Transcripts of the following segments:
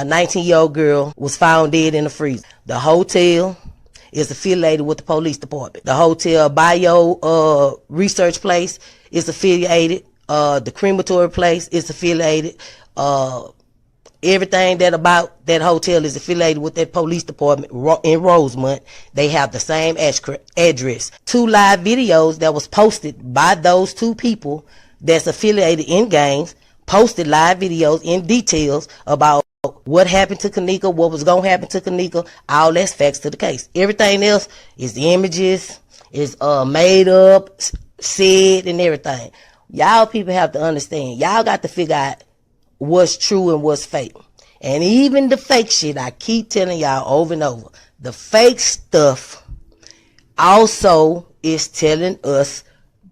19-year-old girl was found dead in the freezer. The hotel is affiliated with the police department. The hotel bio research place is affiliated. The crematory place is affiliated. Everything that about that hotel is affiliated with that police department in Rosemont. They have the same address. 2 live videos that was posted by those 2 people that's affiliated in gangs, posted live videos in details about what happened to Kenneka, what was going to happen to Kenneka. All that's facts to the case. Everything else is images, is made up, said, and everything. Y'all people have to understand. Y'all got to figure out what's true and what's fake. And even the fake shit, I keep telling y'all over and over, the fake stuff also is telling us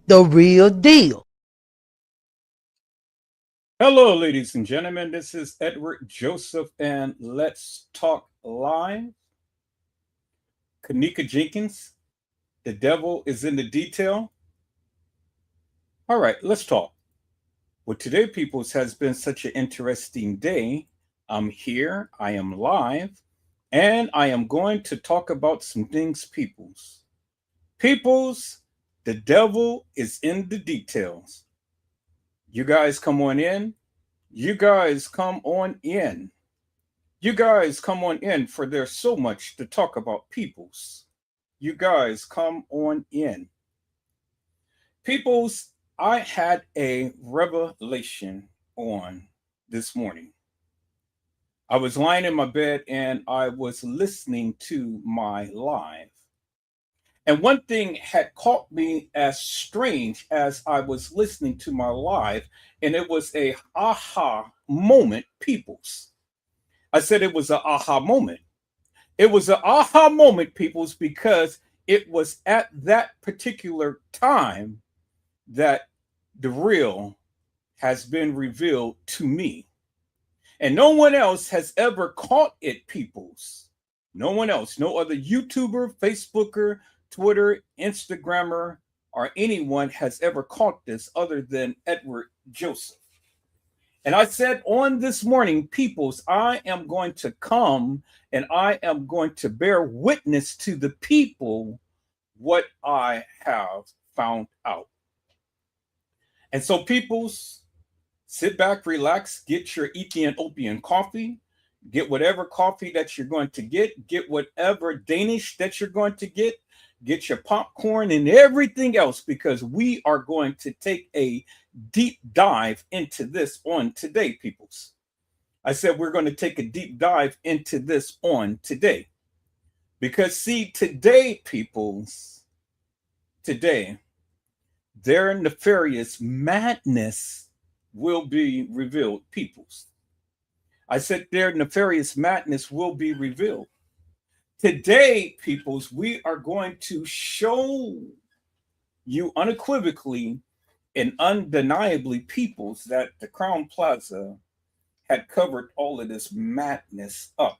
the real deal. Hello, ladies and gentlemen. This is Edward Joseph, and let's talk live. Kenneka Jenkins, the devil is in the detail. All right, let's talk. Well, today, peoples, has been such an interesting day. I'm here, I am live, and I am going to talk about some things, peoples. Peoples, the devil is in the details. You guys come on in. You guys come on in. You guys come on in, for there's so much to talk about, peoples. You guys come on in. Peoples, I had a revelation on this morning. I was lying in my bed and I was listening to my live. And one thing had caught me as strange as I was listening to my live, and it was a aha moment, peoples. I said it was an aha moment. It was an aha moment, peoples, because it was at that particular time that the real has been revealed to me. And no one else has ever caught it, peoples. No one else, no other YouTuber, Facebooker, Twitter, Instagrammer, or anyone has ever caught this other than Edward Joseph. And I said on this morning, peoples, I am going to come and I am going to bear witness to the people what I have found out. And so, peoples, sit back, relax, get your Ethiopian coffee, get whatever coffee that you're going to get whatever Danish that you're going to get your popcorn and everything else, because we are going to take a deep dive into this on today, peoples. I said we're going to take a deep dive into this on today. Because see, today, peoples, today, their nefarious madness will be revealed, peoples. I said their nefarious madness will be revealed. Today, peoples, we are going to show you unequivocally and undeniably, peoples, that the Crown Plaza had covered all of this madness up.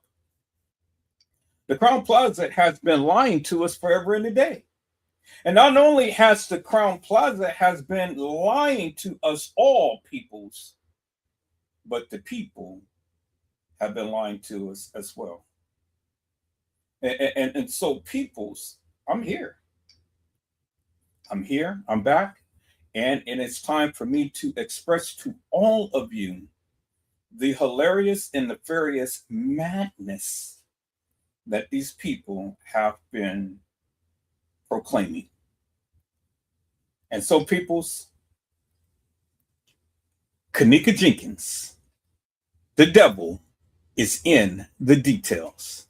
The Crown Plaza has been lying to us forever and a day. And not only has the Crown Plaza has been lying to us all, peoples, but the people have been lying to us as well. And so, peoples, I'm here. I'm here. I'm back. And it's time for me to express to all of you the hilarious and nefarious madness that these people have been proclaiming. And so, peoples, Kenneka Jenkins, the devil is in the details.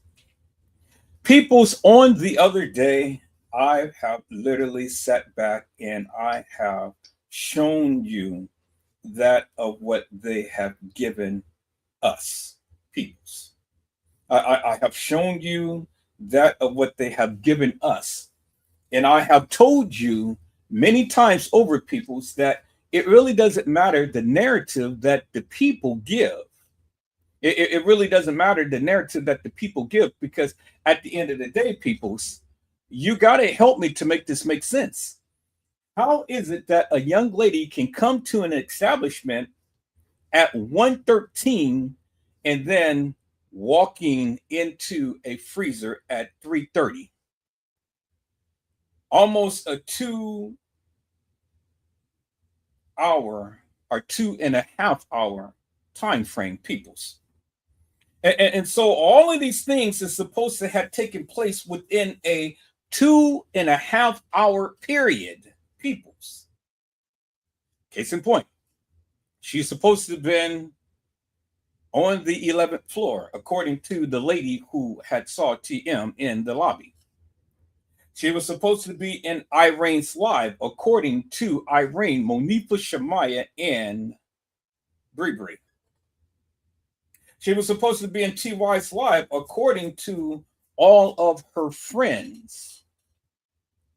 Peoples, on the other day, I have literally sat back and I have shown you that of what they have given us, peoples. I have shown you that of what they have given us. And I have told you many times over, peoples, that it really doesn't matter the narrative that the people give. It really doesn't matter the narrative that the people give, because at the end of the day, peoples, you got to help me to make this make sense. How is it that a young lady can come to an establishment at 1:13 and then walking into a freezer at 3:30. Almost a 2 hour or 2.5 hour time frame, peoples. And so all of these things is supposed to have taken place within a 2.5 hour period, peoples. Case in point, she's supposed to have been on the 11th floor, according to the lady who had saw TM in the lobby. She was supposed to be in Irene's live, according to Irene, Monifa, Shamaya, and Bree. She was supposed to be in TY's live, according to all of her friends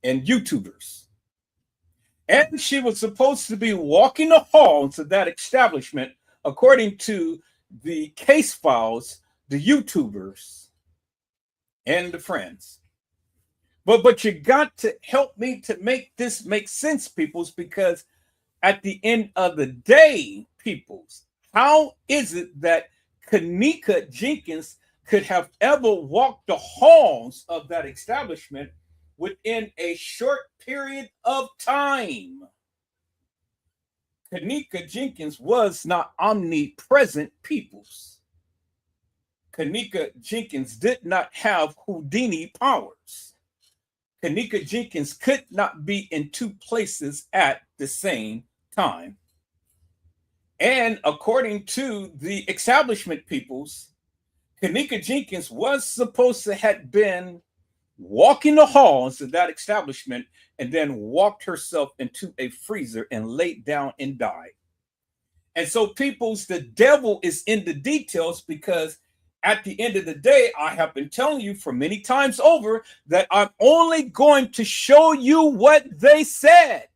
and YouTubers. And she was supposed to be walking the halls of that establishment, according to the case files, the YouTubers, and the friends. But you got to help me to make this make sense, peoples, because at the end of the day, peoples, how is it that Kenneka Jenkins could have ever walked the halls of that establishment within a short period of time? Kenneka Jenkins was not omnipresent, peoples. Kenneka Jenkins did not have Houdini powers. Kenneka Jenkins could not be in two places at the same time. And according to the establishment peoples, Kenneka Jenkins was supposed to have been walking the halls of that establishment and then walked herself into a freezer and laid down and died. And so, peoples, the devil is in the details, because at the end of the day, I have been telling you for many times over that I'm only going to show you what they said.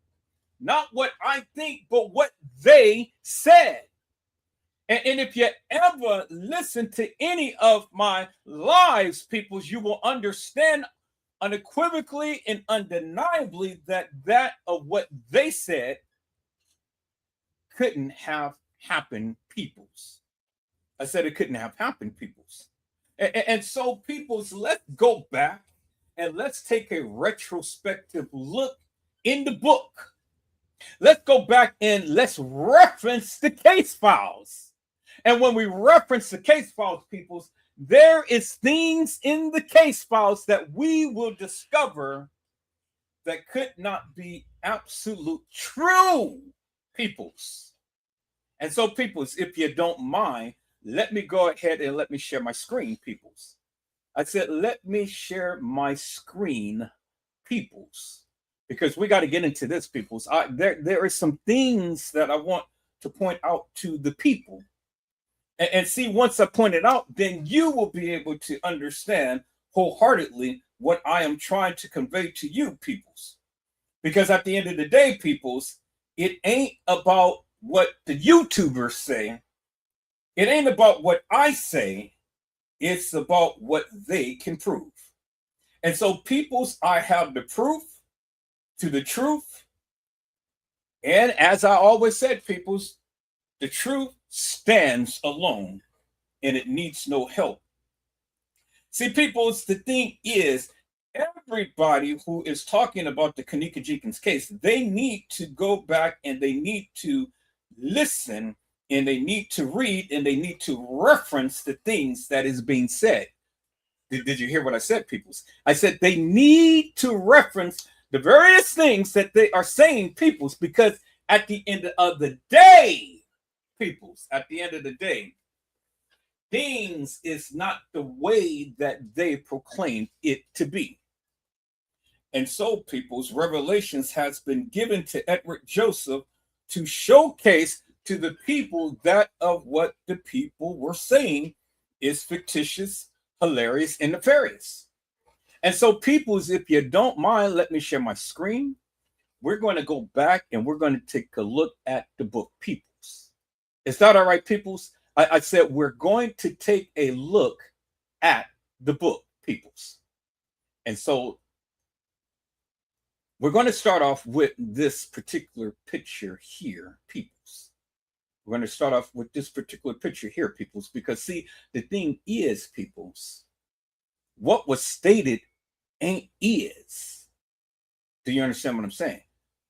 Not what I think, but what they said. And if you ever listen to any of my lives, peoples, you will understand unequivocally and undeniably that of what they said couldn't have happened, peoples. I said it couldn't have happened, peoples. And so, peoples, let's go back and let's take a retrospective look in the book. Let's go back and let's reference the case files. And when we reference the case files, peoples, there is things in the case files that we will discover that could not be absolute true, peoples. And so, peoples, if you don't mind, let me go ahead and let me share my screen, peoples. I said, let me share my screen, peoples, because we got to get into this, peoples. There are some things that I want to point out to the people. And see, once I point it out, then you will be able to understand wholeheartedly what I am trying to convey to you, peoples. Because at the end of the day, peoples, it ain't about what the YouTubers say. It ain't about what I say. It's about what they can prove. And so, peoples, I have the proof to the truth. And as I always said, peoples, the truth stands alone and it needs no help. See, peoples, the thing is, everybody who is talking about the Kenneka Jenkins case, they need to go back and they need to listen and they need to read and they need to reference the things that is being said. Did you hear what I said, peoples? I said they need to reference the various things that they are saying, peoples, because at the end of the day, peoples, at the end of the day, things is not the way that they proclaim it to be. And so, people's revelations has been given to Edward Joseph to showcase to the people that of what the people were saying is fictitious, hilarious, and nefarious. And so, peoples, if you don't mind, let me share my screen. We're going to go back and we're going to take a look at the book, peoples. Is that all right, peoples? I said we're going to take a look at the book, peoples. And so we're going to start off with this particular picture here, peoples. We're going to start off with this particular picture here, peoples, because see, the thing is, peoples, what was stated ain't is. Do you understand what I'm saying?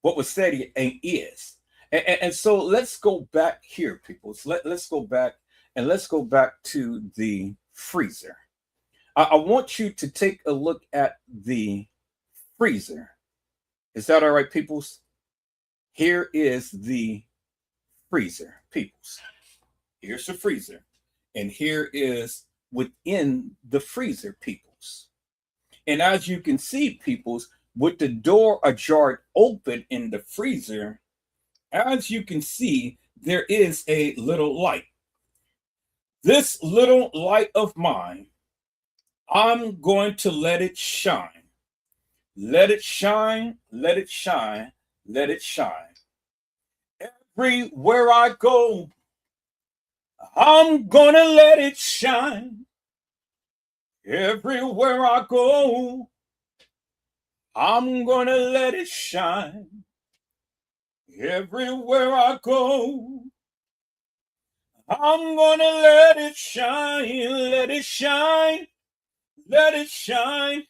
What was stated ain't is. And so let's go back here, peoples. Let's go back, and let's go back to the freezer. I want you to take a look at the freezer. Is that all right, peoples? Here is the freezer, peoples. Here's the freezer. And here is within the freezer, peoples. And as you can see, peoples, with the door ajar open in the freezer, as you can see, there is a little light. This little light of mine, I'm going to let it shine. Let it shine, let it shine, let it shine. Everywhere I go, I'm gonna let it shine. Everywhere I go, I'm gonna let it shine. Everywhere I go, I'm gonna let it shine, let it shine, let it shine,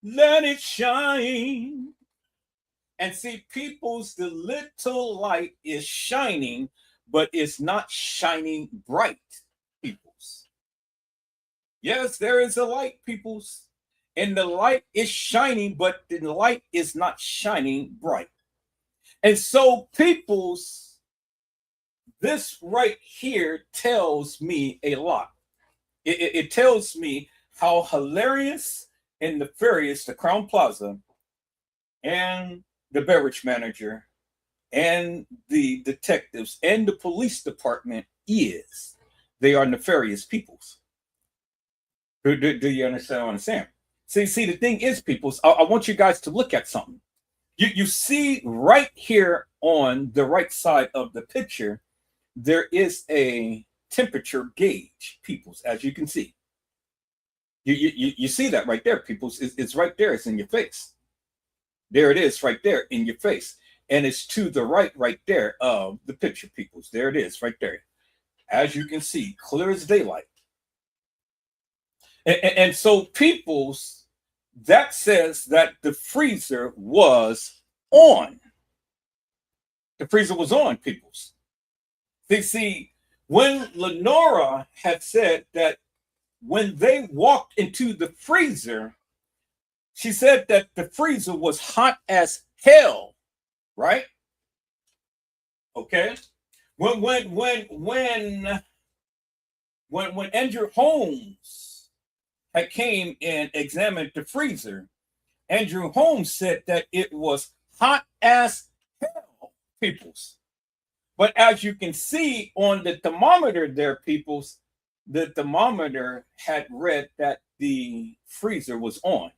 let it shine. And see, peoples, the little light is shining, but it's not shining bright, peoples. Yes, there is a light, peoples, and the light is shining, but the light is not shining bright. And so, peoples, this right here tells me a lot. It tells me how hilarious and nefarious the Crown Plaza and the beverage manager and the detectives and the police department is. They are nefarious peoples. Do you understand what I'm saying? See, the thing is, peoples, I want you guys to look at something. You see right here on the right side of the picture, there is a temperature gauge, peoples, as you can see. You see that right there, peoples. It's right there. It's in your face. There it is right there in your face. And it's to the right there of the picture, peoples. There it is right there. As you can see, clear as daylight. And so, peoples, that says that the freezer was on. The freezer was on, peoples. They see, when Lenora had said that when they walked into the freezer, she said that the freezer was hot as hell, right? Okay. When Andrew Holmes had came and examined the freezer, Andrew Holmes said that it was hot as hell, peoples. But as you can see on the thermometer there, peoples, the thermometer had read that the freezer was on.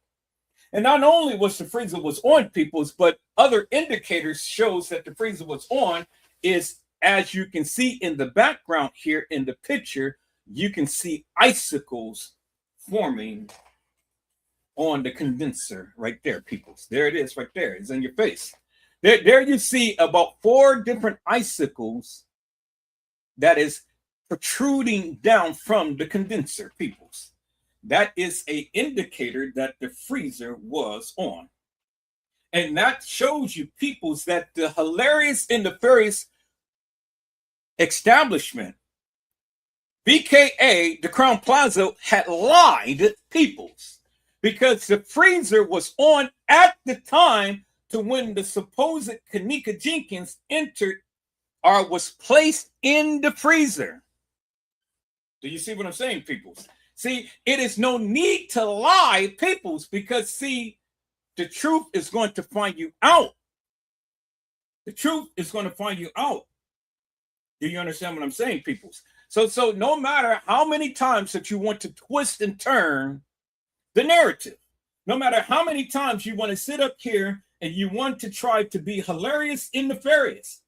And not only was the freezer was on, peoples, but other indicators shows that the freezer was on is, as you can see in the background here in the picture, you can see icicles forming on the condenser right there, peoples. There it is right there. It's in your face. There you see about 4 different icicles that is protruding down from the condenser, peoples. That is an indicator that the freezer was on. And that shows you, peoples, that the hilarious and nefarious establishment, BKA, the Crown Plaza, had lied, peoples, because the freezer was on at the time to when the supposed Kenneka Jenkins entered or was placed in the freezer. Do you see what I'm saying, peoples? See, it is no need to lie, peoples, because, see, the truth is going to find you out. The truth is going to find you out. Do you understand what I'm saying, peoples? So no matter how many times that you want to twist and turn the narrative, no matter how many times you want to sit up here and you want to try to be hilarious and nefarious,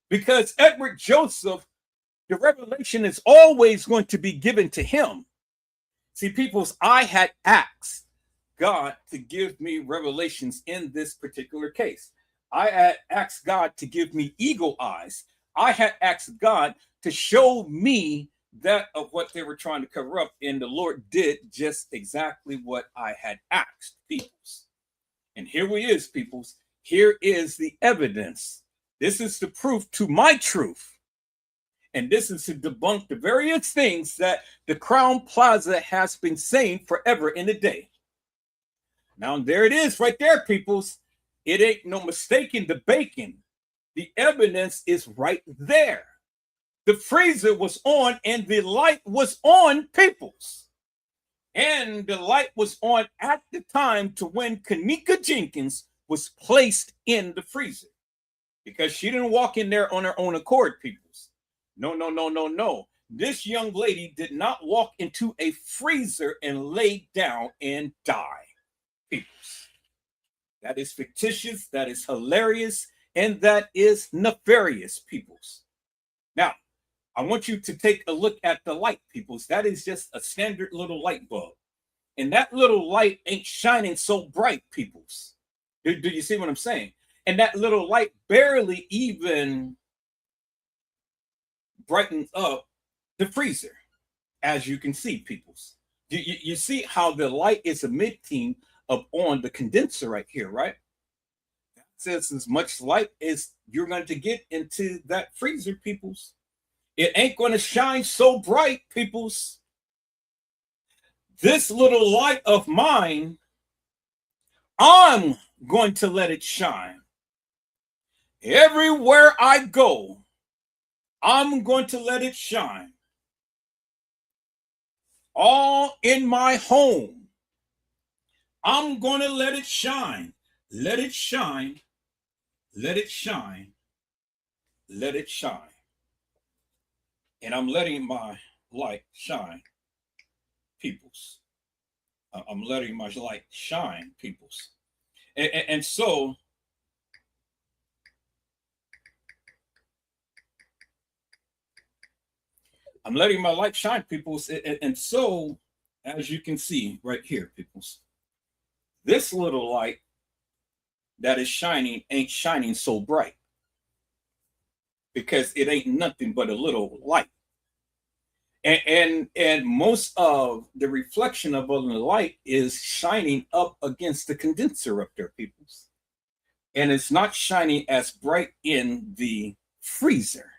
because Edward Joseph, the revelation is always going to be given to him. See, peoples, I had asked God to give me revelations in this particular case. I had asked God to give me eagle eyes. I had asked God to show me that of what they were trying to cover up, and the Lord did just exactly what I had asked, peoples. And here we is, peoples. Here is the evidence. This is the proof to my truth. And this is to debunk the various things that the Crown Plaza has been saying forever in a day. Now, there it is right there, peoples. It ain't no mistaking the bacon. The evidence is right there. The freezer was on and the light was on, peoples. And the light was on at the time to when Kenneka Jenkins was placed in the freezer. Because she didn't walk in there on her own accord, peoples. No, no, no, no, no. This young lady did not walk into a freezer and lay down and die, peoples. That is fictitious, that is hilarious, and that is nefarious, peoples. Now, I want you to take a look at the light, peoples. That is just a standard little light bulb. And that little light ain't shining so bright, peoples. Do you see what I'm saying? And that little light barely even brightens up the freezer, as you can see, peoples. You see how the light is emitting up on the condenser right here, right? That says as much light as you're going to get into that freezer, peoples. It ain't going to shine so bright, peoples. This little light of mine, I'm going to let it shine. Everywhere I go, I'm going to let it shine. All in my home, I'm going to let it shine. Let it shine. Let it shine. Let it shine. And I'm letting my light shine, peoples. I'm letting my light shine, peoples. And so, I'm letting my light shine, peoples. And so, as you can see right here, peoples, this little light that is shining ain't shining so bright because it ain't nothing but a little light. And most of the reflection of the light is shining up against the condenser up there, peoples. And it's not shining as bright in the freezer.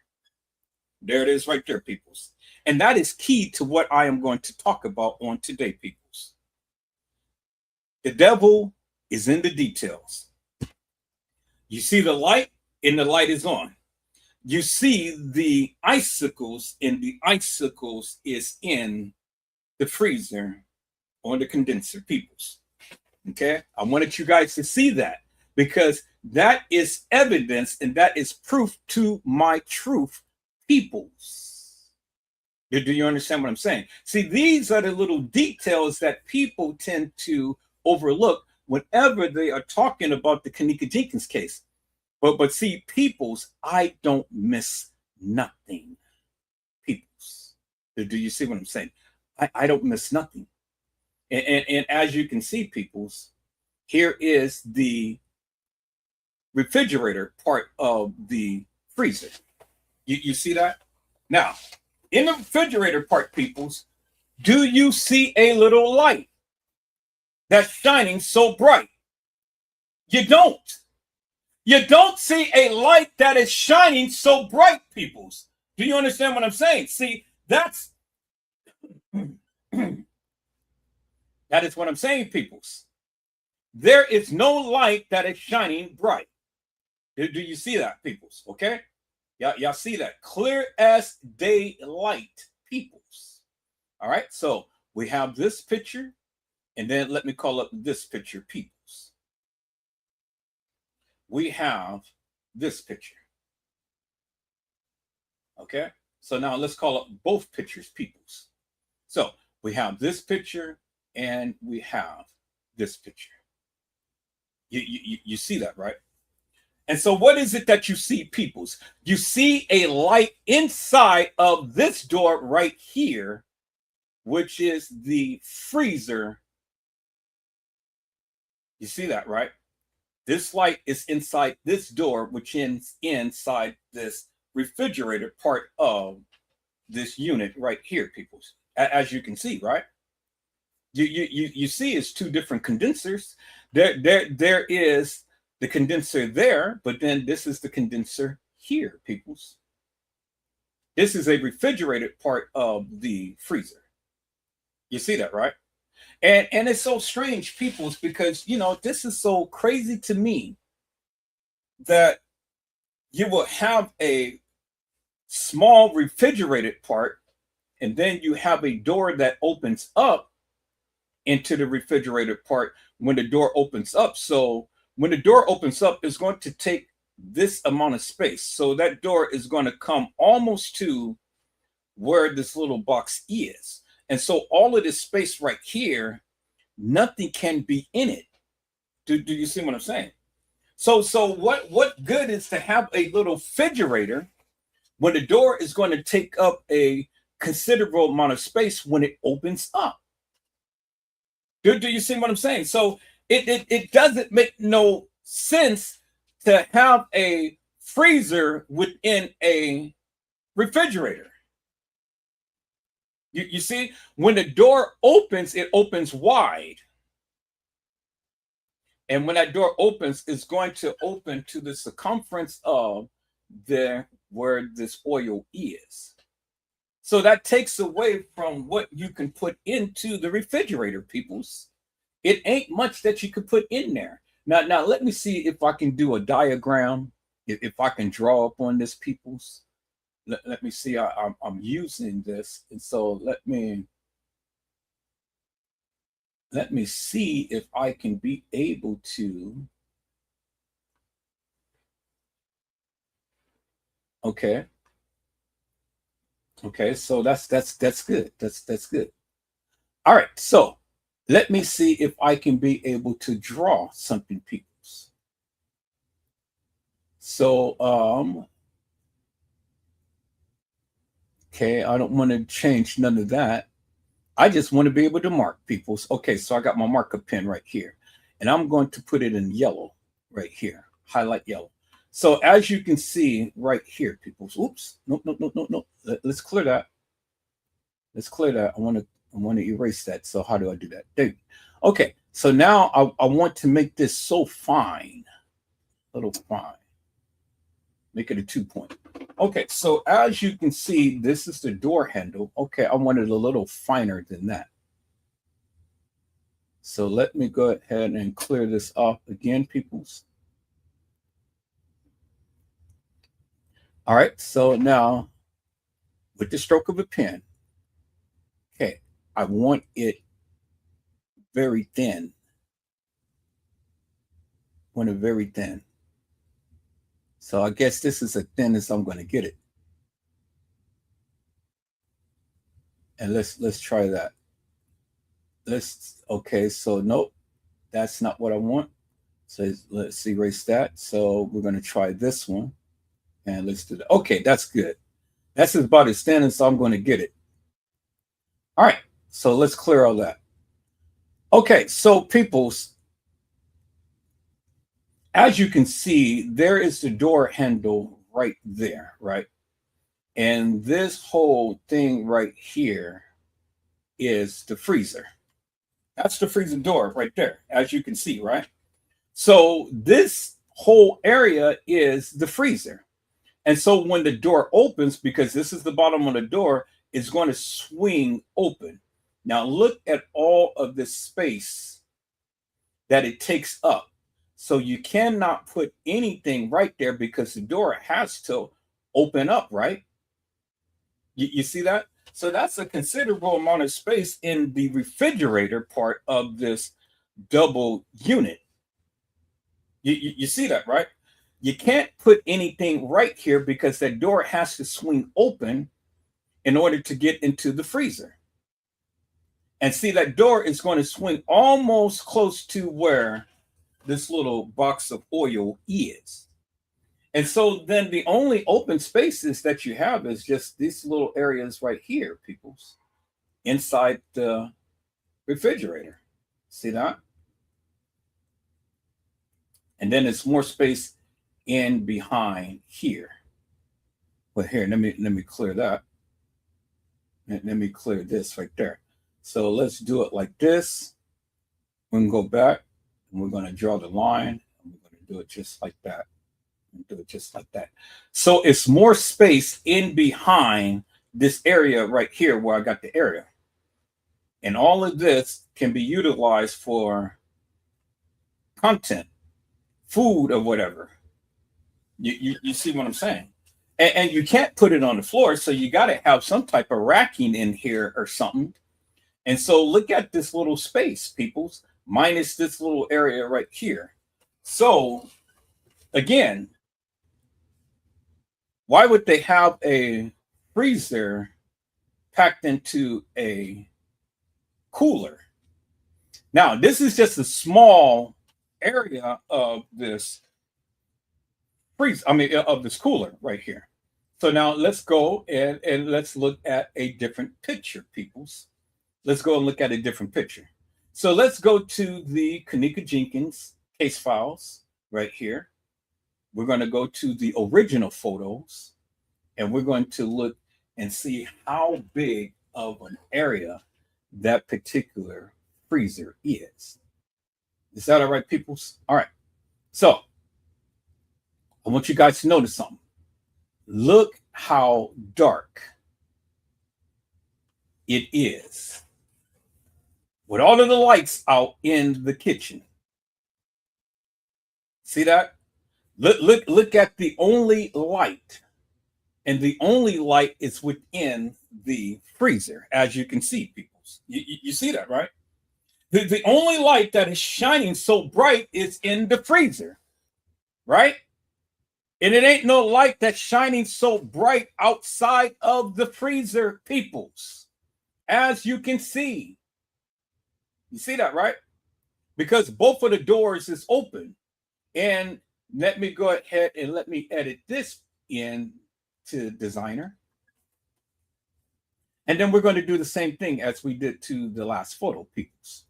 There it is right there, peoples. And that is key to what I am going to talk about on today, peoples. The devil is in the details. You see the light, and the light is on. You see the icicles, and the icicles is in the freezer on the condenser, peoples. Okay? I wanted you guys to see that because that is evidence and that is proof to my truth, peoples. Do you understand what I'm saying? See, these are the little details that people tend to overlook whenever they are talking about the Kenneka Jenkins case. But see, peoples, I don't miss nothing. Peoples. Do you see what I'm saying? I don't miss nothing. And as you can see, peoples, here is the refrigerator part of the freezer. You see that? Now, in the refrigerator part, peoples, do you see a little light that's shining so bright? You don't. You don't see a light that is shining so bright, peoples. Do you understand what I'm saying? See, that is what I'm saying, peoples. There is no light that is shining bright. Do you see that, peoples? Okay? Y'all see that? Clear as daylight, peoples. All right? So we have this picture, and then let me call up this picture, peoples. We have this picture. Okay? So now let's call up both pictures, peoples. So we have this picture and we have this picture. You see that, right? And so what is it that you see, peoples? You see a light inside of this door right here, which is the freezer. You see that, right? This light is inside this door, which is inside this refrigerator part of this unit right here, people. As you can see, right? You see it's two different condensers. There is the condenser there, but then this is the condenser here, peoples. This is a refrigerated part of the freezer. You see that, right? And it's so strange, peoples, because this is so crazy to me that you will have a small refrigerated part, and then you have a door that opens up into the refrigerated part when the door opens up. So when the door opens up, it's going to take this amount of space. So that door is going to come almost to where this little box is. And so all of this space right here, nothing can be in it. Do you see what I'm saying? So what good is to have a little refrigerator when the door is going to take up a considerable amount of space when it opens up? Do you see what I'm saying? So it doesn't make no sense to have a freezer within a refrigerator. You see, when the door opens, it opens wide. And when that door opens, it's going to open to the circumference of where this oil is. So that takes away from what you can put into the refrigerator, peoples. It ain't much that you could put in there. Now let me see if I can do a diagram, if I can draw up on this, peoples. Let me see. I'm using this, and so let me see if I can be able to. Okay. Okay, so that's good. That's good. All right, so let me see if I can be able to draw something, peoples. So okay, I don't want to change none of that. I just want to be able to mark, peoples. Okay, so I got my marker pen right here, and I'm going to put it in yellow right here, highlight yellow. So as you can see right here, peoples. Oops, no. Let's clear that. Let's clear that. I want to erase that. So how do I do that? There. Okay, so now I want to make this so fine, little fine. Make it a 2-point. Okay, so as you can see, this is the door handle. Okay, I want it a little finer than that. So let me go ahead and clear this off again, peoples. All right, so now with the stroke of a pen, okay, I want it very thin. I want it very thin. So I guess this is as thin as I'm going to get it. And let's try that. Okay, so nope, that's not what I want. So let's erase that. So we're going to try this one. And let's do that. Okay, that's good. That's about as thin as I'm going to get it. All right, so let's clear all that. Okay, so peoples, as you can see, there is the door handle right there, right? And this whole thing right here is the freezer. That's the freezer door right there, as you can see, right? So this whole area is the freezer. And so when the door opens, because this is the bottom of the door, it's going to swing open. Now look at all of this space that it takes up. So you cannot put anything right there because the door has to open up, right? You see that? So that's a considerable amount of space in the refrigerator part of this double unit. You see that, right? You can't put anything right here because that door has to swing open in order to get into the freezer. And see, that door is going to swing almost close to where this little box of oil is. And so then the only open spaces that you have is just these little areas right here, peoples, inside the refrigerator. See that? And then it's more space in behind here. Well, here, let me clear that. Let me clear this right there. So let's do it like this. We can go back and we're going to draw the line and we're going to do it just like that. Do it just like that. So it's more space in behind this area right here where I got the area. And all of this can be utilized for content, food, or whatever. You see what I'm saying? And you can't put it on the floor, so you got to have some type of racking in here or something. And so look at this little space, peoples, minus this little area right here. So again, why would they have a freezer packed into a cooler? Now, this is just a small area of this freezer, of this cooler right here. So now let's go and let's look at a different picture, peoples. Let's go and look at a different picture. So let's go to the Kenneka Jenkins case files right here. We're going to go to the original photos and we're going to look and see how big of an area that particular freezer is. Is that all right, peoples? All right. So I want you guys to notice something. Look how dark it is with all of the lights out in the kitchen. See that? Look at the only light, and the only light is within the freezer, as you can see, people. You see that, right? The only light that is shining so bright is in the freezer, right? And it ain't no light that's shining so bright outside of the freezer, peoples, as you can see. You see that, right? Because both of the doors is open. And let me go ahead and let me edit this in to Designer. And then we're going to do the same thing as we did to the last photo, peoples.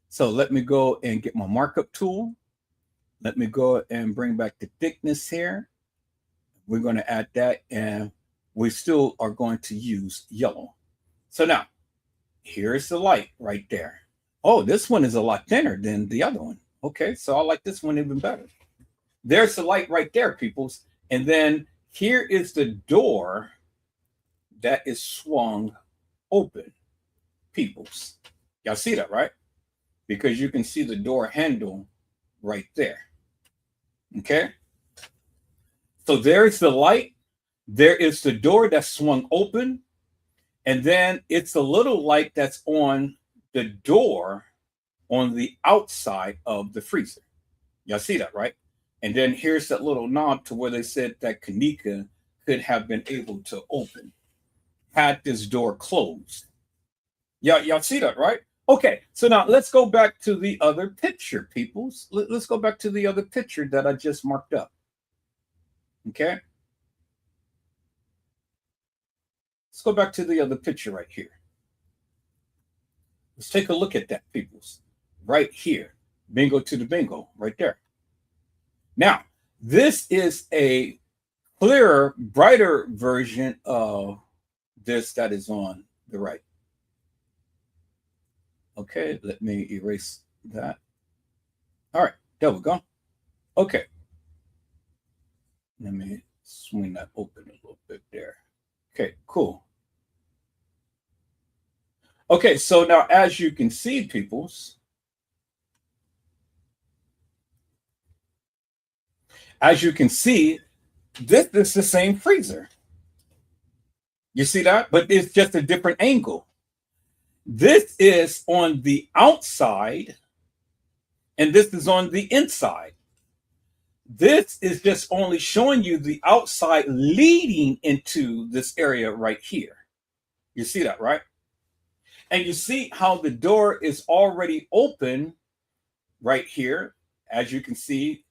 So let me go and get my markup tool. Let me go and bring back the thickness here. We're going to add that, and we still are going to use yellow. So now, here's the light right there. Oh, this one is a lot thinner than the other one. Okay, so I like this one even better. There's the light right there, peoples. And then here is the door that is swung open, peoples. Y'all see that, right? Because you can see the door handle right there. Okay? So there's the light. There is the door that's swung open. And then it's a little light that's on the door on the outside of the freezer. Y'all see that, right? And then here's that little knob to where they said that Kenneka could have been able to open had this door closed. Y'all see that, right? Okay, so now let's go back to the other picture, peoples. Let's go back to the other picture that I just marked up. Okay? Let's go back to the other picture right here. Let's take a look at that, peoples. Right here. Bingo to the bingo, right there. Now, this is a clearer, brighter version of this that is on the right. Okay, let me erase that. All right, there we go. Okay. Let me swing that open a little bit there. Okay, cool. Okay, so now as you can see, peoples, as you can see, this is the same freezer. You see that? But it's just a different angle. This is on the outside, and this is on the inside. This is just only showing you the outside leading into this area right here. You see that, right? And you see how the door is already open right here. As you can see,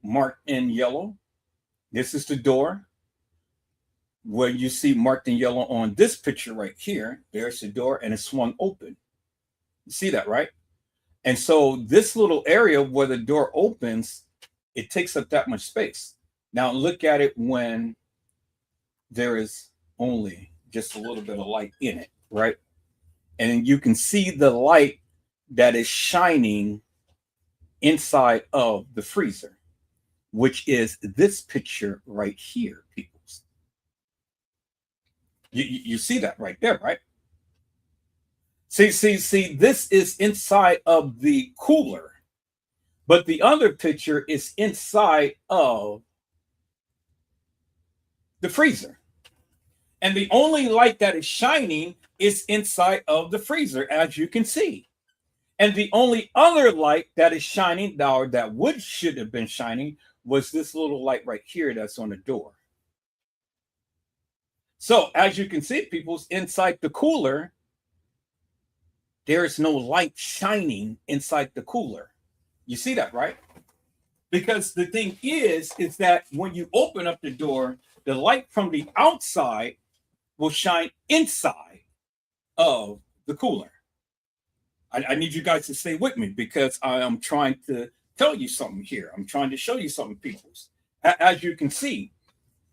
marked in yellow. This is the door. Where you see marked in yellow on this picture right here, there's the door and it's swung open. You see that, right? And so this little area where the door opens, it takes up that much space. Now look at it when there is only just a little bit of light in it, right? And you can see the light that is shining inside of the freezer, which is this picture right here, peoples. You see that right there, right? See, this is inside of the cooler, but the other picture is inside of the freezer. And the only light that is shining is inside of the freezer, as you can see. And the only other light that is shining, or that should have been shining, was this little light right here that's on the door. So as you can see, people's inside the cooler, there is no light shining inside the cooler. You see that, right? Because the thing is that when you open up the door, the light from the outside will shine inside of the cooler. I need you guys to stay with me because I am trying to tell you something here. I'm trying to show you something, peoples. As you can see,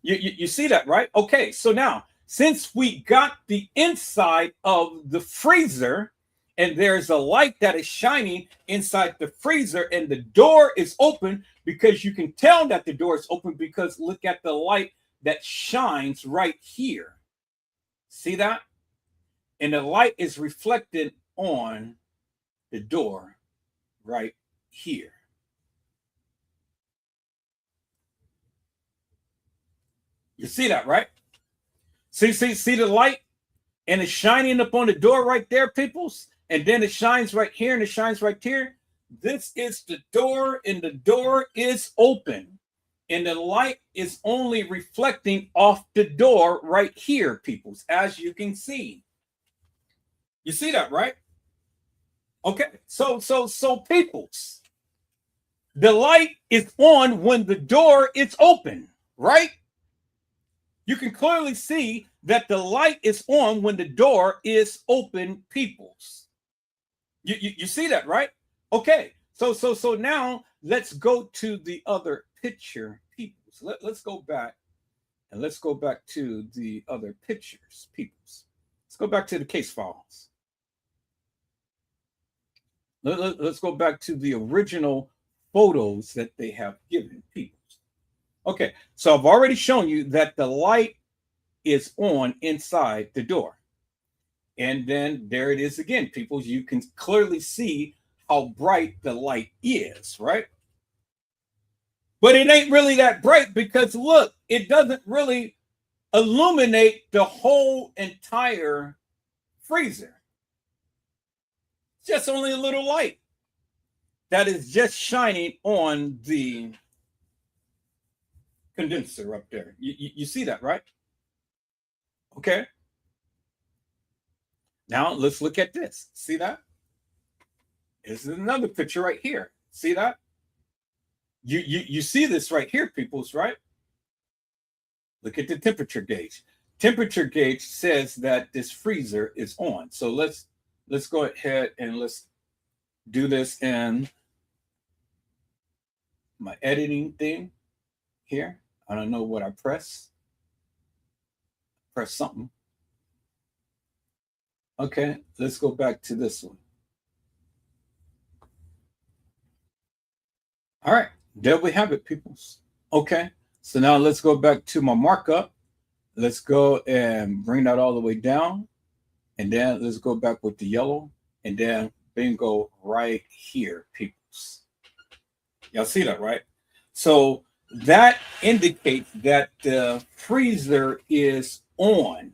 you see that, right? Okay, so now, since we got the inside of the freezer, and there's a light that is shining inside the freezer, and the door is open, because you can tell that the door is open because look at the light that shines right here. See that? And the light is reflected on the door right here. You see that, right? See the light? And it's shining up on the door right there, peoples. And then it shines right here and it shines right here. This is the door, and the door is open. And the light is only reflecting off the door right here, peoples, as you can see. You see that, right? Okay, so peoples, the light is on when the door is open, right? You can clearly see that the light is on when the door is open, peoples. You see that, right? Okay, so now let's go to the other picture, peoples. Let's go back, and let's go back to the other pictures, peoples. Let's go back to the case files. Let's go back to the original photos that they have given people. Okay, so I've already shown you that the light is on inside the door. And then there it is again, people. You can clearly see how bright the light is, right? But it ain't really that bright because look, it doesn't really illuminate the whole entire freezer. Just only a little light that is just shining on the condenser up there. You see that, right? Okay. Now let's look at this. See that? This is another picture right here. See that? You see this right here, peoples, right? Look at the temperature gauge. Temperature gauge says that this freezer is on. So let's go ahead and let's do this in my editing thing here. I don't know what I press. Press something. Okay, let's go back to this one. All right, there we have it, peoples. Okay, so now let's go back to my markup. Let's go and bring that all the way down. And then let's go back with the yellow. And then bingo right here, peoples. Y'all see that, right? So that indicates that the freezer is on.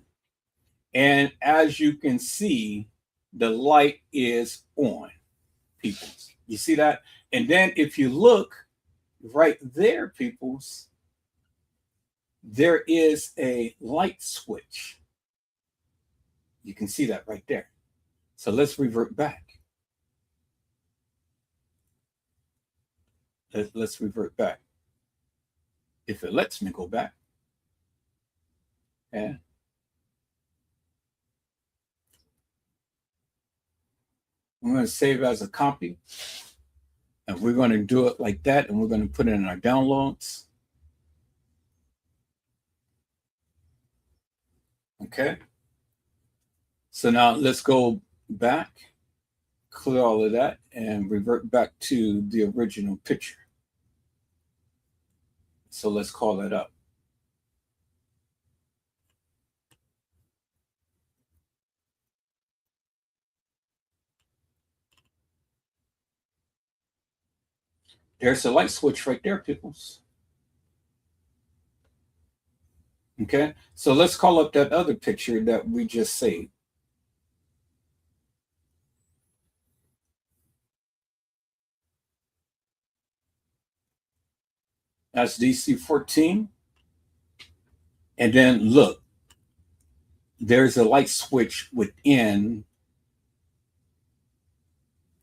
And as you can see, the light is on, peoples. You see that? And then if you look right there, peoples, there is a light switch. You can see that right there. So let's revert back. Let's revert back. If it lets me go back. And I'm going to save as a copy. And we're going to do it like that. And we're going to put it in our downloads. Okay. So now let's go back, clear all of that, and revert back to the original picture. So let's call that up. There's the light switch right there, peoples. Okay, so let's call up that other picture that we just saved. That's DC14. And then look, there's a light switch within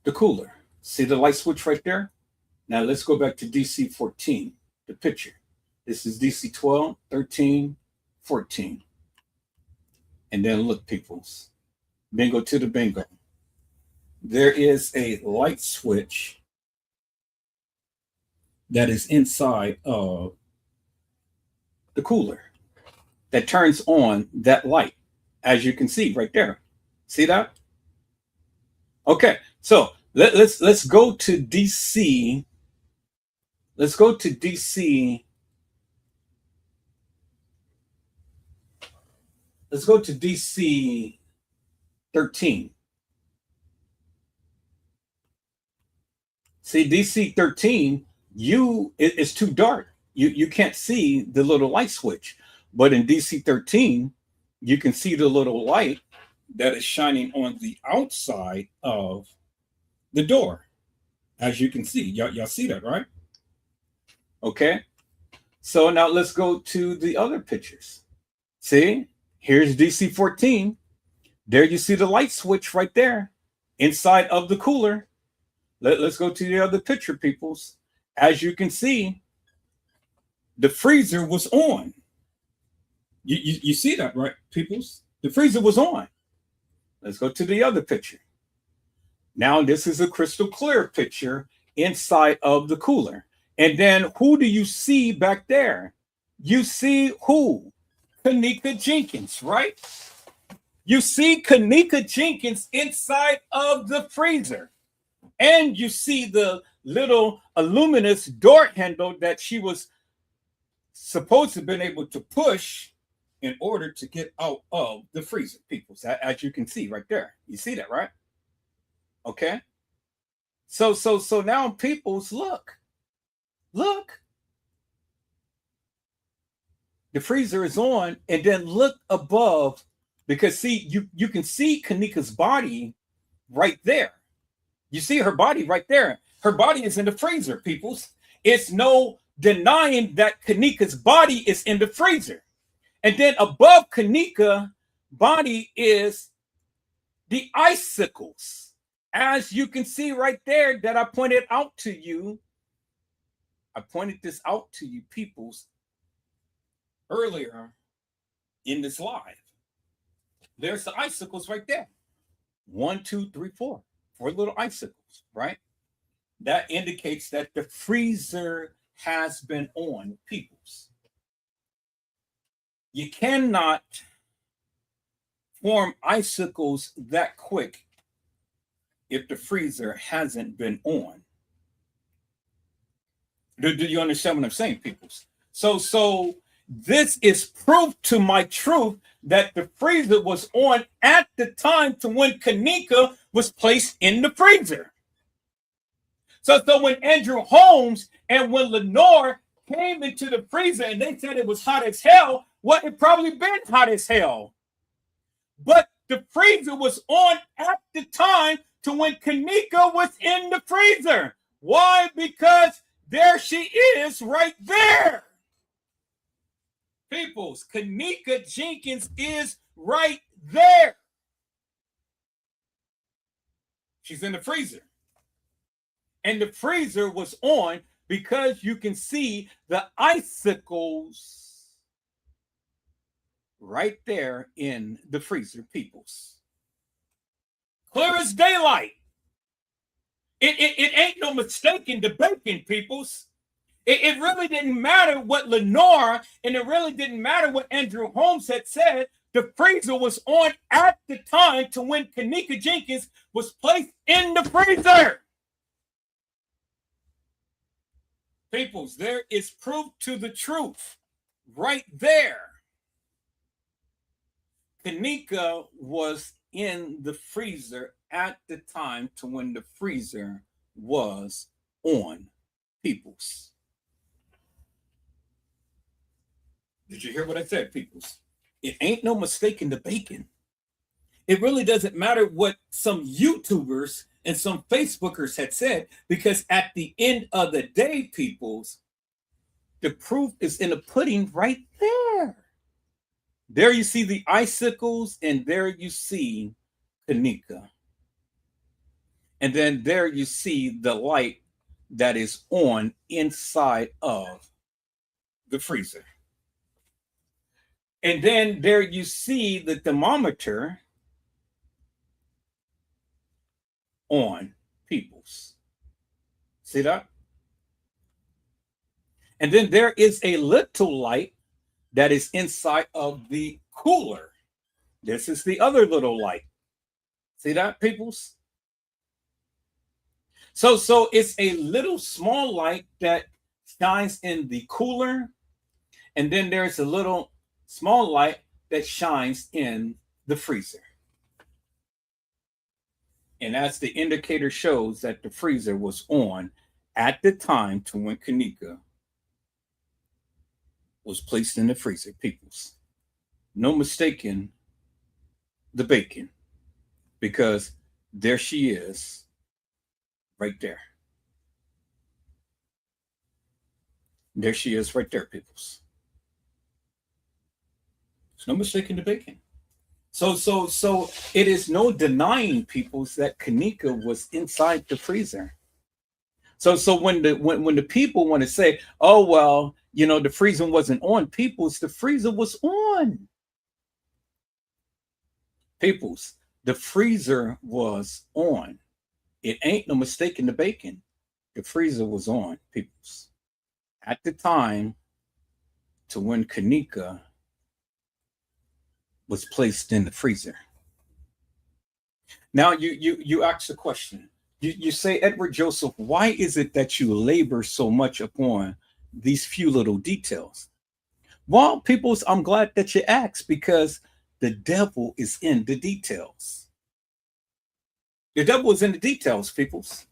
the cooler. See the light switch right there? Now let's go back to DC14, the picture. This is DC12, 13, 14. And then look, peoples. Bingo to the bingo. There is a light switch that is inside of the cooler that turns on that light, as you can see right there. See that? Okay, so let's go to DC. Let's go to DC. Let's go to DC 13. See, DC 13, it's too dark. You can't see the little light switch. But in DC 13, you can see the little light that is shining on the outside of the door. As you can see, y'all see that, right? Okay. So now let's go to the other pictures. See, here's DC 14. There you see the light switch right there inside of the cooler. Let's go to the other picture, peoples. As you can see, the freezer was on. You see that, right, peoples? The freezer was on. Let's go to the other picture. Now, this is a crystal clear picture inside of the cooler. And then who do you see back there? You see who? Kenneka Jenkins, right? You see Kenneka Jenkins inside of the freezer. And you see the little luminous door handle that she was supposed to have been able to push in order to get out of the freezer, people. As you can see right there. You see that, right? Okay. So now, peoples, look. Look. The freezer is on, and then look above, because see, you can see Kenneka's body right there. You see her body right there. Her body is in the freezer, peoples. It's no denying that Kenneka's body is in the freezer. And then above Kenneka's body is the icicles. As you can see right there that I pointed out to you. I pointed this out to you, peoples, earlier in this live. There's the icicles right there. 1, 2, 3, 4. 4 little icicles, right? That indicates that the freezer has been on, peoples. You cannot form icicles that quick if the freezer hasn't been on. Do you understand what I'm saying, peoples? So this is proof to my truth that the freezer was on at the time to when Kenneka was placed in the freezer. So when Andrew Holmes and when Lenore came into the freezer and they said it was hot as hell, well, it probably been hot as hell. But the freezer was on at the time to when Kenneka was in the freezer. Why? Because there she is right there. Peoples, Kenneka Jenkins is right there. She's in the freezer. And the freezer was on because you can see the icicles right there in the freezer, peoples. Clear as daylight. It ain't no mistaking debating, peoples. It really didn't matter what Lenore, and it really didn't matter what Andrew Holmes had said, The freezer was on at the time to when Kenneka Jenkins was placed in the freezer. Peoples, there is proof to the truth right there. Kenneka was in the freezer at the time to when the freezer was on, peoples. Did you hear what I said, peoples? It ain't no mistaking the bacon. It really doesn't matter what some YouTubers and some Facebookers had said, because at the end of the day, peoples, the proof is in the pudding right there. There you see the icicles, and there you see Kenneka. And then there you see the light that is on inside of the freezer. And then there you see the thermometer on, peoples. See that? And then there is a little light that is inside of the cooler. This is the other little light. See that, peoples? So it's a little small light that shines in the cooler, and then there's a little small light that shines in the freezer. And as the indicator shows that the freezer was on at the time to when Kenneka was placed in the freezer, peoples. No mistaking the bacon, because there she is right there. There she is right there, peoples. There's no mistaking the bacon. So it is no denying, peoples, that Kenneka was inside the freezer. So when the people want to say, oh well, you know, the freezer wasn't on, peoples, the freezer was on. Peoples, the freezer was on. It ain't no mistaking the bacon. The freezer was on, peoples. At the time to when Kenneka was placed in the freezer. Now you ask the question. You say, Edward Joseph, why is it that you labor so much upon these few little details? Well, peoples, I'm glad that you asked, because the devil is in the details. The devil is in the details, peoples.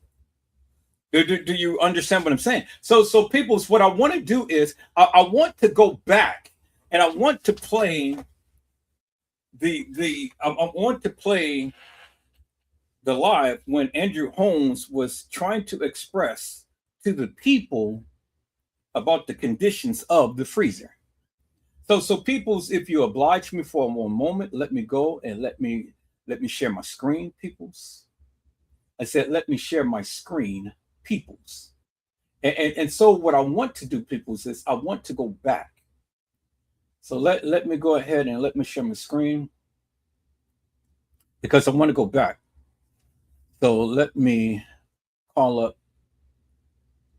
Do you understand what I'm saying? So peoples, what I want to do is I want to go back and I want to play I want to play the live when Andrew Holmes was trying to express to the people about the conditions of the freezer. So peoples, if you oblige me for one moment, let me go and let me share my screen, peoples. I said, let me share my screen, peoples. And so what I want to do, peoples, is I want to go back. So let me go ahead and let me share my screen, because I want to go back. So let me call up,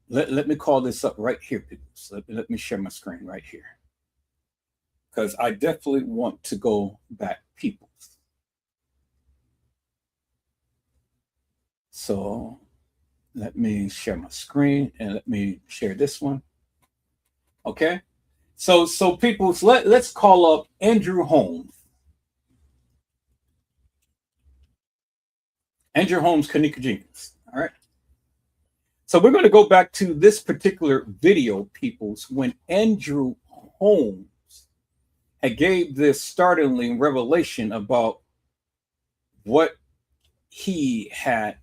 let me call this up right here, people. So let me share my screen right here, because I definitely want to go back, people. So let me share my screen and let me share this one. Okay. So people, let's call up Andrew Holmes. Andrew Holmes, Kenneka Jenkins. All right. So we're going to go back to this particular video, peoples, when Andrew Holmes had gave this startling revelation about what he had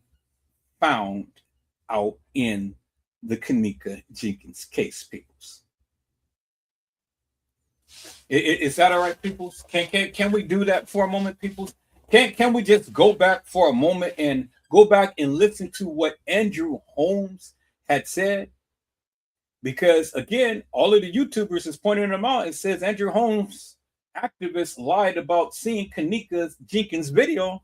found out in the Kenneka Jenkins case, peoples. Is that all right, peoples? Can we do that for a moment, peoples? Can we just go back for a moment and go back and listen to what Andrew Holmes had said? Because again, all of the YouTubers is pointing them out. It says Andrew Holmes, activist, lied about seeing Kenneka Jenkins video.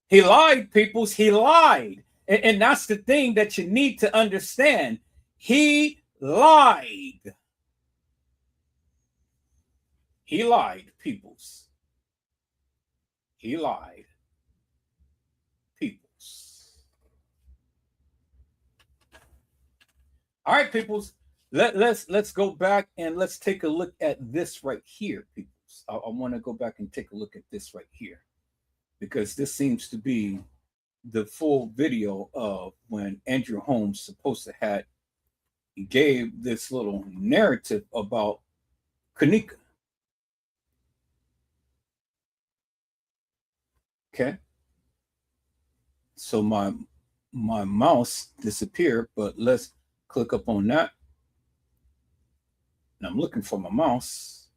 He lied, peoples. He lied. And that's the thing that you need to understand. He lied. He lied, peoples. He lied, peoples. All right, peoples. Let's go back and let's take a look at this right here, peoples. I want to go back and take a look at this right here because this seems to be the full video of when Andrew Holmes supposed to had gave this little narrative about Kenneka. Okay. So my mouse disappeared, but let's click up on that. And I'm looking for my mouse,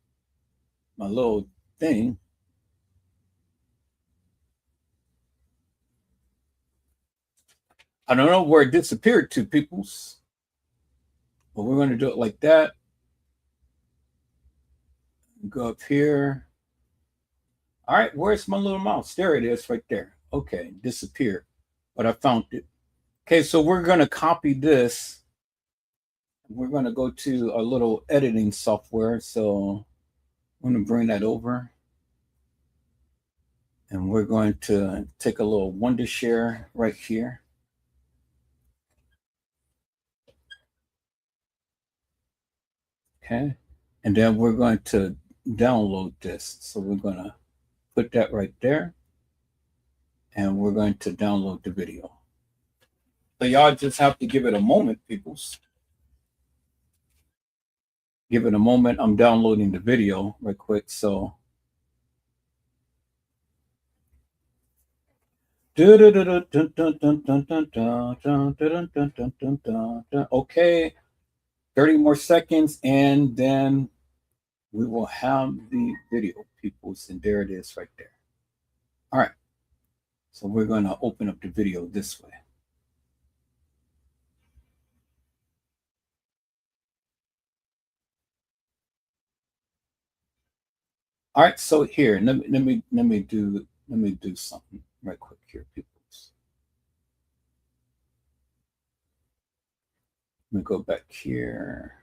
my little thing. I don't know where it disappeared to, peoples. But we're going to do it like that. Go up here. All right, where's my little mouse? There it is right there. Okay, disappeared, but I found it. Okay, so we're going to copy this. We're going to go to a little editing software. So I'm going to bring that over. And we're going to take a little Wondershare right here. Okay, and then we're going to download this. So we're going to put that right there. And we're going to download the video. So y'all just have to give it a moment, peoples. Give it a moment. I'm downloading the video right quick. So okay, 30 more seconds, and then we will have the video, peoples, and there it is right there. All right, so we're going to open up the video this way. All right, so here, let me do something right quick here, peoples. Let me go back here.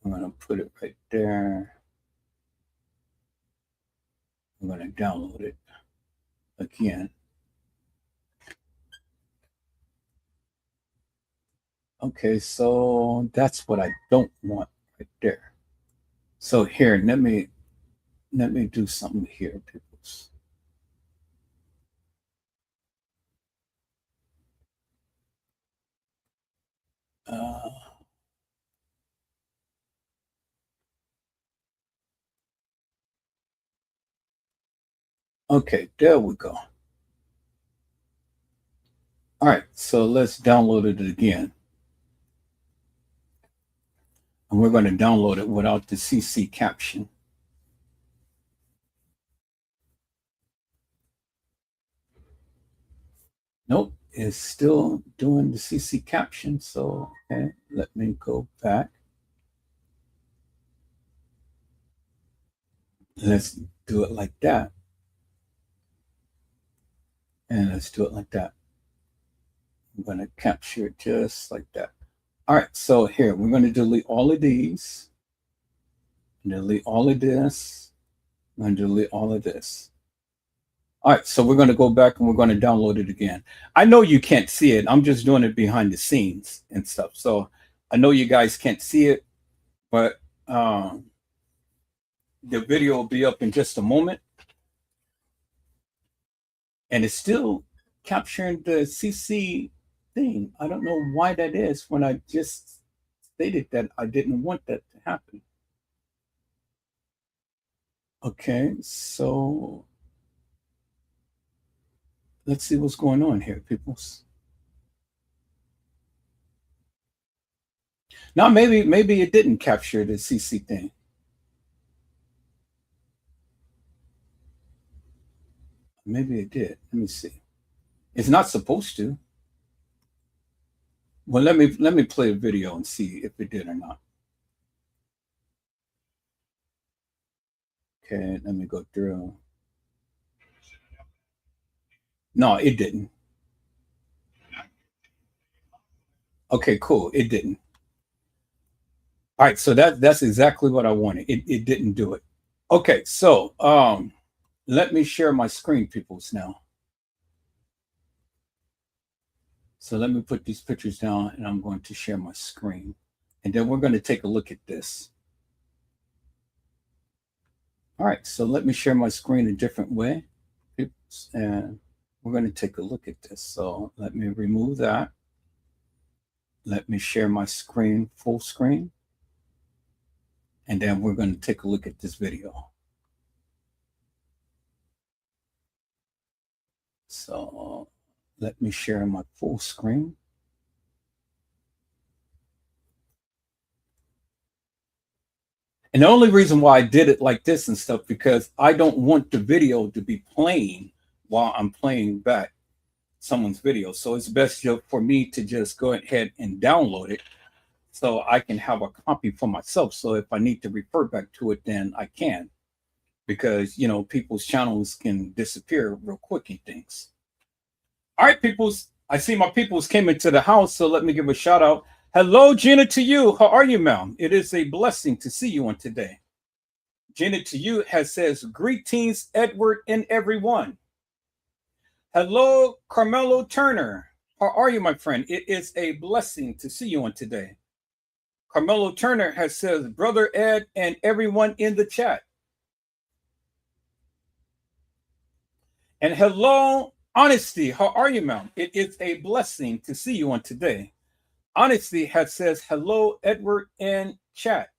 I'm going to put it right there. I'm going to download it again. Okay, so that's what I don't want right there. So here, let me do something here, peoples. Okay, there we go. All right, so let's download it again. And we're going to download it without the CC caption. Nope, it's still doing the CC caption. So okay, let me go back. Let's do it like that. And let's do it like that. I'm going to capture it just like that. All right, so here, we're going to delete all of these. Delete all of this. I'm going to delete all of this. All right, so we're going to go back and we're going to download it again. I know you can't see it. I'm just doing it behind the scenes and stuff. So I know you guys can't see it, but the video will be up in just a moment. And it's still capturing the CC thing. I don't know why that is when I just stated that I didn't want that to happen. Okay, so let's see what's going on here, peoples. Now maybe it didn't capture the CC thing. Maybe it did. Let me see. It's not supposed to. Well, let me play a video and see if it did or not. Okay, let me go through. No, it didn't. Okay, cool. It didn't. All right, so that's exactly what I wanted. It didn't do it. Okay, so let me share my screen, peoples, now. So let me put these pictures down and I'm going to share my screen. And then we're going to take a look at this. All right, so let me share my screen a different way. And we're going to take a look at this. So let me remove that. Let me share my screen, full screen. And then we're going to take a look at this video. So let me share my full screen. And the only reason why I did it like this and stuff, because I don't want the video to be playing while I'm playing back someone's video. So it's best for me to just go ahead and download it so I can have a copy for myself. So if I need to refer back to it, then I can, because, you know, people's channels can disappear real quick and things. All right, peoples, I see my peoples came into the house. So let me give a shout out. Hello, Gina, to you. How are you, ma'am? It is a blessing to see you on today. Gina to you has says, greetings, Edward and everyone. Hello, Carmelo Turner. How are you, my friend? It is a blessing to see you on today. Carmelo Turner has says, brother Ed and everyone in the chat. And hello, Honesty. How are you, ma'am? It is a blessing to see you on today. Honesty has says, hello, Edward and chat.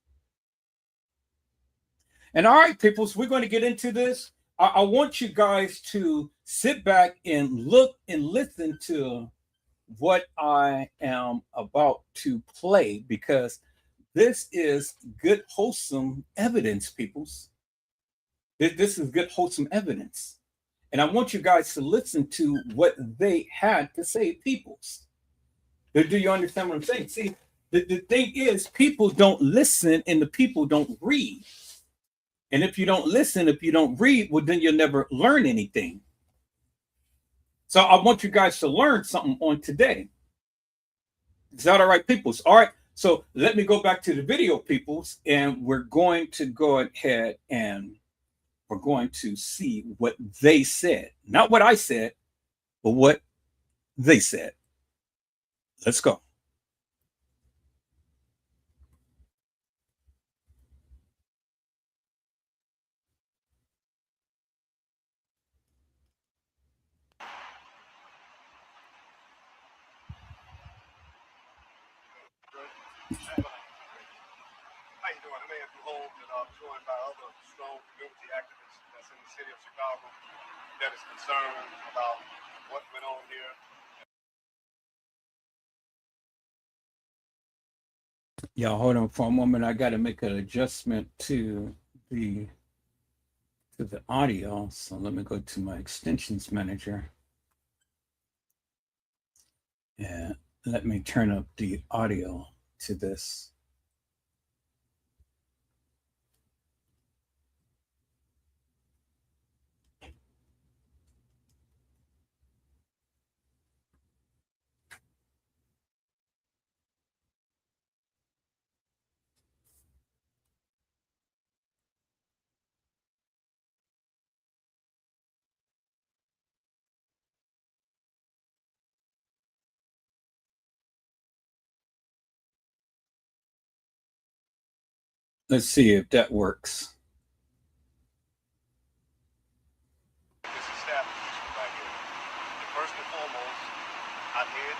And all right, peoples, we're going to get into this. I want you guys to sit back and look and listen to what I am about to play, because this is good, wholesome evidence, peoples. This is good, wholesome evidence. And I want you guys to listen to what they had to say, peoples. Do you understand what I'm saying? See, the thing is, people don't listen and the people don't read. And if you don't listen, if you don't read, well, then you'll never learn anything. So I want you guys to learn something on today. Is that all right, peoples? All right. So let me go back to the video, peoples, and we're going to go ahead and we're going to see what they said. Not what I said, but what they said. Let's go. How you doing? I'm Andrew Holmes, and I'm joined by other strong community activists that's in the city of Chicago that is concerned about what went on here. Yeah, hold on for a moment. I got to make an adjustment to the audio. So let me go to my extensions manager. And let me turn up the audio to this. Let's see if that works. This establishment right here. And first and foremost, I did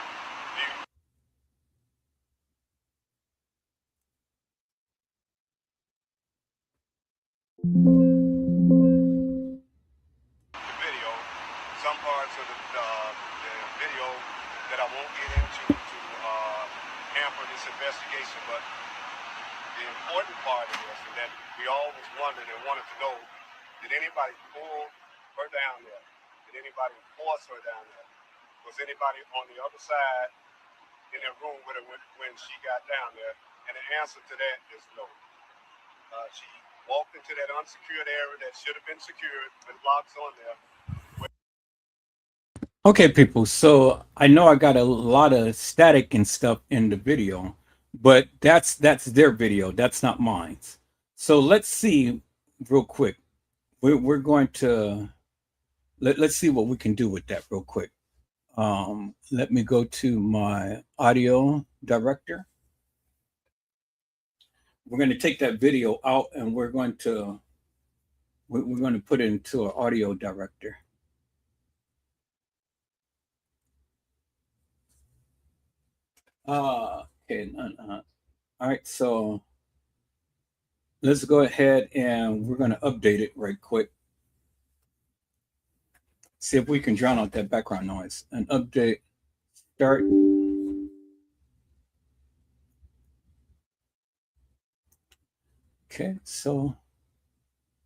view the video, some parts of the video that I won't get into to hamper this investigation, but the important part of this is that we all was wondering and wanted to know, did anybody pull her down there? Did anybody force her down there? Was anybody on the other side in that room with her when she got down there? And the answer to that is no. She walked into that unsecured area that should have been secured with locks on there. Okay, people. So I know I got a lot of static and stuff in the video, but that's their video. That's not mine. So let's see real quick. We're going to let's see what we can do with that real quick. Let me go to my audio director. We're going to take that video out and we're going to put it into our audio director. Okay. All right. So let's go ahead and we're going to update it right quick. See if we can drown out that background noise. An update. Start. Okay. So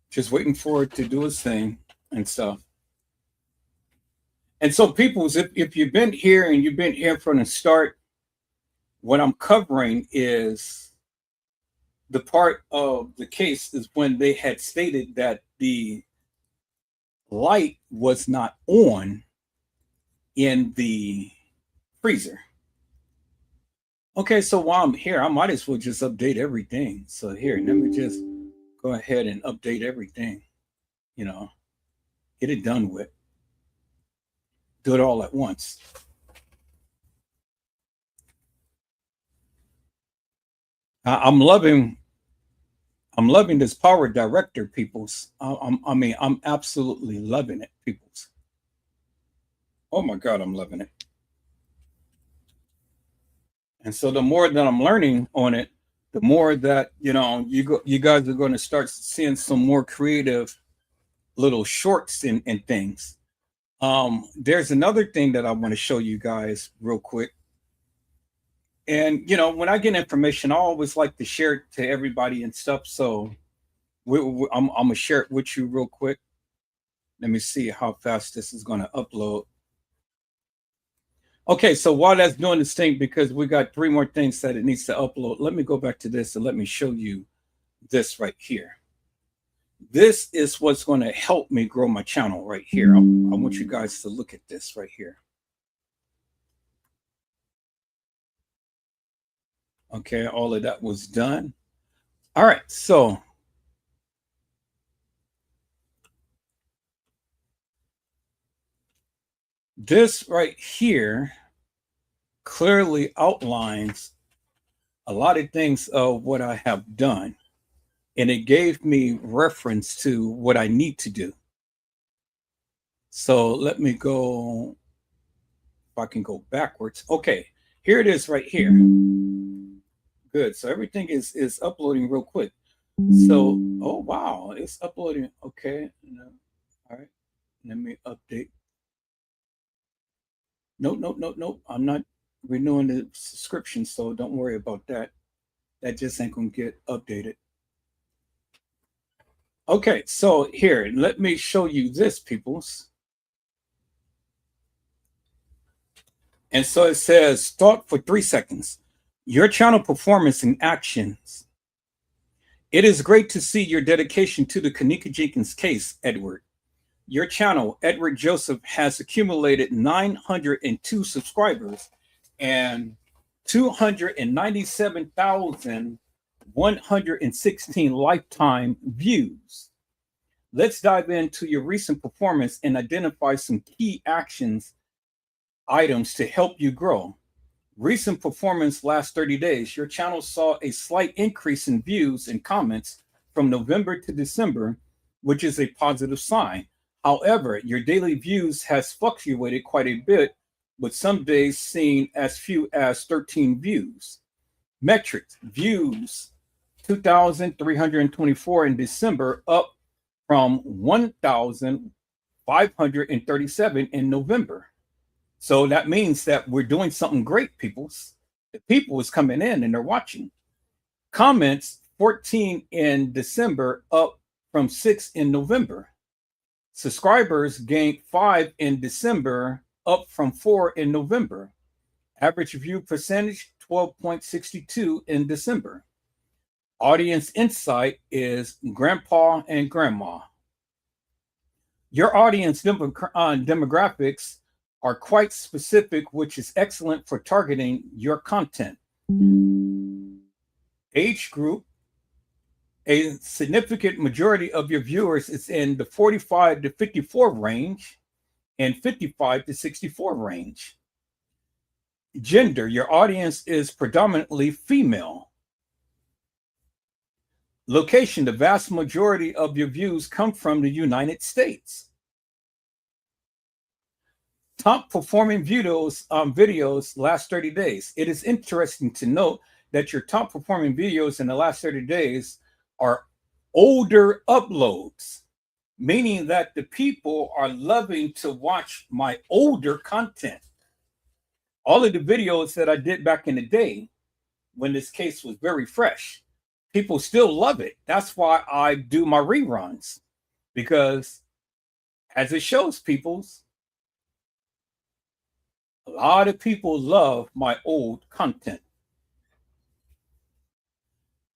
just waiting for it to do its thing and stuff. And so, peoples, if you've been here and you've been here from the start, what I'm covering is the part of the case is when they had stated that the light was not on in the freezer. Okay, so while I'm here, I might as well just update everything. So here, let me just go ahead and update everything, you know, get it done with. Do it all at once. I'm loving this power director, peoples. I'm absolutely loving it, peoples. Oh my God, I'm loving it. And so the more that I'm learning on it, the more that you guys are going to start seeing some more creative little shorts and things. There's another thing that I want to show you guys real quick. And, when I get information, I always like to share it to everybody and stuff. So I'm going to share it with you real quick. Let me see how fast this is going to upload. Okay, so while that's doing this thing, because we got 3 more things that it needs to upload, let me go back to this and let me show you this right here. This is what's going to help me grow my channel right here. I want you guys to look at this right here. Okay, all of that was done. All right, so this right here clearly outlines a lot of things of what I have done. And it gave me reference to what I need to do. So let me go, if I can go backwards. Okay, here it is right here. Good, so everything is uploading real quick. So, oh wow, it's uploading. Okay, all right, let me update. Nope. I'm not renewing the subscription, so don't worry about that. That just ain't gonna get updated. Okay, so here, let me show you this, peoples. And so it says, thought for 3 seconds. Your channel performance and actions. It is great to see your dedication to the Kenneka Jenkins case, Edward. Your channel, Edward Joseph, has accumulated 902 subscribers and 297,116 lifetime views. Let's dive into your recent performance and identify some key actions items to help you grow. Recent performance last 30 days. Your channel saw a slight increase in views and comments from November to December, which is a positive sign. However, your daily views has fluctuated quite a bit, with some days seeing as few as 13 views. Metrics: views 2,324 in December, up from 1,537 in November. So that means that we're doing something great, peoples. The people is coming in and they're watching. Comments: 14 in December, up from 6 in November. Subscribers gained 5 in December, up from 4 in November. Average view percentage 12.62 in December. Audience insight is grandpa and grandma. Your audience demographics are quite specific, which is excellent for targeting your content. Age group, a significant majority of your viewers is in the 45 to 54 range and 55 to 64 range. Gender, your audience is predominantly female. Location, the vast majority of your views come from the United States. Top performing videos last 30 days. It is interesting to note that your top performing videos in the last 30 days are older uploads, meaning that the people are loving to watch my older content. All of the videos that I did back in the day, when this case was very fresh, people still love it. That's why I do my reruns, because as it shows, a lot of people love my old content.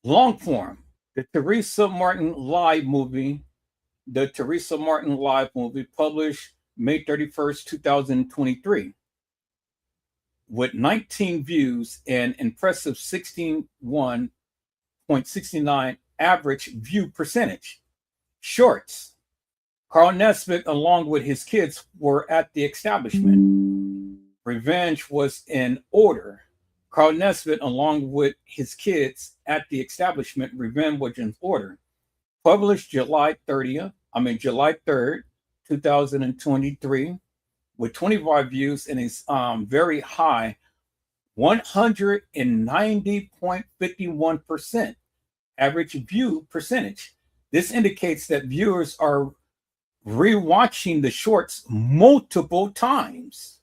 Long form, the Teresa Martin Live movie published May 31st, 2023. With 19 views and impressive 61.69 average view percentage. Shorts. Carl Nesbitt, along with his kids, were at the establishment. Revenge was in order. Carl Nesbitt, along with his kids at the establishment, Revenge was in order. Published July 3rd, 2023. With 25 views and a very high 190.51% average view percentage. This indicates that viewers are rewatching the shorts multiple times.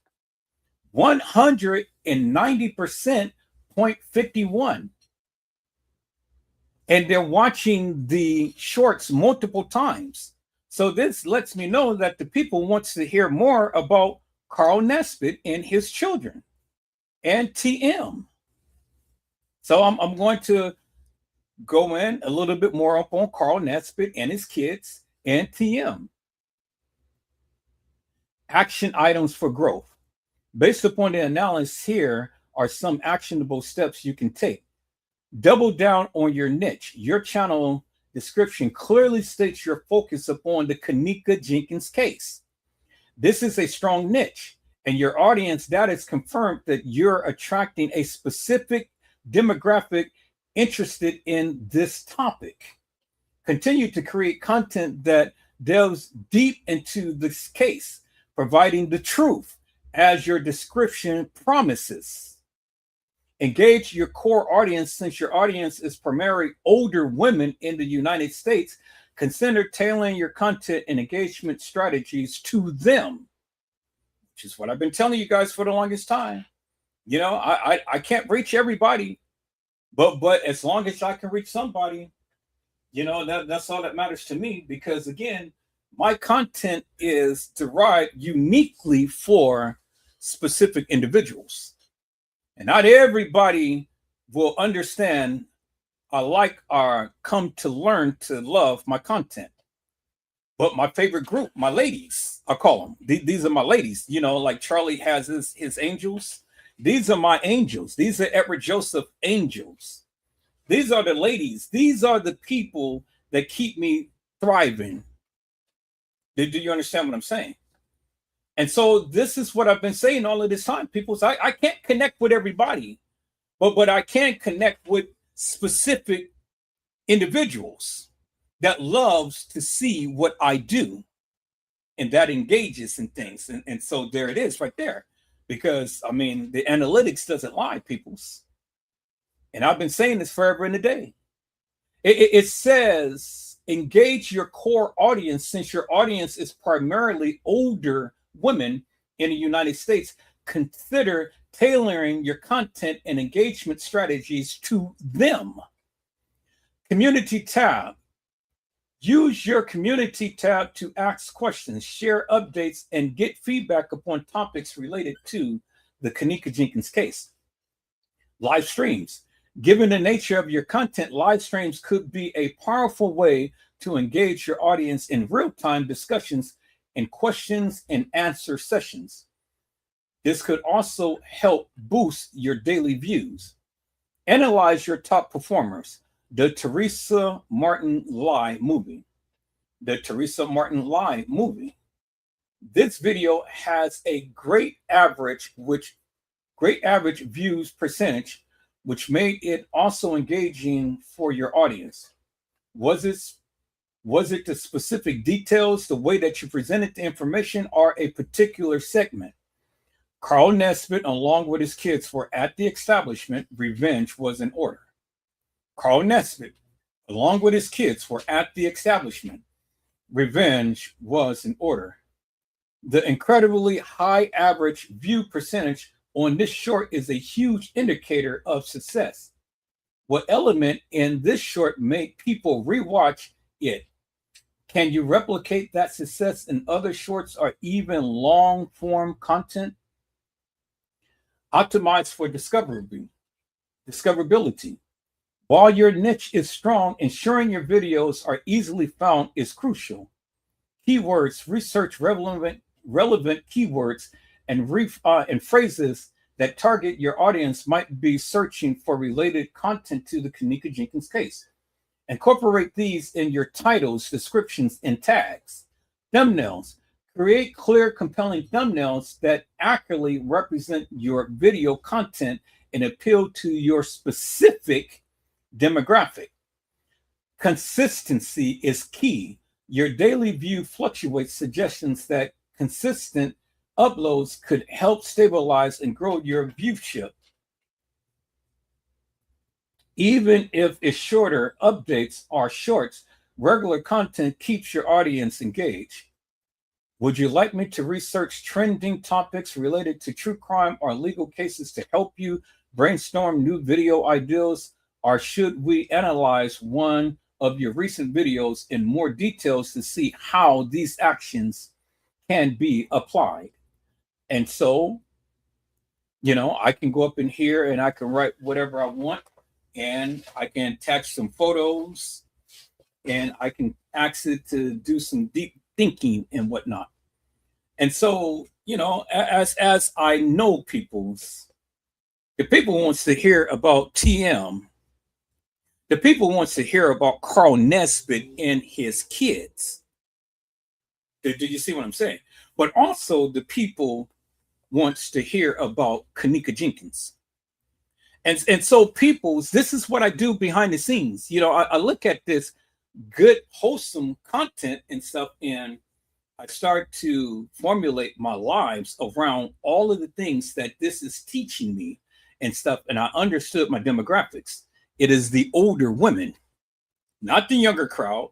190.51%. And they're watching the shorts multiple times. So this lets me know that the people wants to hear more about Carl Nesbitt and his children and TM. So I'm going to go in a little bit more up on Carl Nesbitt and his kids and TM. Action items for growth. Based upon the analysis, here are some actionable steps you can take. Double down on your niche. Your channel description clearly states your focus upon the Kenneka Jenkins case. This is a strong niche, and your audience data is confirmed that you're attracting a specific demographic interested in this topic. Continue to create content that delves deep into this case, providing the truth as your description promises. Engage your core audience. Since your audience is primarily older women in the United States, consider tailoring your content and engagement strategies to them, which is what I've been telling you guys for the longest time. You know, I can't reach everybody, but as long as I can reach somebody, you know, that's all that matters to me, because again, my content is derived uniquely for specific individuals. And not everybody will understand or come to learn to love my content. But my favorite group, my ladies, I call them. These are my ladies. You know, like Charlie has his angels. These are my angels. These are Edward Joseph angels. These are the ladies. These are the people that keep me thriving. Do you understand what I'm saying? And so this is what I've been saying all of this time. People say, I can't connect with everybody, but I can connect with specific individuals that loves to see what I do and that engages in things. And so there it is right there. Because, I mean, the analytics doesn't lie, peoples. And I've been saying this forever and a day. It says, engage your core audience. Since your audience is primarily older women in the United States, consider tailoring your content and engagement strategies to them. Community tab. Use your community tab to ask questions, share updates, and get feedback upon topics related to the Kenneka Jenkins case. Live streams. Given the nature of your content, live streams could be a powerful way to engage your audience in real-time discussions and questions and answer sessions. This could also help boost your daily views. Analyze your top performers. The Teresa Martin Lie movie. The Teresa Martin Lie movie. This video has a great average views percentage, which made it also engaging for your audience. Was it the specific details, the way that you presented the information, or a particular segment? Carl Nesbitt, along with his kids, were at the establishment. Revenge was in order. Carl Nesbitt, along with his kids, were at the establishment. Revenge was in order. The incredibly high average view percentage on this short is a huge indicator of success. What element in this short made people rewatch it? Can you replicate that success in other shorts or even long form content? Optimize for discoverability. While your niche is strong, ensuring your videos are easily found is crucial. Keywords, research relevant keywords and phrases that target your audience might be searching for related content to the Kenneka Jenkins case. Incorporate these in your titles, descriptions, and tags. Thumbnails. Create clear, compelling thumbnails that accurately represent your video content and appeal to your specific demographic. Consistency is key. Your daily view fluctuates, suggestions that consistent uploads could help stabilize and grow your viewership. Even if it's shorter, updates are shorts. Regular content keeps your audience engaged. Would you like me to research trending topics related to true crime or legal cases to help you brainstorm new video ideas? Or should we analyze one of your recent videos in more details to see how these actions can be applied? And so, I can go up in here and I can write whatever I want, and I can attach some photos, and I can ask it to do some deep thinking and whatnot. And so, as I know the people wants to hear about TM. The people wants to hear about Carl Nesbitt and his kids. Do you see what I'm saying? But also the people wants to hear about Kenneka Jenkins. And so this is what I do behind the scenes. I look at this good, wholesome content and stuff, and I start to formulate my lives around all of the things that this is teaching me and stuff. And I understood my demographics. It is the older women, not the younger crowd,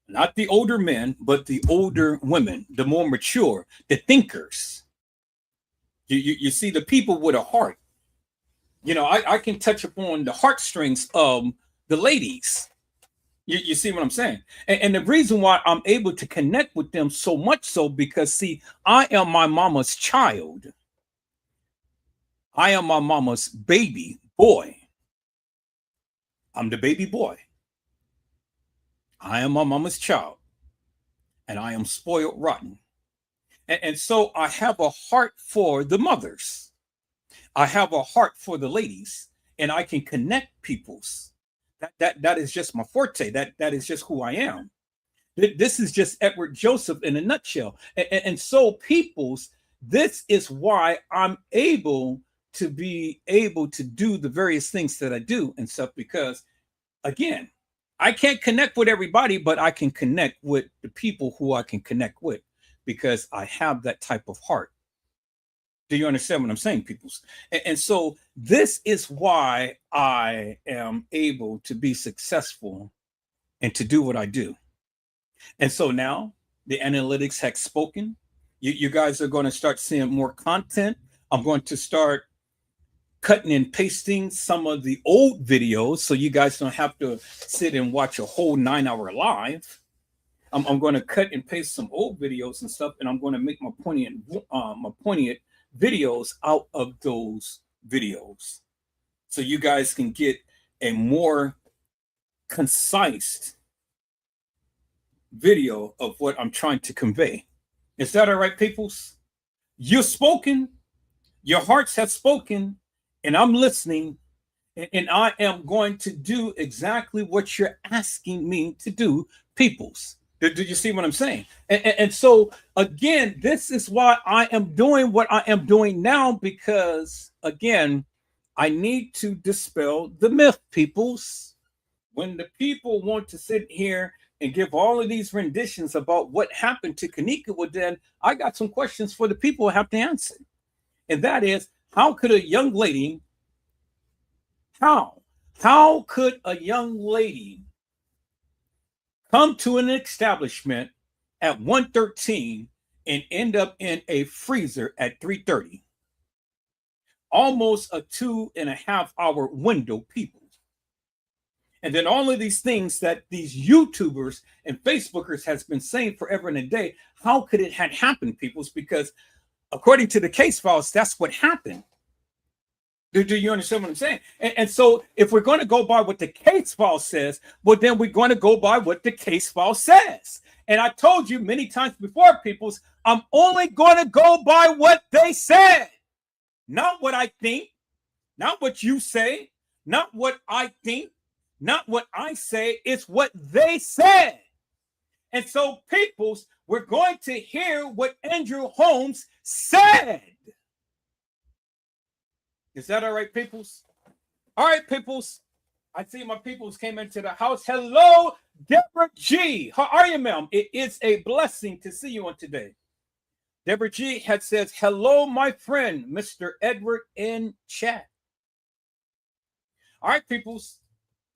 not the older men, but the older women, the more mature, the thinkers. You see, the people with a heart. I can touch upon the heartstrings of the ladies. You see what I'm saying? And the reason why I'm able to connect with them so much so because, see, I am my mama's child. I am my mama's baby boy. I'm the baby boy. I am my mama's child. And I am spoiled rotten. And so I have a heart for the mothers. I have a heart for the ladies. And I can connect peoples. That is just my forte. That is just who I am. This is just Edward Joseph in a nutshell. And so peoples, this is why I'm able to do the various things that I do and stuff, because again, I can't connect with everybody, but I can connect with the people who I can connect with because I have that type of heart. Do you understand what I'm saying, peoples? And so this is why I am able to be successful and to do what I do. And so now the analytics has spoken. You guys are going to start seeing more content. I'm going to start cutting and pasting some of the old videos so you guys don't have to sit and watch a whole 9-hour live. I'm going to cut and paste some old videos and stuff, and I'm going to make my poignant videos out of those videos so you guys can get a more concise video of what I'm trying to convey. Is that all right, peoples? You've spoken, your hearts have spoken, and I'm listening, And I am going to do exactly what you're asking me to do, peoples. Do you see what I'm saying? And so, again, this is why I am doing what I am doing now, because, again, I need to dispel the myth, peoples. When the people want to sit here and give all of these renditions about what happened to Kenneka, well, then I got some questions for the people who have to answer. And that is, how could a young lady, how? How could a young lady come to an establishment at 1:13 and end up in a freezer at 3:30? Almost a 2.5 hour window, people. And then all of these things that these YouTubers and Facebookers has been saying forever and a day, how could it had happened, peoples? Because according to the case files, that's what happened. Do you understand what I'm saying? And so if we're going to go by what the case file says, well, then we're going to go by what the case file says. And I told you many times before, peoples, I'm only going to go by what they said. Not what I think, not what you say, not what I think, not what I say. It's what they said. And so, peoples, we're going to hear what Andrew Holmes said. Is that all right, peoples? All right, peoples. I see my peoples came into the house. Hello, Deborah G. How are you, ma'am? It is a blessing to see you on today. Deborah G had says, hello, my friend, Mr. Edward in chat. All right, peoples.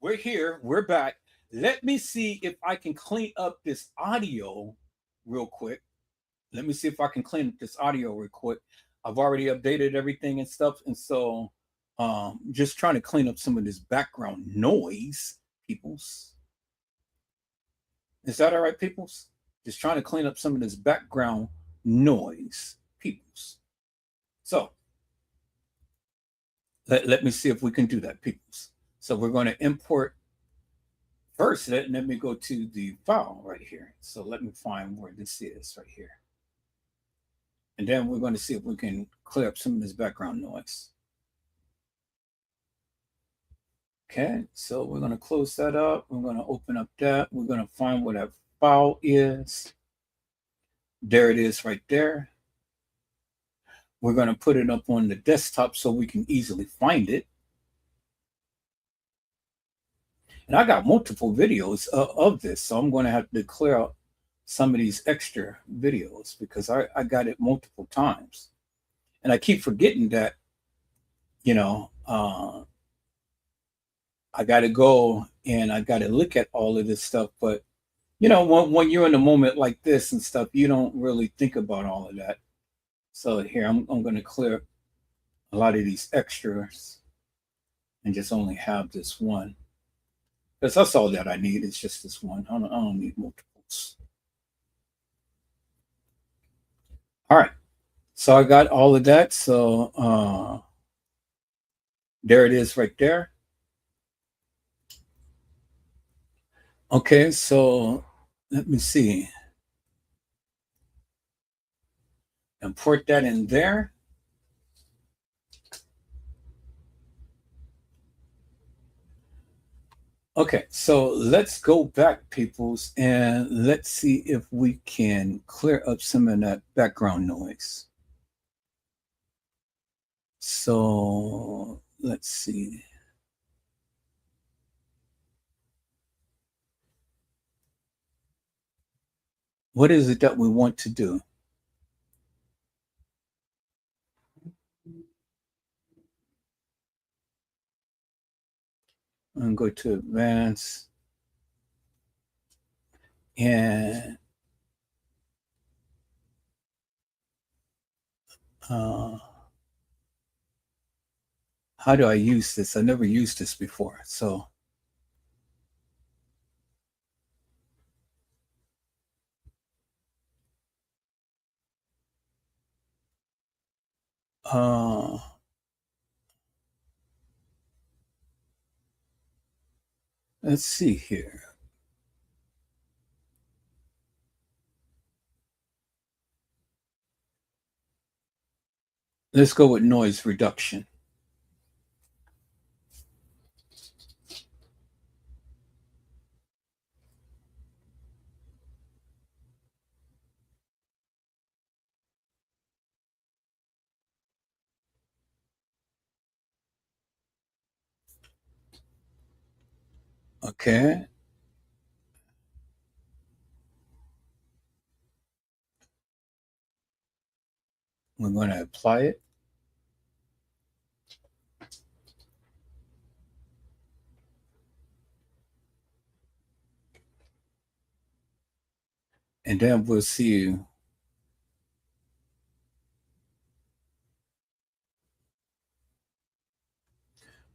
We're here. We're back. Let me see if I can clean up this audio real quick. Let me see if I can clean up this audio real quick. I've already updated everything and stuff. And so just trying to clean up some of this background noise, peoples. Is that all right, peoples? Just trying to clean up some of this background noise, peoples. So let me see if we can do that, peoples. So we're going to import first. Let me go to the file right here. So let me find where this is right here. And then we're going to see if we can clear up some of this background noise. Okay, so we're going to close that up. We're going to open up that. We're going to find where that file is. There it is right there. We're going to put it up on the desktop so we can easily find it. And I got multiple videos of this, so I'm going to have to clear out some of these extra videos because I got it multiple times. And I keep forgetting that, you know, I got to go and I got to look at all of this stuff. But, you know, when you're in a moment like this and stuff, you don't really think about all of that. So here, I'm going to clear a lot of these extras and just only have this one. Because that's all that I need. It's just this one. I don't need multiples. All right. So I got all of that. So there it is right there. Okay, so let me see. Import that in there. Okay, so let's go back, peoples, and let's see if we can clear up some of that background noise. So let's see. What is it that we want to do? I'm going to go to advanced. And how do I use this? I never used this before. So let's see here. Let's go with noise reduction. Okay. We're going to apply it. And then we'll see.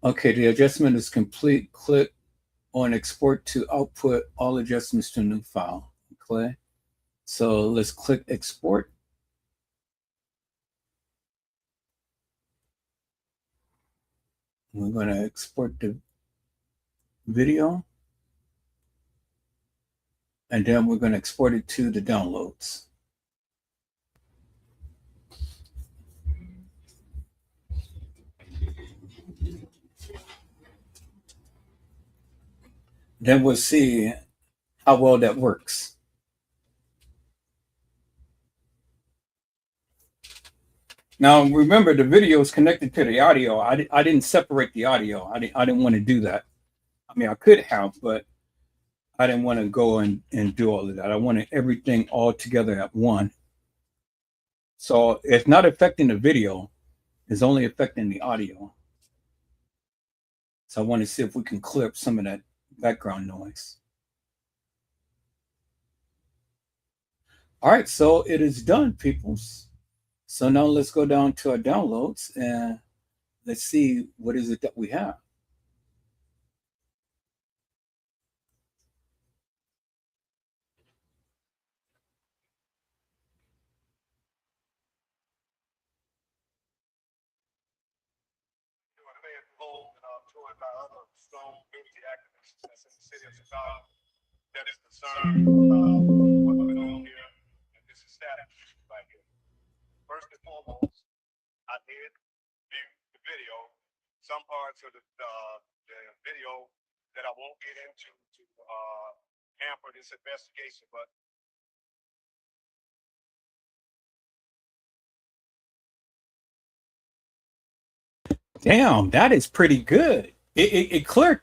Okay, the adjustment is complete. Click on export to output all adjustments to a new file. Okay. So let's click export. We're going to export the video. And then we're going to export it to the downloads. Then we'll see how well that works. Now, remember, the video is connected to the audio. I didn't separate the audio. I didn't want to do that. I mean, I could have, but I didn't want to go and do all of that. I wanted everything all together at one. So it's not affecting the video. It's only affecting the audio. So I want to see if we can clip some of that background noise. All right, so it is done, peoples. So now let's go down to our downloads and let's see what is it that we have. By other strong community activists that's in the city of Chicago that is concerned about what we're doing here and this establishment right here. First and foremost, I did view the video, some parts of the video that I won't get into to hamper this investigation, but Damn, that is pretty good. It cleared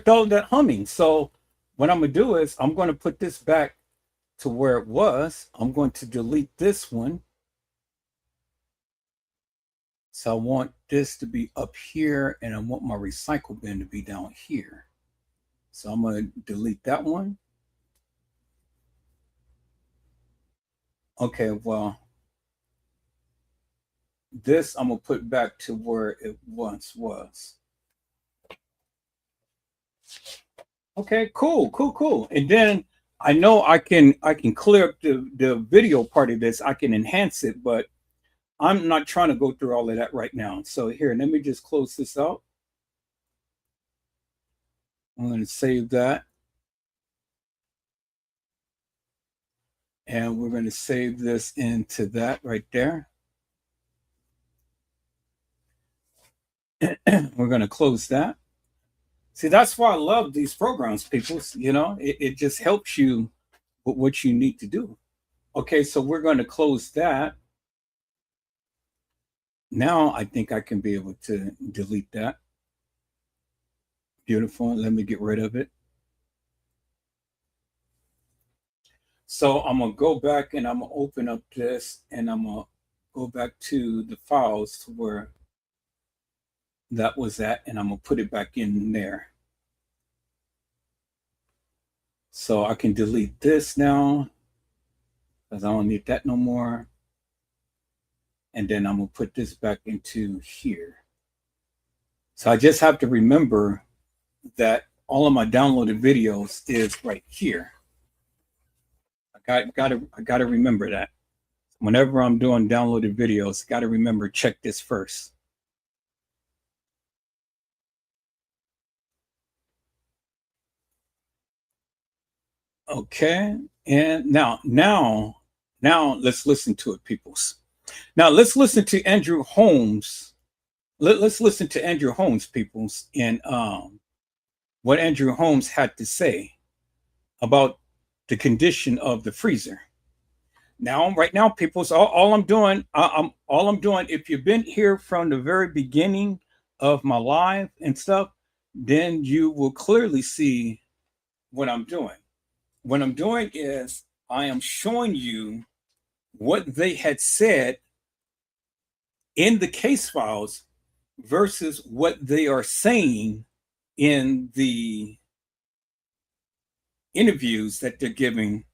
all that humming. So what I'm gonna do is I'm going to put this back to where it was. I'm going to delete this one. So I want this to be up here and I want my recycle bin to be down here. So I'm going to delete that one. Okay, well, this I'm going to put back to where it once was. Okay, cool. And then I know I can clear up the video part of this. I can enhance it, but I'm not trying to go through all of that right now. So here, let me just close this out. I'm going to save that. And we're going to save this into that right there. We're going to close that. See, that's why I love these programs, people. You know, it just helps you with what you need to do. Okay, so we're going to close that. Now I think I can be able to delete that. Beautiful. Let me get rid of it. So I'm going to go back and I'm going to open up this and I'm going to go back to the files to where that was at, and I'm going to put it back in there. So I can delete this now because I don't need that no more. And then I'm going to put this back into here. So I just have to remember that all of my downloaded videos is right here. I gotta remember that. Whenever I'm doing downloaded videos, got to remember, check this first. Okay, and now let's listen to it, peoples. Now let's listen to Andrew Holmes. Let's listen to Andrew Holmes, peoples, and what Andrew Holmes had to say about the condition of the freezer. Now, right now, peoples, all I'm doing, if you've been here from the very beginning of my live and stuff, then you will clearly see what I'm doing. What I'm doing is I am showing you what they had said in the case files versus what they are saying in the interviews that they're giving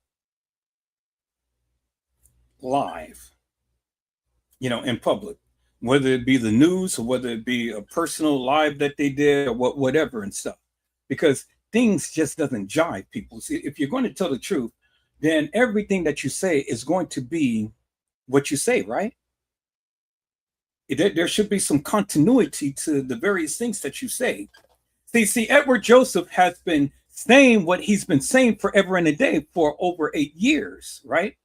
live, in public, whether it be the news or whether it be a personal live that they did or whatever and stuff, because things just doesn't jive. People, see, if you're going to tell the truth, then everything that you say is going to be what you say, right? There should be some continuity to the various things that you say. See, Edward Joseph has been saying what he's been saying forever and a day for over 8 years, right?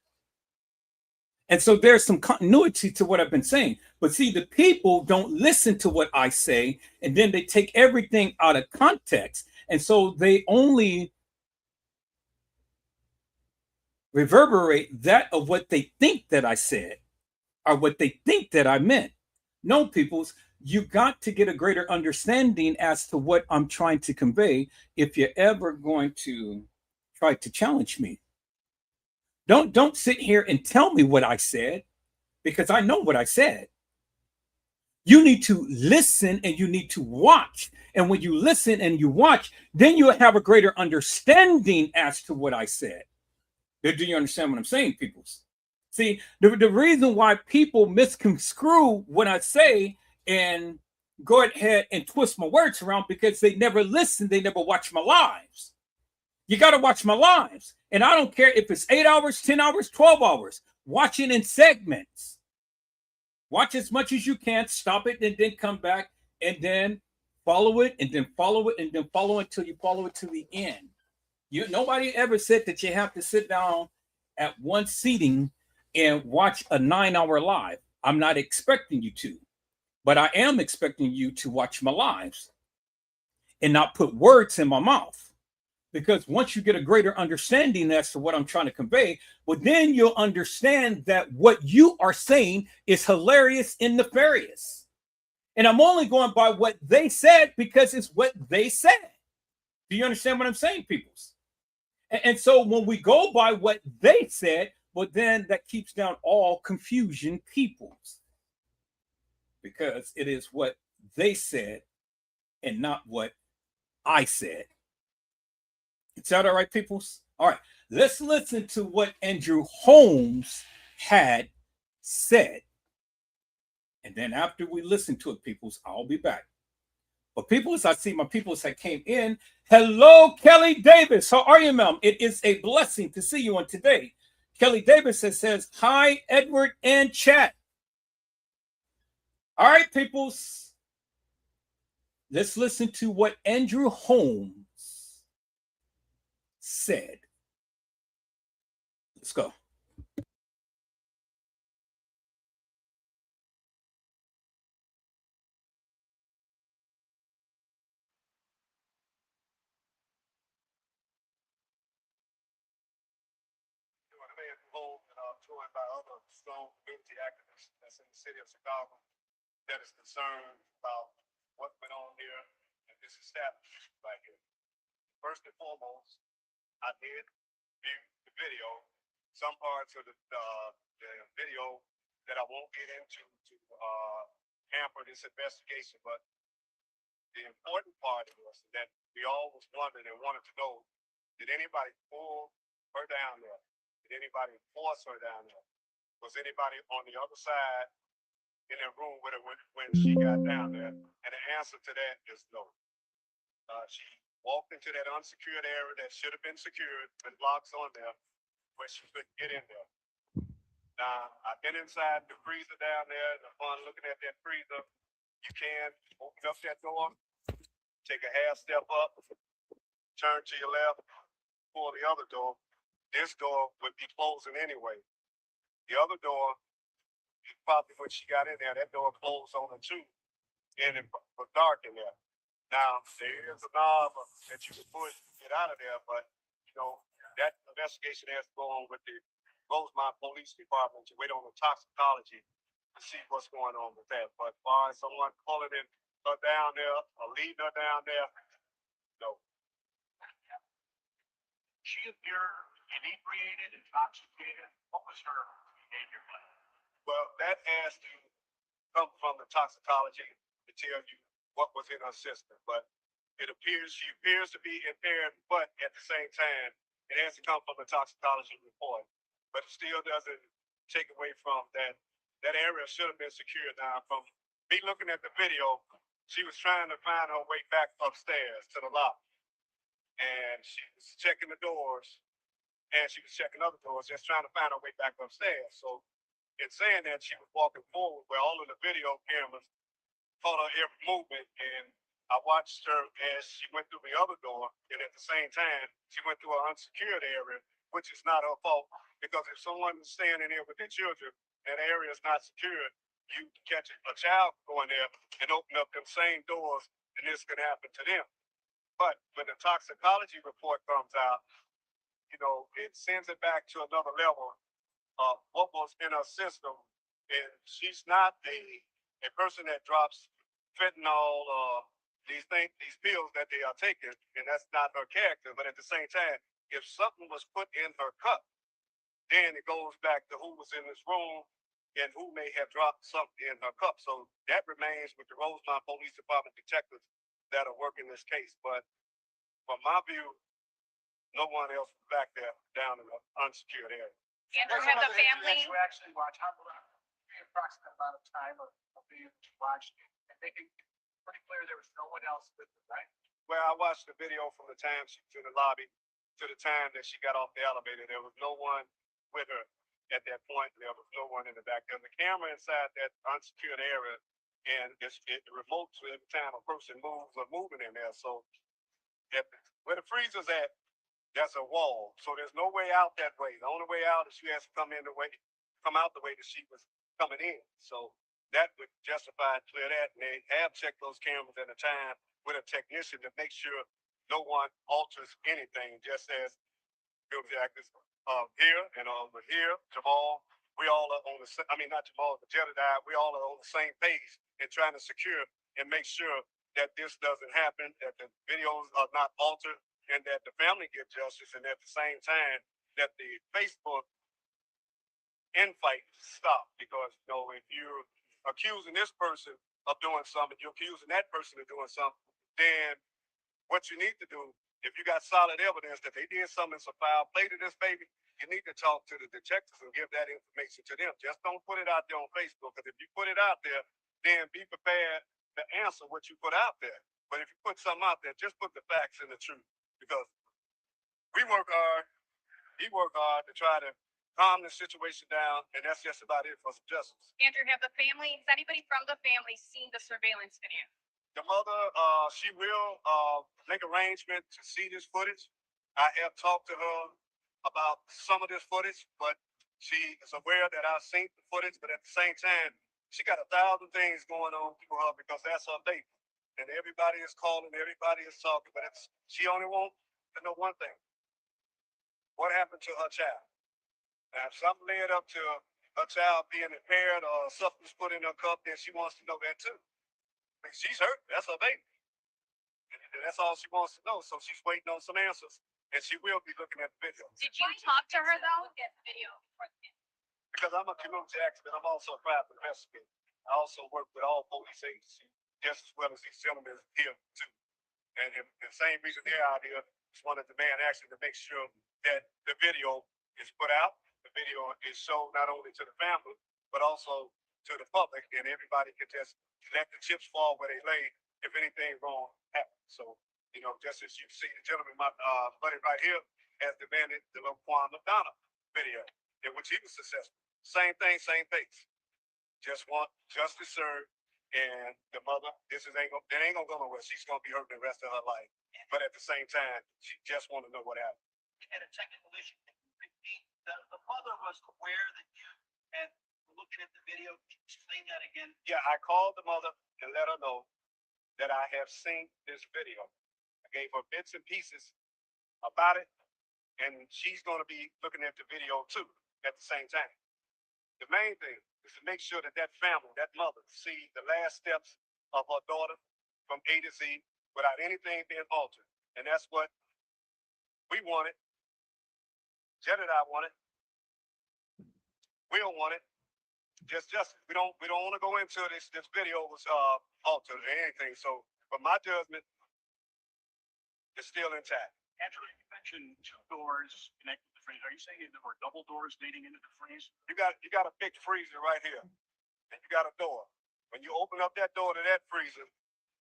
And so there's some continuity to what I've been saying. But see, the people don't listen to what I say, and then they take everything out of context. And so they only reverberate that of what they think that I said or what they think that I meant. No, peoples, you got to get a greater understanding as to what I'm trying to convey if you're ever going to try to challenge me. Don't sit here and tell me what I said, because I know what I said. You need to listen and you need to watch. And when you listen and you watch, then you'll have a greater understanding as to what I said. Do you understand what I'm saying, peoples? See, the reason why people misconstrue what I say and go ahead and twist my words around, because they never listen, they never watch my lives. You got to watch my lives. And I don't care if it's 8 hours, 10 hours, 12 hours. Watch it in segments. Watch as much as you can, stop it, and then come back and then follow it and then follow it and then follow it until you follow it to the end. Nobody ever said that you have to sit down at one seating and watch a 9-hour live. I'm not expecting you to, but I am expecting you to watch my lives and not put words in my mouth. Because once you get a greater understanding as to what I'm trying to convey, well, then you'll understand that what you are saying is hilarious and nefarious. And I'm only going by what they said because it's what they said. Do you understand what I'm saying, peoples? And so when we go by what they said, well, then that keeps down all confusion, peoples. Because it is what they said and not what I said. Is that all right, peoples? All right, let's listen to what Andrew Holmes had said. And then after we listen to it, peoples, I'll be back. But peoples, I see my peoples that came in. Hello, Kelly Davis. How are you, ma'am? It is a blessing to see you on today. Kelly Davis says, hi, Edward and chat. All right, peoples. Let's listen to what Andrew Holmes said. Let's go. Joined by other strong community activists that's in the city of Chicago that is concerned about what went on here and this establishment right here. First and foremost, I did view the video, some parts of the video that I won't get into to hamper this investigation, but the important part was that we all was wondering and wanted to know, did anybody pull her down there? Did anybody force her down there? Was anybody on the other side in that room with her when she got down there? And the answer to that is no. She walked into that unsecured area that should have been secured with locks on there, but she couldn't get in there. Now, I've been inside the freezer down there, and upon looking at that freezer, you can open up that door, take a half step up, turn to your left, pull the other door. This door would be closing anyway. The other door, probably when she got in there, that door closed on her too, and it was dark in there. Now, there is a knob that you can push to get out of there, but, that investigation has to go on with the Rosemont Police Department to wait on the toxicology to see what's going on with that. But as far as someone pulling it her down there or leading her down there. No. She appeared inebriated, intoxicated. What was her behavior like? Well, that has to come from the toxicology to tell you what was in her system. But she appears to be impaired, but at the same time, it has to come from the toxicology report. But it still doesn't take away from that. That area should have been secured. Now, from me looking at the video, she was trying to find her way back upstairs to the lobby, and she was checking the doors, and she was checking other doors, just trying to find her way back upstairs. So, in saying that, she was walking forward where all of the video cameras caught her every movement, and I watched her as she went through the other door, and at the same time, she went through an unsecured area, which is not her fault, because if someone is staying in there with their children and the area is not secured, you catch a child going there and open up them same doors, and this can happen to them. But when the toxicology report comes out, it sends it back to another level of what was in her system. And she's not a person that drops fentanyl or these pills that they are taking, and that's not her character. But at the same time, if something was put in her cup, then it goes back to who was in this room and who may have dropped something in her cup. So that remains with the Rosemont Police Department detectives that are working this case. But from my view, no one else was back there down in the unsecured area. Andrew, have the family? You actually watch how the approximate amount of time of being watched and making pretty clear there was no one else with them, right? Well, I watched the video from the time she was in the lobby to the time that she got off the elevator. There was no one with her at that point. There was no one in the back. There's a camera inside that unsecured area, and it remotes every time a person moves or moving in there. So where the freezer's at, that's a wall. So there's no way out that way. The only way out is she has to come out the way that she was coming in. So that would justify and clear that. And they have checked those cameras at a time with a technician to make sure no one alters anything, just as Bill Jackson here and over here, Jamal, we all are on the same, I mean, not Jamal, but Jedediah, we all are on the same page in trying to secure and make sure that this doesn't happen, that the videos are not altered, and that the family get justice, and at the same time that the Facebook infight stop. Because if you're accusing this person of doing something, you're accusing that person of doing something, then what you need to do, if you got solid evidence that they did something, some foul play to this baby, you need to talk to the detectives and give that information to them. Just don't put it out there on Facebook, because if you put it out there, then be prepared to answer what you put out there. But if you put something out there, just put the facts and the truth. Because we work hard, he worked hard to try to calm the situation down, and that's just about it for some justice. Andrew, has anybody from the family seen the surveillance video? The mother, she will make arrangement to see this footage. I have talked to her about some of this footage, but she is aware that I've seen the footage, but at the same time, she got 1,000 things going on for her because that's her baby. And everybody is calling, everybody is talking, but she only wants to know one thing. What happened to her child? Now, if something led up to her child being impaired or something was put in her cup, then she wants to know that too. I mean, she's hurt. That's her baby. And that's all she wants to know. So she's waiting on some answers, and she will be looking at the video. Did you talk to her though? Because I'm a community activist, I'm also a private investigator. I also work with all police agencies, just as well as these gentlemen here too. And the same reason they're out here is one of the demand action to make sure that the video is put out. The video is shown not only to the family, but also to the public, and everybody can just let the chips fall where they lay if anything wrong happens. So, just as you see, the gentleman, my buddy right here, has demanded the Laquan McDonough video, in which he was successful. Same thing, same pace. Just want justice served, and the mother, it ain't gonna go nowhere. She's gonna be hurting the rest of her life. But at the same time, she just want to know what happened. And a technical issue. The mother was aware that you had looking at the video. Can you explain that again? Yeah, I called the mother and let her know that I have seen this video. I gave her bits and pieces about it, and she's going to be looking at the video too at the same time. The main thing is to make sure that family, that mother, see the last steps of her daughter from A to Z without anything being altered. And that's what we wanted. Jet and I wanted. We don't want it. Just we don't want to go into this video was altered or anything. So, but my judgment is still intact. Andrew, you mentioned two doors connected to the freezer. Are you saying there were double doors leading into the freezer? You got a big freezer right here, and you got a door. When you open up that door to that freezer,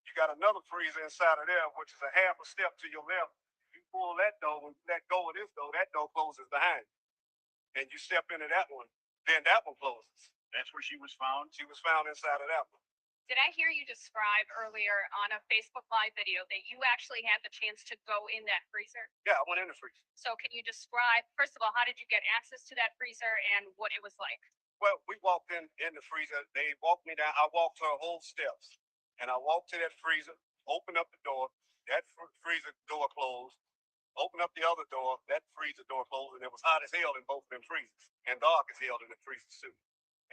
you got another freezer inside of there, which is a half a step to your left. You pull that door, when you let go of this door, that door closes behind you. And you step into that one, then that one closes. That's where she was found? She was found inside of that one. Did I hear you describe earlier on a Facebook Live video that you actually had the chance to go in that freezer? Yeah, I went in the freezer. So can you describe, first of all, how did you get access to that freezer and what it was like? Well, we walked in the freezer. They walked me down. I walked her whole steps. And I walked to that freezer, opened up the door. That freezer door closed. Opened up the other door. That freezer door closed. And it was hot as hell in both of them freezers. And dark as hell in the freezers too.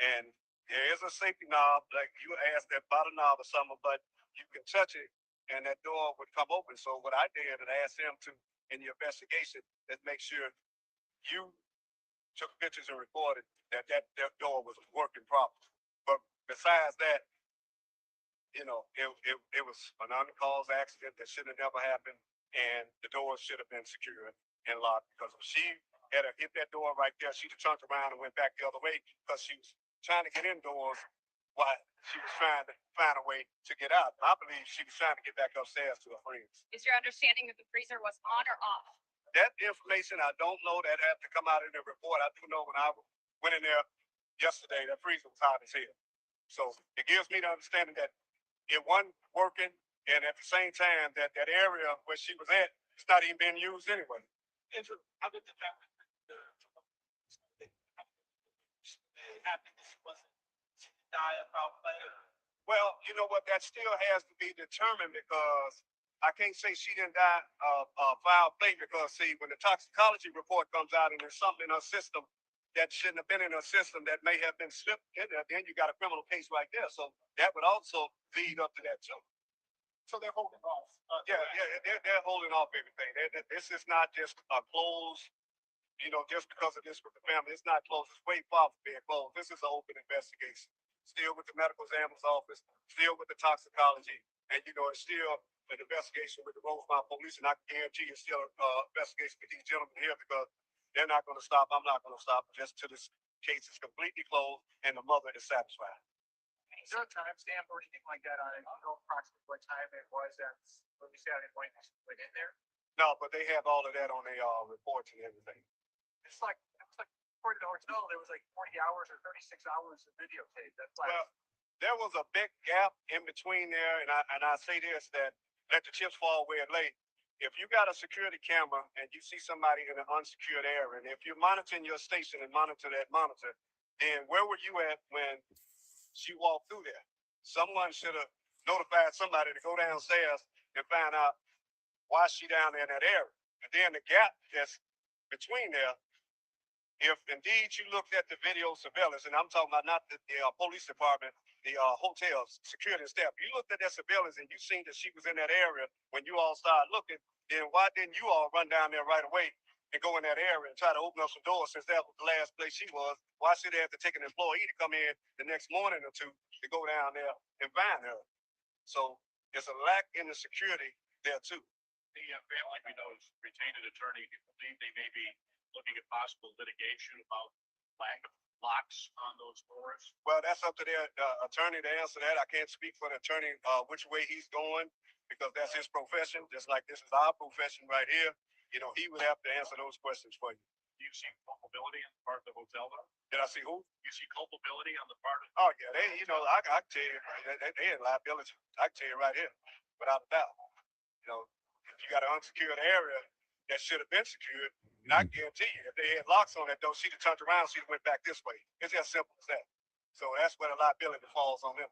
And there is a safety knob, like you asked that bottom knob or something, but you can touch it and that door would come open. So what I did, and I asked him to, in the investigation, is make sure you took pictures and recorded that door was working properly. But besides that, you know, it was an uncaused accident that should have never happened, and the doors should have been secured and locked, because if she had hit that door right there, she'd have turned around and went back the other way, because she was trying to get indoors while she was trying to find a way to get out. I believe she was trying to get back upstairs to her friends. Is your understanding that the freezer was on or off? That information, I don't know. That had to come out in the report. I do know when I went in there yesterday, that freezer was hot as hell. So it gives me the understanding that it wasn't working, and at the same time, that area where she was at, it's not even being used anyway. Andrew, how did the fact that die about later? Well, you know what? That still has to be determined, because I can't say she didn't die of foul play, because see, when the toxicology report comes out and there's something in her system that shouldn't have been in her system that may have been slipped in there, then you got a criminal case right there. So that would also lead up to that too. So they're holding off. They're holding off everything. This is not just a closed, you know, just because of this with the family. It's not closed. It's way far from being closed. This is an open investigation. Still with the medical examiner's office, still with the toxicology, and you know, it's still an investigation with the Rosemont police, and I can guarantee it's still an investigation with these gentlemen here, because they're not going to stop. I'm not going to stop just till this case is completely closed and the mother is satisfied. Is there a timestamp or anything like that on it? You know approximately what time it was that when we Saturday morning went in there? No, but they have all of that on their reports and everything. It's like according to the hotel, there was like 40 hours or 36 hours of videotape. That's like, Well, there was a big gap in between there, and I say this, that let the chips fall where it lay. If you got a security camera and you see somebody in an unsecured area, and if you're monitoring your station and monitor that monitor, then where were you at when she walked through there? Someone should have notified somebody to go downstairs and find out why she down there in that area. And then the gap that's between there, if indeed you looked at the video surveillance, and I'm talking about not the police department, the hotel security staff, you looked at that surveillance and you seen that she was in that area when you all started looking, then why didn't you all run down there right away and go in that area and try to open up some doors, since that was the last place she was? Why should they have to take an employee to come in the next morning or two to go down there and find her? So there's a lack in the security there too. the family, we know, is retained an attorney. Do you believe they may be looking at possible litigation about lack of locks on those doors? Well, that's up to their attorney to answer that. I can't speak for the attorney which way he's going, because that's his profession, just like this is our profession right here. You know, he would have to answer those questions for you. Do you see culpability on the part of the hotel, though? Did I see who? You see culpability on the part of? Oh yeah, they, you know, I can tell you, they had liability. I can tell you right here, without a doubt. You know, if you got an unsecured area that should have been secured, and I guarantee you, if they had locks on that door, she'd have turned around, she'd have went back this way. It's as simple as that. So that's where the liability falls on them.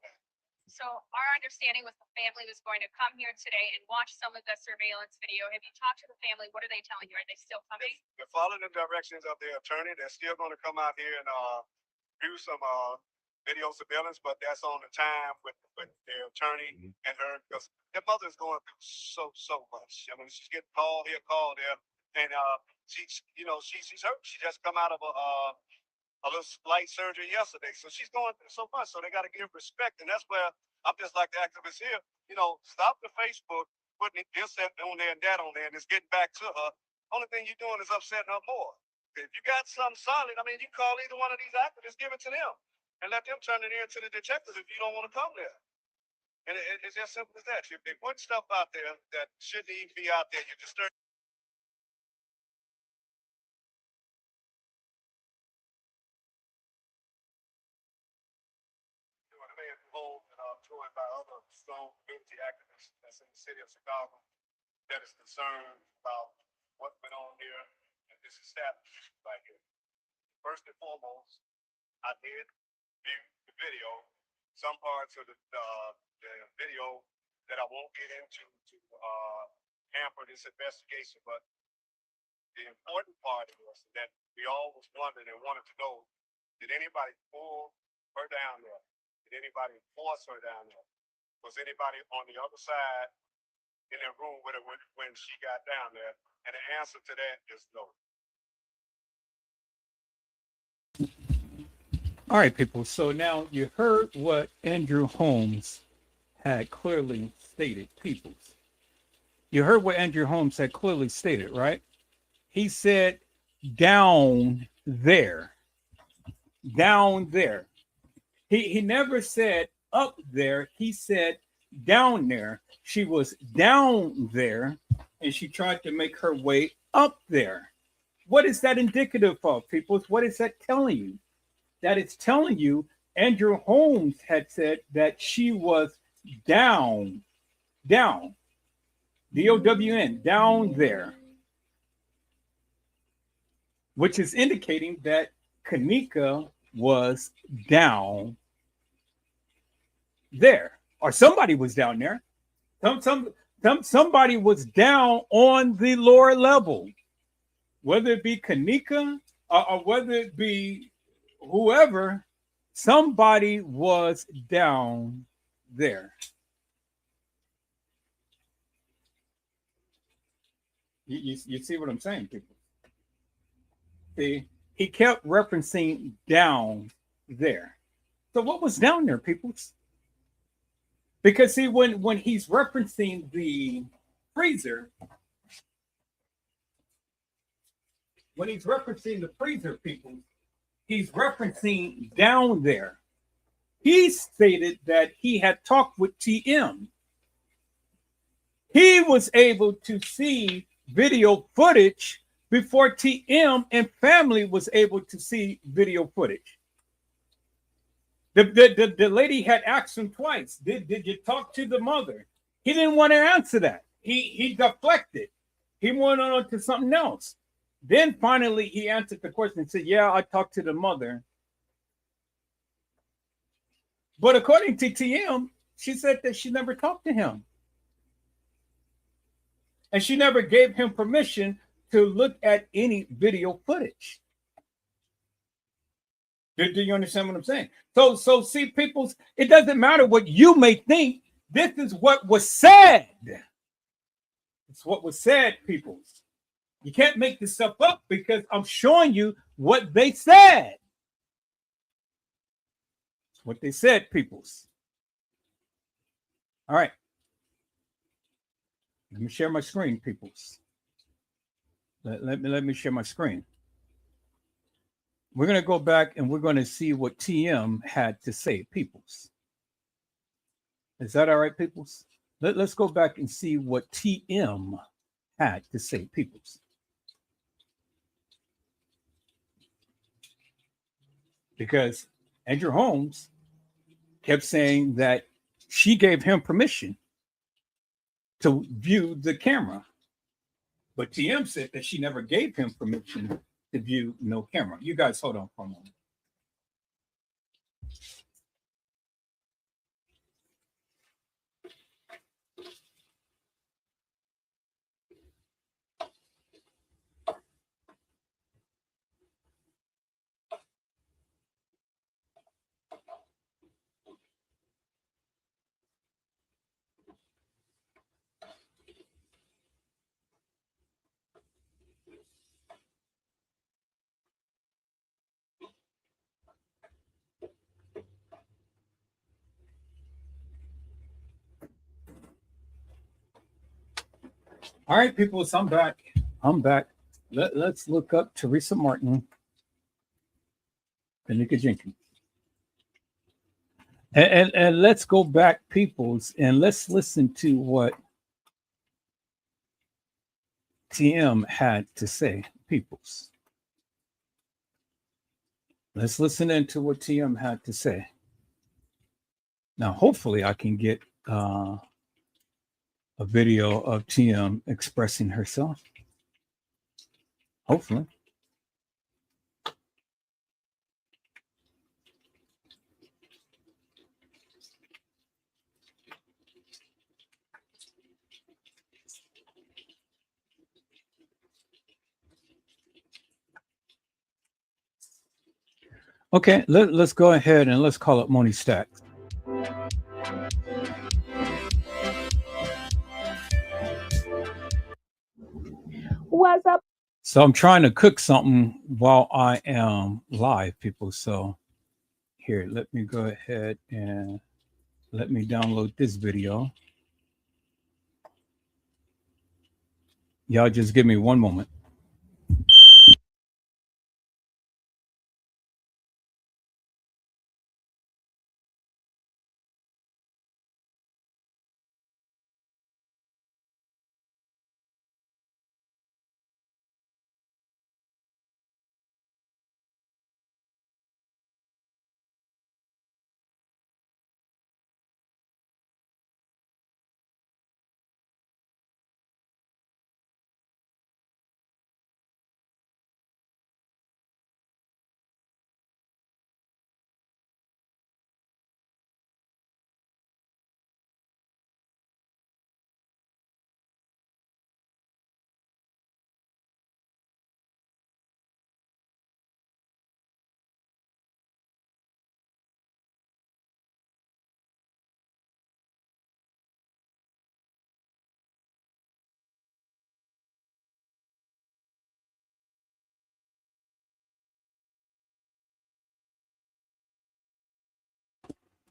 So our understanding was the family was going to come here today and watch some of the surveillance video. Have you talked to the family? What are they telling you? Are they still coming? They're following the directions of their attorney. They're still going to come out here and do some video surveillance, but that's on the time with their attorney and her, because their mother is going through so much. I mean, she's getting call here, call there, and she's she's hurt. She just come out of a little light surgery yesterday, so she's going through so much. So they got to give respect, and that's where I'm just like the activists here. Stop the Facebook putting this on there and that on there, and it's getting back to her. Only thing you're doing is upsetting her more. If you got something solid, I mean, you call either one of these activists, give it to them, and let them turn it in to the detectives if you don't want to come there. And it's as simple as that. If they put stuff out there that shouldn't even be out there, you just start. Joined by other strong community activists that's in the city of Chicago that is concerned about what went on here and this establishment right here. First and foremost, I did view the video, some parts of the video that I won't get into to hamper this investigation, but the important part was that we all was wondering and wanted to know, did anybody pull her down there? Did anybody force her down there? Was anybody on the other side in that room with her when she got down there? And the answer to that is no. All right, people. So now you heard what Andrew Holmes had clearly stated, peoples. You heard what Andrew Holmes had clearly stated, right? He said, down there. Down there. He never said up there. He said down there. She was down there, and she tried to make her way up there. What is that indicative of, people? What is that telling you? That it's telling you Andrew Holmes had said that she was down, D-O-W-N, down there, which is indicating that Kenneka was down there, or somebody was down there. Somebody was down on the lower level, whether it be Kenneka or whether it be whoever. Somebody was down there. You see what I'm saying, people? See, he kept referencing down there. So what was down there, people? Because see, when he's referencing the freezer, people, he's referencing down there. He stated that he had talked with TM. He was able to see video footage before TM and family was able to see video footage. The lady had asked him twice, did you talk to the mother? He didn't want to answer that. He deflected. He went on to something else. Then finally he answered the question and said, yeah, I talked to the mother. But according to TM, she said that she never talked to him. And she never gave him permission to look at any video footage. Do you understand what I'm saying? So see, people, it doesn't matter what you may think. This is what was said. It's what was said, people. You can't make this stuff up because I'm showing you what they said. It's what they said, peoples. All right. Let me share my screen, peoples. Let me share my screen. We're going to go back and we're going to see what TM had to say, peoples. Is that all right, peoples? Let's go back and see what TM had to say, peoples. Because Andrew Holmes kept saying that she gave him permission to view the camera. But TM said that she never gave him permission to view no camera. You guys hold on for a moment. All right, people, so I'm back. Let's look up Teresa Martin, Kenneka Jenkins. And let's go back, peoples, and let's listen to what TM had to say, peoples. Let's listen into what TM had to say. Now, hopefully, I can get a video of TM expressing herself. Hopefully. Okay, let's go ahead and let's call up Moni Stacks. What's up? So I'm trying to cook something while I am live, people. So here, let me go ahead and let me download this video. Y'all just give me one moment.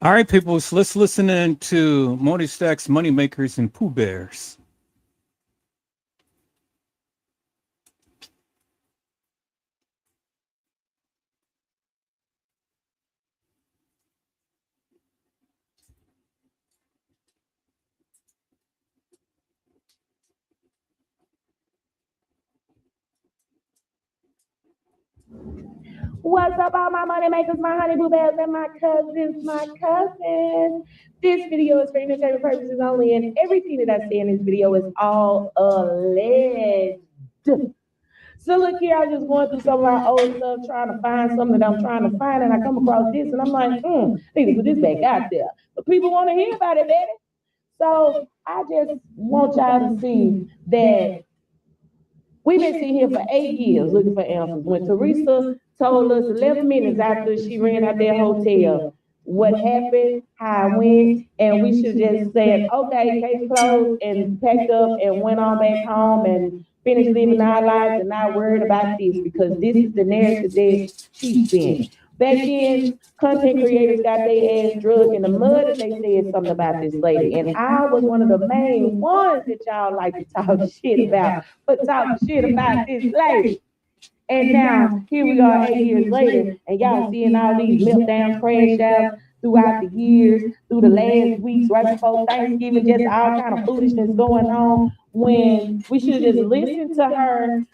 All right, people, so let's listen in to Moni Stacks, Moneymakers, and Pooh Bears. What's up, all my money makers, my honey boo bears, and my cousins, This video is for entertainment purposes only, and everything that I say in this video is all alleged. So look here, I was just going through some of our old stuff, trying to find something that I'm trying to find, and I come across this, and I'm like, need to put this back out there. But people want to hear about it, baby. So I just want y'all to see that we've been sitting here for 8 years looking for answers. When Teresa told us 11 minutes after she ran out that hotel what happened, how it went, and we should just said, okay, case closed, and packed up and went on back home and finished living our lives and not worried about this, because this is the narrative that she spent. Back then, content creators got their ass drugged in the mud if they said something about this lady. And I was one of the main ones that y'all like to talk shit about, but talk shit about this lady. And now, here we are 8 years later, and y'all seeing all these meltdowns, crash outs throughout the years, through the last weeks, right before Thanksgiving, just all kind of foolishness going on, when we should have just listened to her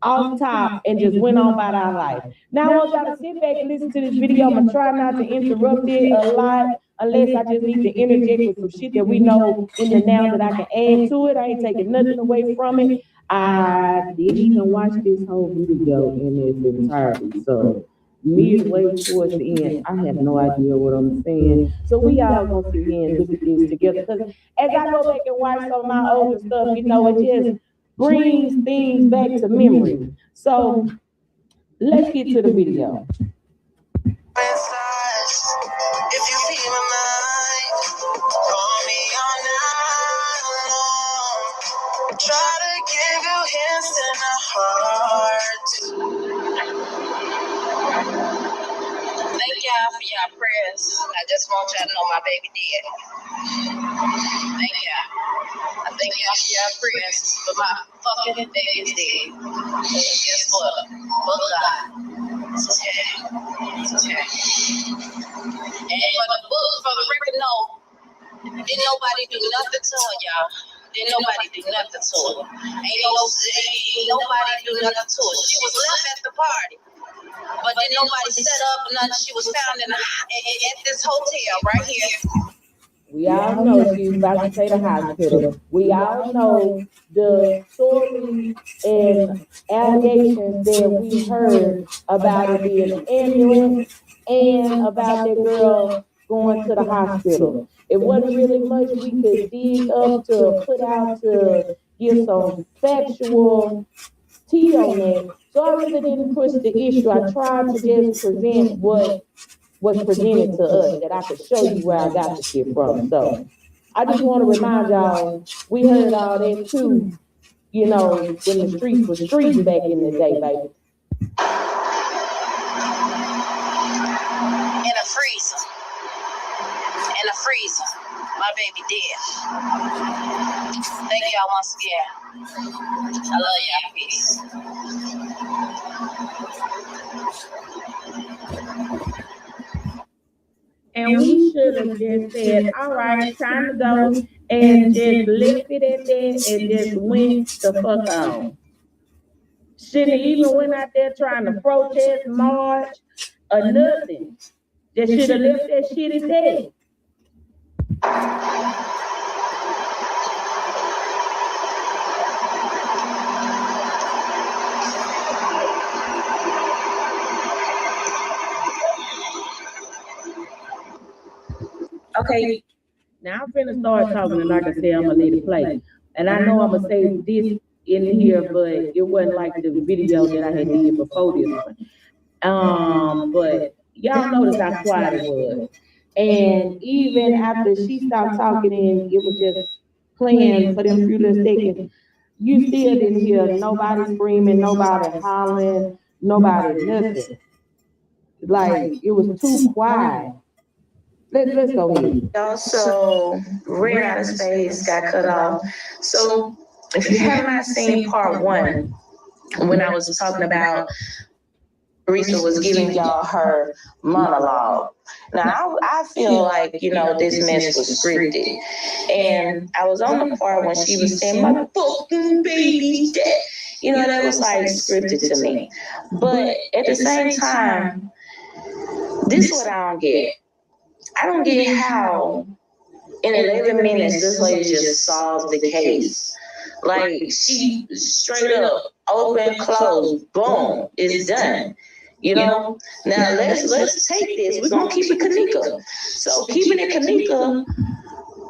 off top and just went on about our life. Now I want y'all to sit back and listen to this video. I'm gonna try not to interrupt it a lot, unless I just need to interject with some shit that we know in the now that I can add to it. I ain't taking nothing away from it. I didn't even watch this whole video in its entirety, so midway towards the end, I have no idea what I'm saying. So we all gonna sit here and look at this together, because as I go back and watch some of my older stuff, you know, it just brings things back to memory. So let's get to the video. If you feel my mind, call me all night long. Try to give you hints in the heart. They y'all for y'all prayers. I just want y'all to know my baby dead. Thank y'all. I thank y'all for y'all prayers, but my fucking baby is dead. And guess what? But God. It's okay. It's okay. And for the book, for the record, no, didn't nobody do nothing to her, y'all. Didn't nobody do nothing to her. Ain't nobody do nothing to her. She was left at the party. But then nobody set up or nothing. She was found at this hotel right here. We all know she's about to say the hospital. We all know the stories and allegations that we heard about it being an ambulance and about that girl going to the hospital. It wasn't really much we could dig up to put out to give some factual tea on that. So I really didn't push the issue. I tried to just present what was presented to us, that I could show you where I got the shit from. So I just want to remind y'all, we heard all that too, you know, when the streets were streets back in the day, baby. In a freezer. In a freezer. My baby dead. Thank y'all once again. I love y'all. Peace. And we should have just said, all right, time to go, and just left it at that and just went the fuck on. Shouldn't even went out there trying to protest, march, or nothing. Just should have left that shit at that. Okay, now I'm finna start talking, and like I said, I'm gonna let it play. And I know I'm gonna say this in here, but it wasn't like the video that I had did before this one. But y'all notice how quiet it was. And even after she stopped talking and it was just playing for them few little seconds, you still didn't hear nobody screaming, nobody hollering, nobody nothing. Like, it was too quiet. Let's go ahead. Also, Red Out of Space got cut off. So, if you have not seen part one, when I was talking about Risa was giving y'all her monologue. Now, I feel like, you know, this mess was scripted. And I was on the part when she was saying, my fucking baby's dead. You know, that was like scripted to me. But at the same time, this is what I don't get. I don't get how in 11 minutes this lady just solved the case. Like, she straight up, open, close, boom, it's done. You know? Now let's take this. We're gonna keep it Kenneka. So keeping it Kenneka,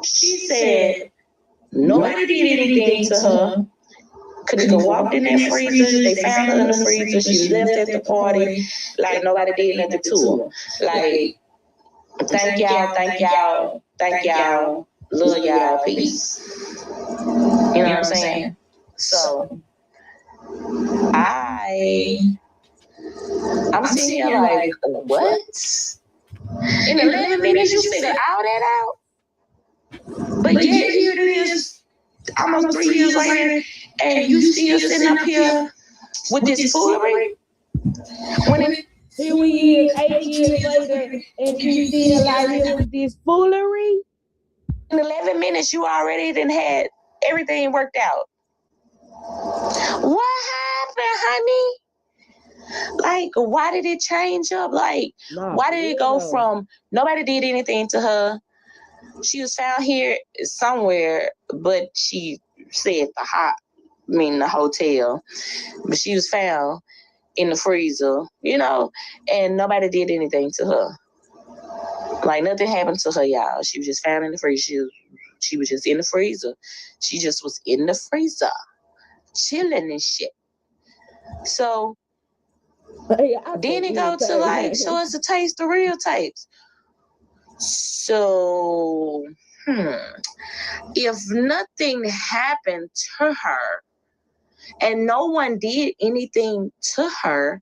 she said nobody did anything to her. Kenneka walked in that freezer, they found her in the freezer, she was left at the party, like nobody did nothing to her. Like, thank y'all, love y'all, peace. You know what I'm saying? So I'm sitting here like, what? In 11 minutes you figured all that out? But yet here it is, almost 3 years later, and you still sitting up here with this foolery? Here we is 8 years later, and you still out here with this foolery? In 11 minutes, you already done had everything worked out. What happened, honey? Like, why did it change up? Like, why did it go from nobody did anything to her? She was found here somewhere, but she said the hotel. But she was found in the freezer, you know, and nobody did anything to her. Like, nothing happened to her, y'all. She was just found in the freezer. She was just in the freezer. She just was in the freezer, chilling and shit. So then it go to like show us the taste, the real tapes. So, if nothing happened to her and no one did anything to her,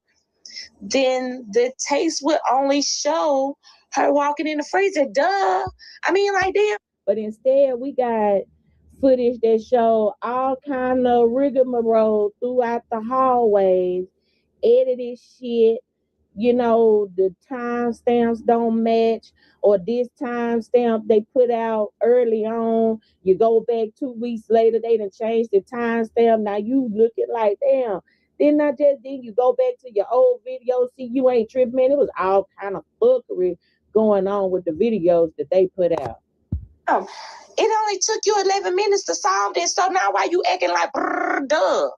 then the taste would only show her walking in the freezer. Duh. I mean, like, damn. But instead, we got footage that show all kind of rigmarole throughout the hallways, edited shit. You know, the timestamps don't match, or this timestamp they put out early on. You go back 2 weeks later, they done changed the timestamp. Now you looking like, damn. Then you go back to your old video, see you ain't tripping, man. It was all kind of fuckery going on with the videos that they put out. It only took you 11 minutes to solve this, so now why you acting like duh?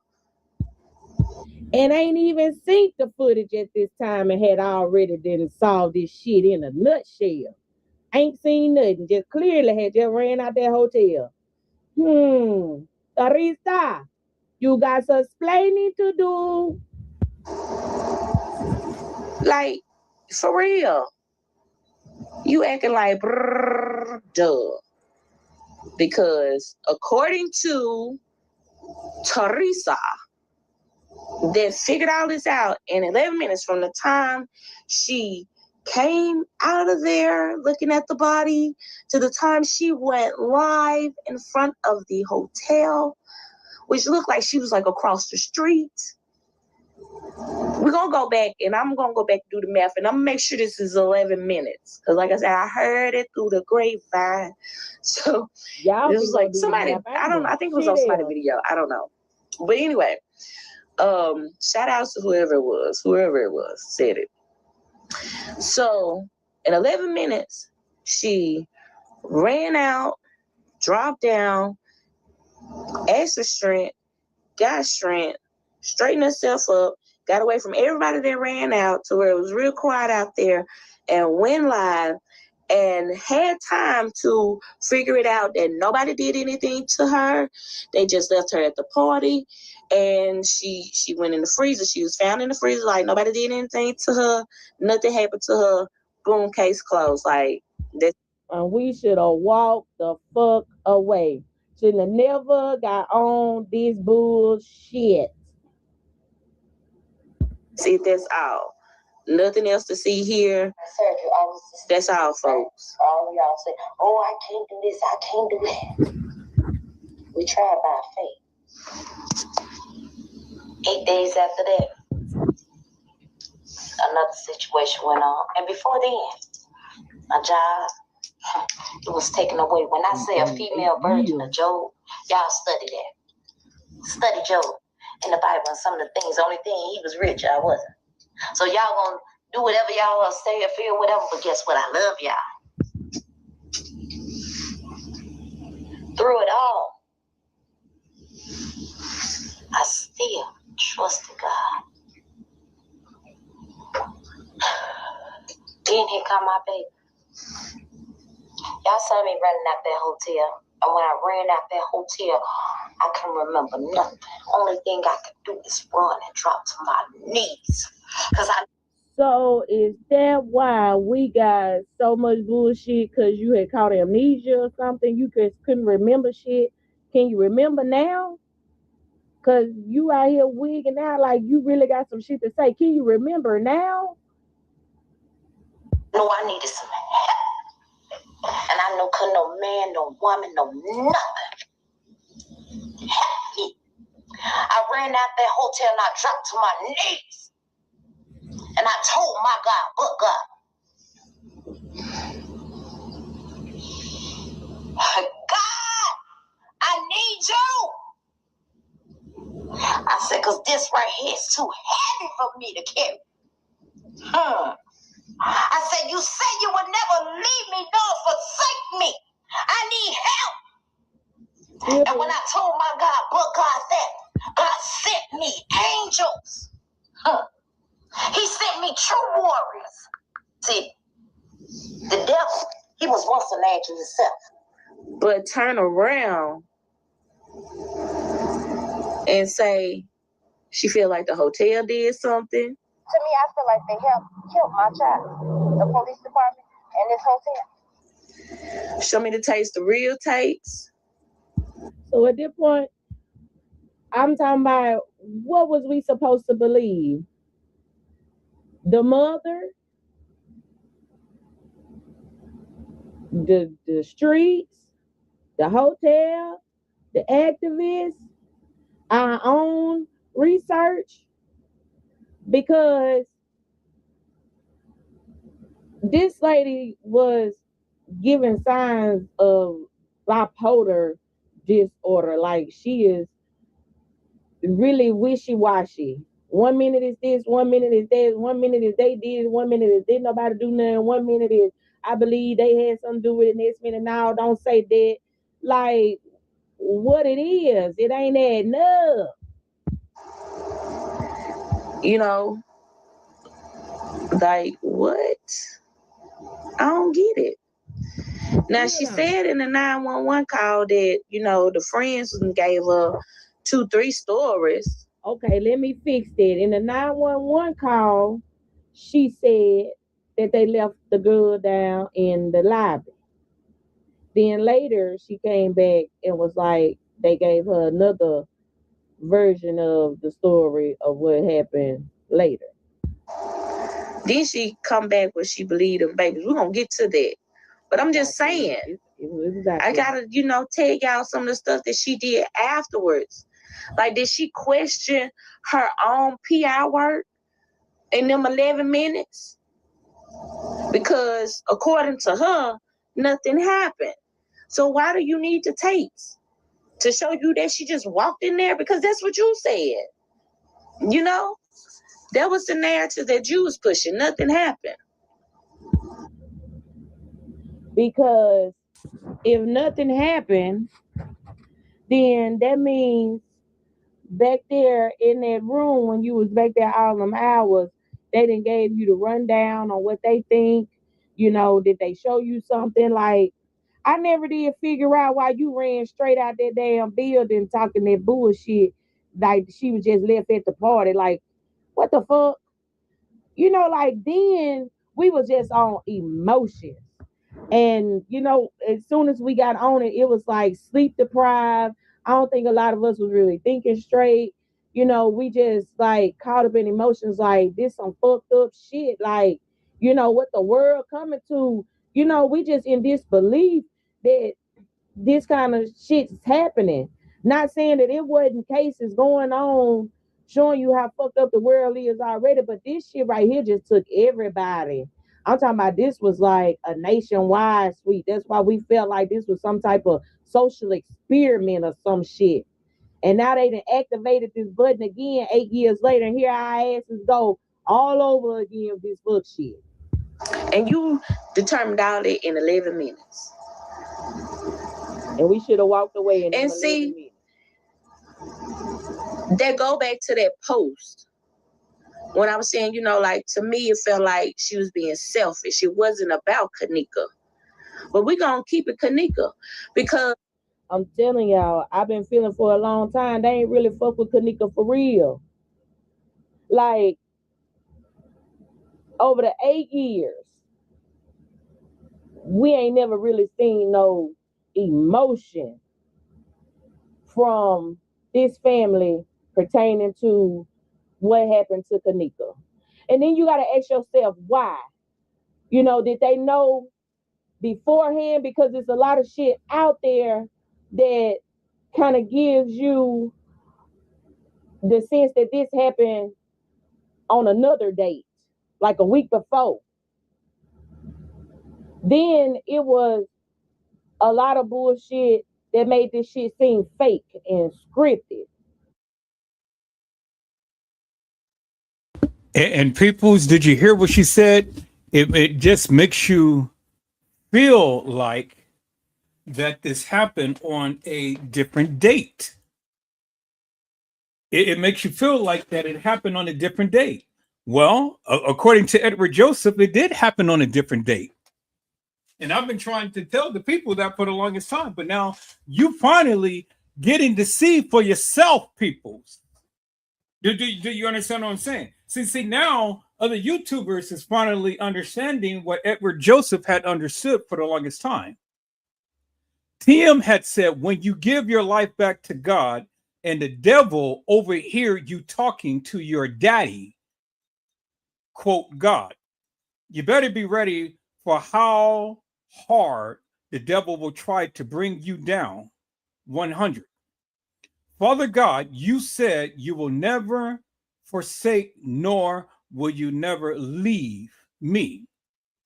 And ain't even seen the footage at this time and had already done solved this shit in a nutshell. Ain't seen nothing. Just clearly had just ran out that hotel. Teresa, you got some explaining to do. Like, for real. You acting like duh. Because according to Teresa, that figured all this out in 11 minutes from the time she came out of there looking at the body to the time she went live in front of the hotel, which looked like she was like across the street. We're going to go back, and I'm going to go back and do the math, and I'm going to make sure this is 11 minutes. Because like I said, I heard it through the grapevine. So y'all it was like somebody, I think it was on somebody's video. I don't know. But anyway, shout outs to whoever it was said it. So in 11 minutes, she ran out, dropped down, asked for strength, got strength, straightened herself up, got away from everybody that ran out to where it was real quiet out there, and went live and had time to figure it out that nobody did anything to her. They just left her at the party, and she went in the freezer. She was found in the freezer, like nobody did anything to her. Nothing happened to her. Boom, case closed. Like that. And we should have walked the fuck away. Shouldn't have never got on this bullshit. See, that's all. Nothing else to see here. That's all, folks. All of y'all say, oh, I can't do this, I can't do that. We tried by faith. 8 days after that, another situation went on. And before then, my job, it was taken away. When I say a female virgin of Job, y'all study that. Study Job in the Bible and some of the things. The only thing, he was rich, I wasn't. So y'all gonna do whatever y'all want to say or feel, whatever, but guess what? I love y'all. Through it all, I still trusted God. Then here come my baby. Y'all saw me running out that hotel. And when I ran out that hotel, I can remember nothing. Only thing I could do is run and drop to my knees. So is that why we got so much bullshit? Because you had caught amnesia or something? You couldn't remember shit? Can you remember now? Because you out here wigging out like you really got some shit to say. Can you remember now? No, I needed some help. And I know couldn't no man, no woman, no nothing help me. I ran out that hotel and I dropped to my knees. And I told my God, but God, God, I need you. I said, because this right here is too heavy for me to carry. I said, you said you would never leave me nor forsake me. I need help. And when I told my God, but God, that God sent me angels. He sent me true warriors. See, the devil, he was once an angel himself. But turn around and say she feel like the hotel did something. To me, I feel like they helped my child, the police department, and this hotel. Show me the tapes, the real tapes. So at this point, I'm talking about, what was we supposed to believe? The mother, the streets, the hotel, the activists, our own research, because this lady was giving signs of bipolar disorder. Like, she is really wishy-washy. 1 minute is this, 1 minute is that, 1 minute is they did, 1 minute is didn't nobody do nothing, 1 minute is I believe they had something to do with it, next minute, no, don't say that. Like, what it is, it ain't adding up. You know, like, what? I don't get it. Now, she said in the 911 call that, you know, the friends gave her 2-3 stories. Okay, let me fix that. In the 911 call, she said that they left the girl down in the lobby. Then later, she came back and was like, they gave her another version of the story of what happened later. Then she come back when she believed them babies. We're going to get to that. But I'm just saying, I got to, you know, tell y'all some of the stuff that she did afterwards. Like, did she question her own PR work in them 11 minutes? Because according to her, nothing happened. So why do you need the tapes? To show you that she just walked in there? Because that's what you said. You know? That was the narrative that you was pushing. Nothing happened. Because if nothing happened, then that means back there in that room when you was back there all them hours, they didn't gave you the rundown on what they think. You know, did they show you something? Like, I never did figure out why you ran straight out that damn building talking that bullshit. Like, she was just left at the party. Like, what the fuck? You know, like, then we was just on emotions. And, you know, as soon as we got on it, it was like sleep deprived. I don't think a lot of us was really thinking straight. You know, we just like caught up in emotions, like this some fucked up shit. Like, you know, what the world coming to, you know, we just in disbelief that this kind of shit's happening. Not saying that it wasn't cases going on showing you how fucked up the world is already, but this shit right here just took everybody. I'm talking about, this was like a nationwide sweep. That's why we felt like this was some type of social experiment or some shit. And now they done activated this button again 8 years later, and here our asses go all over again with this book shit. And you determined all that in 11 minutes. And we should have walked away in and 11 see, minutes. That go back to that post. When I was saying, you know, like, to me, it felt like she was being selfish. It wasn't about Kenneka. But we're going to keep it Kenneka. Because I'm telling y'all, I've been feeling for a long time, they ain't really fuck with Kenneka for real. Like, over the 8 years, we ain't never really seen no emotion from this family pertaining to what happened to Kenneka. And then you got to ask yourself why. You know, did they know beforehand? Because there's a lot of shit out there that kind of gives you the sense that this happened on another date, like a week before. Then it was a lot of bullshit that made this shit seem fake and scripted. And peoples, did you hear what she said? It just makes you feel like that this happened on a different date. It makes you feel like that it happened on a different date. Well, according to Edward Joseph, it did happen on a different date. And I've been trying to tell the people that for the longest time, but now you finally getting to see for yourself, peoples. Do you understand what I'm saying? See, now other YouTubers is finally understanding what Edward Joseph had understood for the longest time. Tim had said, when you give your life back to God and the devil overhear you talking to your daddy, quote God. You better be ready for how hard the devil will try to bring you down. 100. Father God, you said you will never forsake, nor will you never leave me.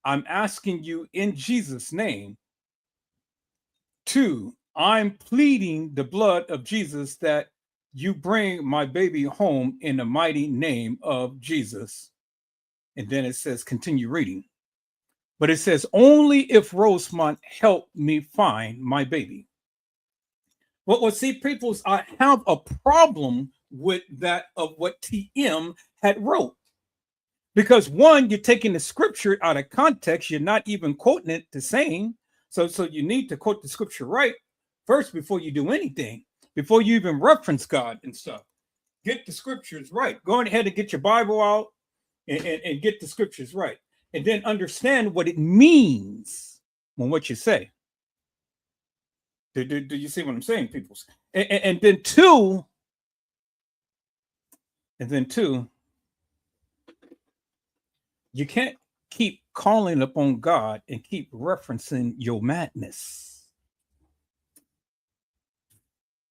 I'm asking you in Jesus' name. 2, I'm pleading the blood of Jesus that you bring my baby home in the mighty name of Jesus. And then it says, continue reading. But it says, only if Rosemont helped me find my baby. Well, see, people, I have a problem with that of what TM had wrote. Because one, you're taking the scripture out of context. You're not even quoting it the same. So you need to quote the scripture right first before you do anything, before you even reference God and stuff. Get the scriptures right. Go ahead and get your Bible out and get the scriptures right. And then understand what it means when what you say. Do you see what I'm saying, people? And then two, you can't keep calling upon God and keep referencing your madness.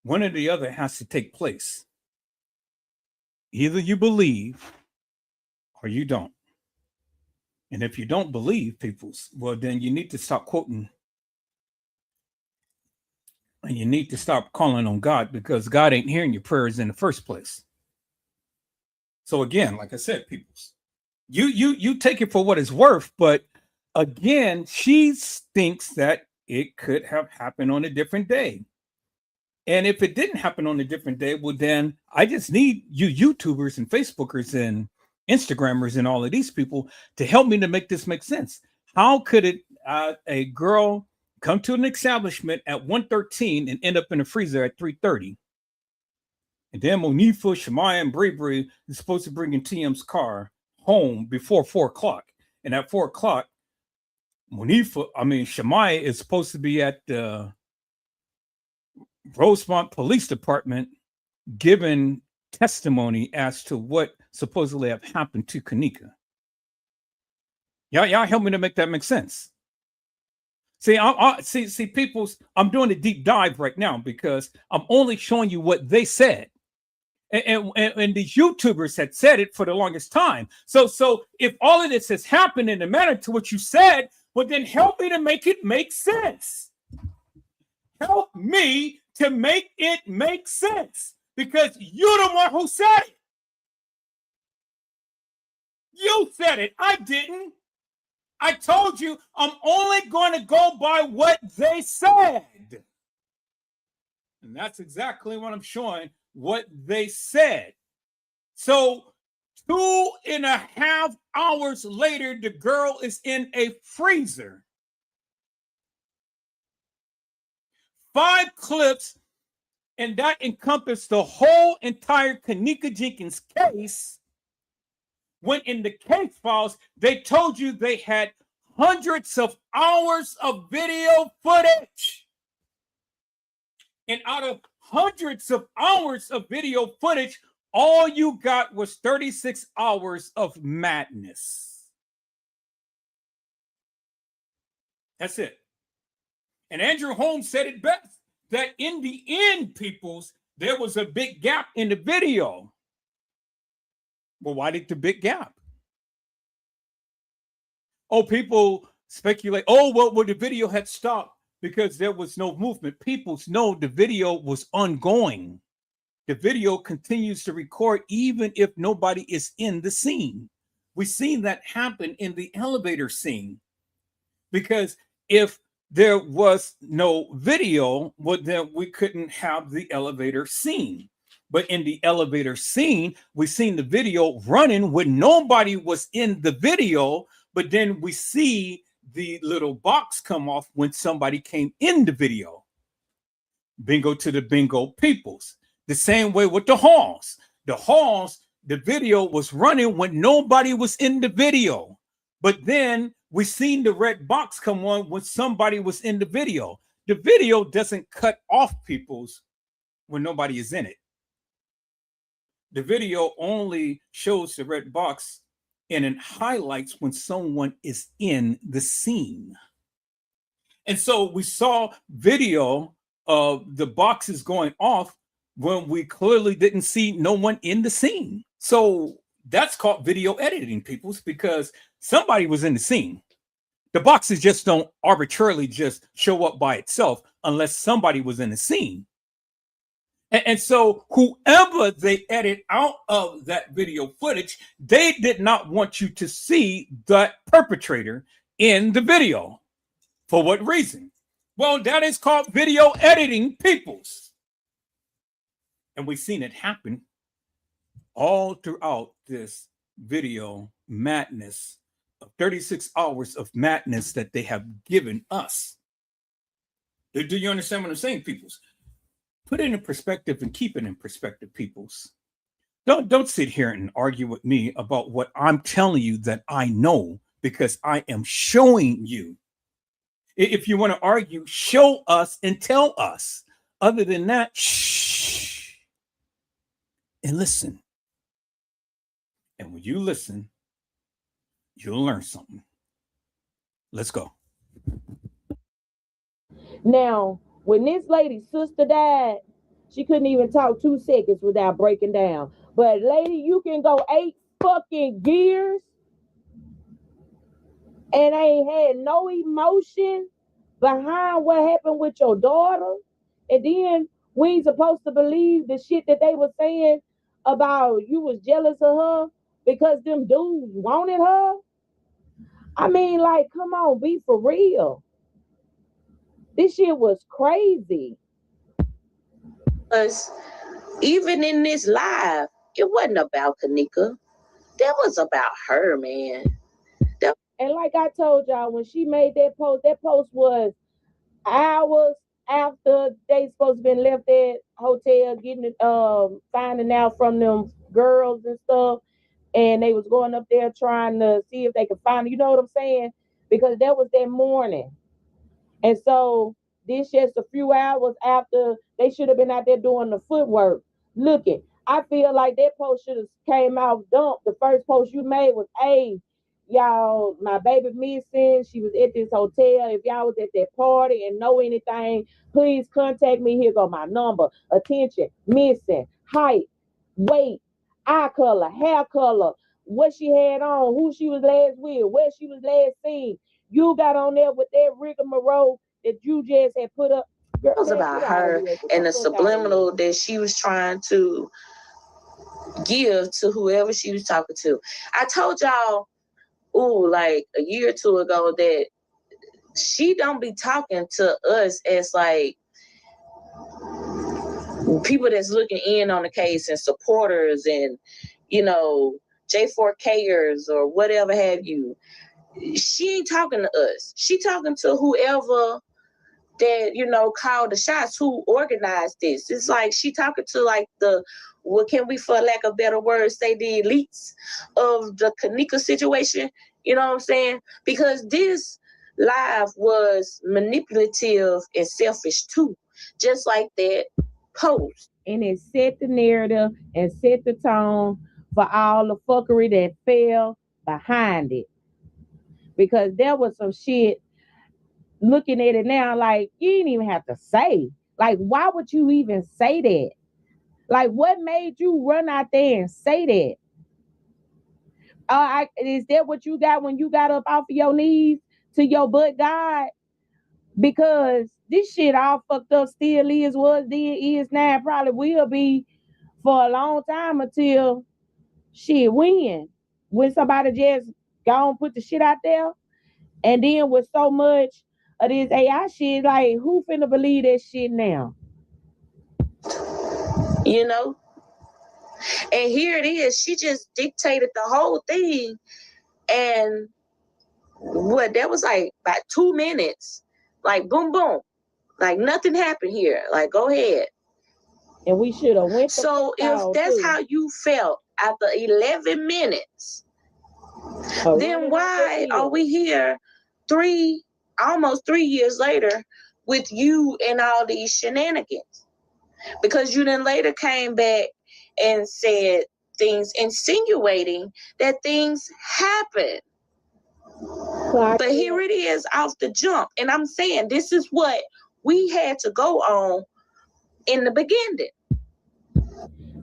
One or the other has to take place. Either you believe or you don't. And if you don't believe, peoples, well, then you need to stop quoting and you need to stop calling on God because God ain't hearing your prayers in the first place. So again, like I said, peoples, you take it for what it's worth, but again, she thinks that it could have happened on a different day. And if it didn't happen on a different day, well, then I just need you YouTubers and Facebookers and Instagrammers and all of these people to help me to make this make sense. How could it a girl come to an establishment at 1:13 and end up in a freezer at 3:30? And then Monifa, Shemaya, and Bravery is supposed to bring in TM's car home before 4 o'clock. And at 4 o'clock, Shemaya is supposed to be at the Rosemont Police Department giving testimony as to what supposedly have happened to Kenneka. Y'all help me to make that make sense. See, people, I'm doing a deep dive right now because I'm only showing you what they said. And these YouTubers had said it for the longest time. So if all of this has happened in the manner to what you said, well, then help me to make it make sense. Help me to make it make sense because you're the one who said it. You said it. I didn't. I told you I'm only going to go by what they said. And that's exactly what I'm showing, what they said. So 2.5 hours later, the girl is in a freezer. 5 clips, and that encompassed the whole entire Kenneka Jenkins case. When in the case files, they told you they had hundreds of hours of video footage. And out of hundreds of hours of video footage, all you got was 36 hours of madness. That's it. And Andrew Holmes said it best, that in the end, peoples, there was a big gap in the video. Well, why did the big gap? Oh, people speculate, well, the video had stopped because there was no movement. People know the video was ongoing. The video continues to record even if nobody is in the scene. We've seen that happen in the elevator scene. Because if there was no video, well, then we couldn't have the elevator scene. But in the elevator scene, we seen the video running when nobody was in the video, but then we see the little box come off when somebody came in the video. Bingo to the bingo peoples. The same way with the halls. The halls, the video was running when nobody was in the video. But then we seen the red box come on when somebody was in the video. The video doesn't cut off peoples when nobody is in it. The video only shows the red box and it highlights when someone is in the scene. And so we saw video of the boxes going off when we clearly didn't see no one in the scene. So that's called video editing, peoples, because somebody was in the scene. The boxes just don't arbitrarily just show up by itself unless somebody was in the scene. And so whoever they edit out of that video footage, they did not want you to see that perpetrator in the video. For what reason? Well, that is called video editing, peoples. And we've seen it happen all throughout this video madness of 36 hours of madness that they have given us. Do you understand what I'm saying, peoples? Put it in perspective and keep it in perspective, peoples. Don't sit here and argue with me about what I'm telling you that I know, because I am showing you. If you want to argue, show us and tell us. Other than that, shh. And listen. And when you listen, you'll learn something. Let's go. Now, when this lady's sister died, she couldn't even talk 2 seconds without breaking down. But lady, you can go 8 fucking years and ain't had no emotion behind what happened with your daughter. And then we ain't supposed to believe the shit that they were saying about you was jealous of her because them dudes wanted her. I mean, like, come on, be for real. This shit was crazy. Because even in this live, it wasn't about Kenneka. That was about her, man. And like I told y'all, when she made that post was hours after they supposed to been left at hotel, getting it, finding out from them girls and stuff, and they was going up there trying to see if they could find, you know what I'm saying? Because that was that morning. And so this just a few hours after they should have been out there doing the footwork. Looking, I feel like that post should have came out dump. The first post you made was, hey, y'all, my baby missing. She was at this hotel. If y'all was at that party and know anything, please contact me. Here go my number. Attention, missing, height, weight, eye color, hair color, what she had on, who she was last with, where she was last seen. You got on there with that rigmarole that you just had put up. Girl, it was about her and the subliminal that she was trying to give to whoever she was talking to. I told y'all, like a year or two ago, that she don't be talking to us as like people that's looking in on the case and supporters and, you know, J4Kers or whatever have you. She ain't talking to us. She talking to whoever that, you know, called the shots, who organized this. It's like she talking to like the, what can we, for lack of better words, say the elites of the Kenneka situation. You know what I'm saying? Because this live was manipulative and selfish too, just like that post. And it set the narrative and set the tone for all the fuckery that fell behind it. Because there was some shit, looking at it now, like, you didn't even have to say. Like, why would you even say that? Like, what made you run out there and say that? Is that what you got when you got up off of your knees to your butt God? Because this shit all fucked up, still is, was then, is now, probably will be for a long time until shit win. When somebody just go and put the shit out there, and then with so much of this AI shit, like, who finna believe that shit now? You know? And here it is. She just dictated the whole thing. And what, that was like about 2 minutes. Like, boom, boom. Like, nothing happened here. Like, go ahead. And we should have went. So if that's how you felt after 11 minutes, then why are we here almost 3 years later with you and all these shenanigans? Because you then later came back and said things, insinuating that things happen. But here it is off the jump. And I'm saying this is what we had to go on in the beginning.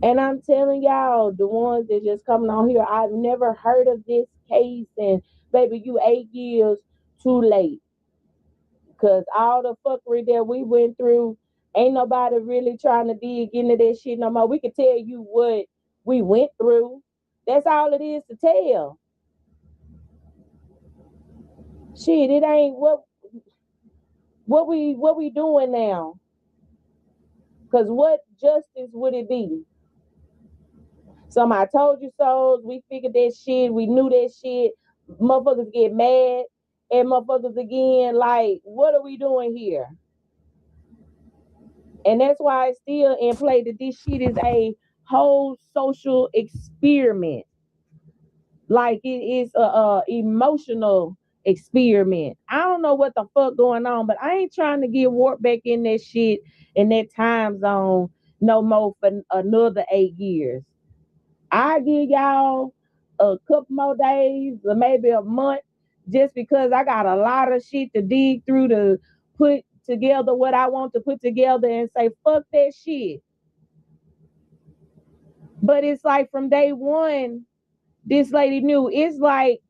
And I'm telling y'all, the ones that just coming on here, I've never heard of this case. And baby, you 8 years too late. Because all the fuckery that we went through, ain't nobody really trying to dig into that shit no more. We can tell you what we went through. That's all it is to tell. Shit, it ain't what we doing now. Because what justice would it be? Some I told you so. We figured that shit. We knew that shit. Motherfuckers get mad. And motherfuckers again, like, what are we doing here? And that's why it's still in play that this shit is a whole social experiment. Like it is a emotional experiment. I don't know what the fuck going on, but I ain't trying to get warped back in that shit in that time zone no more for another 8 years. I give y'all a couple more days or maybe a month just because I got a lot of shit to dig through to put together what I want to put together and say, fuck that shit. But it's like from day one, this lady knew. It's like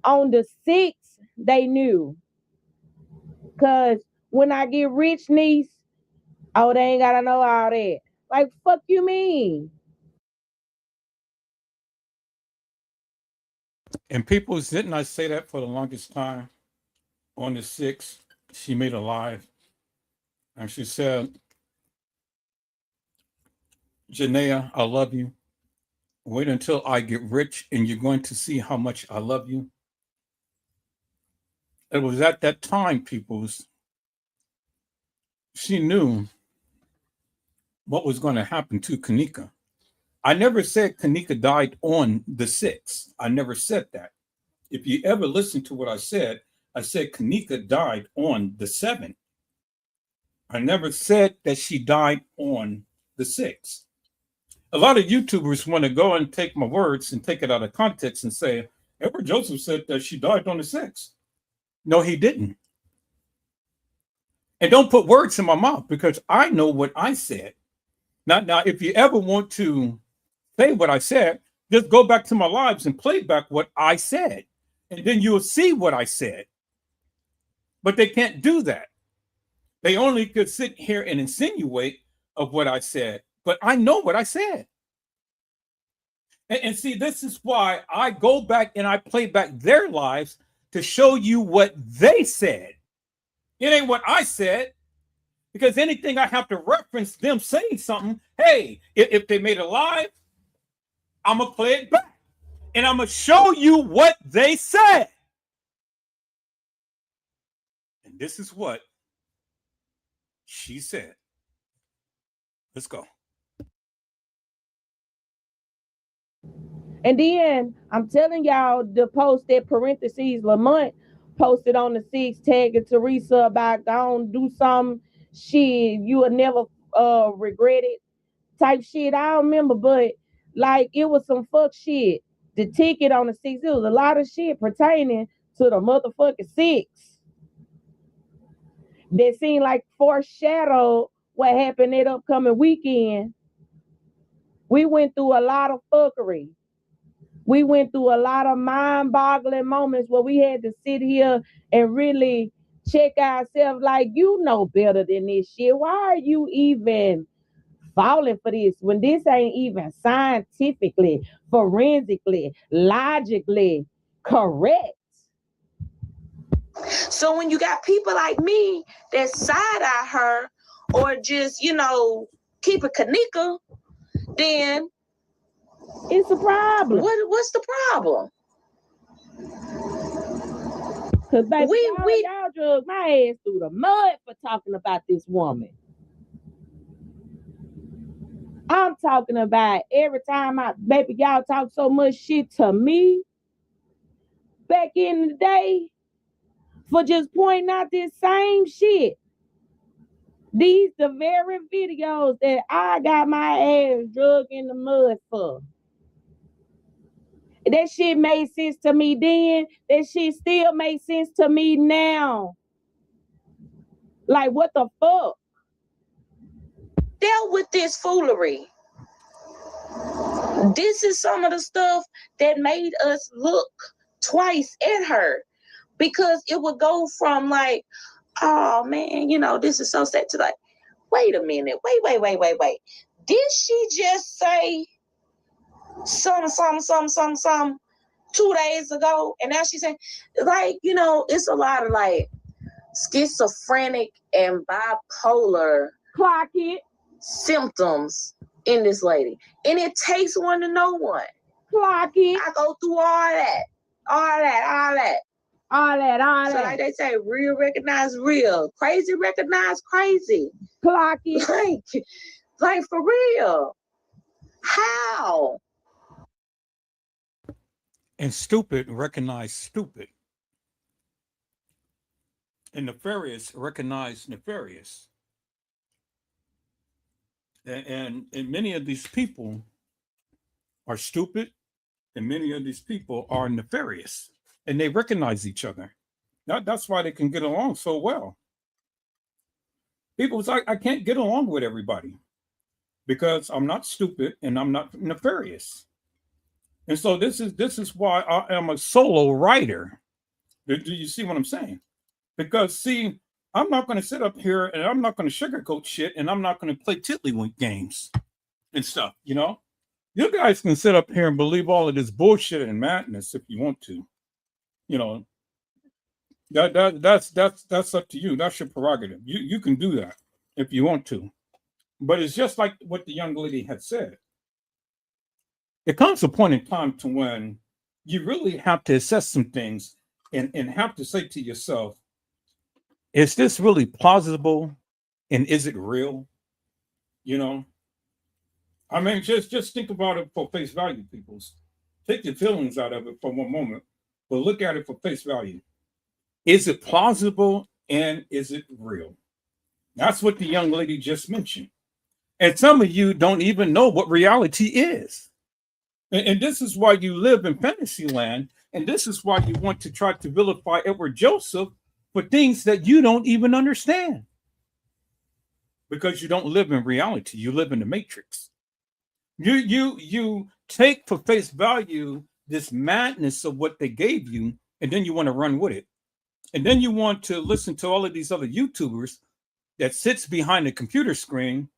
on the 6th, they knew. Because when I get rich, niece, oh, they ain't got to know all that. Like, fuck you mean? And people, didn't I say that for the longest time? On the 6th, she made a live. And she said, Janaea, I love you. Wait until I get rich and you're going to see how much I love you. It was at that time, peoples, she knew what was going to happen to Kenneka. I never said Kenneka died on the 6th. I never said that. If you ever listen to what I said Kenneka died on the 7th. I never said that she died on the 6th. A lot of YouTubers want to go and take my words and take it out of context and say, Edward Joseph said that she died on the 6th. No, he didn't. And don't put words in my mouth because I know what I said. Now, if you ever want to say what I said, just go back to my lives and play back what I said. And then you'll see what I said. But they can't do that. They only could sit here and insinuate of what I said. But I know what I said. And see, this is why I go back and I play back their lives to show you what they said. It ain't what I said. Because anything I have to reference them saying something, hey, if they made it live, I'm going to play it back. And I'm going to show you what they said. And this is what she said. Let's go. And then I'm telling y'all the post that parentheses Lamont posted on the 6th tagging Teresa about don't do some shit you will never regret it type shit. I don't remember, but like it was some fuck shit. The ticket on the 6th, it was a lot of shit pertaining to the motherfucking 6th that seemed like foreshadowed what happened that upcoming weekend. We went through a lot of fuckery. We went through a lot of mind-boggling moments where we had to sit here and really check ourselves like, you know better than this shit. Why are you even falling for this when this ain't even scientifically, forensically, logically correct? So when you got people like me that side-eye her or just, keep a Kenneka, then it's a problem. What's the problem? Because baby, y'all drug my ass through the mud for talking about this woman. I'm talking about every time y'all talk so much shit to me back in the day for just pointing out this same shit These the very videos that I got my ass drug in the mud for. That shit made sense to me then. That shit still makes sense to me now. Like, what the fuck? Dealt with this foolery. This is some of the stuff that made us look twice at her, because it would go from like, oh man, you know, this is so sad, to like, wait a minute, wait. Did she just say some 2 days ago? And now she's saying, like, you know, it's a lot of like schizophrenic and bipolar Clock it. symptoms in this lady. And it takes one to know one. Clock it. I go through all that. So like they say, real recognize real. Crazy recognize crazy. Clock it. Like for real. How? And stupid recognize stupid. And nefarious recognize nefarious. And many of these people are stupid, and many of these people are nefarious, and they recognize each other. That's why they can get along so well. People say, I can't get along with everybody because I'm not stupid and I'm not nefarious. And so this is why I am a solo writer. Do you see what I'm saying? Because see, I'm not going to sit up here and I'm not going to sugarcoat shit, and I'm not going to play tiddlywink games and stuff, you know? You guys can sit up here and believe all of this bullshit and madness if you want to. You know, that's up to you. That's your prerogative. You can do that if you want to. But it's just like what the young lady had said. It comes a point in time to when you really have to assess some things and have to say to yourself, is this really plausible, and is it real? You know, I mean, just think about it for face value, peoples. Take your feelings out of it for one moment, but look at it for face value. Is it plausible, and is it real? That's what the young lady just mentioned. And some of you don't even know what reality is. And this is why you live in fantasy land, and this is why you want to try to vilify Edward Joseph for things that you don't even understand. Because you don't live in reality, you live in the matrix. You take for face value this madness of what they gave you, and then you want to run with it. And then you want to listen to all of these other YouTubers that sits behind the computer screen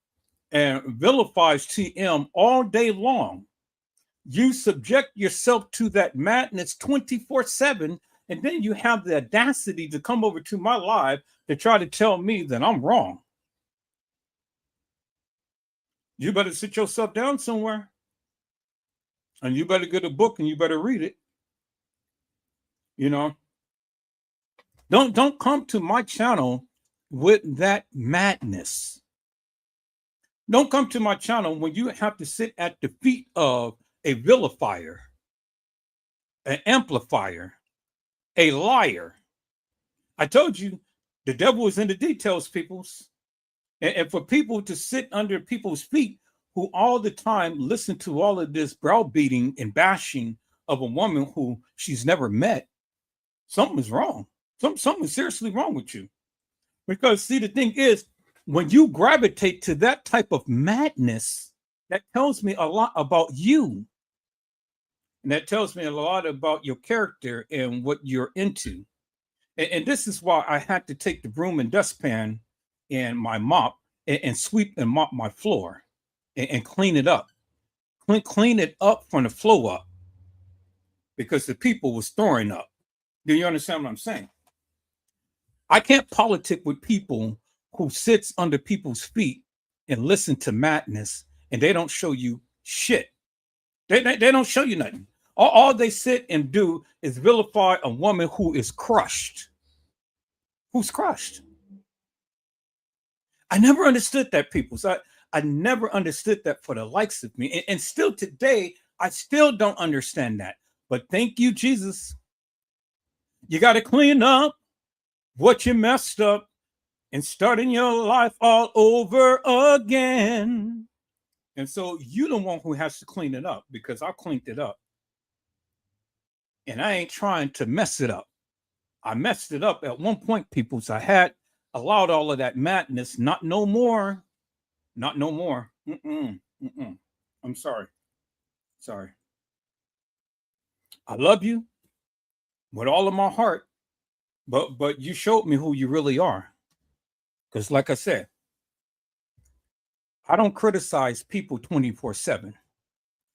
and vilifies TM all day long. You subject yourself to that madness 24/7, and then you have the audacity to come over to my live to try to tell me that I'm wrong. You better sit yourself down somewhere, and you better get a book and you better read it. You know, don't come to my channel with that madness. Don't come to my channel when you have to sit at the feet of a vilifier, an amplifier, a liar. I told you the devil is in the details, peoples. And for people to sit under people's feet who all the time listen to all of this browbeating and bashing of a woman who she's never met, something is wrong. Something is seriously wrong with you. Because see, the thing is, when you gravitate to that type of madness, that tells me a lot about you. And that tells me a lot about your character and what you're into. And this is why I had to take the broom and dustpan and my mop and sweep and mop my floor and clean it up. Clean it up from the flow up, because the people was throwing up. Do you understand what I'm saying? I can't politic with people who sits under people's feet and listen to madness, and they don't show you shit. They don't show you nothing. All they sit and do is vilify a woman who is crushed. Who's crushed? I never understood that, people. So I never understood that for the likes of me. And still today, I still don't understand that. But thank you, Jesus. You got to clean up what you messed up and starting your life all over again. And so you're the one who has to clean it up, because I cleaned it up. And I ain't trying to mess it up. I messed it up at one point, peoples. I had allowed all of that madness. Not no more. Not no more. I'm sorry. Sorry. I love you with all of my heart, but you showed me who you really are. Because like I said, I don't criticize people 24/7.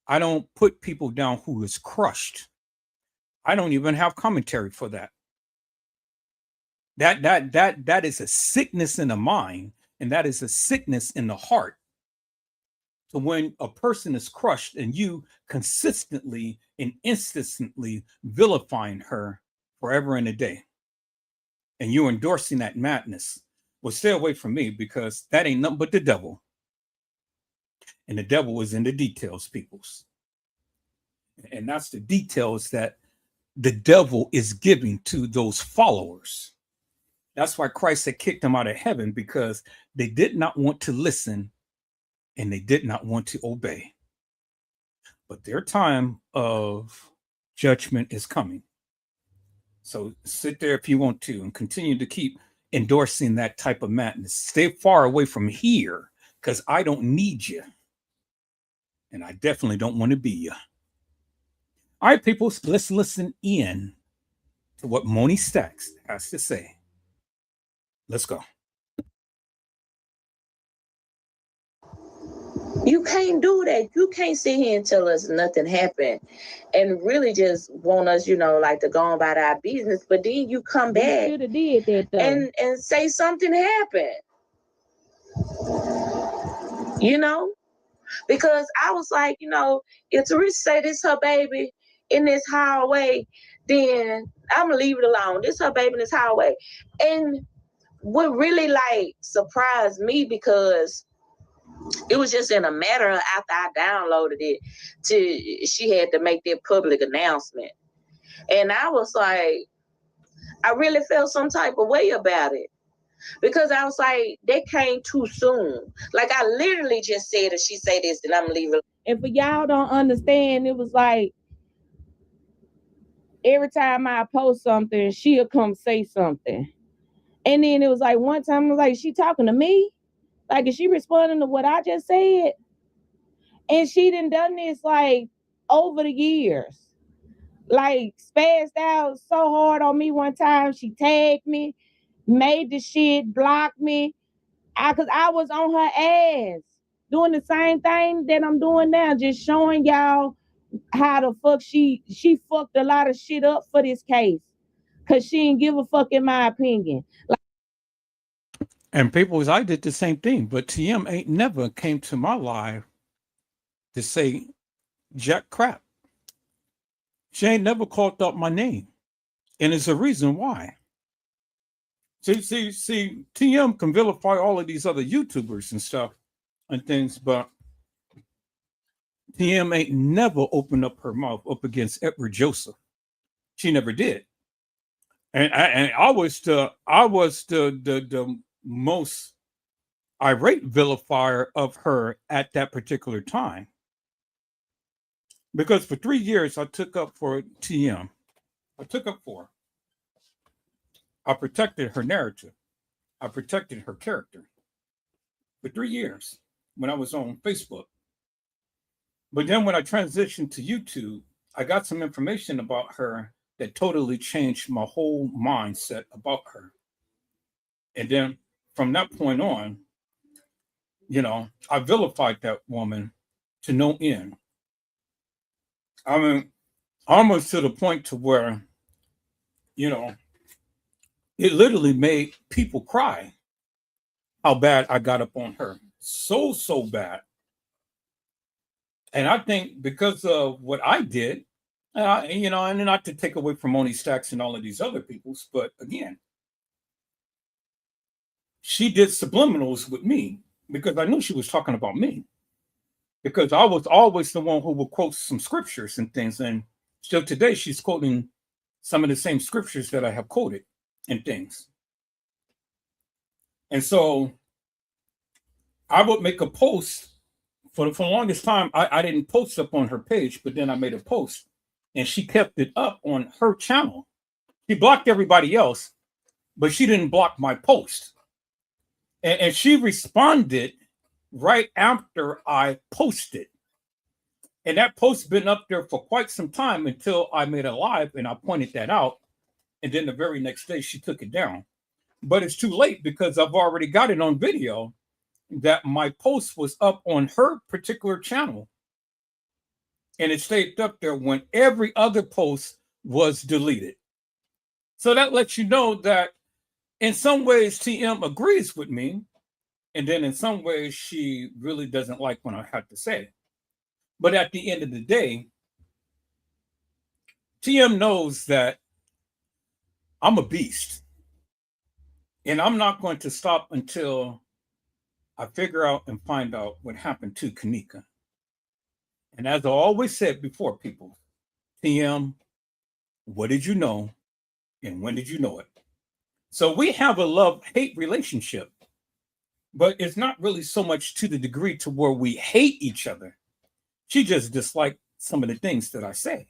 I don't put people down who is crushed. I don't even have commentary for that. That is a sickness in the mind, and that is a sickness in the heart. So when a person is crushed and you consistently and instantly vilifying her forever and a day, and you're endorsing that madness, well, stay away from me, because that ain't nothing but the devil. And the devil is in the details, peoples. And that's the details that the devil is giving to those followers. That's why Christ had kicked them out of heaven, because they did not want to listen and they did not want to obey. But their time of judgment is coming. So sit there if you want to and continue to keep endorsing that type of madness. Stay far away from here, because I don't need you. And I definitely don't want to be you. All right, people, let's listen in to what Moni Stacks has to say. Let's go. You can't do that. You can't sit here and tell us nothing happened and really just want us, like to go on about our business. But then you come back should have did that though. and say something happened. Because I was like, if Teresa say this her baby in this hallway, then I'm gonna leave it alone. This her baby in this hallway. And what really surprised me, because it was just in a matter of after I downloaded it, she had to make that public announcement. And I was like, I really felt some type of way about it. Because I was like, that came too soon. Like, I literally just said, if she say this, then I'm leaving. And for y'all don't understand, it was like every time I post something, she'll come say something. And then it was like one time, I was like, she talking to me? Like, is she responding to what I just said? And she done this over the years. Spazzed out so hard on me one time. She tagged me, made the shit, blocked me. Cause I was on her ass doing the same thing that I'm doing now, just showing y'all how the fuck she fucked a lot of shit up for this case. Cause she didn't give a fuck, in my opinion. And people, I did the same thing, but TM ain't never came to my live to say jack crap. She ain't never called up my name. And there's a reason why. See, TM can vilify all of these other YouTubers and stuff and things, but TM ain't never opened up her mouth up against Edward Joseph. She never did. And I was the most irate vilifier of her at that particular time. Because for 3 years I took up for TM. I took up for her. I protected her narrative. I protected her character for 3 years when I was on Facebook. But then when I transitioned to YouTube, I got some information about her that totally changed my whole mindset about her. And then from that point on, I vilified that woman to no end. I mean, almost to the point to where, it literally made people cry how bad I got up on her. So bad. And I think because of what I did, and not to take away from Moni Stacks and all of these other peoples, but again, she did subliminals with me because I knew she was talking about me. Because I was always the one who would quote some scriptures and things. And still today, she's quoting some of the same scriptures that I have quoted and things. And so I would make a post for the longest time. I didn't post up on her page, but then I made a post and she kept it up on her channel. She blocked everybody else, but she didn't block my post. And she responded right after I posted. And that post's been up there for quite some time until I made a live and I pointed that out. And then the very next day she took it down. But it's too late because I've already got it on video that my post was up on her particular channel. And it stayed up there when every other post was deleted. So that lets you know that in some ways TM agrees with me. And then in some ways she really doesn't like what I have to say. But at the end of the day, TM knows that I'm a beast. And I'm not going to stop until I figure out and find out what happened to Kenneka. And as I always said before, people, TM, what did you know? And when did you know it? So we have a love-hate relationship, but it's not really so much to the degree to where we hate each other. She just disliked some of the things that I say.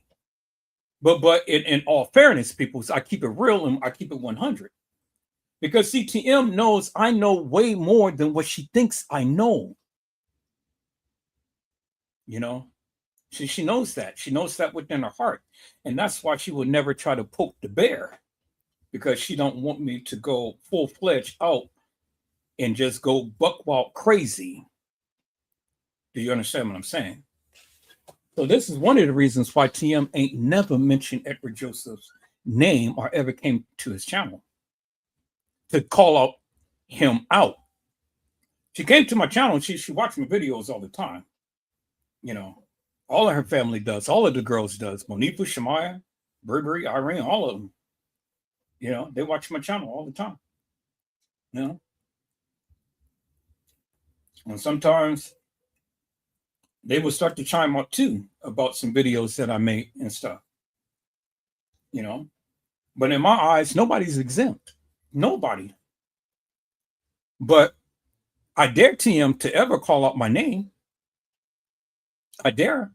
But in all fairness, people, I keep it real and I keep it 100. Because CTM knows I know way more than what she thinks I know. You know, she knows that. She knows that within her heart. And that's why she would never try to poke the bear. Because she don't want me to go full-fledged out and just go buck wild crazy. Do you understand what I'm saying? So this is one of the reasons why TM ain't never mentioned Edward Joseph's name or ever came to his channel to call out him out. She came to my channel and she watched my videos all the time. You know, all of her family does. All of the girls does. Monifa, Shamaya, Burberry, Irene, all of them. You know, they watch my channel all the time. You know? And sometimes they will start to chime up too about some videos that I made and stuff. You know? But in my eyes, nobody's exempt. Nobody. But I dare TM to ever call out my name. I dare.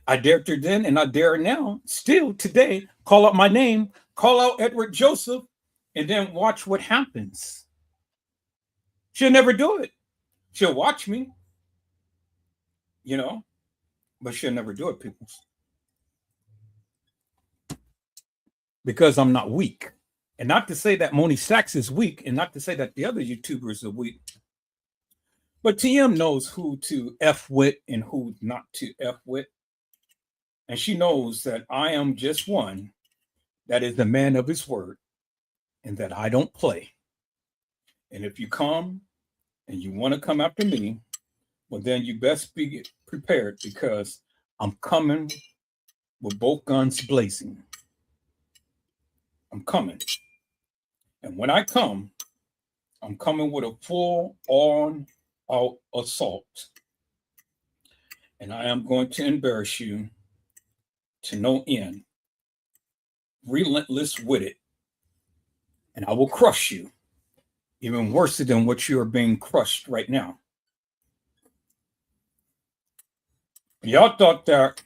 I dared her then and I dare her now. Still today, call out my name, call out Edward Joseph, and then watch what happens. She'll never do it. She'll watch me, you know, but she'll never do it, people. Because I'm not weak. And not to say that Moni Sachs is weak, and not to say that the other YouTubers are weak. But TM knows who to F with and who not to F with. And she knows that I am just one that is the man of his word and that I don't play. And if you come and you want to come after me, well, then you best be prepared because I'm coming with both guns blazing. I'm coming. And when I come, I'm coming with a full on-out assault. And I am going to embarrass you to no end. Relentless with it. And I will crush you. Even worse than what you are being crushed right now. Y'all thought that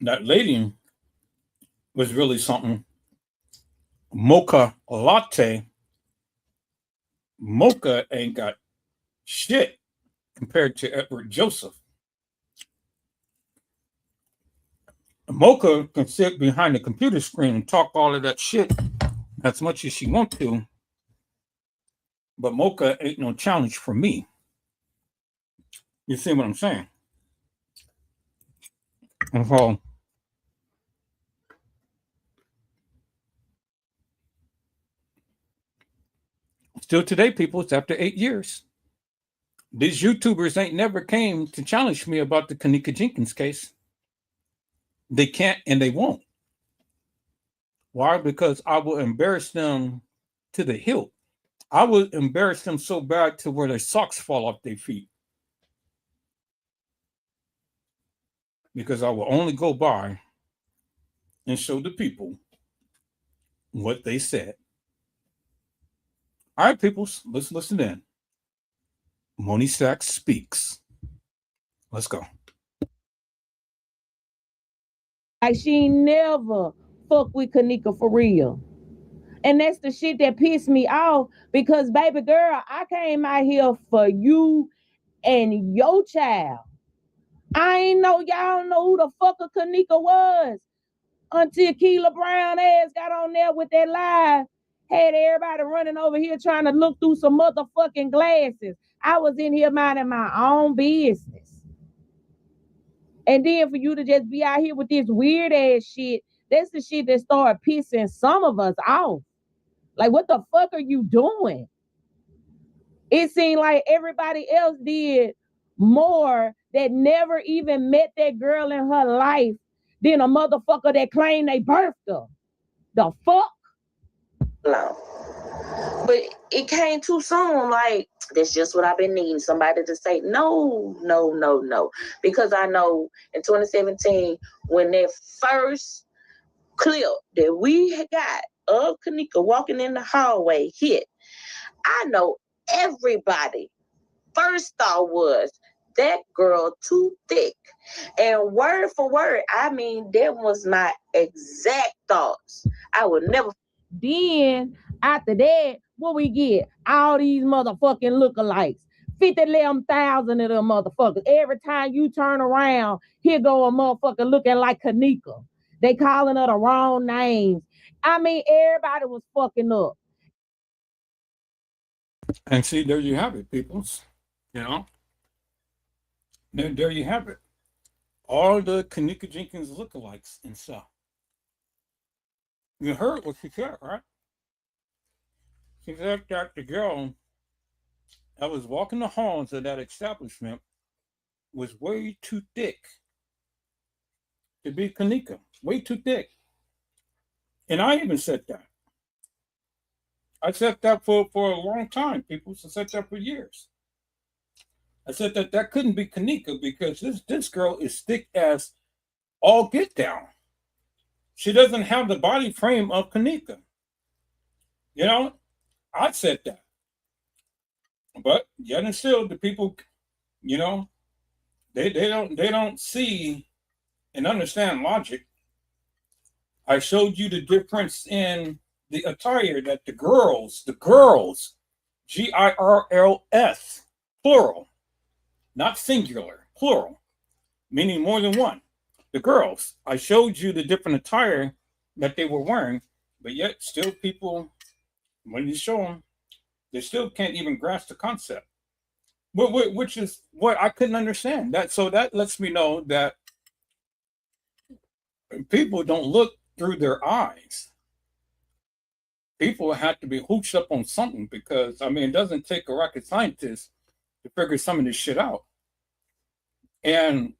lady was really something. Mocha latte. Mocha ain't got shit compared to Edward Joseph. Mocha can sit behind the computer screen and talk all of that shit as much as she wants to. But Mocha ain't no challenge for me. You see what I'm saying? And so, still today, people, it's after 8 years. These YouTubers ain't never came to challenge me about the Kenneka Jenkins case. They can't and they won't. Why? Because I will embarrass them to the hilt. I will embarrass them so bad to where their socks fall off their feet. Because I will only go by and show the people what they said. All right, people, let's listen in. Moni Sachs speaks. Let's go. Like she ain't never fuck with Kenneka for real. And that's the shit that pissed me off because, baby girl, I came out here for you and your child. I ain't know y'all know who the fuck a Kenneka was until Keela Brown ass got on there with that live. Had everybody running over here trying to look through some motherfucking glasses. I was in here minding my own business. And then for you to just be out here with this weird ass shit, that's the shit that started pissing some of us off. Like, what the fuck are you doing? It seemed like everybody else did more that never even met that girl in her life than a motherfucker that claimed they birthed her. The fuck? No. But it came too soon. Like, that's just what I've been needing. Somebody to say, no. Because I know in 2017, when that first clip that we got of Kenneka walking in the hallway hit, I know everybody first thought was, that girl too thick. And word for word, I mean, that was my exact thoughts. I would never. Then, after that, what we get? All these motherfucking lookalikes. 50,000 of them motherfuckers. Every time you turn around, here go a motherfucker looking like Kenneka. They calling her the wrong names. I mean, everybody was fucking up. And see, there you have it, peoples. You know, there you have it. All the Kenneka Jenkins lookalikes and stuff. You heard what she said, right? She said that the girl that was walking the halls of that establishment was way too thick to be Kenneka. Way too thick. And I even said that. I said that for a long time, people. I said that for years. I said that couldn't be Kenneka because this girl is thick as all get down. She doesn't have the body frame of Kenneka. You know, I said that. But yet and still, the people, you know, they don't see and understand logic. I showed you the difference in the attire that the girls, GIRLS, plural, not singular, plural, meaning more than one. The girls, I showed you the different attire that they were wearing, but yet still people, when you show them, they still can't even grasp the concept, which is what I couldn't understand. So that lets me know that people don't look through their eyes. People have to be hooched up on something because, I mean, it doesn't take a rocket scientist to figure some of this shit out. And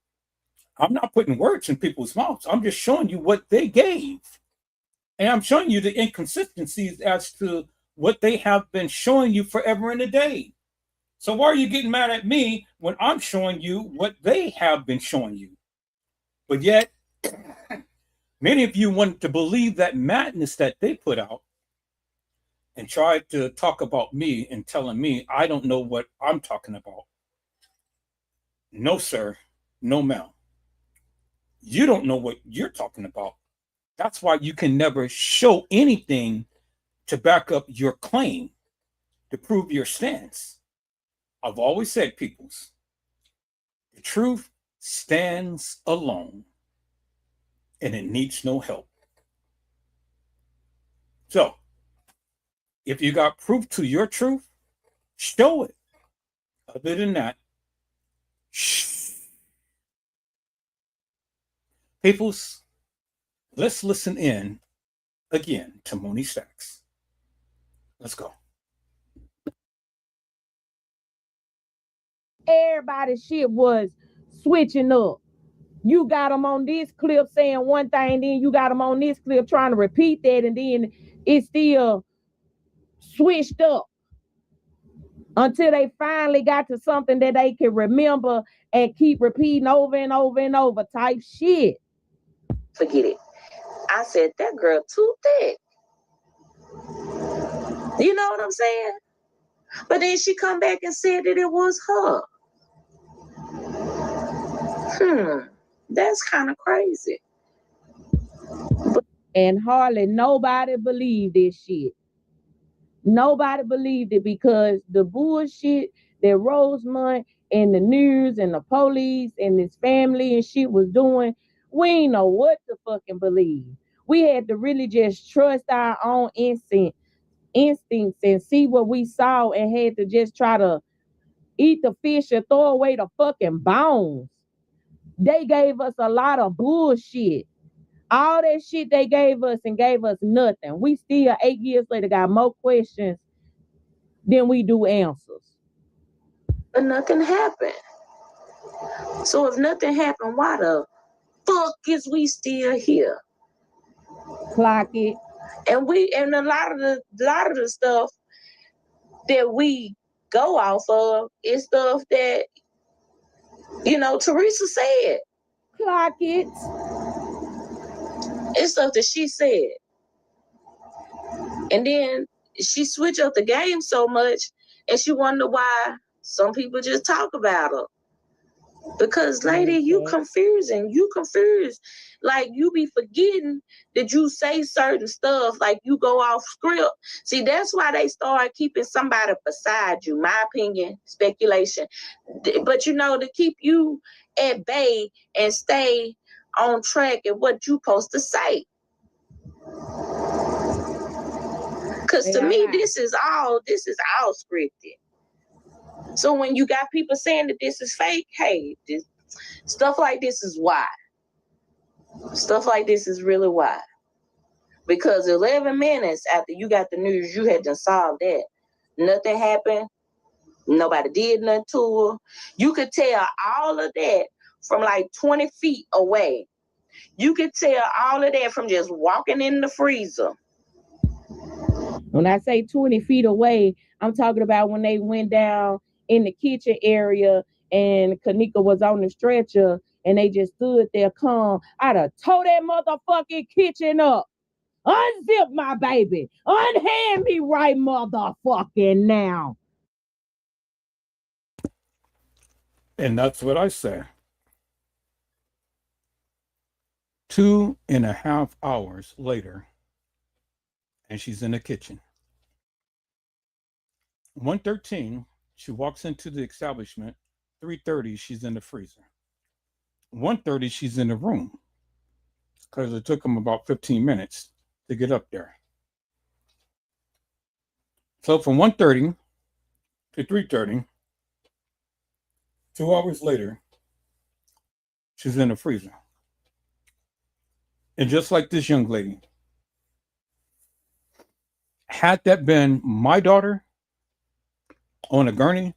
I'm not putting words in people's mouths. I'm just showing you what they gave. And I'm showing you the inconsistencies as to what they have been showing you forever and a day. So why are you getting mad at me when I'm showing you what they have been showing you? But yet, many of you want to believe that madness that they put out and try to talk about me and telling me I don't know what I'm talking about. No, sir. No, ma'am. You don't know what you're talking about. That's why you can never show anything to back up your claim, to prove your stance. I've always said, peoples, the truth stands alone and it needs no help. So, if you got proof to your truth, show it. Other than that, shh. Peoples, let's listen in again to Moni Sachs. Let's go. Everybody's shit was switching up. You got them on this clip saying one thing, then you got them on this clip trying to repeat that, and then it's still switched up until they finally got to something that they can remember and keep repeating over and over and over type shit. Forget it. I said, that girl too thick. You know what I'm saying? But then she come back and said that it was her. That's kind of crazy. And hardly nobody believed this shit. Nobody believed it because the bullshit that Rosemont and the news and the police and his family and shit was doing, we ain't know what to fucking believe. We had to really just trust our own instincts and see what we saw and had to just try to eat the fish and throw away the fucking bones. They gave us a lot of bullshit. All that shit they gave us and gave us nothing. We still 8 years later got more questions than we do answers. But nothing happened. So if nothing happened, why the fuck is we still here? Clock it. And a lot of the stuff that we go off of is stuff that, you know, Teresa said. Clock it. It's stuff that she said. And then she switched up the game so much and she wonder why some people just talk about her. Because, lady, you confusing. You confused. Like, you be forgetting that you say certain stuff, like you go off script. See, that's why they start keeping somebody beside you. My opinion, speculation. But, you know, to keep you at bay and stay on track at what you supposed to say. Because to me, this is all scripted. So when you got people saying that this is fake, hey, stuff like this is why. Stuff like this is really why. Because 11 minutes after you got the news, you had to solve that. Nothing happened. Nobody did nothing to her. You could tell all of that from like 20 feet away. You could tell all of that from just walking in the freezer. When I say 20 feet away, I'm talking about when they went down in the kitchen area and Kenneka was on the stretcher and they just stood there calm. I'd have tore that motherfucking kitchen up. Unzip my baby. Unhand me right motherfucking now. And that's what I say. 2.5 hours later, and she's in the kitchen. 1:13, she walks into the establishment. 3:30, she's in the freezer. 1:30, she's in the room because it took them about 15 minutes to get up there. So from 1:30 to 3:30, 2 hours later, she's in the freezer. And just like this young lady, had that been my daughter on a gurney,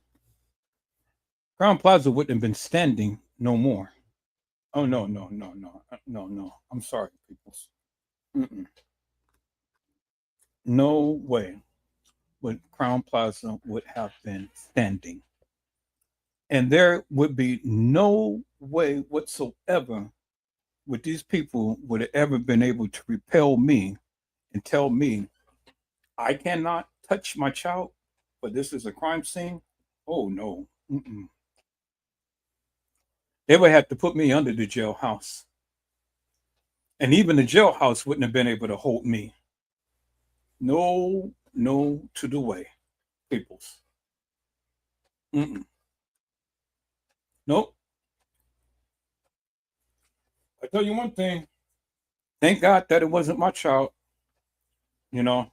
Crown Plaza wouldn't have been standing no more. Oh, no. I'm sorry, people. No way would Crown Plaza would have been standing. And there would be no way whatsoever would these people would have ever been able to repel me and tell me I cannot touch my child, but this is a crime scene. Oh, no. They would have to put me under the jailhouse. And even the jailhouse wouldn't have been able to hold me. No to the way, peoples. Nope. I tell you one thing. Thank God that it wasn't my child. You know.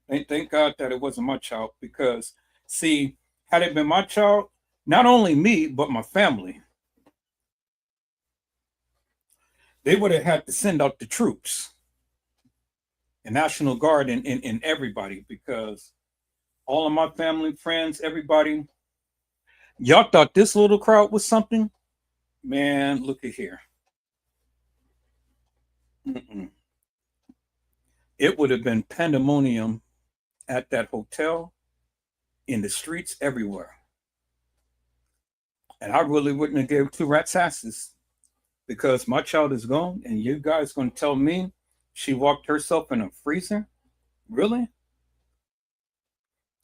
Thank God that it wasn't my child. Because, see, had it been my child, not only me, but my family, they would have had to send out the troops, the National Guard, and everybody, because all of my family, friends, everybody, y'all thought this little crowd was something? Man, look at here. It would have been pandemonium at that hotel, in the streets, everywhere. And I really wouldn't have gave two rat's asses, because my child is gone, and you guys going to tell me she walked herself in a freezer? Really?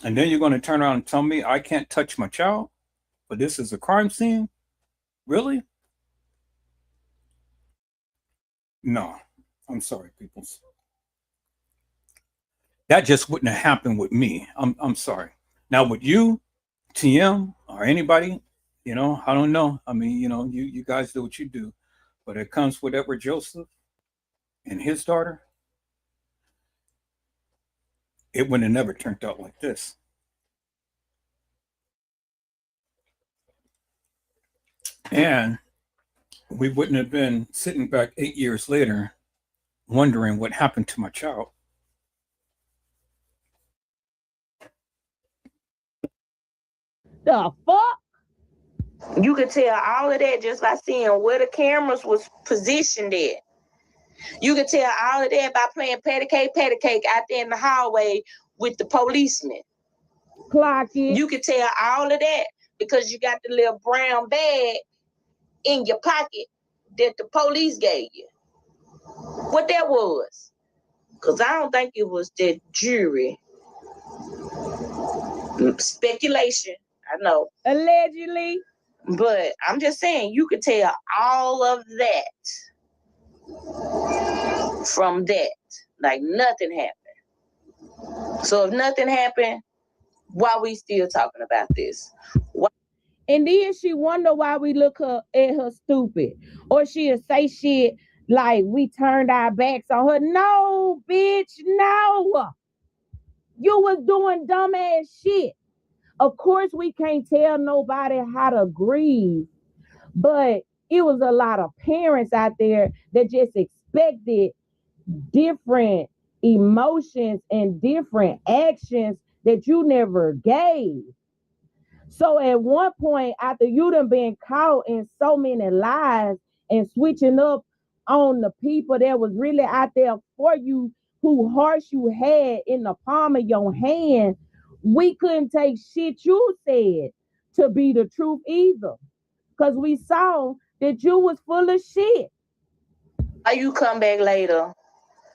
And then you're going to turn around and tell me I can't touch my child, but this is a crime scene? Really? No, I'm sorry, people. That just wouldn't have happened with me. I'm sorry. Now with you, TM, or anybody, I don't know. I mean, you guys do what you do, but it comes with Edward Joseph and his daughter. It would have never turned out like this. And we wouldn't have been sitting back 8 years later wondering what happened to my child. The fuck? You could tell all of that just by seeing where the cameras was positioned at. You could tell all of that by playing patty cake out there in the hallway with the policeman. Clock it. You could tell all of that because you got the little brown bag in your pocket that the police gave you. What that was. Because I don't think it was the jury. Speculation, I know. Allegedly. But I'm just saying, you could tell all of that from that. Like nothing happened. So if nothing happened, why we still talking about this? Why? And then she wonder why we look at her stupid. Or she'll say shit like we turned our backs on her. No, bitch, no. You was doing dumbass shit. Of course, we can't tell nobody how to grieve, but it was a lot of parents out there that just expected different emotions and different actions that you never gave. So at one point, after you done been caught in so many lies and switching up on the people that was really out there for you, who hearts you had in the palm of your hand, we couldn't take shit you said to be the truth either. Because we saw that you was full of shit. Why you come back later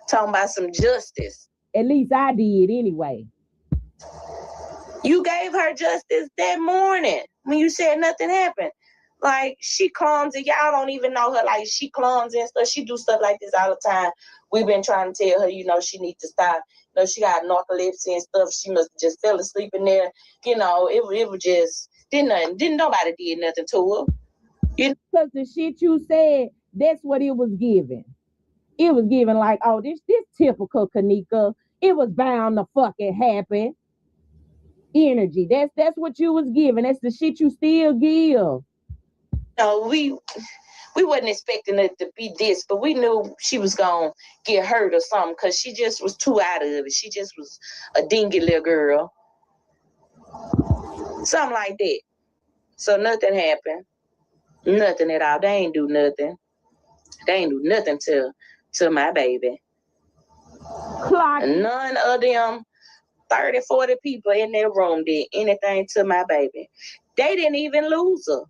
talking about some justice? At least I did anyway. You gave her justice that morning when you said nothing happened. Like, she clumsy. Y'all don't even know her. Like, she clumsy and stuff. She do stuff like this all the time. We've been trying to tell her, she needs to stop. She got narcolepsy and stuff. She must have just fell asleep in there. It was just, didn't nobody did nothing to her. Because the shit you said, that's what it was giving. It was giving like, oh, this typical Kenneka. It was bound to fucking happen. Energy. That's what you was giving. That's the shit you still give. No, we wasn't expecting it to be this, but we knew she was gonna get hurt or something because she just was too out of it. She just was a dingy little girl. Something like that. So nothing happened. Nothing at all. They ain't do nothing. They ain't do nothing to my baby. Clock. None of them 30, 40 people in that room did anything to my baby. They didn't even lose her.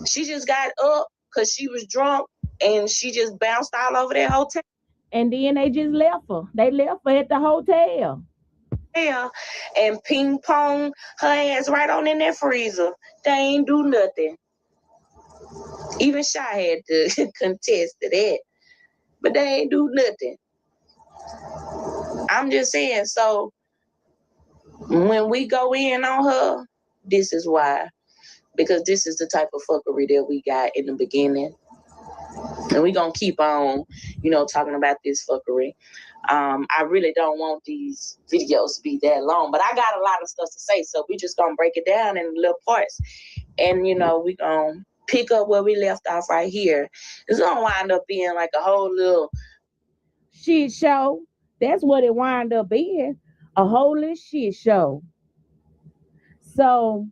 She just got up because she was drunk and she just bounced all over that hotel. And then they just left her. They left her at the hotel. Yeah, and ping pong her ass right on in that freezer. They ain't do nothing. Even Shy had to contest to that. But they ain't do nothing. I'm just saying, so when we go in on her, this is why. Because this is the type of fuckery that we got in the beginning. And we're going to keep on, talking about this fuckery. I really don't want these videos to be that long, but I got a lot of stuff to say. So we just going to break it down in little parts. And, we're going to pick up where we left off right here. It's going to wind up being like a whole little shit show. That's what it wind up being. A whole little shit show. So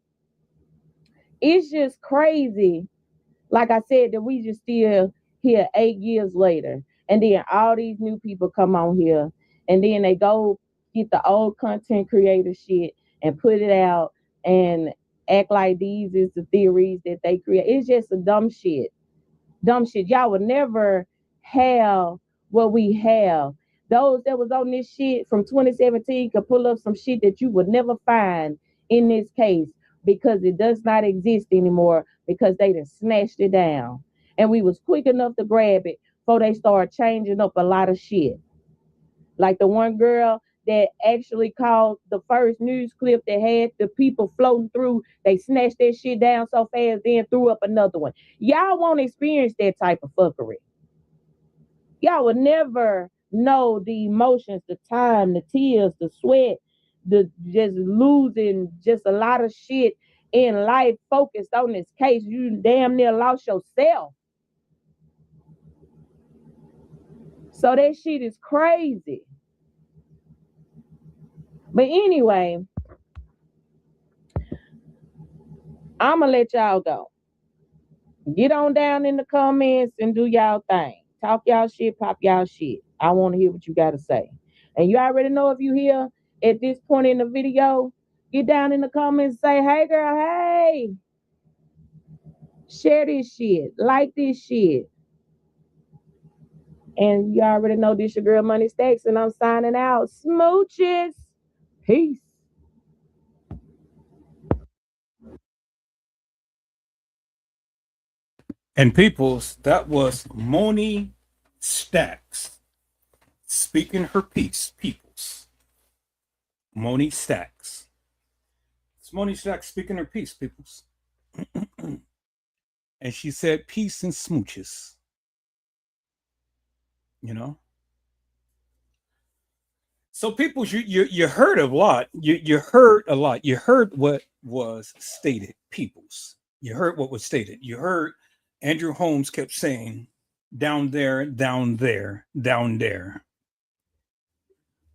it's just crazy. Like I said, that we just still here 8 years later. And then all these new people come on here. And then they go get the old content creator shit and put it out and act like these is the theories that they create. It's just a dumb shit. Dumb shit. Y'all would never have what we have Those that was on this shit from 2017 could pull up some shit that you would never find in this case because it does not exist anymore because they done snatched it down. And we was quick enough to grab it before they started changing up a lot of shit. Like the one girl that actually called the first news clip that had the people floating through, they snatched that shit down so fast, then threw up another one. Y'all won't experience that type of fuckery. Y'all would never know the emotions, the time, the tears, the sweat, the just losing just a lot of shit in life focused on this case. You damn near lost yourself. So that shit is crazy. But anyway, I'ma let y'all go. Get on down in the comments and do y'all thing. Talk y'all shit, pop y'all shit. I want to hear what you got to say. And you already know if you here at this point in the video, get down in the comments and say, hey girl, hey. Share this shit. Like this shit. And you already know this your girl Money Stacks, and I'm signing out. Smooches. Peace. And peoples, that was Moni Stacks speaking her piece. Peoples, Moni Stacks. It's Moni Stacks speaking her piece. Peoples, and she said peace and smooches. You know. So peoples, you heard a lot. You heard a lot. You heard what was stated. Peoples, you heard what was stated. You heard. Andrew Holmes kept saying, down there, down there, down there.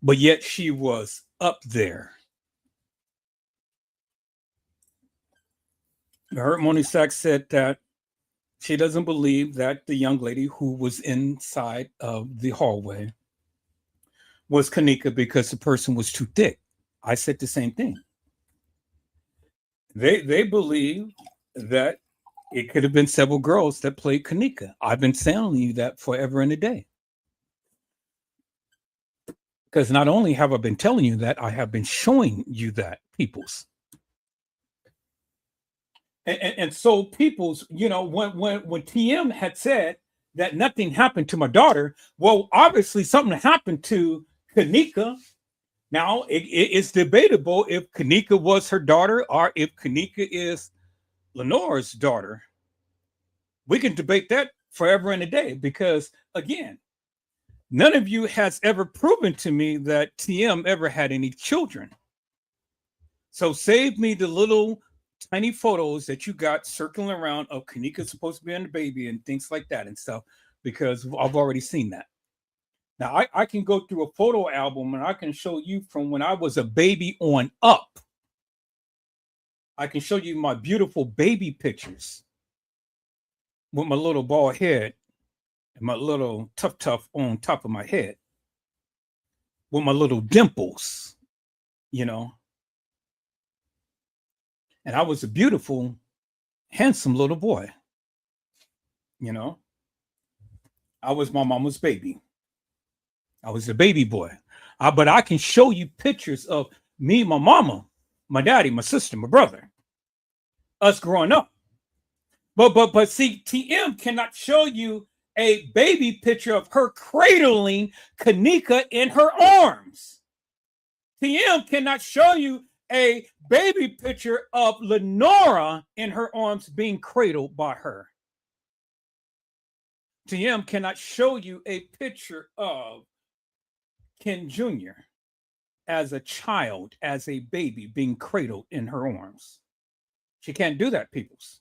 But yet she was up there. I heard Moni Stacks said that she doesn't believe that the young lady who was inside of the hallway was Kenneka because the person was too thick. I said the same thing. They believe that it could have been several girls that played Kenneka. I've been telling you that forever and a day. Because not only have I been telling you that, I have been showing you that, peoples. And so peoples, you know, when TM had said that nothing happened to my daughter, well, obviously something happened to Kenneka. Now, it's debatable if Kenneka was her daughter or if Kenneka is Lenore's daughter. We can debate that forever and a day because, again, none of you has ever proven to me that TM ever had any children. So save me the little tiny photos that you got circling around of Kenneka supposed to be on the baby and things like that and stuff, because I've already seen that. Now, I can go through a photo album and I can show you from when I was a baby on up. I can show you my beautiful baby pictures with my little bald head and my little tough on top of my head with my little dimples, you know. And I was a beautiful, handsome little boy, you know. I was my mama's baby. I was the baby boy. But I can show you pictures of me, my mama, my daddy, my sister, my brother, us growing up. But see, TM cannot show you a baby picture of her cradling Kenneka in her arms. TM cannot show you a baby picture of Lenora in her arms being cradled by her. TM cannot show you a picture of Ken Jr. as a child, as a baby being cradled in her arms. She can't do that, peoples.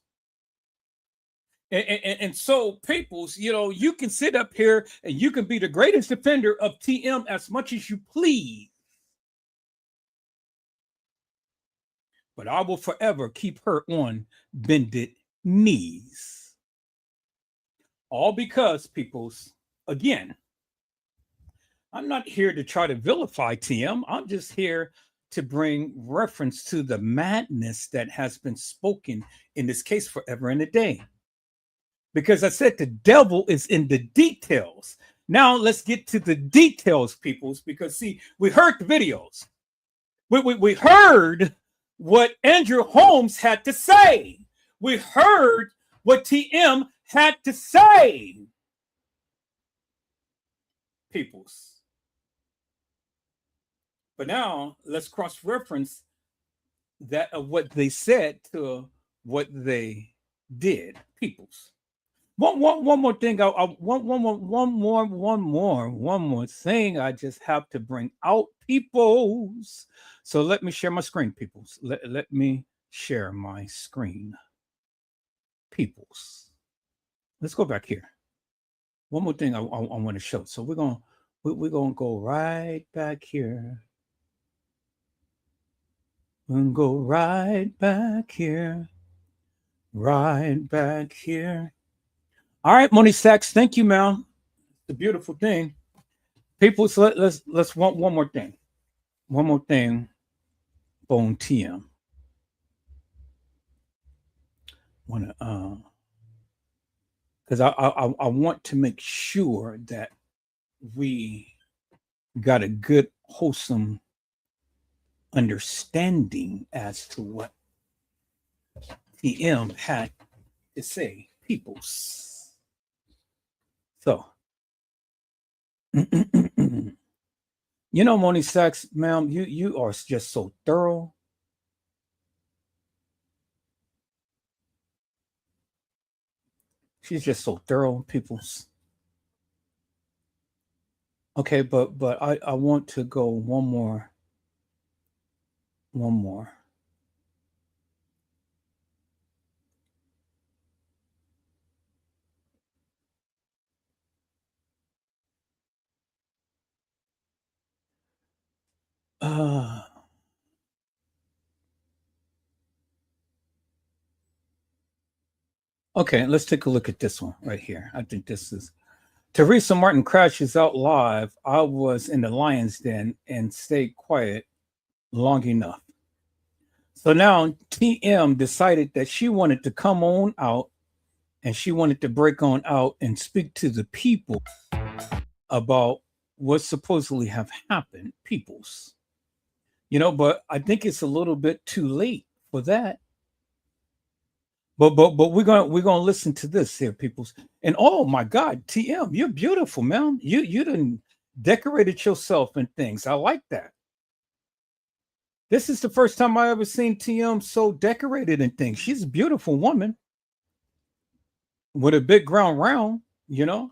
And so, peoples, you know, you can sit up here and you can be the greatest defender of TM as much as you please. But I will forever keep her on bended knees. All because, peoples, again, I'm not here to try to vilify TM. I'm just here to bring reference to the madness that has been spoken in this case forever and a day. Because I said the devil is in the details. Now let's get to the details, peoples, because see, we heard the videos. We heard what Andrew Holmes had to say. We heard what TM had to say. Peoples. But now let's cross-reference that of what they said to what they did. Peoples. One more thing. One more thing. I just have to bring out, peoples. So let me share my screen, peoples. Let me share my screen, peoples. Let's go back here. One more thing I want to show. So we're gonna go right back here. We're gonna go right back here. Right back here. All right, Money Sachs, thank you, man. It's a beautiful thing. People, so let's want one more thing. One more thing. Bone TM. Because I want to make sure that we got a good, wholesome understanding as to what TM had to say, peoples. So, you know, Moni Sachs, ma'am, you are just so thorough. She's just so thorough, peoples. Okay, but I want to go one more. Okay, let's take a look at this one right here. I think this is Teresa Martin crashes out live. I was in the lion's den and stayed quiet long enough. So now TM decided that she wanted to come on out and she wanted to break on out and speak to the people about what supposedly have happened, peoples. You know, but I think it's a little bit too late for that. But we're gonna listen to this here, peoples. And oh my God, TM, you're beautiful, man. You done decorated yourself and things. I like that. This is the first time I ever seen TM so decorated and things. She's a beautiful woman with a big round. You know,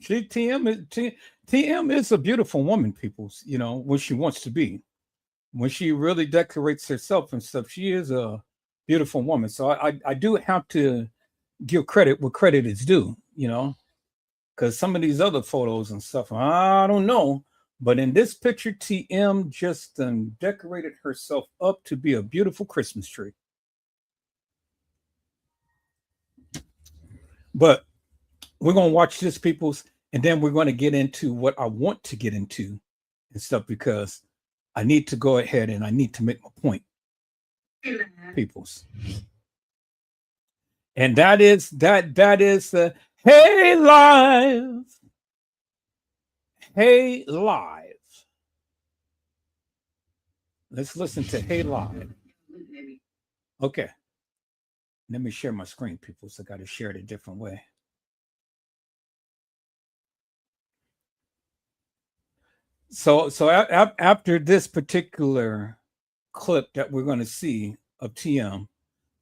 TM is a beautiful woman, peoples. You know, when she wants to be, when she really decorates herself and stuff, she is a beautiful woman. So I do have to give credit where credit is due, you know, because some of these other photos and stuff, I don't know. But in this picture, TM just decorated herself up to be a beautiful Christmas tree. But we're going to watch this, peoples, and then we're going to get into what I want to get into and stuff, because I need to go ahead and I need to make my point, peoples. And that is the Hey Live. Hey Live. Let's listen to Hey Live. Okay. Let me share my screen, people. So I got to share it a different way. So after this particular clip that we're going to see of TM,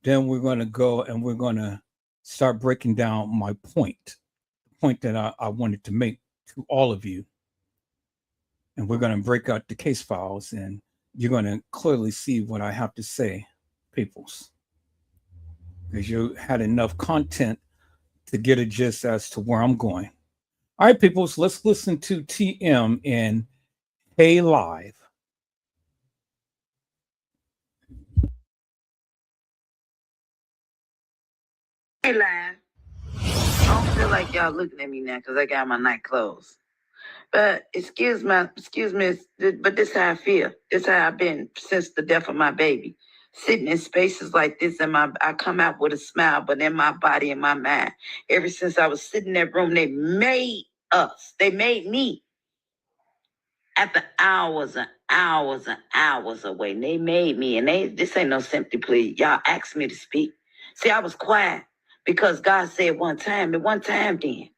then we're going to go and we're going to start breaking down my point, the point that I wanted to make to all of you. And we're going to break out the case files and you're going to clearly see what I have to say, peoples. Because you had enough content to get a gist as to where I'm going. All right, peoples, let's listen to TM in Hey Live. Hey, Live. I don't feel like y'all looking at me now because I got my night clothes. But excuse me, but this how I feel. This how I've been since the death of my baby. Sitting in spaces like this, and I come out with a smile, but in my body and my mind. Ever since I was sitting in that room, they made us. They made me after hours and hours and hours away. They made me, and this ain't no sympathy plea. Y'all asked me to speak. See, I was quiet because God said one time, and one time then.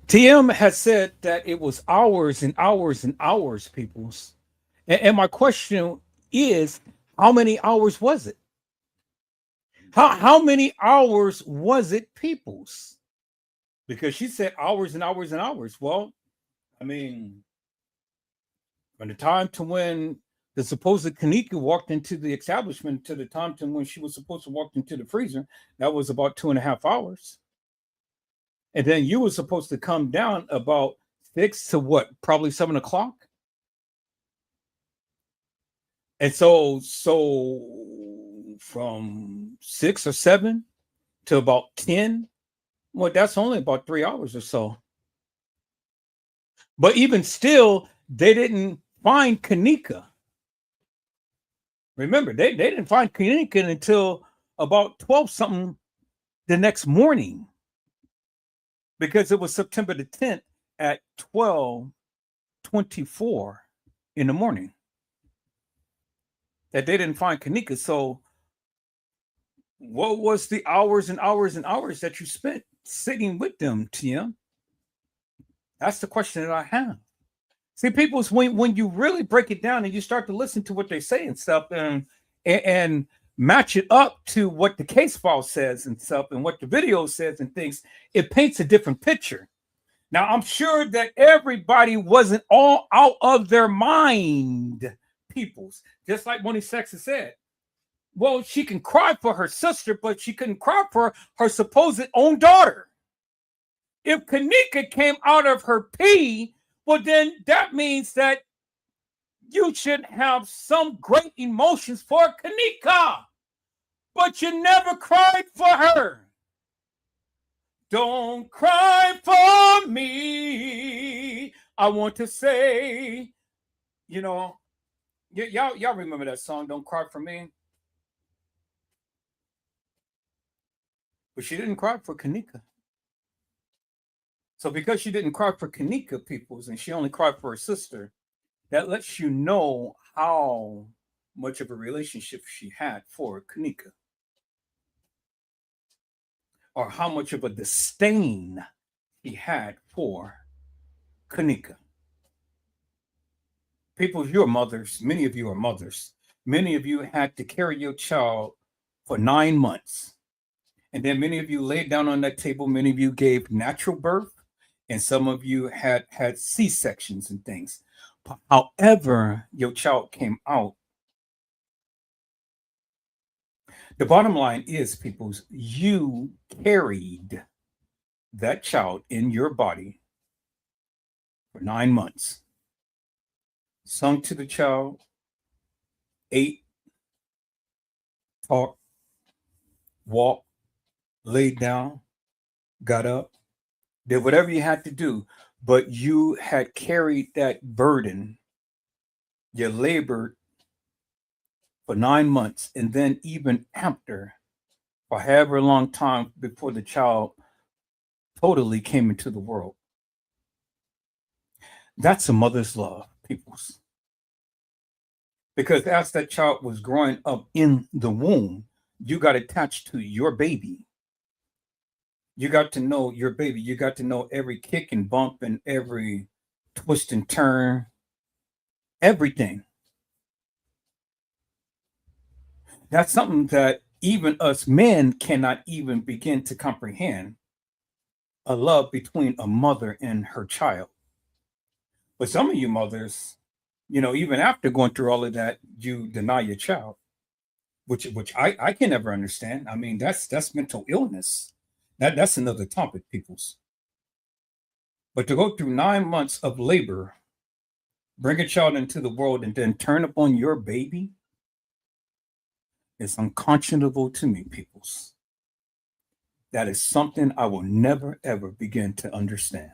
TM has said that it was hours and hours and hours, peoples. And my question is, how many hours was it? How many hours was it, peoples? Because she said hours and hours and hours. Well, I mean, from the time to when the supposed Kenneka walked into the establishment to the time to when she was supposed to walk into the freezer, that was about 2.5 hours. And then you were supposed to come down about 6 to what? Probably 7 o'clock. And so from 6 or 7 to about 10, well, that's only about 3 hours or so. But even still, they didn't find Kenneka. Remember, they didn't find Kenneka until about 12 something the next morning, because it was September the 10th at 12:24 in the morning that they didn't find Kenneka. So what was the hours and hours and hours that you spent sitting with them, TM? That's the question that I have. See, people, when you really break it down and you start to listen to what they say and stuff, and match it up to what the case file says and stuff, and what the video says and things, it paints a different picture. Now, I'm sure that everybody wasn't all out of their mind, peoples. Just like Money Sexton said, well, she can cry for her sister, but she couldn't cry for her supposed own daughter. If Kenneka came out of her pee, well, then that means that you should have some great emotions for Kenneka, but you never cried for her. Don't cry for me. I want to say, y'all remember that song, Don't Cry for Me? But she didn't cry for Kenneka. So because she didn't cry for Kenneka, peoples, and she only cried for her sister, that lets you know how much of a relationship she had for Kenneka, or how much of a disdain he had for Kenneka. People, you're mothers. Many of you are mothers. Many of you had to carry your child for 9 months. And then many of you laid down on that table. Many of you gave natural birth. And some of you had C-sections and things. However, your child came out. The bottom line is, people, you carried that child in your body for 9 months. Sung to the child, ate, talked, walked, laid down, got up, did whatever you had to do, but you had carried that burden. You labored for 9 months, and then even after, for however long time before the child totally came into the world. That's a mother's love, peoples. Because as that child was growing up in the womb, you got attached to your baby. You got to know your baby. You got to know every kick and bump and every twist and turn, everything. That's something that even us men cannot even begin to comprehend, a love between a mother and her child. But some of you mothers, even after going through all of that, you deny your child, which I can never understand. I mean, that's mental illness. That's another topic, peoples. But to go through 9 months of labor, bring a child into the world, and then turn upon your baby is unconscionable to me, peoples. That is something I will never, ever begin to understand.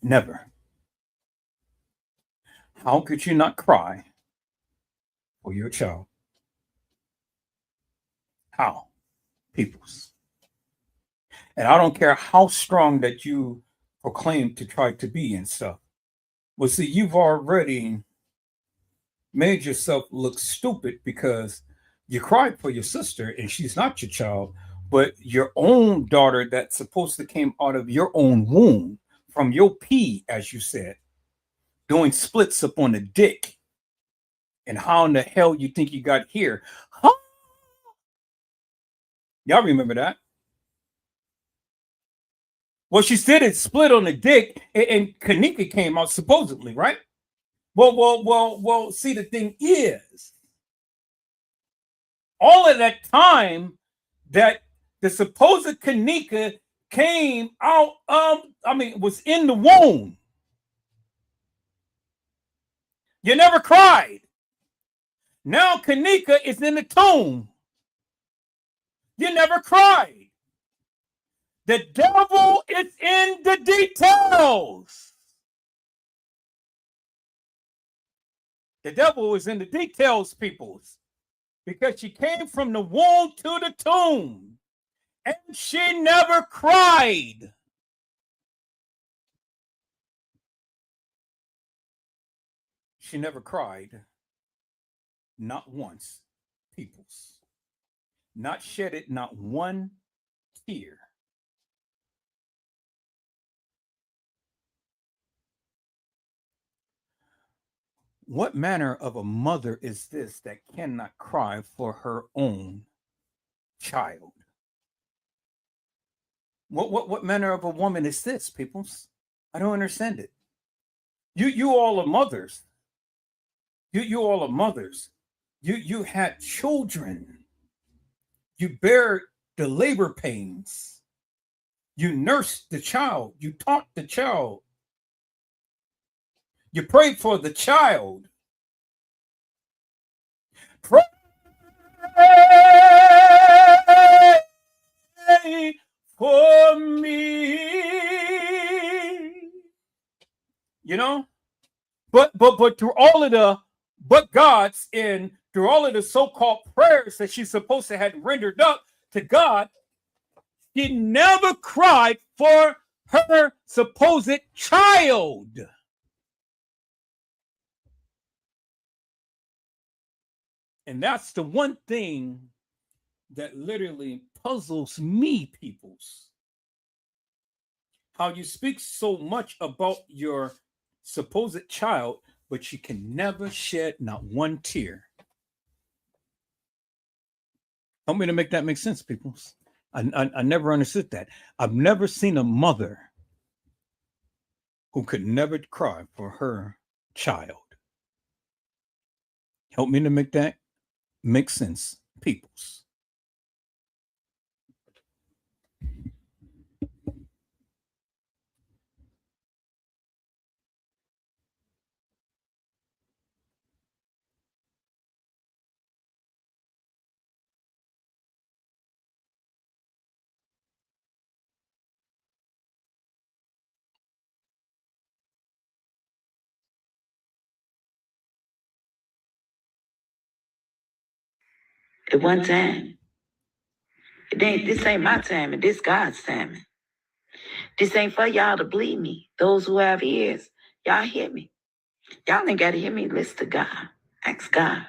Never. How could you not cry for your child? How? Peoples. And I don't care how strong that you proclaim to try to be and stuff. Well, see, you've already made yourself look stupid because you cried for your sister and she's not your child, but your own daughter that's supposed to came out of your own womb from your pee, as you said, doing splits up on the dick. And how in the hell you think you got here? Huh? Y'all remember that? Well, she said it split on the dick, and Kenneka came out supposedly, right? Well. See, the thing is, all of that time that the supposed Kenneka came out, was in the womb. You never cried. Now Kenneka is in the tomb. You never cried. The devil is in the details. The devil is in the details, peoples, because she came from the womb to the tomb, and she never cried. She never cried. Not once, peoples. Not shedded not one tear. What manner of a mother is this that cannot cry for her own child? What manner of a woman is this, peoples? I don't understand it. You all are mothers. You all are mothers. You had children. You bear the labor pains. You nursed the child. You taught the child. You prayed for the child. Pray for me. You know? But through all of the God's and through all of the so-called prayers that she's supposed to have rendered up to God, she never cried for her supposed child. And that's the one thing that literally puzzles me, peoples. How you speak so much about your supposed child, but you can never shed not one tear. Help me to make that make sense, peoples. I never understood that. I've never seen a mother who could never cry for her child. Help me to make that make sense, peoples. At one time. This ain't my timing. This God's timing. This ain't for y'all to believe me. Those who have ears, y'all hear me. Y'all ain't got to hear me. Listen to God. Ask God.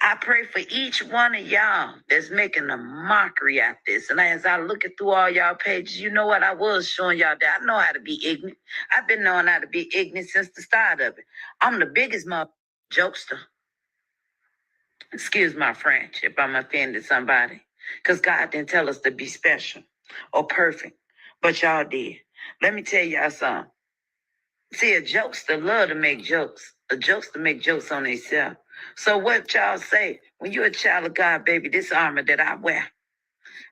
I pray for each one of y'all that's making a mockery out this. And as I look at through all y'all pages, you know what? I was showing y'all that I know how to be ignorant. I've been knowing how to be ignorant since the start of it. I'm the biggest jokester. Excuse my French if I'm offending somebody. Because God didn't tell us to be special or perfect. But y'all did. Let me tell y'all something. See, a jokester love to make jokes. A jokester make jokes on themselves. So what y'all say? When you're a child of God, baby, this armor that I wear,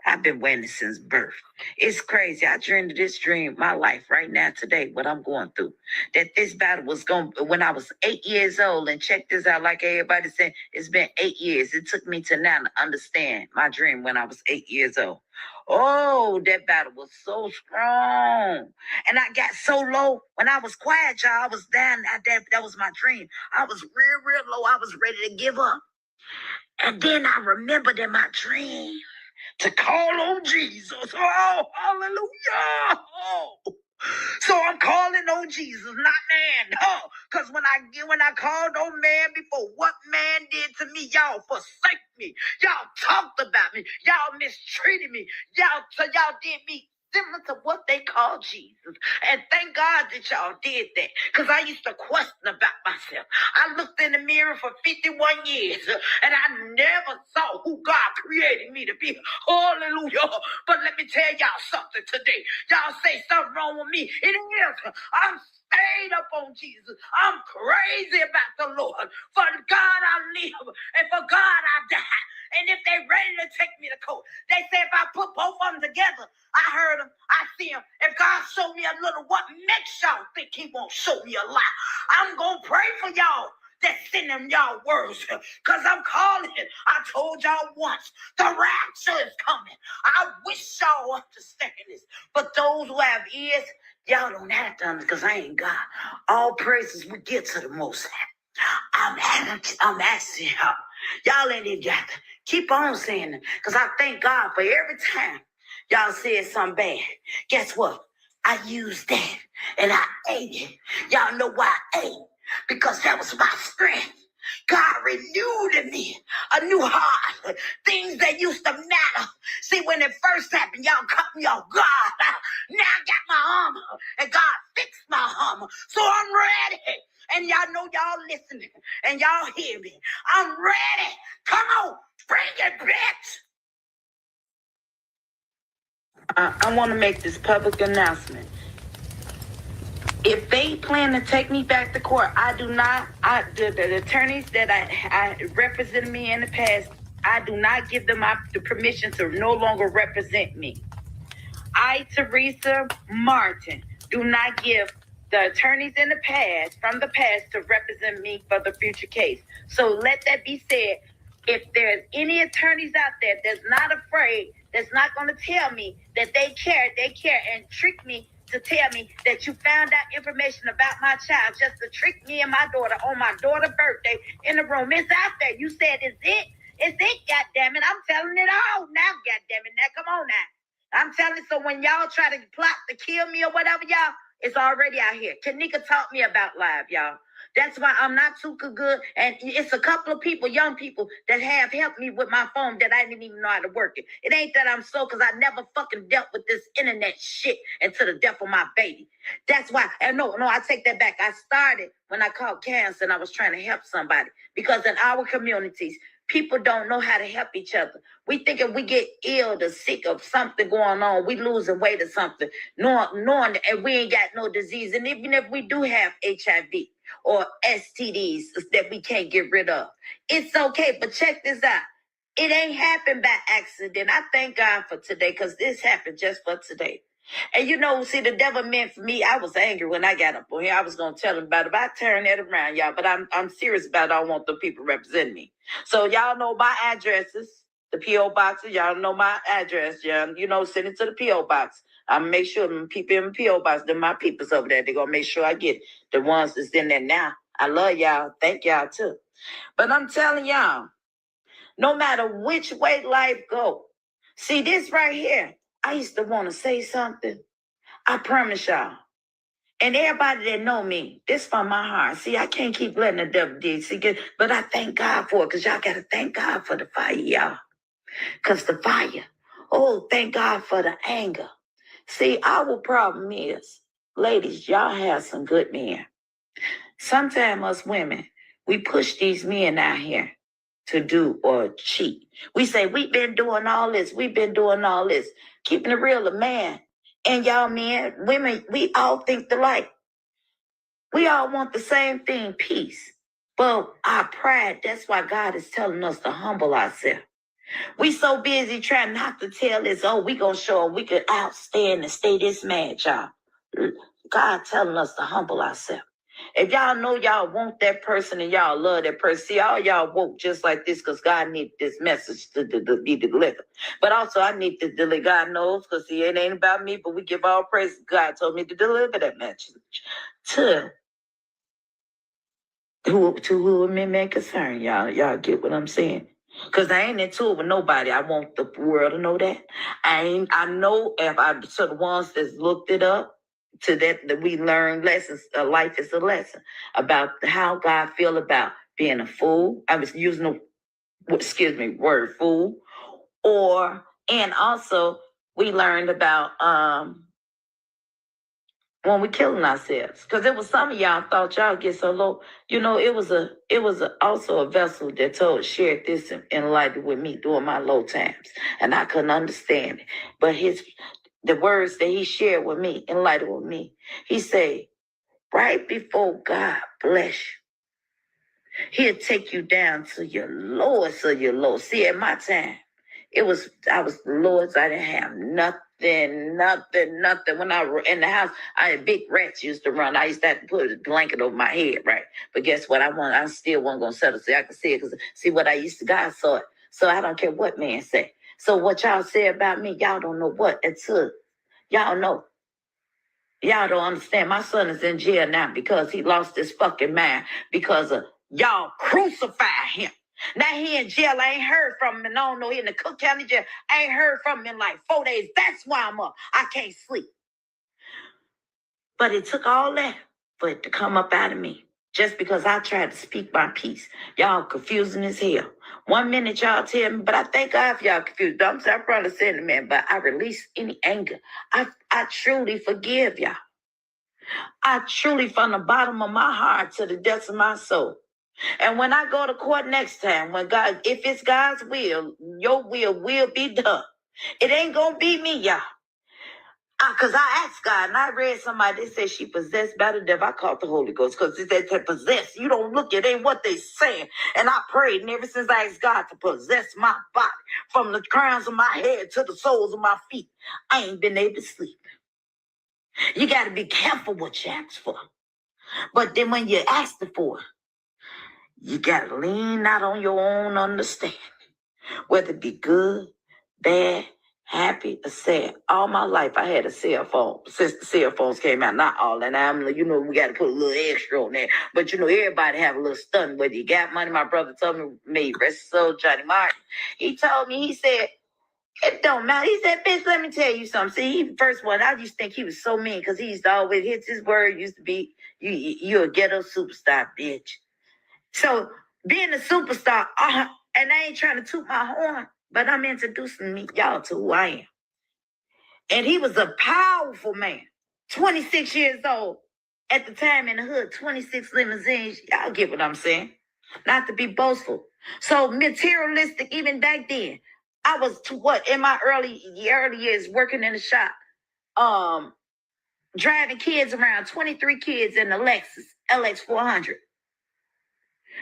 I've been waiting since birth. It's crazy. I dreamed of this dream, my life right now, today, what I'm going through. That this battle was going when I was 8 years old. And check this out, like everybody said, it's been 8 years. It took me to now to understand my dream when I was 8 years old. Oh, that battle was so strong. And I got so low when I was quiet, y'all. I was down. That was my dream. I was real low. I was ready to give up. And then I remembered in my dream to call on Jesus. Oh, hallelujah. Oh. So I'm calling on Jesus, not man. Oh, because when I called on man before, what man did to me, y'all forsake me. Y'all talked about me. Y'all mistreated me. Y'all did me similar to what they call Jesus. And thank God that y'all did that, because I used to question about myself. I looked in the mirror for 51 years and I never saw who God created me to be. Hallelujah. But let me tell y'all something today. Y'all say something wrong with me. It is. I'm stayed up on Jesus. I'm crazy about the Lord. For God I live and for God I die. And if they ready to take me to court, they say if I put both of them together, I heard them, I see them. If God show me a little, what makes y'all think he won't show me a lot? I'm going to pray for y'all that send them y'all words, because I'm calling it. I told y'all once, the rapture is coming. I wish y'all understand this. But those who have ears, y'all don't have to understand, because I ain't God. All praises we get to the Most High. I'm asking y'all. Y'all ain't even got to keep on saying it, because I thank God for every time y'all said something bad. Guess what? I used that and I ate it. Y'all know why I ate? Because that was my strength. God renewed in me a new heart. Things that used to matter. See, when it first happened, y'all cut me off guard. Now I got my armor, and God fixed my armor. So I'm ready. And y'all know y'all listening, and y'all hear me. I'm ready. Come on, bring it, bitch. I want to make this public announcement. If they plan to take me back to court, the attorneys that I represented me in the past, I do not give them the permission to no longer represent me. I, Teresa Martin, do not give the attorneys in the past, from the past, to represent me for the future case. So let that be said. If there's any attorneys out there that's not afraid, that's not going to tell me that they care, and trick me to tell me that you found out information about my child just to trick me and my daughter on my daughter's birthday in the room. It's out there. You said, it's it? It's it, goddammit. I'm telling it all now, goddammit. Now, come on now. I'm telling you, so when y'all try to plot to kill me or whatever, y'all, it's already out here. Kenneka taught me about live, y'all. That's why I'm not too good. And it's a couple of people, young people, that have helped me with my phone that I didn't even know how to work it. It ain't that I'm so, because I never fucking dealt with this internet shit until the death of my baby. That's why, and no, I take that back. I started when I called cancer and I was trying to help somebody. Because in our communities, people don't know how to help each other. We think if we get ill or sick of something going on, we losing weight or something, knowing that we ain't got no disease. And even if we do have HIV or STDs that we can't get rid of, it's okay. But check this out. It ain't happened by accident. I thank God for today, because this happened just for today. And see, the devil meant for me. I was angry when I got up on here. I was going to tell him about it, but I turned that around, y'all. But I'm serious about it. I don't want the people representing me. So y'all know my addresses, the P.O. boxes. Y'all know my address, y'all. Send it to the P.O. box. I'm going to make sure them people in the P.O. box, they're my peoples over there. They're going to make sure I get the ones that's in there now. I love y'all. Thank y'all, too. But I'm telling y'all, no matter which way life go, see this right here, I used to want to say something. I promise y'all. And everybody that know me, this from my heart. See, I can't keep letting the devil do it. But I thank God for it, because y'all got to thank God for the fire, y'all. Because the fire. Oh, thank God for the anger. See, our problem is, ladies, y'all have some good men. Sometimes us women, we push these men out here to do or cheat. We say, we've been doing all this. Keeping it real, a man and y'all men, women, we all think alike. We all want the same thing, peace. But our pride, that's why God is telling us to humble ourselves. We so busy trying not to tell this, oh, we gonna show them we could outstand and stay this mad, y'all. God telling us to humble ourselves. If y'all know y'all want that person and y'all love that person, see, all y'all woke just like this because God needs this message to be delivered. But also, I need to deliver. God knows, because see, it ain't about me, but we give all praise. God told me to deliver that message to who may concern. Y'all get what I'm saying? Because I ain't into it with nobody. I want the world to know that. I know if I so the ones that's looked it up, to that we learn lessons. Life is a lesson about how God feel about being a fool. I was using the word fool, and also we learned about when we killing ourselves, because it was some of y'all thought y'all get so low. You know, it was also a vessel that shared this enlightened with me during my low times, and I couldn't understand it. But the words that he shared with me, enlightened with me, he said, right before God bless you, he'll take you down to your lowest of your low. See, at my time, I was the lowest. I didn't have nothing. When I were in the house, I had big rats used to run. I used to have to put a blanket over my head, right? But guess what? I still wasn't going to settle so I could see it, because see what I used to, God saw it. So I don't care what man say. So what y'all say about me, y'all don't know what until y'all know. Y'all don't understand. My son is in jail now because he lost his fucking mind because of y'all crucify him. Now he in jail. I ain't heard from him, and I don't know, he in the Cook County jail. I ain't heard from him in like 4 days. That's why I'm up. I can't sleep. But it took all that for it to come up out of me. Just because I tried to speak my peace. Y'all confusing as hell. 1 minute y'all tell me, but I thank God for y'all confused. I'm probably saying it, man, but I release any anger. I truly forgive y'all. I truly, from the bottom of my heart to the depths of my soul. And when I go to court next time, when God, if it's God's will, your will be done. It ain't gonna be me, y'all. Because I asked God, and I read somebody that said she possessed by the devil. I called the Holy Ghost, because it said to possess. You don't look, it ain't what they saying. And I prayed, and ever since I asked God to possess my body, from the crowns of my head to the soles of my feet, I ain't been able to sleep. You got to be careful what you ask for. But then when you ask for it, you got to lean not on your own understanding. Whether it be good, bad, happy, or sad. All my life I had a cell phone. Since the cell phones came out, not all. And we got to put a little extra on there. But, everybody have a little stunt. Whether you got money, my brother told me, rest his soul, Johnny Martin. He told me, he said, it don't matter. He said, bitch, let me tell you something. See, first one, I used to think he was so mean because he used to always hit his word, used to be, you a ghetto superstar, bitch. So being a superstar, and I ain't trying to toot my horn, but I'm introducing y'all to who I am. And he was a powerful man, 26 years old. At the time in the hood, 26 limousines. Y'all get what I'm saying? Not to be boastful. So materialistic, even back then. I was in my early years working in the shop, driving kids around, 23 kids in the Lexus LX 400.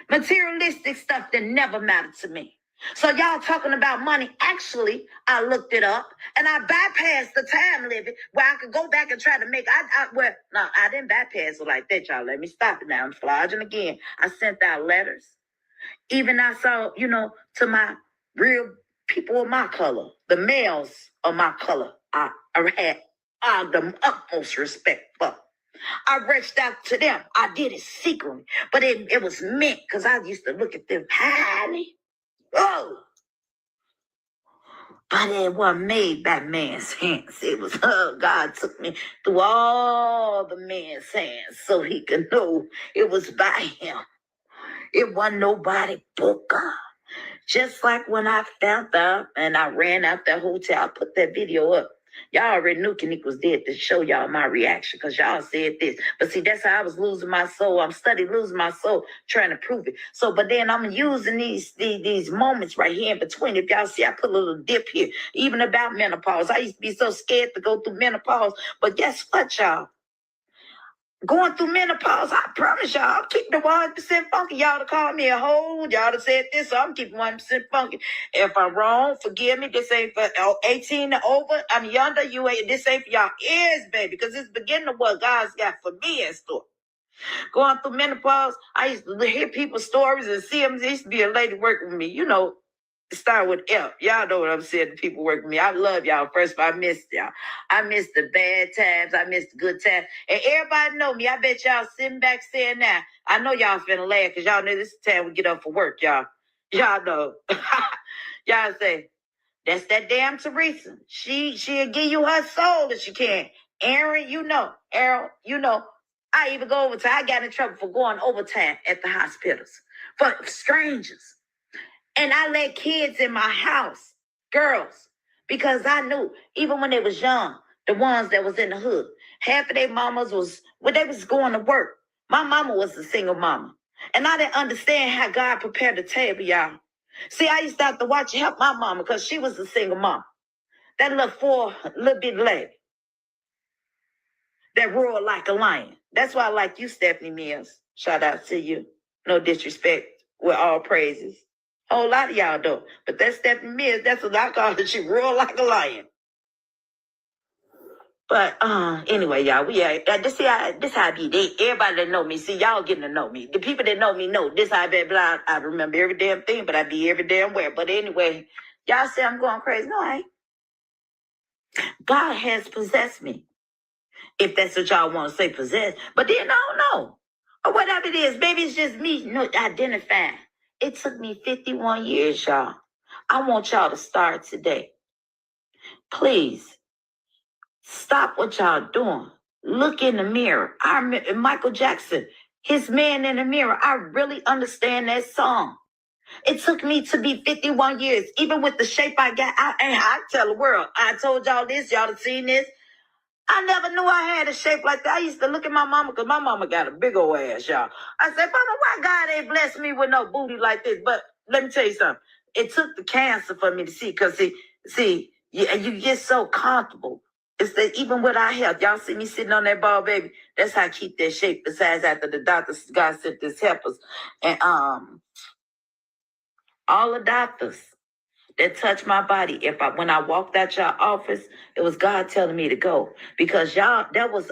Materialistic stuff that never mattered to me. So y'all talking about money. Actually, I looked it up and I bypassed the time limit where I could go back and try to make. I didn't bypass it like that, y'all. Let me stop it now. I'm flogging again. I sent out letters. Even I saw, to my real people of my color, the males of my color, I had the utmost respect for. I reached out to them. I did it secretly, but it was meant because I used to look at them highly. Oh, but it wasn't made by man's hands. It was God took me through all the man's hands so he could know it was by him. It wasn't nobody but God. Just like when I found out and I ran out that hotel, I put that video up. Y'all already knew Kenneka was dead to show y'all my reaction because y'all said this. But see, that's how I was losing my soul. I'm studying losing my soul, trying to prove it. So, but then I'm using these moments right here in between. If y'all see, I put a little dip here, even about menopause. I used to be so scared to go through menopause. But guess what, y'all? going through menopause. I promise y'all, I'm keeping the 100% funky. Y'all to call me a hoe. Y'all to said this, so I'm keeping 100% funky. If I'm wrong, forgive me. This ain't for 18 and over. I'm younger. You ain't. This ain't for y'all ears, baby, because it's beginning of what God's got for me in store. Going through menopause, I used to hear people's stories and see them. There used to be a lady working with me, you know, start with F. Y'all know what I'm saying. The people work with me. I love y'all. First, I missed y'all. I missed the bad times. I missed the good times. And everybody know me. I bet y'all sitting back saying now. I know y'all finna laugh because y'all know this is the time we get up for work, y'all. Y'all know. Y'all say, that's that damn Teresa. She'll give you her soul if she can. Aaron, you know. Errol, you know. I even go overtime. I got in trouble for going overtime at the hospitals for strangers. And I let kids in my house, girls, because I knew even when they was young, the ones that was in the hood, half of their mamas was, when they was going to work. My mama was a single mama. And I didn't understand how God prepared the table, y'all. See, I used to have to watch and help my mama because she was a single mama. That little bit lady that roared like a lion. That's why I like you, Stephanie Mills. Shout out to you. No disrespect, with all praises. A whole lot of y'all do. But that's Stephanie Mills. That's what I call her. She roar like a lion. But anyway, y'all, this how I be. Everybody that know me, see, y'all getting to know me. The people that know me know this how I be. Blah, I remember every damn thing, but I be every damn where. But anyway, y'all say I'm going crazy. No, I ain't. God has possessed me. If that's what y'all want to say, possess. But then I don't know. Or whatever it is, maybe it's just me identifying. It took me 51 years, y'all. I want y'all to start today. Please, stop what y'all doing. Look in the mirror. Michael Jackson, his Man in the Mirror. I really understand that song. It took me to be 51 years, even with the shape I got. I tell the world, I told y'all this, y'all have seen this. I never knew I had a shape like that. I used to look at my mama because my mama got a big old ass, y'all. I said, Mama, why God ain't blessed me with no booty like this? But let me tell you something. It took the cancer for me to see because, you get so comfortable. It's that even with our health, y'all see me sitting on that ball, baby. That's how I keep that shape. Besides, after the doctors, God sent this helpers. And all the doctors that touched my body. When I walked out your office, it was God telling me to go. Because y'all,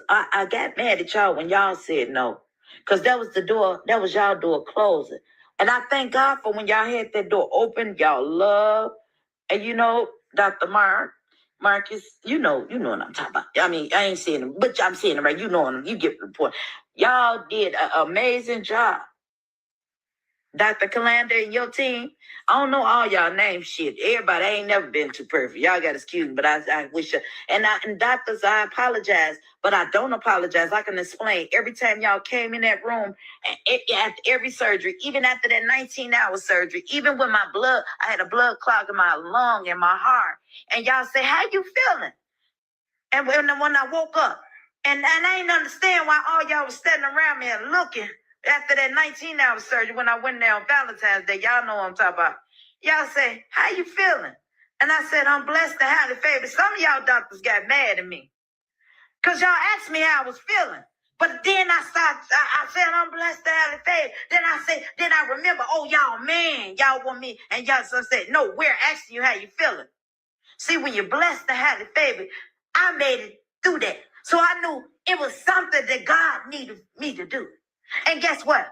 I got mad at y'all when y'all said no. Because that was y'all door closing. And I thank God for when y'all had that door open, y'all love. And you know, Dr. Marcus, you know what I'm talking about. I mean, I ain't saying him, but I'm saying it right. You know him. You get the point. Y'all did an amazing job. Dr. Calander and your team, I don't know all y'all names, shit. Everybody, I ain't never been too perfect. Y'all got to excuse me, but I wish. And doctors, I apologize, but I don't apologize. I can explain. Every time y'all came in that room, after every surgery, even after that 19-hour surgery, even with my blood, I had a blood clot in my lung and my heart. And y'all say, how you feeling? And when I woke up, and I didn't understand why all y'all was standing around me and looking. After that 19-hour surgery, when I went there on Valentine's Day, y'all know what I'm talking about. Y'all say, how you feeling? And I said, I'm blessed to have the favor. Some of y'all doctors got mad at me because y'all asked me how I was feeling. But then I said, I'm blessed to have the favor. Then I remember, oh, y'all, man, y'all want me. And y'all said, no, we're asking you how you feeling. See, when you're blessed to have the favor, I made it through that. So I knew it was something that God needed me to do. And guess what?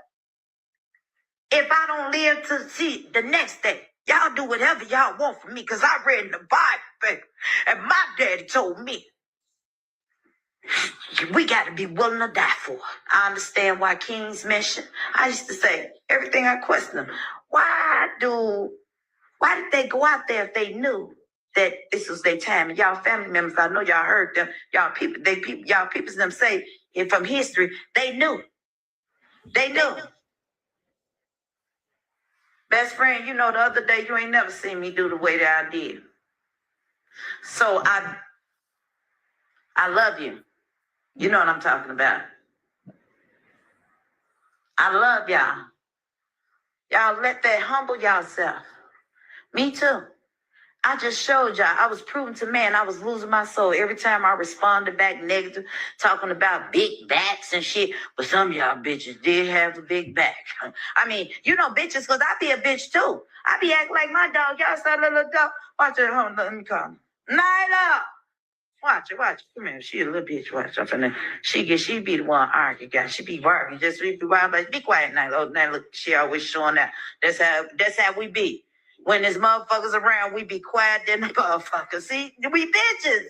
If I don't live to see the next day, y'all do whatever y'all want from me because I read in the Bible, baby. And my daddy told me, we got to be willing to die for it. I understand why kings mention. I used to say, everything I question them, why did they go out there if they knew that this was their time? And y'all family members, I know y'all heard them. Y'all people them say, and from history, they knew. They knew. Best friend, you know, the other day, you ain't never seen me do the way that I did. So I love you. You know what I'm talking about. I love y'all. Y'all let that humble yourself. Me too. I just showed y'all. I was proving to man I was losing my soul every time I responded back negative, talking about big backs and shit. But some of y'all bitches did have a big back. I mean, you know bitches, because I be a bitch too. I be acting like my dog. Y'all saw that little dog. Watch it. Hold on, let me call him. Nyla. Watch it. Come here. She a little bitch. Watch her. And she be the one arguing, guys. She be barking. Just be wild, but be quiet now. Oh, now look, she always showing that. That's how we be. When there's motherfuckers around, we be quiet than the motherfuckers. See, we bitches.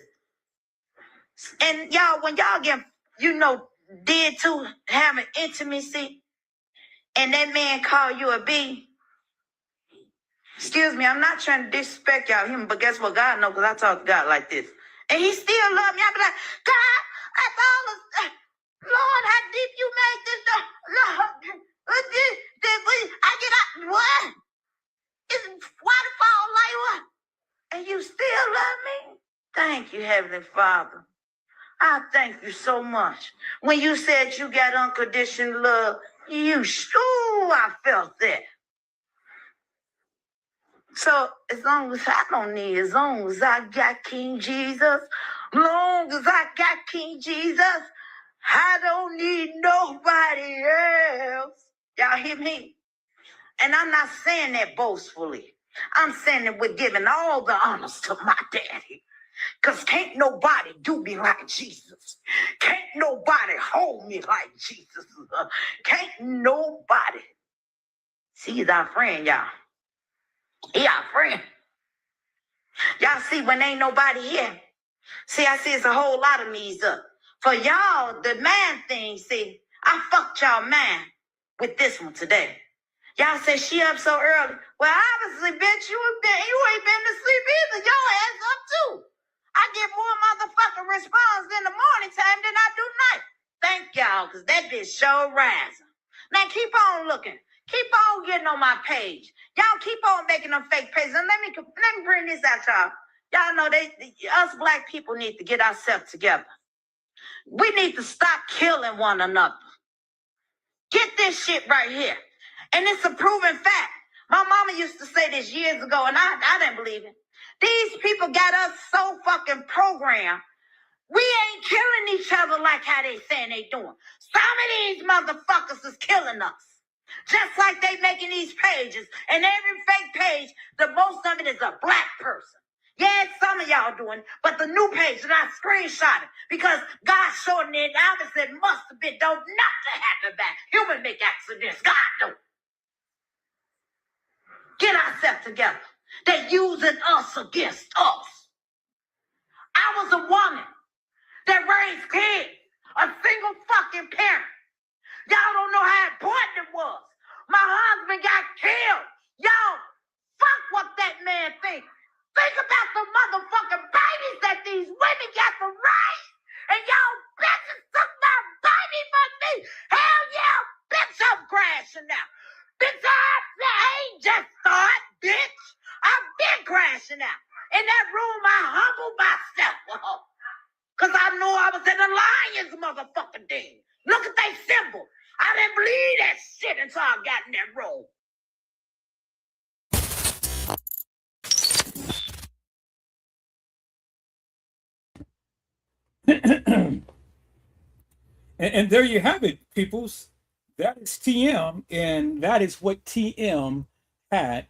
And y'all, when y'all get, did to have an intimacy, and that man call you a B. Excuse me, I'm not trying to disrespect y'all human, but guess what? God knows, because I talk to God like this. And he still love me. I be like, God, after all this, Lord, how deep you made this. Lord, I get out. What? It's waterfall like what? And you still love me? Thank you, Heavenly Father. I thank you so much. When you said you got unconditional love, I felt that. So as long as I don't need, as long as I got King Jesus, long as I got King Jesus, I don't need nobody else. Y'all hear me? And I'm not saying that boastfully. I'm saying that we're giving all the honors to my daddy. Because can't nobody do me like Jesus. Can't nobody hold me like Jesus. Can't nobody. See, he's our friend, y'all. He our friend. Y'all see, when ain't nobody here. See, I see it's a whole lot of me's up. For y'all, the man thing, see, I fucked y'all man with this one today. Y'all say she up so early. Well, obviously, bitch, you ain't been to sleep either. Your ass up too. I get more motherfucking response in the morning time than I do night. Thank y'all, because that bitch show rising. Now keep on looking. Keep on getting on my page. Y'all keep on making them fake pages. And let me bring this out, y'all. Y'all know us black people need to get ourselves together. We need to stop killing one another. Get this shit right here. And it's a proven fact. My mama used to say this years ago, and I didn't believe it. These people got us so fucking programmed. We ain't killing each other like how they saying they doing. Some of these motherfuckers is killing us. Just like they making these pages. And every fake page, the most of it is a black person. Yeah, some of y'all doing it, but the new page that I screenshotted because God showed it, obviously it must have been don't nothing happen back. Human make accidents. God don't. Get ourselves together. They're using us against us. I was a woman that raised kids, a single fucking parent. Y'all don't know how important it was. My husband got killed. Y'all, fuck what that man thinks. Think about the motherfucking babies that these women got to raise. And y'all bitches took my baby from me. Hell yeah, bitch, I'm crashing now. Bitch, I ain't just start, bitch. I've been crashing out. In that room, I humbled myself. Because I knew I was in the lion's motherfucking den. Look at that symbol. I didn't believe that shit until I got in that room. And there you have it, peoples. That is TM, and that is what TM had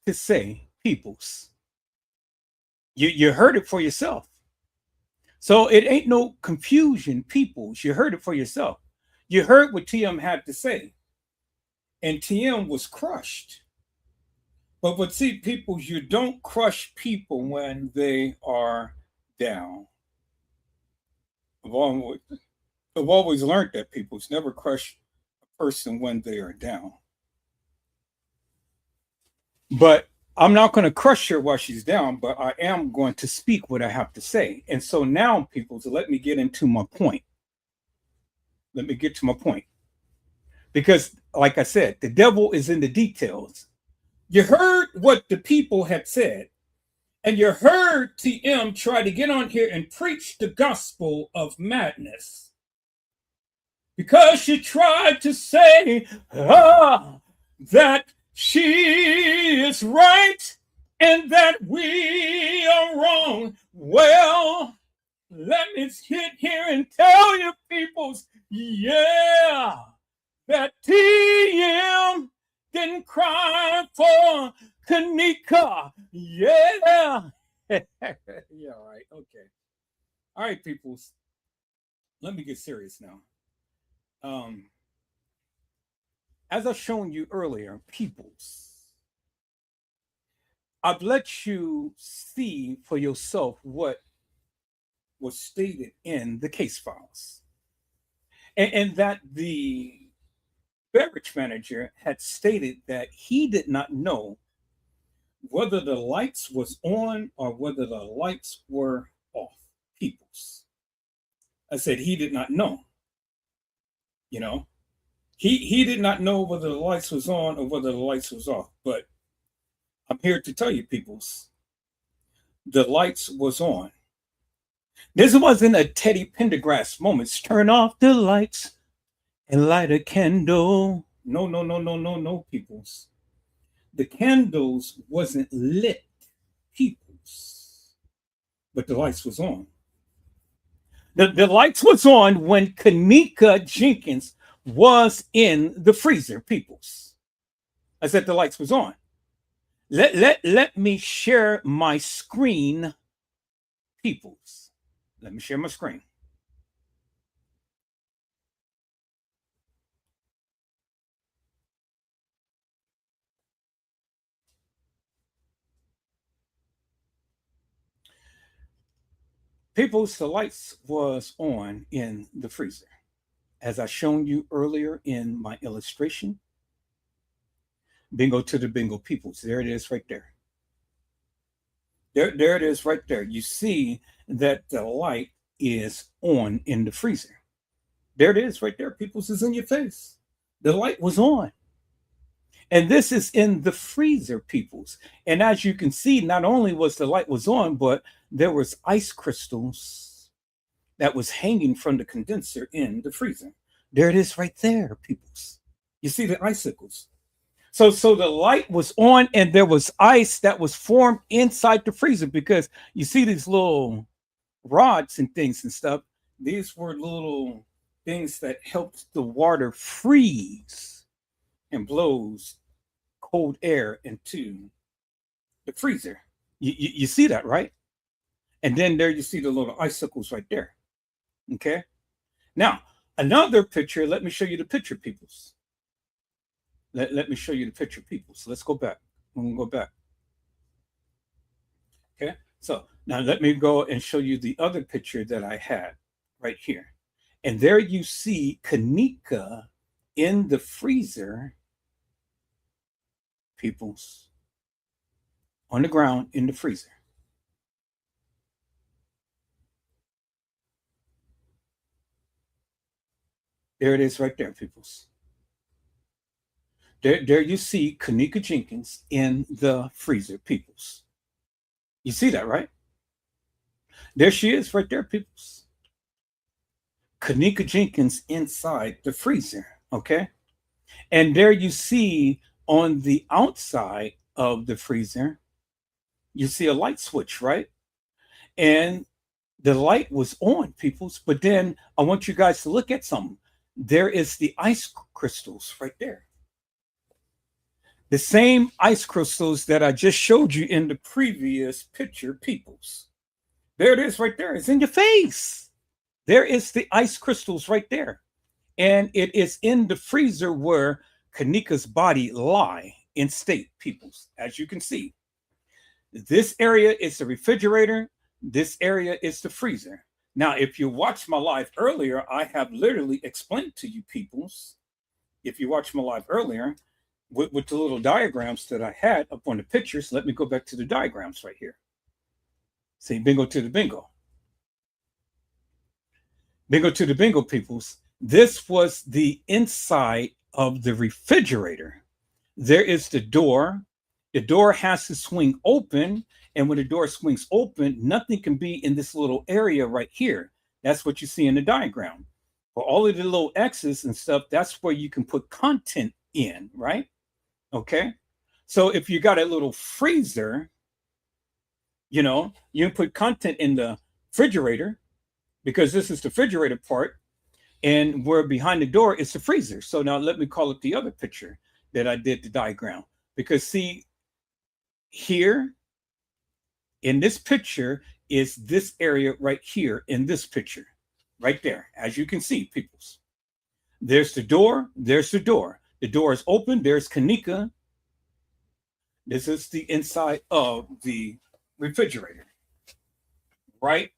to say, peoples. You heard it for yourself. So it ain't no confusion, peoples. You heard it for yourself. You heard what TM had to say. And TM was crushed. But see, peoples, you don't crush people when they are down. I've always learned that peoples never crush a person when they are down. But I'm not going to crush her while she's down, but I am going to speak what I have to say. And so now, people, so let me get into my point. Let me get to my point. Because, like I said, the devil is in the details. You heard what the people had said, and you heard TM try to get on here and preach the gospel of madness. Because she tried to say that she is right and that we are wrong. Well, let me sit here and tell you, peoples, yeah, that TM didn't cry for Kenneka. Yeah. Yeah, all right. Okay. All right, peoples. Let me get serious now. As I've shown you earlier, peoples, I've let you see for yourself what was stated in the case files. And that the beverage manager had stated that he did not know whether the lights was on or whether the lights were off. Peoples. I said he did not know. You know, he did not know whether the lights was on or whether the lights was off. But I'm here to tell you, peoples, the lights was on. This wasn't a Teddy Pendergrass moment. Turn off the lights and light a candle. No, no, no, no, no, no, peoples. The candles wasn't lit, peoples, but the lights was on. The lights was on when Kenneka Jenkins was in the freezer, peoples. I said the lights was on. Let me share my screen, peoples. Let me share my screen. Peoples, the lights was on in the freezer. As I shown you earlier in my illustration, bingo to the bingo peoples. There it is right there. There it is right there. You see that the light is on in the freezer. There it is right there. Peoples is in your face. The light was on. And this is in the freezer, peoples. And as you can see, not only was the light was on, but there was ice crystals that was hanging from the condenser in the freezer. There it is right there, peoples. You see the icicles. So the light was on and there was ice that was formed inside the freezer, because you see these little rods and things and stuff. These were little things that helped the water freeze and blows cold air into the freezer. You see that, right? And then there you see the little icicles right there. Okay. Now, another picture. Let me show you the picture, peoples. Let me show you the picture, people. So let's go back. We'll go back. Okay. So now let me go and show you the other picture that I had right here. And there you see Kenneka in the freezer, peoples, on the ground in the freezer. There it is right there, peoples. There you see Kenneka Jenkins in the freezer, peoples. You see that, right? There she is right there, peoples. Kenneka Jenkins inside the freezer, okay? And there you see on the outside of the freezer, you see a light switch, right? And the light was on, peoples. But then I want you guys to look at something. There is the ice crystals right there. The same ice crystals that I just showed you in the previous picture, peoples. There it is right there. It's in your face. There is the ice crystals right there. And it is in the freezer where Kenneka's body lie in state, peoples. As you can see, this area is the refrigerator. This area is the freezer. Now, if you watched my live earlier, I have literally explained to you, peoples. If you watched my live earlier, with the little diagrams that I had up on the pictures, let me go back to the diagrams right here. See, bingo to the bingo. Bingo to the bingo, peoples. This was the inside of the refrigerator. There is the door. The door has to swing open. And when the door swings open, nothing can be in this little area right here. That's what you see in the diagram. For all of the little X's and stuff, that's where you can put content in, right? Okay. So if you got a little freezer, You know, you can put content in the refrigerator because this is the refrigerator part, and where behind the door is the freezer. So now let me call up the other picture that I did the diagram, because see here in this picture is this area right here in this picture, right there. As you can see, peoples, there's the door. There's the door. The door is open. There's Kenneka. This is the inside of the refrigerator, right?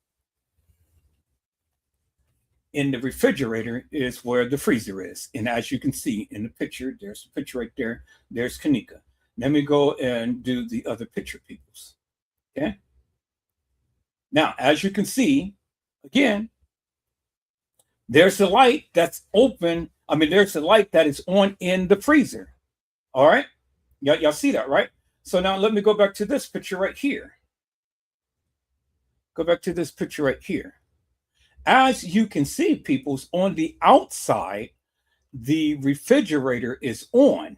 In the refrigerator is where the freezer is. And as you can see in the picture, there's a picture right there. There's Kenneka. Let me go and do the other picture, peoples. Okay. Now, as you can see, again, there's the light that's open. I mean, there's the light that is on in the freezer. All right. Y'all see that, right? So now let me go back to this picture right here. Go back to this picture right here. As you can see, peoples, on the outside, the refrigerator is on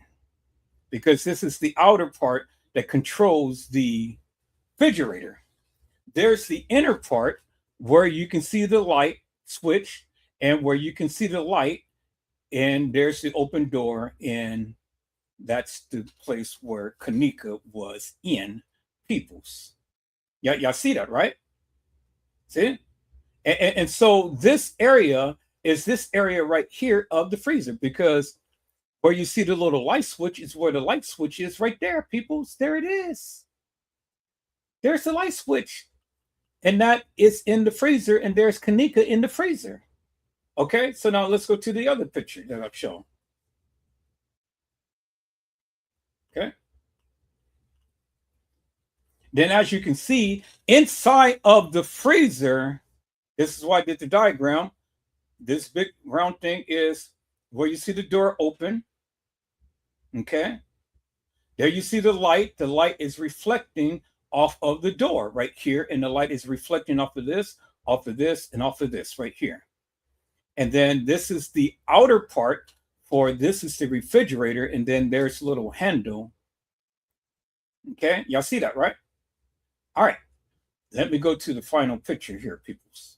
because this is the outer part that controls the refrigerator. There's the inner part where you can see the light switch and where you can see the light, and there's the open door, and that's the place where Kenneka was in, peoples. Y'all see that, right? See? And so this area is this area right here of the freezer, because where you see the little light switch is where the light switch is right there, peoples. There it is. There's the light switch. And that is in the freezer, and there's Kenneka in the freezer. Okay, so now let's go to the other picture that I've shown. Okay. Then as you can see, inside of the freezer, this is why I did the diagram. This big round thing is where you see the door open. Okay. There you see the light. The light is reflecting off of the door right here. And the light is reflecting off of this, and off of this right here. And then this is the outer part for this is the refrigerator. And then there's a little handle. Okay. Y'all see that, right? All right. Let me go to the final picture here, peoples.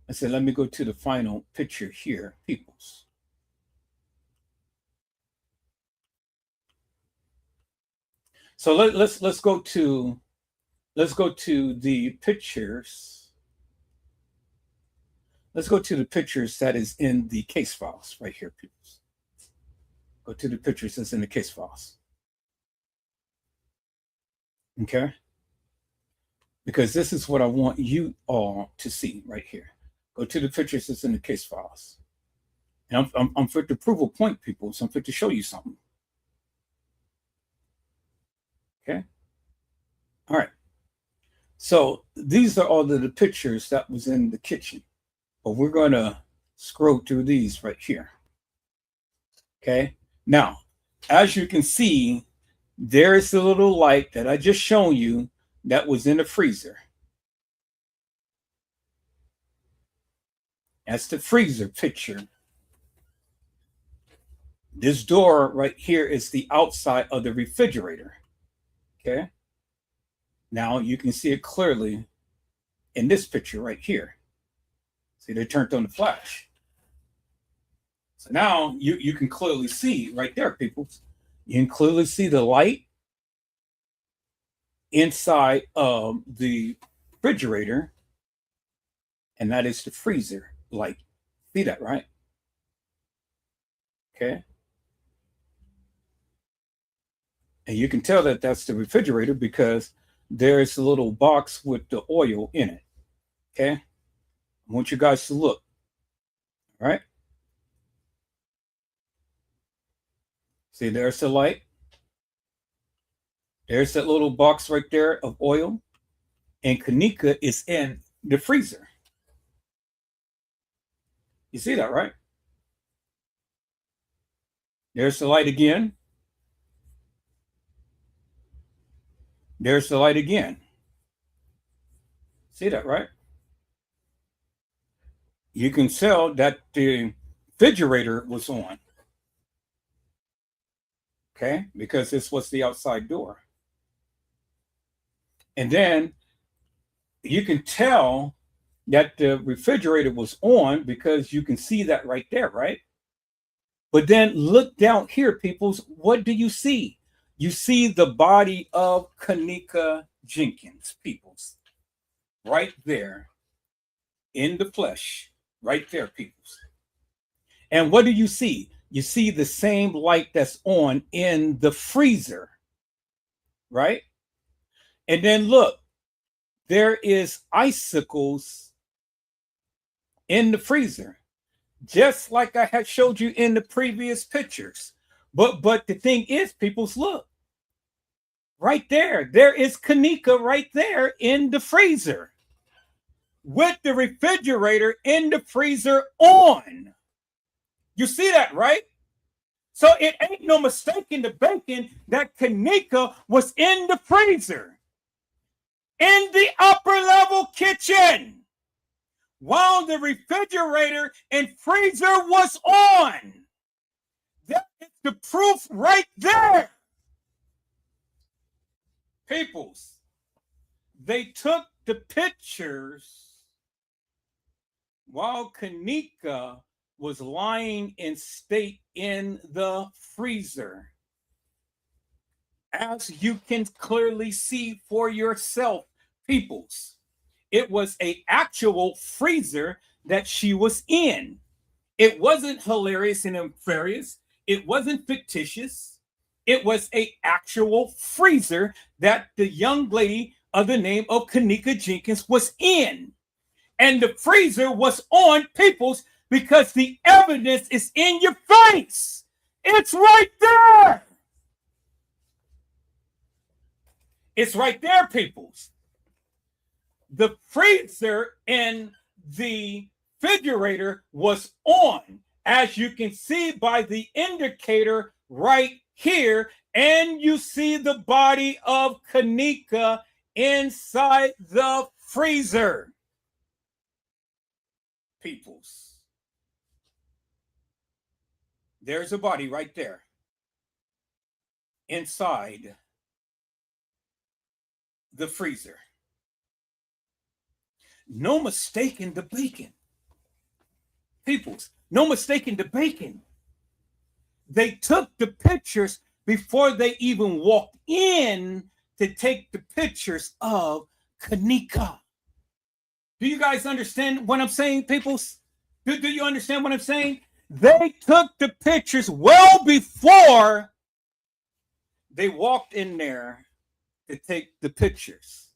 I said, let me go to the final picture here, peoples. So let's go to the pictures. Let's go to the pictures that is in the case files right here, peoples. Go to the pictures that's in the case files. Okay. Because this is what I want you all to see right here. Go to the pictures that's in the case files. And I'm fit to prove a point, people. So I'm fit to show you something. Okay. All right. So these are all of the pictures that was in the kitchen. But we're going to scroll through these right here. Okay. Now, as you can see, there's the little light that I just shown you that was in the freezer. That's the freezer picture. This door right here is the outside of the refrigerator. Okay. Now you can see it clearly in this picture right here. See, they turned on the flash. So now you can clearly see right there, people. You can clearly see the light inside of the refrigerator, and that is the freezer light. See that, right? Okay. And you can tell that that's the refrigerator because there's a little box with the oil in it. Okay. I want you guys to look. All right. See, there's the light. There's that little box right there of oil. And Kenneka is in the freezer. You see that, right? There's the light again. There's the light again. See that, right? You can tell that the refrigerator was on. Okay, because this was the outside door. And then you can tell that the refrigerator was on because you can see that right there, right? But then look down here, peoples. What do you see? You see the body of Kenneka Jenkins, peoples, right there in the flesh, right there, peoples. And what do you see? You see the same light that's on in the freezer, right? And then look, there is icicles in the freezer, just like I had showed you in the previous pictures. But the thing is, peoples, look, right there is Kenneka right there in the freezer with the refrigerator in the freezer on. You see that, right? So it ain't no mistaking the bacon that Kenneka was in the freezer, in the upper level kitchen, while the refrigerator and freezer was on. That is the proof right there. Peoples, they took the pictures while Kenneka was lying in state in the freezer. As you can clearly see for yourself, peoples, it was an actual freezer that she was in. It wasn't hilarious and nefarious. It wasn't fictitious. It was an actual freezer that the young lady of the name of Kenneka Jenkins was in. And the freezer was on, peoples, because the evidence is in your face. It's right there. It's right there, peoples. The freezer and the refrigerator was on, as you can see by the indicator right here, and you see the body of Kenneka inside the freezer. Peoples, there's a body right there inside the freezer. No mistaking the bacon. Peoples, no mistaking the bacon. They took the pictures before they even walked in to take the pictures of Kenneka. Do you guys understand what I'm saying, peoples? Do you understand what I'm saying? They took the pictures well before they walked in there to take the pictures.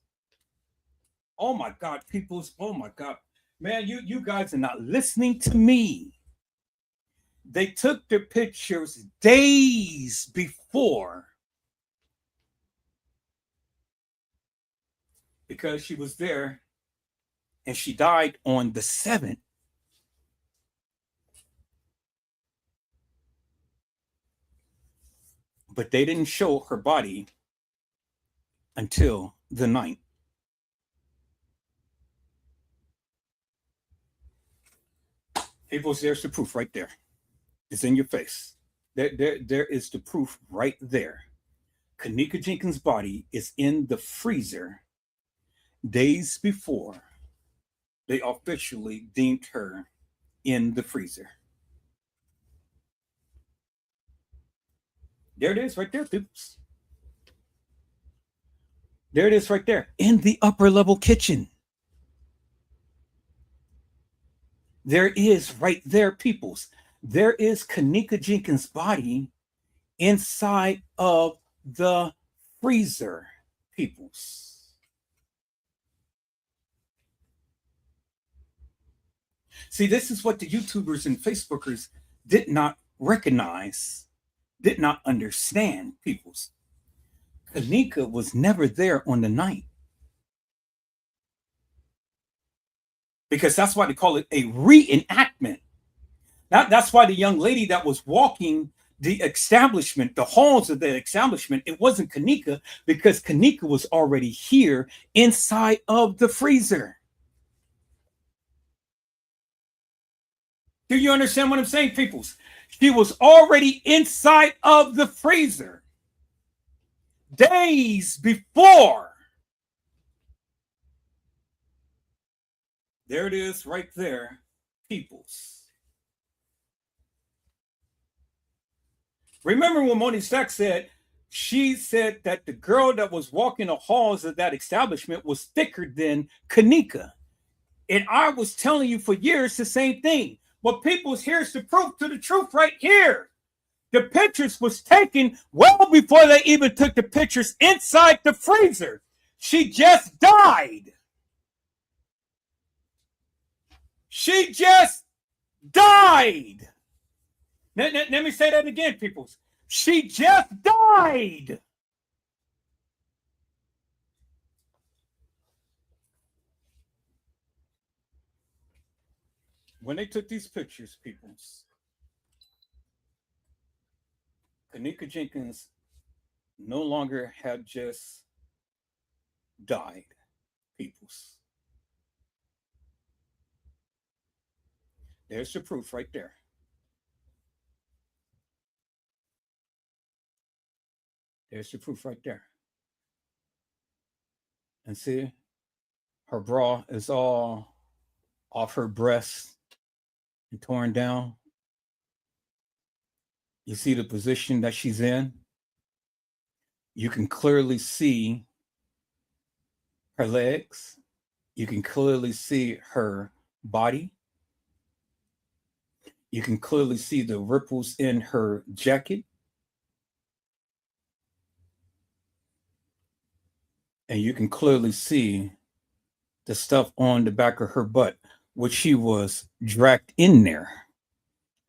Oh my God, peoples. Oh my God. Man, you guys are not listening to me. They took the pictures days before because she was there and she died on the 7th. But they didn't show her body until the 9th. People, there's the proof right there. It's in your face. There is the proof right there. Kenneka Jenkins' body is in the freezer days before they officially deemed her in the freezer. There it is right there, peoples. There it is right there in the upper level kitchen. There is right there, peoples. There is Kenneka Jenkins' body inside of the freezer, peoples. See, this is what the YouTubers and Facebookers did not recognize, did not understand, peoples. Kenneka was never there on the 9th. Because that's why they call it a reenactment. That's why the young lady that was walking the establishment, the halls of the establishment, it wasn't Kenneka, because Kenneka was already here inside of the freezer. Do you understand what I'm saying, peoples? She was already inside of the freezer days before. There it is right there, peoples. Remember when Moni Stack said, she said that the girl that was walking the halls of that establishment was thicker than Kenneka. And I was telling you for years the same thing. But people's, here's the proof to the truth right here. The pictures was taken well before they even took the pictures inside the freezer. She just died. She just died. Let me say that again, peoples. She just died. When they took these pictures, peoples, Kenneka Jenkins no longer had just died, peoples. There's the proof right there. There's the proof right there. And see, her bra is all off her breast and torn down. You see the position that she's in. You can clearly see her legs. You can clearly see her body. You can clearly see the ripples in her jacket. And you can clearly see the stuff on the back of her butt, which she was dragged in there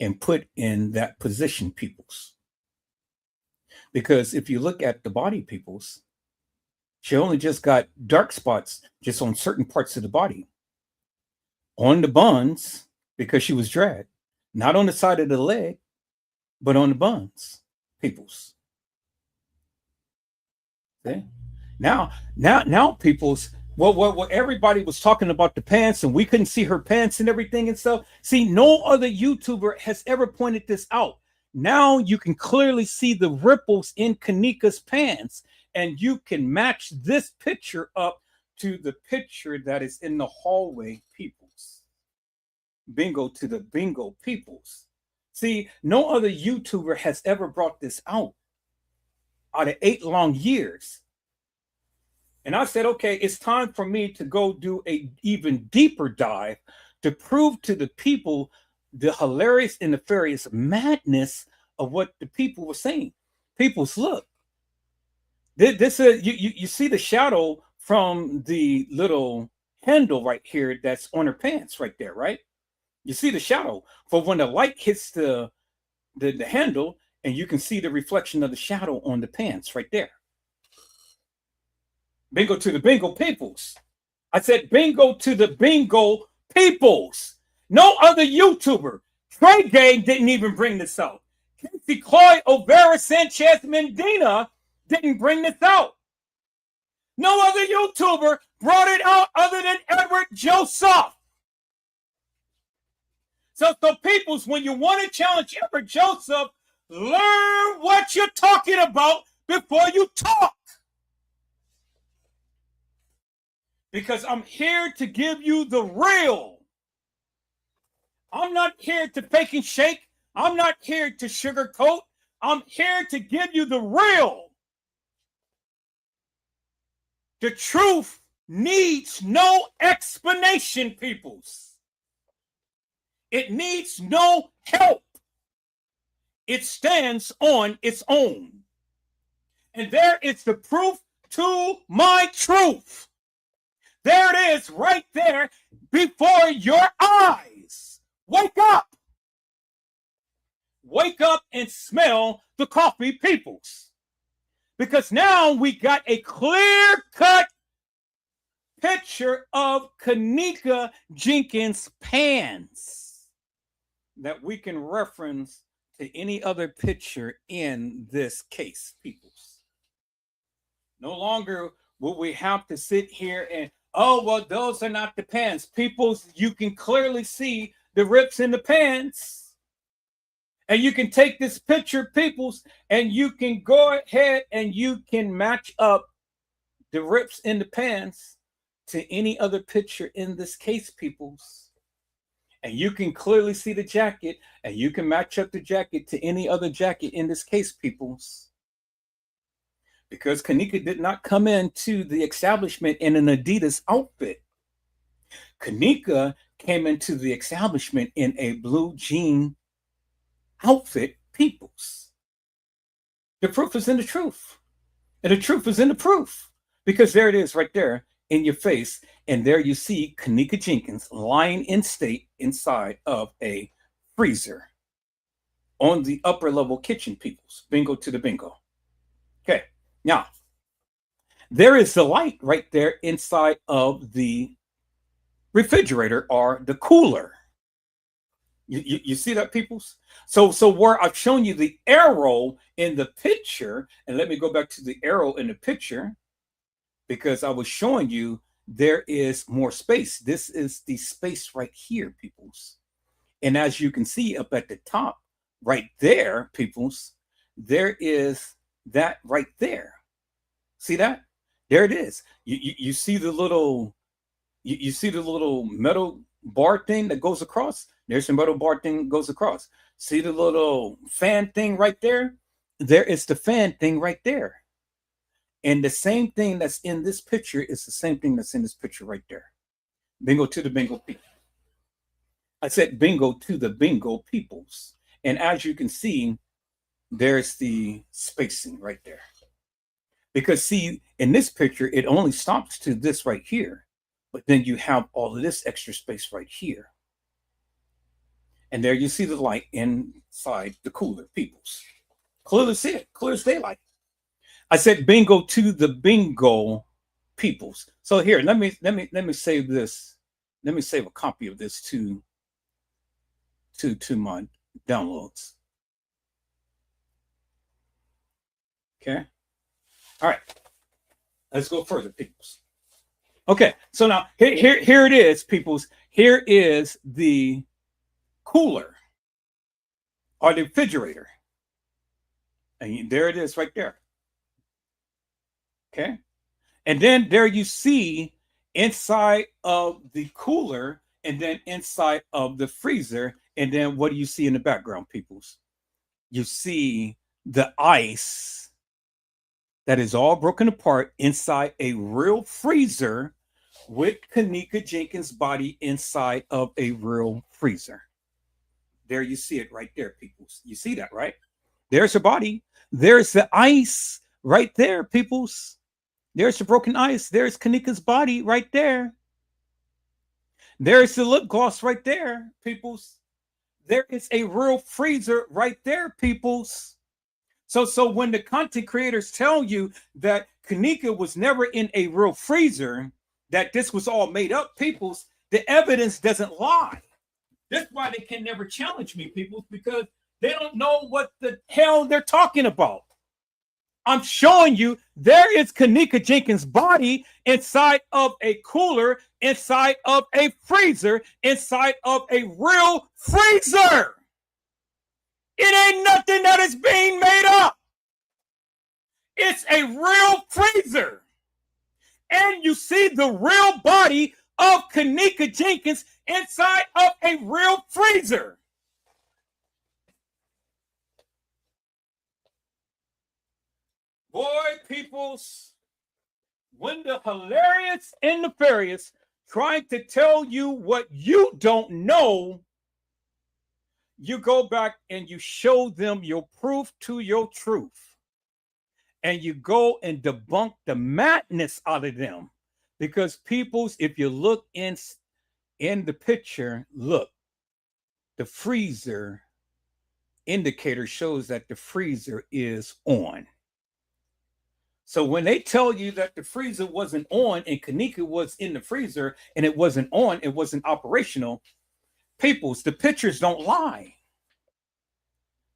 and put in that position, peoples. Because if you look at the body, peoples, she only just got dark spots just on certain parts of the body. On the buns, because she was dragged. Not on the side of the leg, but on the buns, peoples. See? Now, peoples, well, everybody was talking about the pants and we couldn't see her pants and everything and stuff. See, no other YouTuber has ever pointed this out. Now you can clearly see the ripples in Kenneka's pants, and you can match this picture up to the picture that is in the hallway, peoples. Bingo to the bingo, peoples. See, no other YouTuber has ever brought this out of 8 long years. And I said, okay, it's time for me to go do a even deeper dive to prove to the people the hilarious and nefarious madness of what the people were saying. People's, look, this is you see the shadow from the little handle right here that's on her pants right there, right? You see the shadow for when the light hits the handle, and you can see the reflection of the shadow on the pants right there. Bingo to the bingo peoples. I said bingo to the bingo peoples. No other YouTuber. Trey Gang didn't even bring this out. Casey Cloy O'Vera Sanchez Medina didn't bring this out. No other YouTuber brought it out other than Edward Joseph. So peoples, when you want to challenge Edward Joseph, learn what you're talking about before you talk. Because I'm here to give you the real. I'm not here to fake and shake. I'm not here to sugarcoat. I'm here to give you the real. The truth needs no explanation, peoples. It needs no help. It stands on its own. And there is the proof to my truth. There it is right there before your eyes. Wake up. Wake up and smell the coffee, peoples. Because now we got a clear-cut picture of Kenneka Jenkins' pants that we can reference to any other picture in this case, peoples. No longer will we have to sit here and, oh, well, those are not the pants. Peoples, you can clearly see the rips in the pants. And you can take this picture, peoples, and you can go ahead and you can match up the rips in the pants to any other picture in this case, peoples. And you can clearly see the jacket, and you can match up the jacket to any other jacket in this case, peoples. Because Kenneka did not come into the establishment in an Adidas outfit. Kenneka came into the establishment in a blue jean outfit, peoples. The proof is in the truth. And the truth is in the proof. Because there it is right there in your face. And there you see Kenneka Jenkins lying in state inside of a freezer on the upper level kitchen, peoples. Bingo to the bingo. Okay. Now, there is the light right there inside of the refrigerator or the cooler. You see that, peoples? So where I've shown you the arrow in the picture, and let me go back to the arrow in the picture, because I was showing you there is more space. This is the space right here, peoples. And as you can see up at the top, right there, peoples, there is that right there. See that? There it is. You see the little, you see the little metal bar thing that goes across? There's a metal bar thing that goes across. See the little fan thing right there? There is the fan thing right there. And the same thing that's in this picture is the same thing that's in this picture right there. Bingo to the bingo people. I said bingo to the bingo peoples. And as you can see, there's the spacing right there. Because see, in this picture, it only stops to this right here. But then you have all of this extra space right here. And there you see the light inside the cooler, peoples. Clearly see it, clear as daylight. I said bingo to the bingo peoples. So here, let me save this. Let me save a copy of this to my downloads. Okay. All right. Let's go further, peoples. Okay, so now here it is, peoples. Here is the cooler or the refrigerator. And there it is right there. Okay. And then there you see inside of the cooler and then inside of the freezer. And then what do you see in the background, peoples? You see the ice that is all broken apart inside a real freezer with Kenneka Jenkins' body inside of a real freezer. There you see it right there, peoples. You see that, right? There's her body. There's the ice right there, peoples. There's the broken ice. There's Kenneka's body right there. There's the lip gloss right there, peoples. There is a real freezer right there, peoples. So when the content creators tell you that Kenneka was never in a real freezer, that this was all made up, peoples, the evidence doesn't lie. That's why they can never challenge me, peoples, because they don't know what the hell they're talking about. I'm showing you there is Kenneka Jenkins' body inside of a cooler, inside of a freezer, inside of a real freezer. It ain't nothing that is being made up. It's a real freezer. And you see the real body of Kenneka Jenkins inside of a real freezer. Boy, peoples, when the hilarious and nefarious trying to tell you what you don't know, you go back and you show them your proof to your truth. And you go and debunk the madness out of them. Because peoples, if you look in the picture, look, the freezer indicator shows that the freezer is on. So when they tell you that the freezer wasn't on and Kenneka was in the freezer and it wasn't on, it wasn't operational, peoples, the pictures don't lie.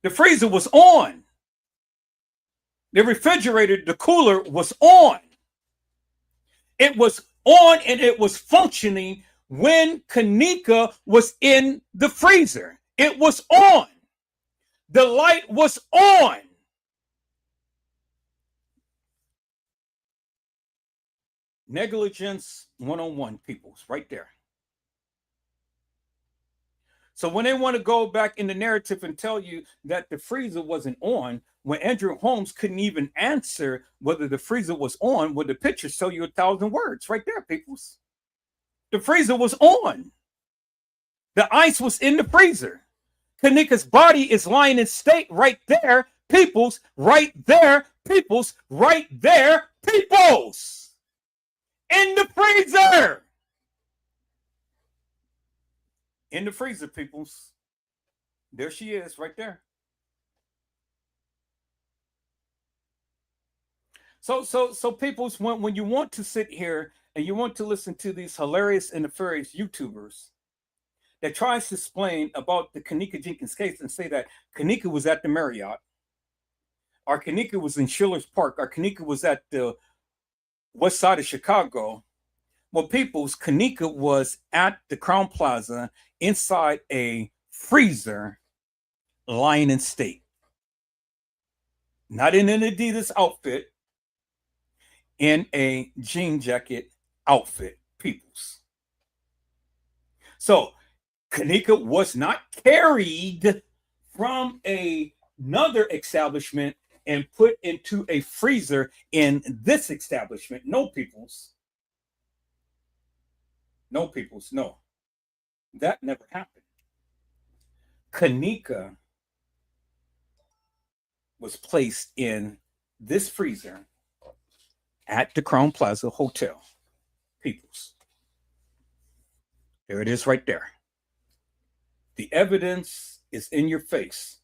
The freezer was on. The refrigerator, the cooler was on. It was on and it was functioning when Kenneka was in the freezer. It was on. The light was on. Negligence 101, peoples, right there. So when they want to go back in the narrative and tell you that the freezer wasn't on, when Andrew Holmes couldn't even answer whether the freezer was on, well, the pictures tell you 1,000 words right there, peoples. The freezer was on. The ice was in the freezer. Kenneka's body is lying in state right there, peoples, right there, peoples, right there, peoples. In the freezer. In the freezer, peoples. There she is, right there. So peoples, when you want to sit here and you want to listen to these hilarious and nefarious YouTubers that tries to explain about the Kenneka Jenkins case and say that Kenneka was at the Marriott, or Kenneka was in Schiller's Park, or Kenneka was at the west side of Chicago. Well, peoples, Kenneka was at the Crown Plaza inside a freezer, lying in state. Not in an Adidas outfit, in a jean jacket outfit, peoples. So Kenneka was not carried from another establishment and put into a freezer in this establishment. No, peoples. No, peoples, no. That never happened. Kenneka was placed in this freezer at the Crown Plaza Hotel. Peoples. There it is right there. The evidence is in your face.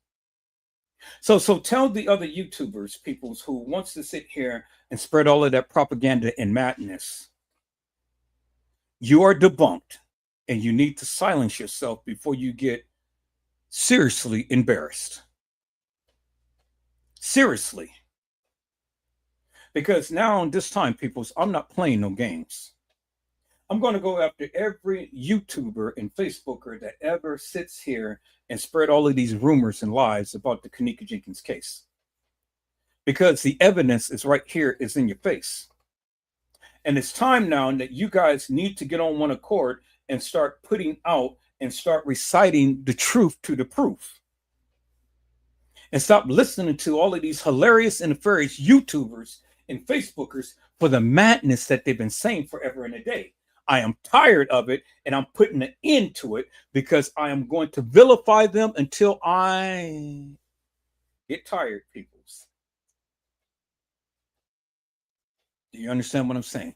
So tell the other YouTubers, peoples, who wants to sit here and spread all of that propaganda and madness. You are debunked, and you need to silence yourself before you get seriously embarrassed. Seriously. Because now, this time, peoples, I'm not playing no games. I'm going to go after every YouTuber and Facebooker that ever sits here and spread all of these rumors and lies about the Kenneka Jenkins case. Because the evidence is right here, is in your face. And it's time now that you guys need to get on one accord and start putting out and start reciting the truth to the proof. And stop listening to all of these hilarious and nefarious YouTubers and Facebookers for the madness that they've been saying forever and a day. I am tired of it, and I'm putting an end to it because I am going to vilify them until I get tired, peoples. Do you understand what I'm saying?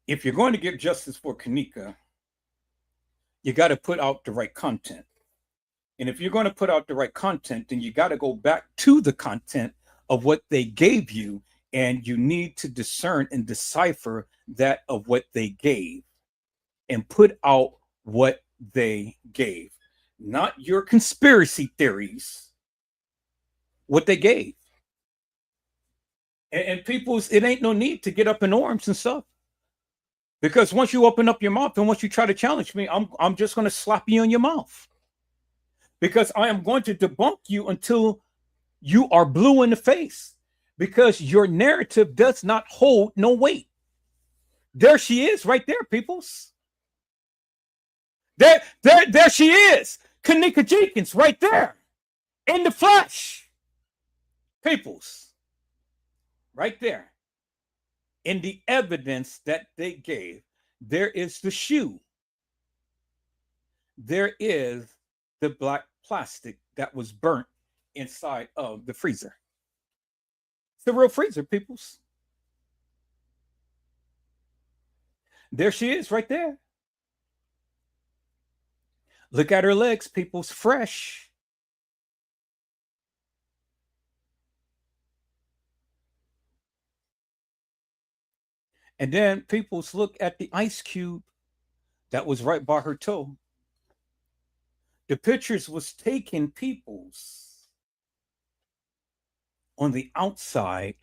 If you're going to get justice for Kenneka, you got to put out the right content. And if you're going to put out the right content, then you got to go back to the content of what they gave you, and you need to discern and decipher that of what they gave and put out what they gave. Not your conspiracy theories, what they gave. And people's, it ain't no need to get up in arms and stuff. Because once you open up your mouth and once you try to challenge me, I'm just going to slap you in your mouth. Because I am going to debunk you until you are blue in the face. Because your narrative does not hold no weight. There she is right there, peoples. There she is. Kenneka Jenkins right there. In the flesh. Peoples. Right there. In the evidence that they gave, there is the shoe. There is the black plastic that was burnt inside of the freezer. It's the real freezer, peoples. There she is right there. Look at her legs, peoples, fresh. And then peoples, look at the ice cube that was right by her toe. The pictures was taken, peoples, on the outside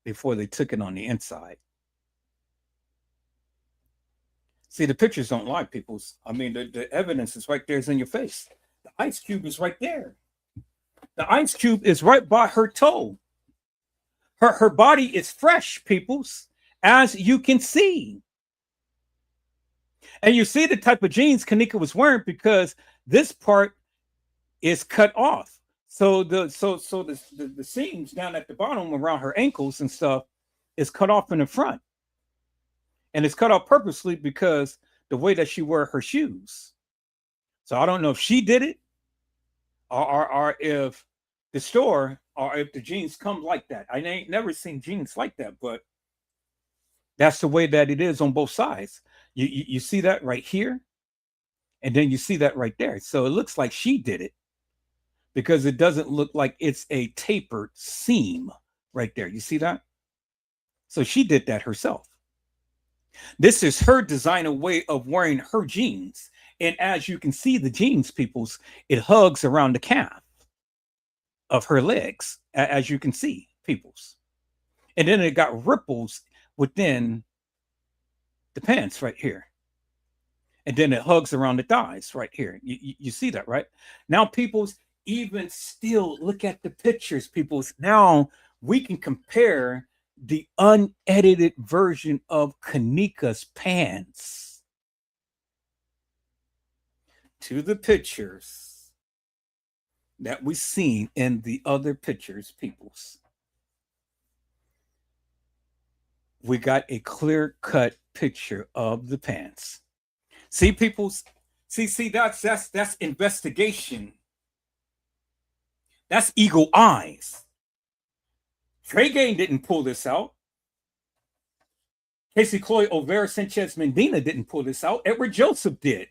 before they took it on the inside. See, the pictures don't lie, peoples. I mean, the evidence is right there, it's in your face. The ice cube is right there. The ice cube is right by her toe. Her body is fresh, peoples, as you can see. And you see the type of jeans Kenneka was wearing because this part is cut off. So the seams down at the bottom around her ankles and stuff is cut off in the front. And it's cut off purposely because the way that she wore her shoes. So I don't know if she did it or if the store or if the jeans come like that. I ain't never seen jeans like that, but that's the way that it is on both sides. You see that right here, and then you see that right there. So it looks like she did it because it doesn't look like it's a tapered seam right there. You see that? So she did that herself. This is her designer way of wearing her jeans. And as you can see, the jeans, peoples, it hugs around the calf of her legs, as you can see, peoples. And then it got ripples within the pants right here. And then it hugs around the thighs right here. You see that, right? Now, peoples, even still, look at the pictures, peoples. Now we can compare the unedited version of Kenneka's pants to the pictures that we seen in the other pictures, peoples. We got a clear-cut picture of the pants. See, peoples? See, that's investigation. That's eagle eyes. Trey Gain didn't pull this out. Casey Chloe O'Vera Sanchez Medina didn't pull this out. Edward Joseph did.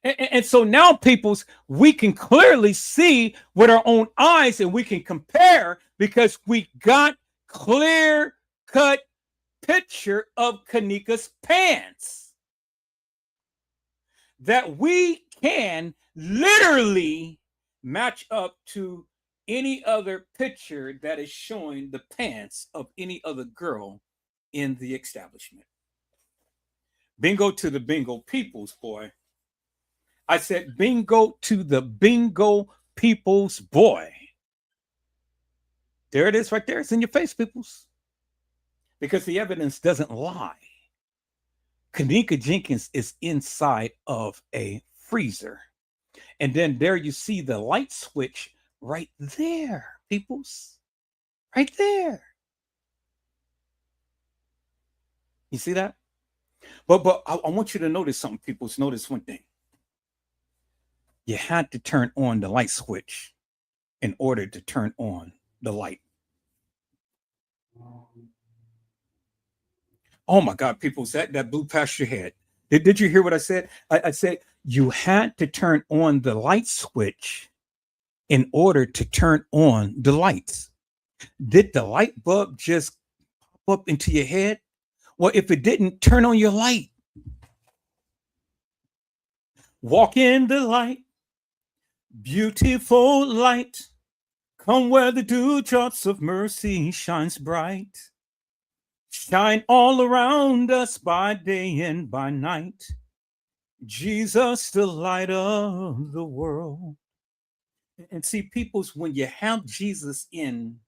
And so now, peoples, we can clearly see with our own eyes and we can compare because we got clear-cut picture of Kenneka's pants that we can literally match up to any other picture that is showing the pants of any other girl in the establishment. Bingo to the bingo peoples, boy. I said bingo to the bingo peoples, boy. There it is right there. It's in your face, peoples. Because the evidence doesn't lie. Kenneka Jenkins is inside of a freezer. And then there you see the light switch right there, peoples. Right there. You see that? But I want you to notice something, peoples. Notice one thing. You had to turn on the light switch in order to turn on the light. Oh my God, people, that blew past your head. Did you hear what I said? I said you had to turn on the light switch in order to turn on the lights. Did the light bulb just pop up into your head? Well, if it didn't, turn on your light. Walk in the light, beautiful light. Come where the dewdrops of mercy shines bright. Shine all around us by day and by night. Jesus, the light of the world. And see, peoples, when you have Jesus in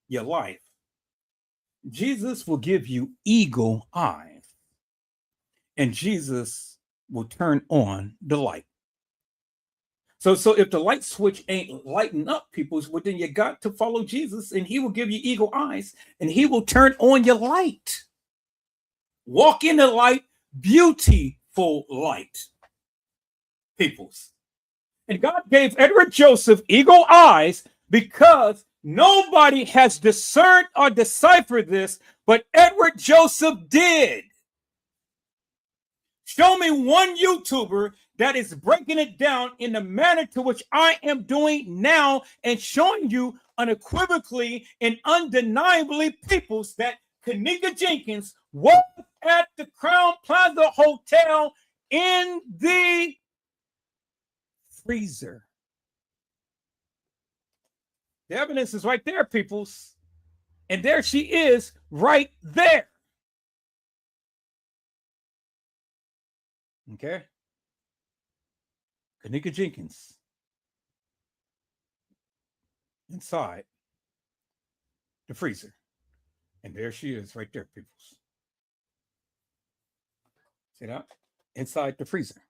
your life, Jesus will give you eagle eyes. And Jesus will turn on the light. So if the light switch ain't lighting up, peoples, well, then you got to follow Jesus and he will give you eagle eyes and he will turn on your light. Walk in the light, beautiful light, peoples. And God gave Edward Joseph eagle eyes because nobody has discerned or deciphered this, but Edward Joseph did. Show me one YouTuber that is breaking it down in the manner to which I am doing now and showing you unequivocally and undeniably, peoples, that Kenneka Jenkins was at the Crown Plaza Hotel in the freezer. The evidence is right there, peoples. And there she is right there. Okay. Kenneka Jenkins inside the freezer. And there she is right there, people. See that? Inside the freezer.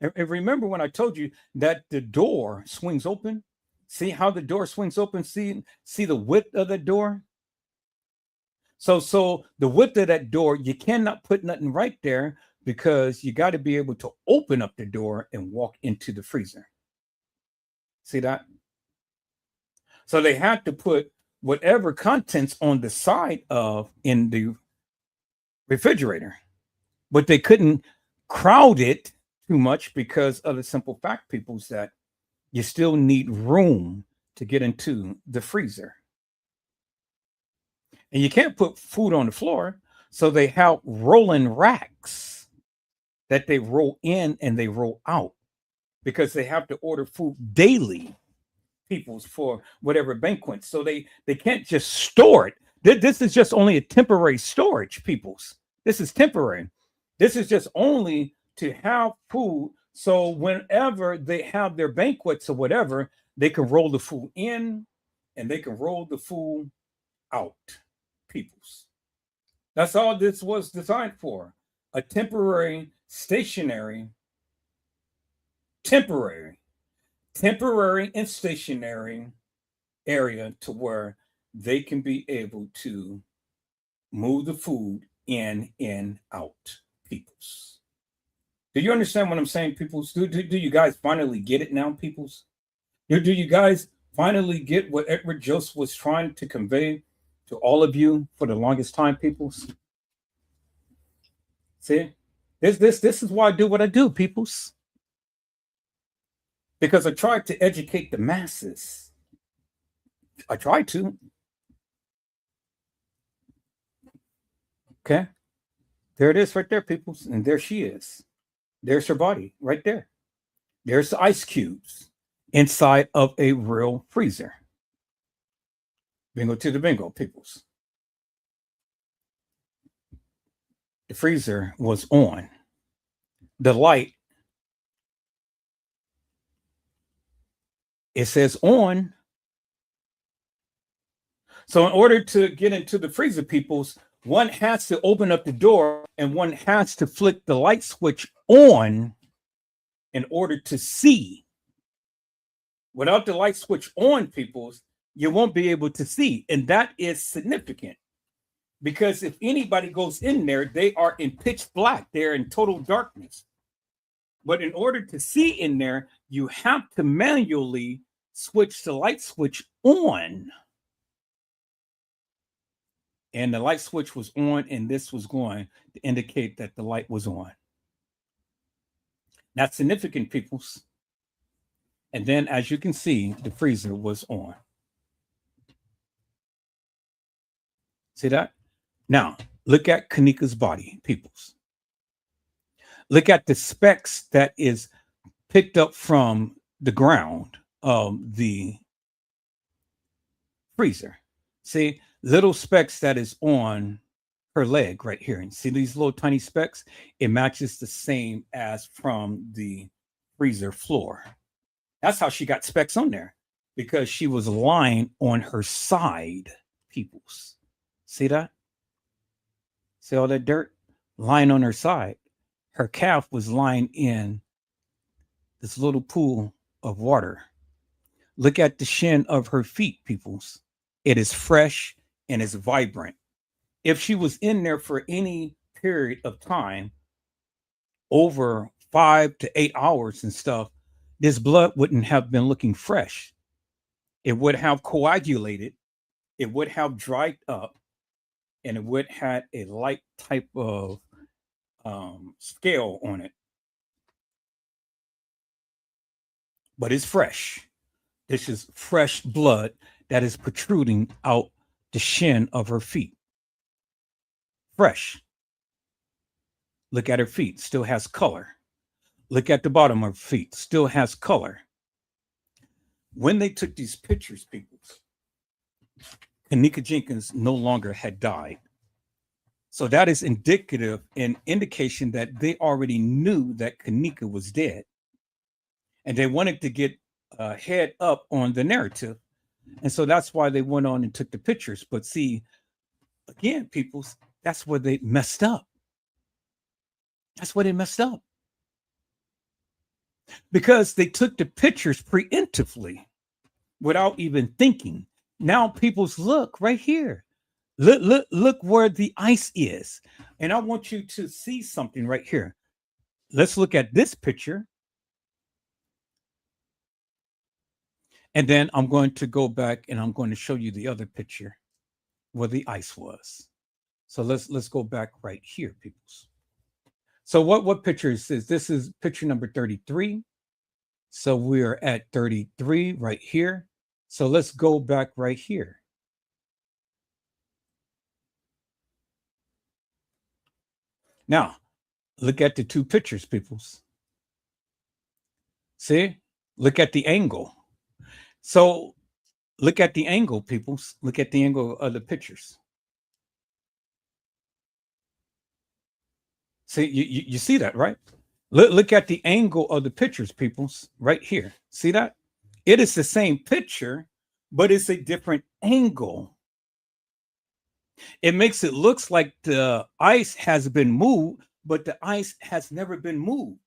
And remember when I told you that the door swings open? See how the door swings open? See the width of the door? So the width of that door, you cannot put nothing right there because you got to be able to open up the door and walk into the freezer. See that? So they had to put whatever contents on the side of in the refrigerator, but they couldn't crowd it too much because of the simple fact, peoples, that you still need room to get into the freezer. And you can't put food on the floor. So they have rolling racks that they roll in and they roll out because they have to order food daily, peoples, for whatever banquet. So they can't just store it. This is just only a temporary storage, peoples. This is temporary. This is just only to have food. So whenever they have their banquets or whatever, they can roll the food in and they can roll the food out, peoples. That's all this was designed for. A temporary, stationary, temporary and stationary area to where they can be able to move the food in and out, peoples. Do you understand what I'm saying, peoples? Do you guys finally get it now, peoples? Do you guys finally get what Edward Joseph was trying to convey to all of you for the longest time, peoples? See, this is why I do what I do, peoples. Because I tried to educate the masses. I tried to. Okay. There it is right there, peoples. And there she is. There's her body right there. There's the ice cubes inside of a real freezer. Bingo to the bingo, peoples. The freezer was on. The light, it says on. So in order to get into the freezer, peoples, one has to open up the door and one has to flick the light switch on in order to see. Without the light switch on, peoples, you won't be able to see. And that is significant because if anybody goes in there, they are in pitch black. They're in total darkness. But in order to see in there, you have to manually switch the light switch on. And the light switch was on, and this was going to indicate that the light was on. That's significant, peoples. And then, as you can see, the freezer was on. See that? Now, look at Kenneka's body, peoples. Look at the specks that is picked up from the ground of the freezer. See, little specks that is on her leg right here. And see these little tiny specks? It matches the same as from the freezer floor. That's how she got specks on there, because she was lying on her side, peoples. See that? See all that dirt lying on her side? Her calf was lying in this little pool of water. Look at the shin of her feet, peoples. It is fresh and it's vibrant. If she was in there for any period of time, over 5 to 8 hours and stuff, this blood wouldn't have been looking fresh. It would have coagulated. It would have dried up, and it would have a light type of scale on it. But it's fresh. This is fresh blood that is protruding out the shin of her feet. Fresh. Look at her feet, still has color. Look at the bottom of her feet, still has color. When they took these pictures, people, Kenneka Jenkins no longer had died. So that is indicative and indication that they already knew that Kenneka was dead. And they wanted to get a head up on the narrative And so that's why they went on and took the pictures. But see, again, people, that's where they messed up. That's where they messed up. Because they took the pictures preemptively without even thinking. Now people's look right here. Look where the ice is. And I want you to see something right here. Let's look at this picture. And then I'm going to go back and I'm going to show you the other picture where the ice was. So let's go back right here, peoples. So what picture is this? This is picture number 33. So we're at 33 right here. So let's go back right here. Now, look at the two pictures, peoples. See? Look at the angle. So look at the angle, peoples. Look at the angle of the pictures. See, you see that, right? Look at the angle of the pictures, peoples, right here. See that? It is the same picture, but it's a different angle. It makes it looks like the ice has been moved, but the ice has never been moved.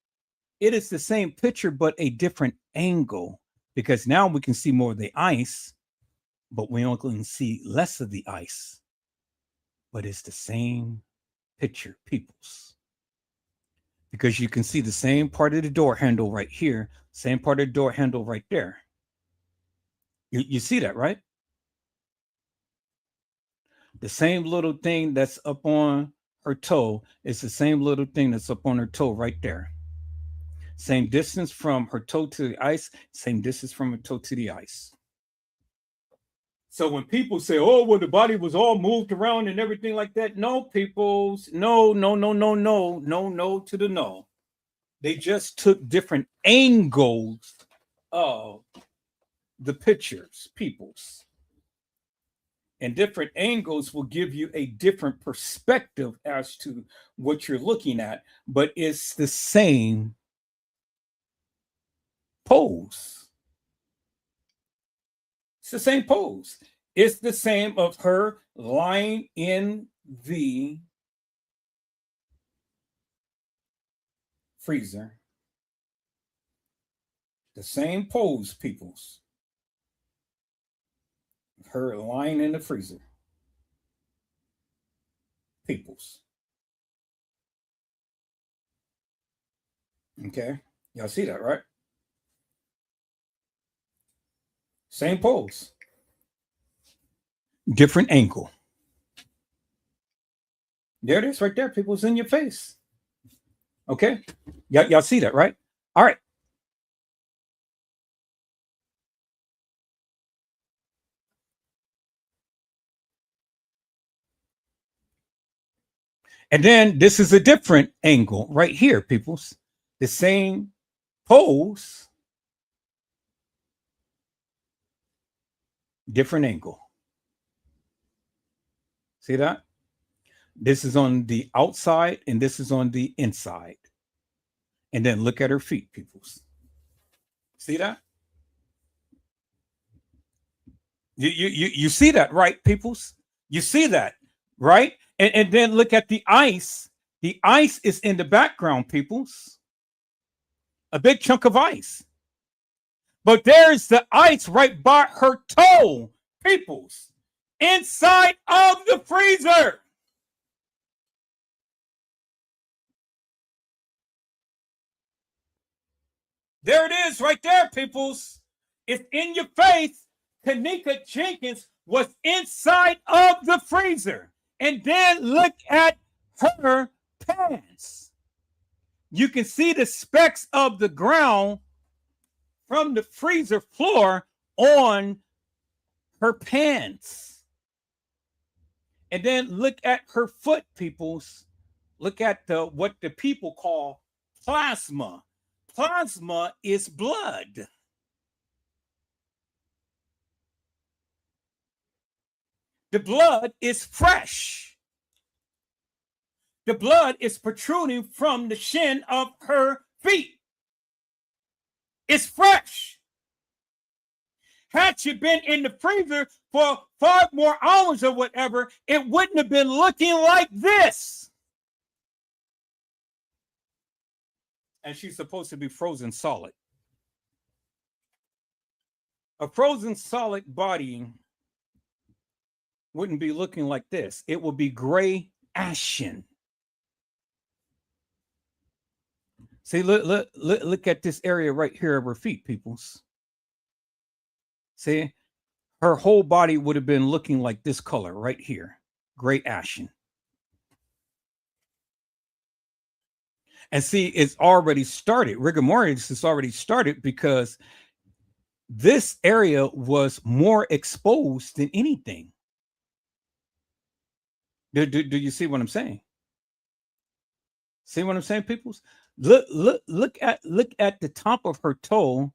It is the same picture, but a different angle, because now we can see more of the ice, but we only can see less of the ice. But it's the same picture, peoples. Because you can see the same part of the door handle right here, same part of the door handle right there. You see that, right? The same little thing that's up on her toe is the same little thing that's up on her toe right there. Same distance from her toe to the ice, same distance from her toe to the ice. So when people say, oh, well, the body was all moved around and everything like that, no, peoples, no to the no. They just took different angles of the pictures, peoples. And different angles will give you a different perspective as to what you're looking at, but it's the same pose. It's the same pose. It's the same of her lying in the freezer. The same pose, peoples. Her lying in the freezer. Peoples. Okay. Y'all see that, right? Same pose. Different angle. There it is right there. People's in your face. Okay. Y'all see that, right? All right. And then this is a different angle right here, peoples. The same pose, different angle. See that? This is on the outside and this is on the inside. And then look at her feet, peoples. See that? You see that, right, peoples? You see that, right? And then look at the ice. The ice is in the background, peoples. A big chunk of ice. But there's the ice right by her toe, peoples. Inside of the freezer. There it is right there, peoples. It's in your face. Kenneka Jenkins was inside of the freezer. And then look at her pants. You can see the specks of the ground from the freezer floor on her pants. And then look at her foot, peoples. Look at what the people call plasma. Plasma is blood. The blood is fresh. The blood is protruding from the shin of her feet. It's fresh. had she been in the freezer for 5 more hours or whatever, it wouldn't have been looking like this. And she's supposed to be frozen solid. A frozen solid body wouldn't be looking like this. It would be gray ashen. See, look at this area right here of her feet, peoples. See, her whole body would have been looking like this color right here, gray ashen. And see, it's already started. Rigor mortis has already started because this area was more exposed than anything. Do you see what I'm saying? See what I'm saying, peoples? Look at the top of her toe,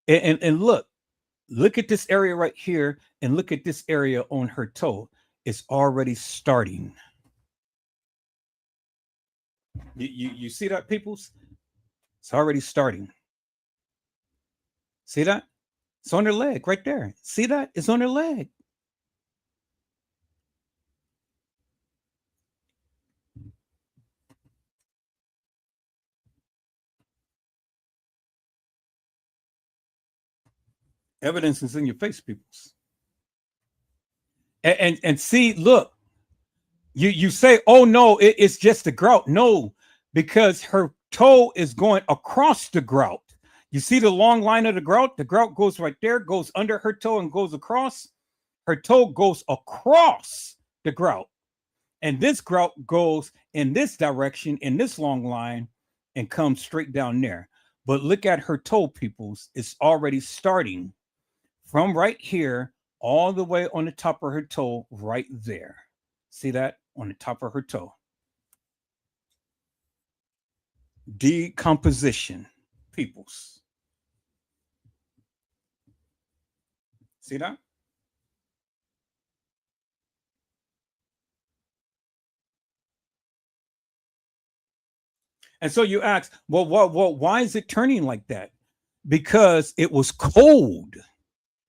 and look at this area right here, and look at this area on her toe. It's already starting. You see that, peoples? It's already starting. See that? It's on her leg right there. See that? It's on her leg. Evidence is in your face, peoples. And see, look, you say, oh no, it's just the grout. No, because her toe is going across the grout. You see the long line of the grout? The grout goes right there, goes under her toe and goes across. Her toe goes across the grout. And this grout goes in this direction, in this long line, and comes straight down there. But look at her toe, peoples. It's already starting from right here all the way on the top of her toe right there. See that? On the top of her toe. Decomposition, peoples. See that? And so you ask, well, why is it turning like that? Because it was cold.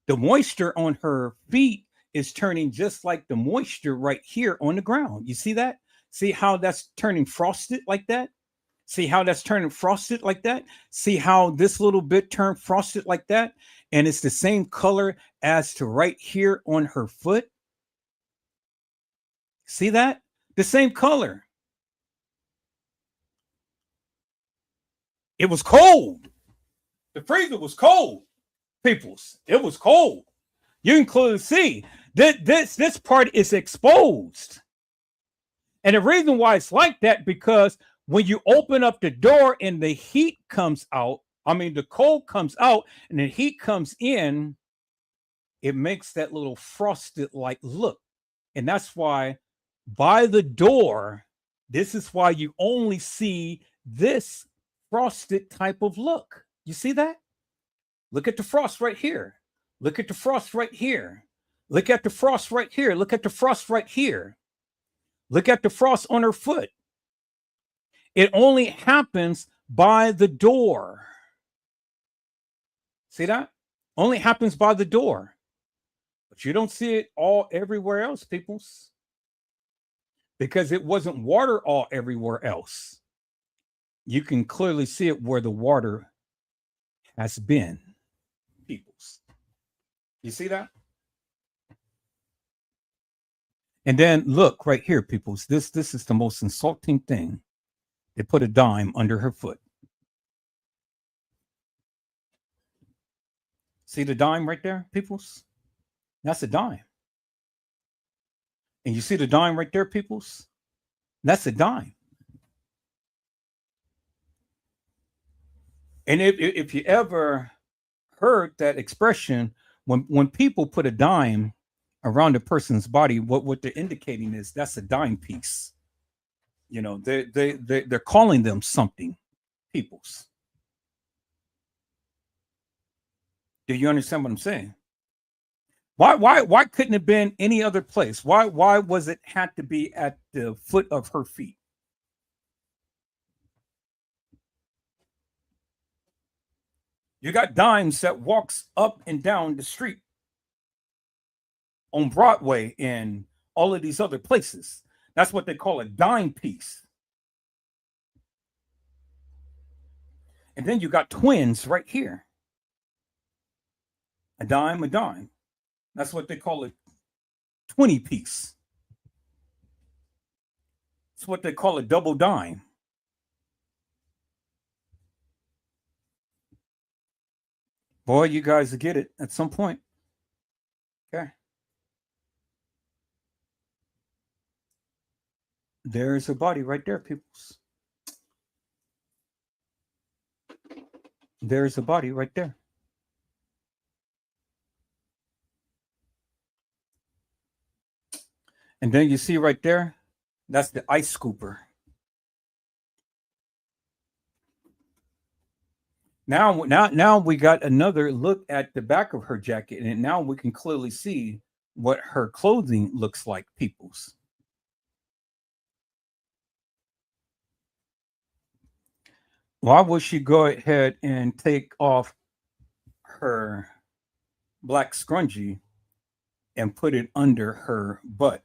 The moisture on her feet is turning just like the moisture right here on the ground. You see that? See how that's turning frosted like that? See how that's turning frosted like that? See how this little bit turned frosted like that? And it's the same color as to right here on her foot. See that? The same color. It was cold. The freezer was cold, peoples. It was cold. You can clearly see that this part is exposed. And the reason why it's like that, because when you open up the door and the heat comes out, the cold comes out and the heat comes in, it makes that little frosted like look. And that's why by the door, this is why you only see this frosted type of look. You see that? Look at the frost right here. Look at the frost right here. Look at the frost right here. Look at the frost right here. Look at the frost on her foot. It only happens by the door. See that? Only happens by the door. But you don't see it all everywhere else, peoples. Because it wasn't water all everywhere else. You can clearly see it where the water has been, peoples. You see that? And then look right here, peoples. This is the most insulting thing. They put a dime under her foot. See the dime right there, peoples? That's a dime. And you see the dime right there, peoples? That's a dime. And if you ever heard that expression, when people put a dime around a person's body, what they're indicating is that's a dime piece. You know, they're calling them something, peoples. Do you understand what I'm saying? Why couldn't it have been any other place? Why was it had to be at the foot of her feet? You got Dimes that walks up and down the street on Broadway and all of these other places. That's what they call a dime piece. And then you got twins right here. A dime, a dime. That's what they call a 20 piece. It's what they call a double dime. Boy, you guys will get it at some point. Okay. There's a body right there, peoples. There's a body right there. And then you see right there, that's the ice scooper. Now we got another look at the back of her jacket, and now we can clearly see what her clothing looks like, peoples. Why would she go ahead and take off her black scrunchie and put it under her butt?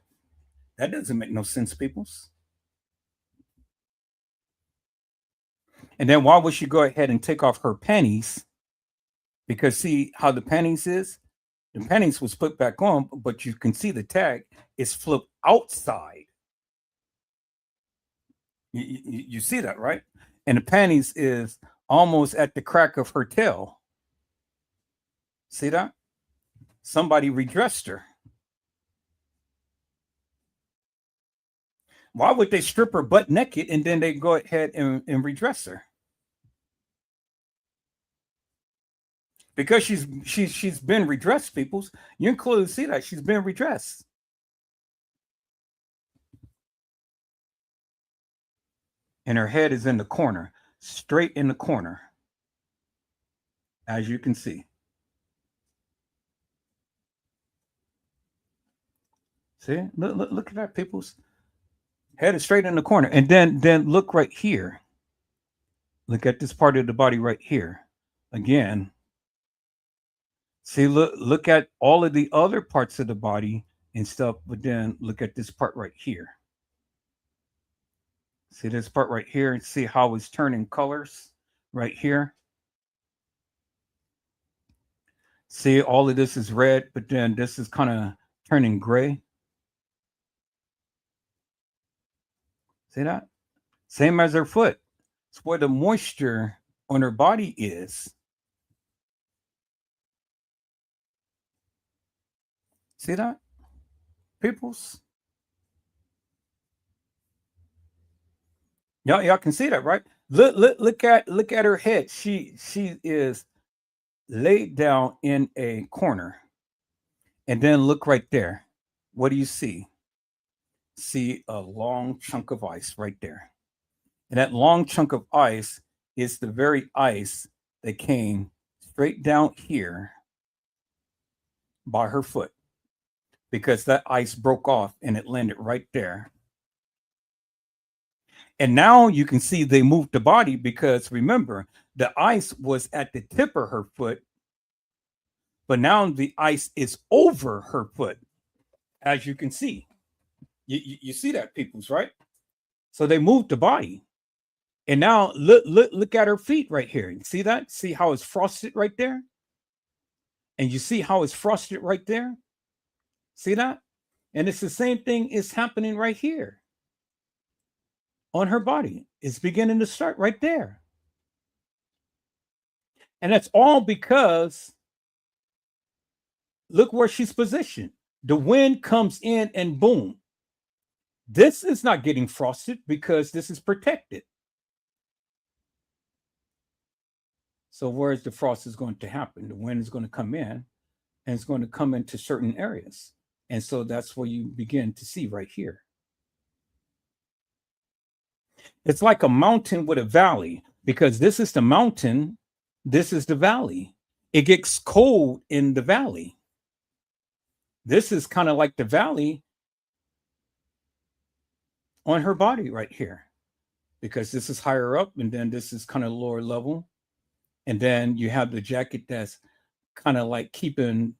That doesn't make no sense, peoples. And then why would she go ahead and take off her panties? Because see how the panties is? The panties was put back on, but you can see the tag is flipped outside. You see that, right? And the panties is almost at the crack of her tail. See that? Somebody redressed her. Why would they strip her butt naked and then they go ahead and redress her? Because she's been redressed, peoples. You can clearly see that she's been redressed. And her head is in the corner, straight in the corner, as you can see. See, look at that, peoples. Head is straight in the corner. And then look right here. Look at this part of the body right here. Again. See, look at all of the other parts of the body and stuff, but then look at this part right here. See this part right here and see how it's turning colors right here. See, all of this is red, but then this is kind of turning gray. See that? Same as her foot. It's where the moisture on her body is. See that? Peoples? Y'all can see that, right? Look at her head. She is laid down in a corner. And then look right there. What do you see? See a long chunk of ice right there. And that long chunk of ice is the very ice that came straight down here by her foot. Because that ice broke off and it landed right there. And now you can see they moved the body because remember, the ice was at the tip of her foot, but now the ice is over her foot, as you can see. You see that, peoples, right? So they moved the body. And now look at her feet right here. You see that? See how it's frosted right there? And you see how it's frosted right there? See that? And it's the same thing is happening right here. On her body. It's beginning to start right there. And that's all because look where she's positioned. The wind comes in and boom. This is not getting frosted because this is protected. So where's the frost is going to happen? The wind is going to come in and it's going to come into certain areas. And so that's where you begin to see right here. It's like a mountain with a valley because this is the mountain. This is the valley. It gets cold in the valley. This is kind of like the valley on her body right here because this is higher up and then this is kind of lower level. And then you have the jacket that's kind of like keeping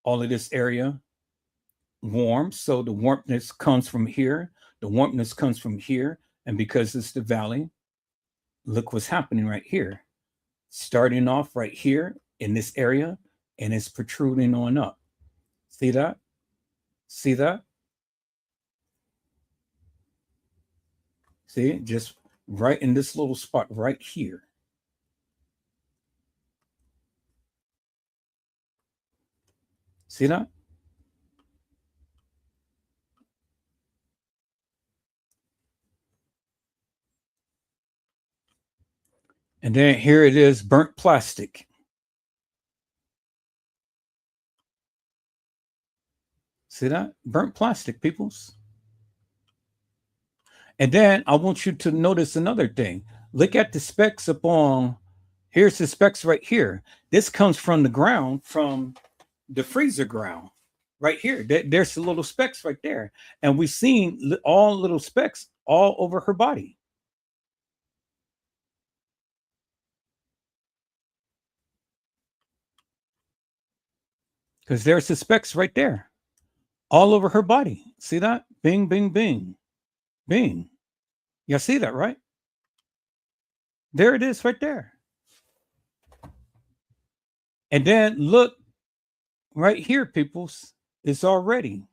all of this area warm. So the warmthness comes from here. The warmthness comes from here. And because it's the valley, look what's happening right here. Starting off right here in this area, and it's protruding on up. See that? See that? See, just right in this little spot right here. See that? And then here it is, burnt plastic. See that? Burnt plastic, peoples. And then I want you to notice another thing. Look at the specks upon, here's the specks right here. This comes from the ground, from the freezer ground. Right here, there's the little specks right there. And we've seen all little specks all over her body. Because there's the specks right there, all over her body. See that? Bing, bing, bing, bing. You see that, right? There it is right there. And then look right here, peoples. It's already,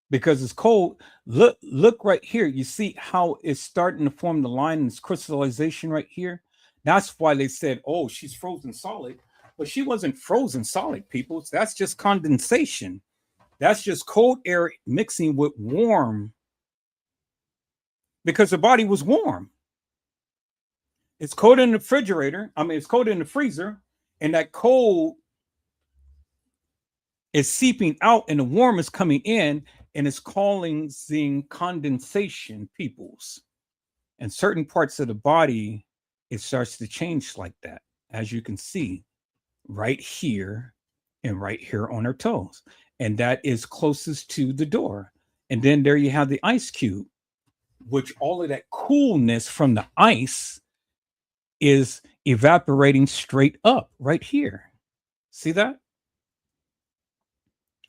because it's cold. Look right here. You see how it's starting to form the line and this crystallization right here? That's why they said, oh, she's frozen solid. But she wasn't frozen solid, people. That's just condensation. That's just cold air mixing with warm, because the body was warm. It's cold in the refrigerator. I mean, it's cold in the freezer, and that cold is seeping out, and the warm is coming in, and it's causing condensation, peoples. And certain parts of the body, it starts to change like that, as you can see. Right here and right here on her toes. And that is closest to the door. And then there you have the ice cube, which all of that coolness from the ice is evaporating straight up right here. See that?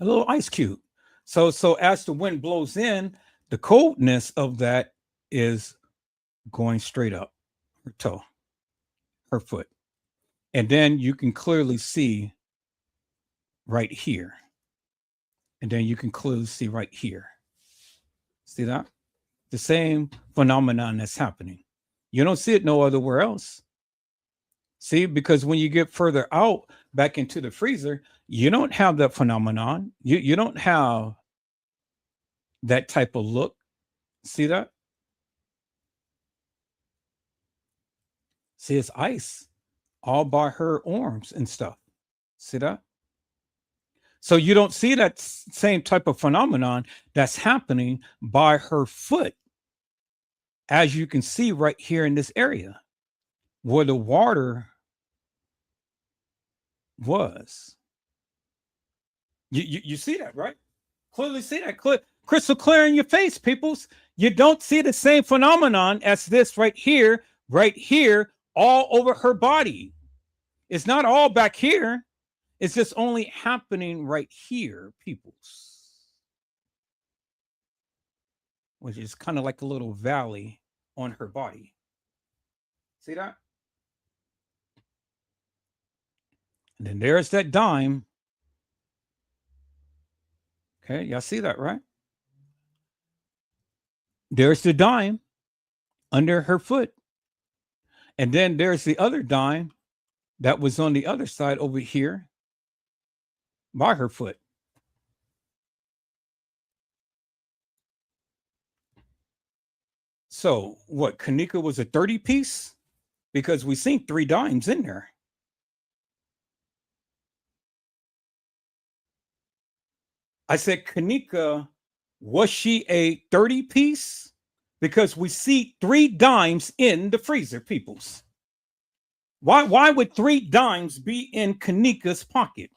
A little ice cube. So as the wind blows in, the coldness of that is going straight up her toe, her foot. And then you can clearly see right here. And then you can clearly see right here. See that? The same phenomenon that's happening. You don't see it no other else. See, because when you get further out back into the freezer, you don't have that phenomenon. You don't have that type of look. See that? See, it's ice all by her arms and stuff. See that? So you don't see that same type of phenomenon that's happening by her foot, as you can see right here in this area where the water was. You see that, right? Clearly see that, crystal clear in your face, peoples. You don't see the same phenomenon as this right here, all over her body. It's not all back here. It's just only happening right here, peoples. Which is kind of like a little valley on her body. See that? And then there's that dime. Okay, y'all see that, right? There's the dime under her foot. And then there's the other dime that was on the other side over here by her foot. So what, Kenneka was a 30 piece? Because we seen 3 dimes in there. I said, Kenneka, was she a 30 piece? Because we see 3 dimes in the freezer, peoples. Why would 3 dimes be in Kenneka's pocket?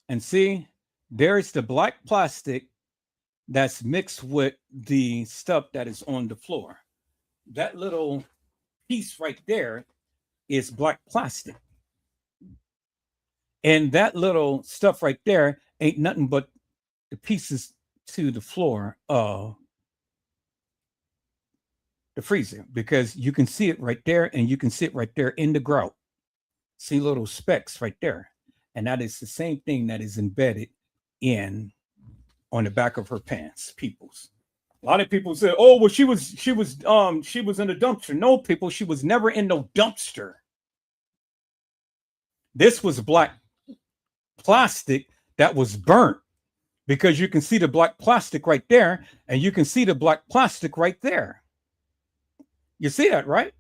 And see, there's the black plastic that's mixed with the stuff that is on the floor. That little piece right there is black plastic. And that little stuff right there ain't nothing but the pieces to the floor of the freezer, because you can see it right there and you can see it right there in the grout. See little specks right there. And that is the same thing that is embedded in on the back of her pants, peoples. A lot of people say, "Oh, well, she was in the dumpster." No, people, she was never in no dumpster. This was black plastic that was burnt, because you can see the black plastic right there, and you can see the black plastic right there. You see that, right?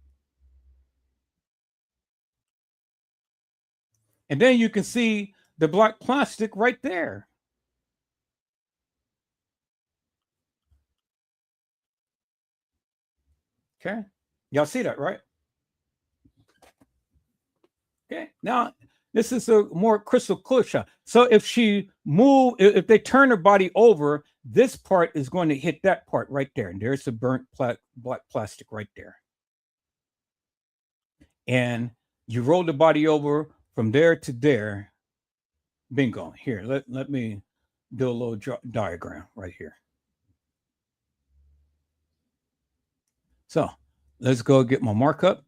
And then you can see the black plastic right there. Okay. Y'all see that, right? Okay. Now, this is a more crystal clear shot. So if if they turn her body over, this part is going to hit that part right there. And there's the burnt black plastic right there. And you roll the body over from there to there. Bingo. Here, let me do a little diagram right here. So let's go get my markup.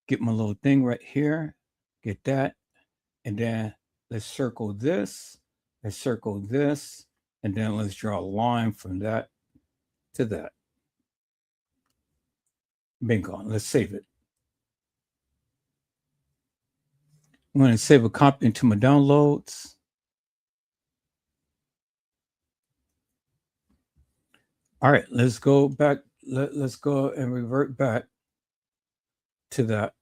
Get my little thing right here. Get that. And then let's circle this. Let's circle this. And then let's draw a line from that to that. Bingo. Let's save it. I'm going to save a copy into my downloads. All right, let's go back. Let's go and revert back to that.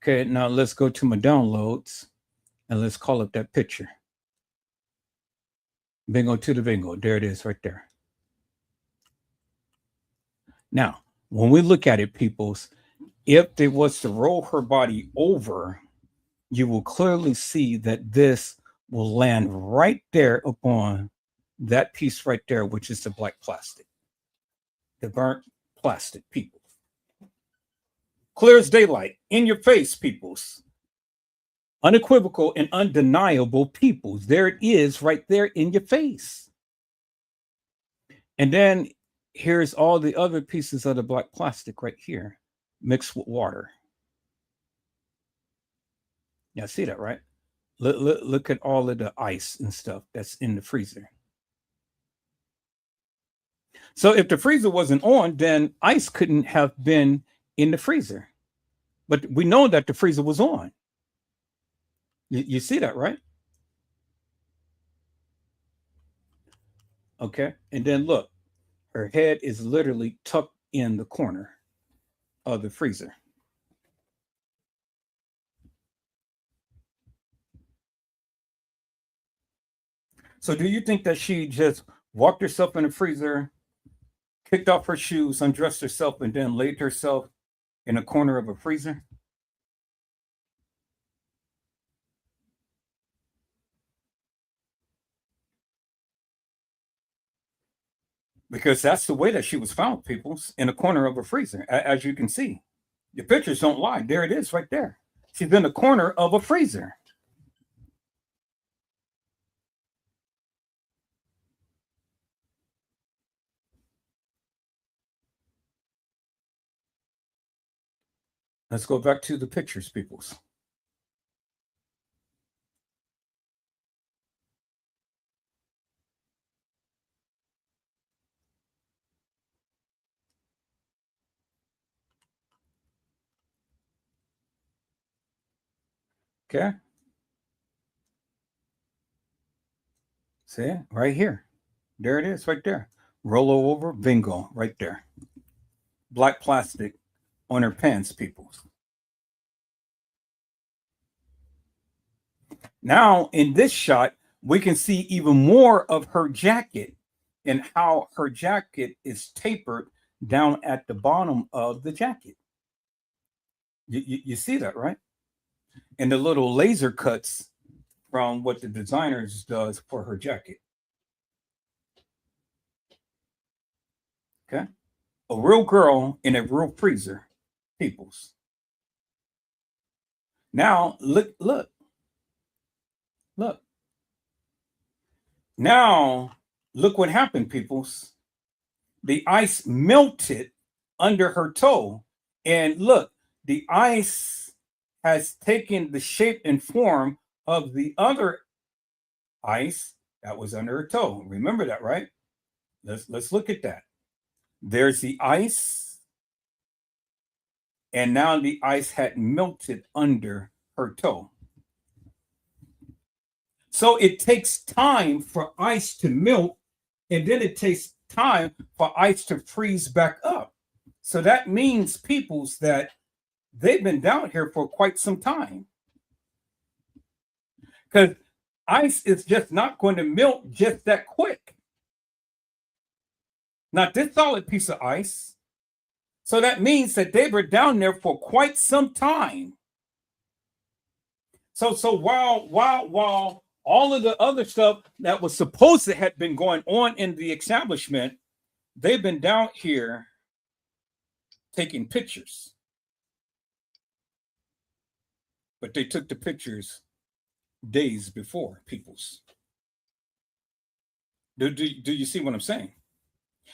Okay, now let's go to my downloads and let's call up that picture. Bingo to the bingo. There it is right there. Now, when we look at it, peoples, if they was to roll her body over, you will clearly see that this will land right there upon that piece right there, which is the black plastic, the burnt plastic, people. Clear as daylight, in your face, peoples. Unequivocal and undeniable, peoples. There it is right there in your face. And then here's all the other pieces of the black plastic right here, mixed with water. Yeah, see that, right? Look at all of the ice and stuff that's in the freezer. So if the freezer wasn't on, then ice couldn't have been in the freezer. But we know that the freezer was on. You see that, right? Okay. And then look, her head is literally tucked in the corner of the freezer. So do you think that she just walked herself in the freezer, kicked off her shoes, undressed herself, and then laid herself in a corner of a freezer? Because that's the way that she was found, people, in a corner of a freezer, as you can see. The pictures don't lie. There it is right there. She's in the corner of a freezer. Let's go back to the pictures, peoples. Okay. See, right here. There it is, right there. Roll over, bingo, right there. Black plastic on her pants, peoples. Now, in this shot, we can see even more of her jacket and how her jacket is tapered down at the bottom of the jacket. You see that, right? And the little laser cuts from what the designers does for her jacket. Okay. A real girl in a real freezer, peoples. Now, look. Now, look what happened, peoples. The ice melted under her toe. And look, the ice has taken the shape and form of the other ice that was under her toe. Remember that, right? Let's look at that. There's the ice, and now the ice had melted under her toe. So it takes time for ice to melt, and then it takes time for ice to freeze back up. So that means, peoples, that they've been down here for quite some time. Because ice is just not going to melt just that quick. Not this solid piece of ice. So that means that they were down there for quite some time. So while all of the other stuff that was supposed to have been going on in the establishment, they've been down here taking pictures. But they took the pictures days before, peoples. Do you see what I'm saying?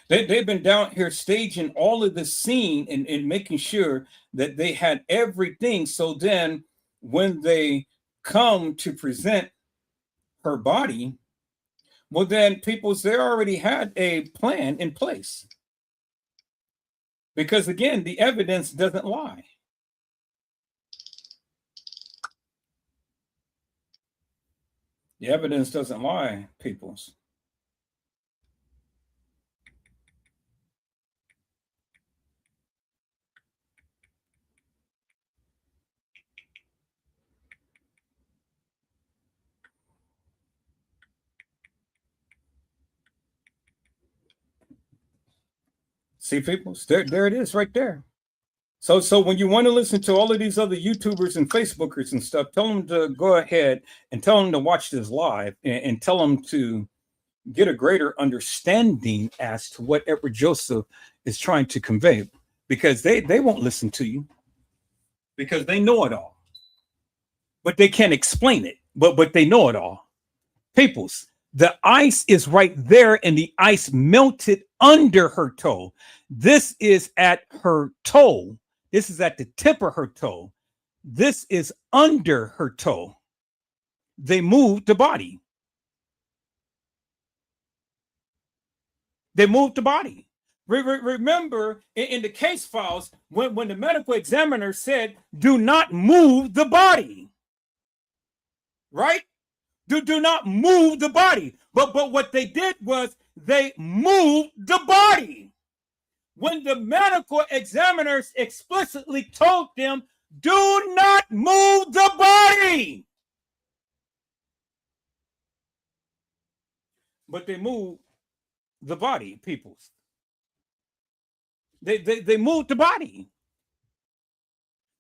They've been down here staging all of the scene and making sure that they had everything. So then when they come to present her body, well, then peoples, they already had a plan in place. Because again, the evidence doesn't lie. The evidence doesn't lie, peoples. See, peoples, there it is right there. So when you want to listen to all of these other YouTubers and Facebookers and stuff, tell them to go ahead and tell them to watch this live and tell them to get a greater understanding as to what Edward Joseph is trying to convey, because they won't listen to you because they know it all, but they can't explain it, but they know it all. Peoples, the ice is right there and the ice melted under her toe. This is at her toe. This is at the tip of her toe. This is under her toe. They moved the body. They moved the body. Remember in the case files, when the medical examiner said, do not move the body, right? Do not move the body. But what they did was they moved the body. When the medical examiners explicitly told them, do not move the body. But they moved the body, peoples. They moved the body.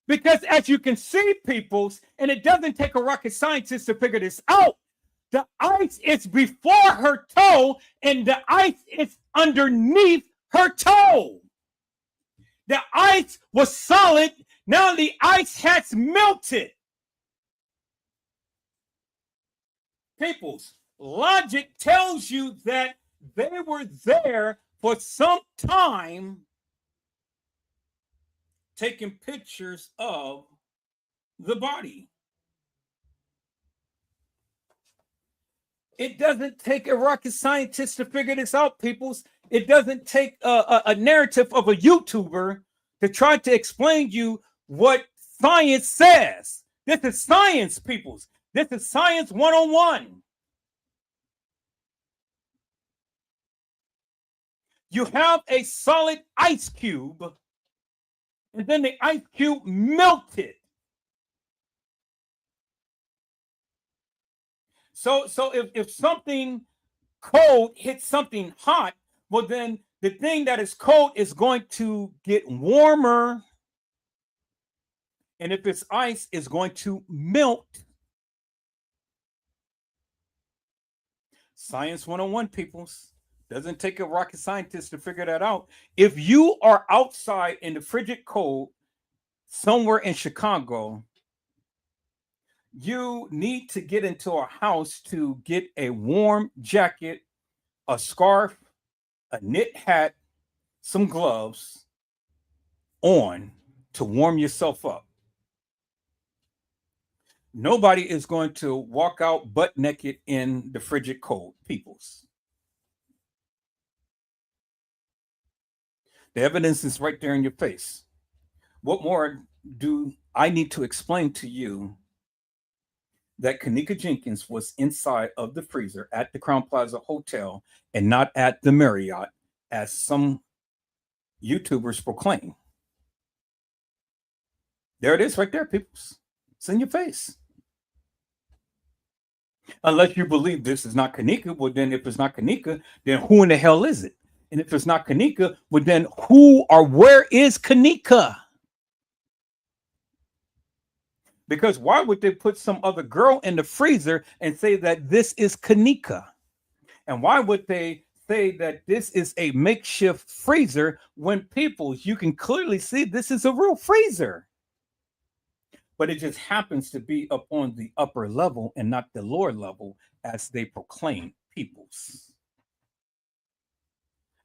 Because as you can see, peoples, and it doesn't take a rocket scientist to figure this out, the ice is before her toe and the ice is underneath her toe. The ice was solid. Now the ice has melted. Peoples, logic tells you that they were there for some time taking pictures of the body. It doesn't take a rocket scientist to figure this out, peoples. It doesn't take a narrative of a YouTuber to try to explain you what science says. This is science, peoples. This is science 101. You have a solid ice cube, and then the ice cube melted. So if something cold hits something hot, well, then the thing that is cold is going to get warmer. And if it's ice, it's going to melt. Science 101, peoples. Doesn't take a rocket scientist to figure that out. If you are outside in the frigid cold somewhere in Chicago, you need to get into a house to get a warm jacket, a scarf, a knit hat, some gloves on to warm yourself up. Nobody is going to walk out butt naked in the frigid cold, peoples. The evidence is right there in your face. What more do I need to explain to you that Kenneka Jenkins was inside of the freezer at the Crown Plaza Hotel and not at the Marriott, as some YouTubers proclaim? There it is right there, peoples. It's in your face. Unless you believe this is not Kenneka, well, then if it's not Kenneka, then who in the hell is it? And if it's not Kenneka, well, then who or where is Kenneka? Because why would they put some other girl in the freezer and say that this is Kenneka? And why would they say that this is a makeshift freezer when people, you can clearly see this is a real freezer? But it just happens to be up on the upper level and not the lower level as they proclaim, peoples.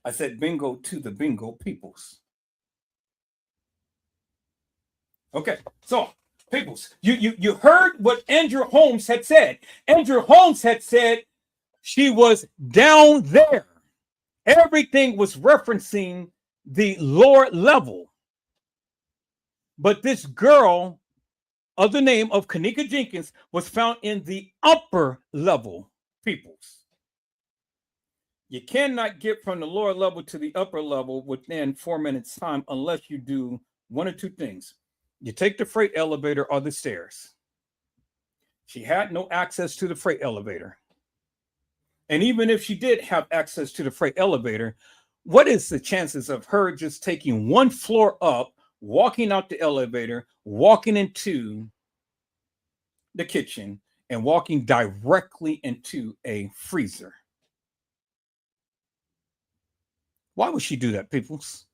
I said bingo to the bingo, peoples. Okay, so peoples, you heard what Andrew Holmes had said. Andrew Holmes had said she was down there. Everything was referencing the lower level. But this girl of the name of Kenneka Jenkins was found in the upper level, peoples. You cannot get from the lower level to the upper level within 4 minutes time unless you do one or two things. You take the freight elevator or the stairs. She had no access to the freight elevator. And even if she did have access to the freight elevator, what is the chances of her just taking one floor up, walking out the elevator, walking into the kitchen, and walking directly into a freezer? Why would she do that, peoples?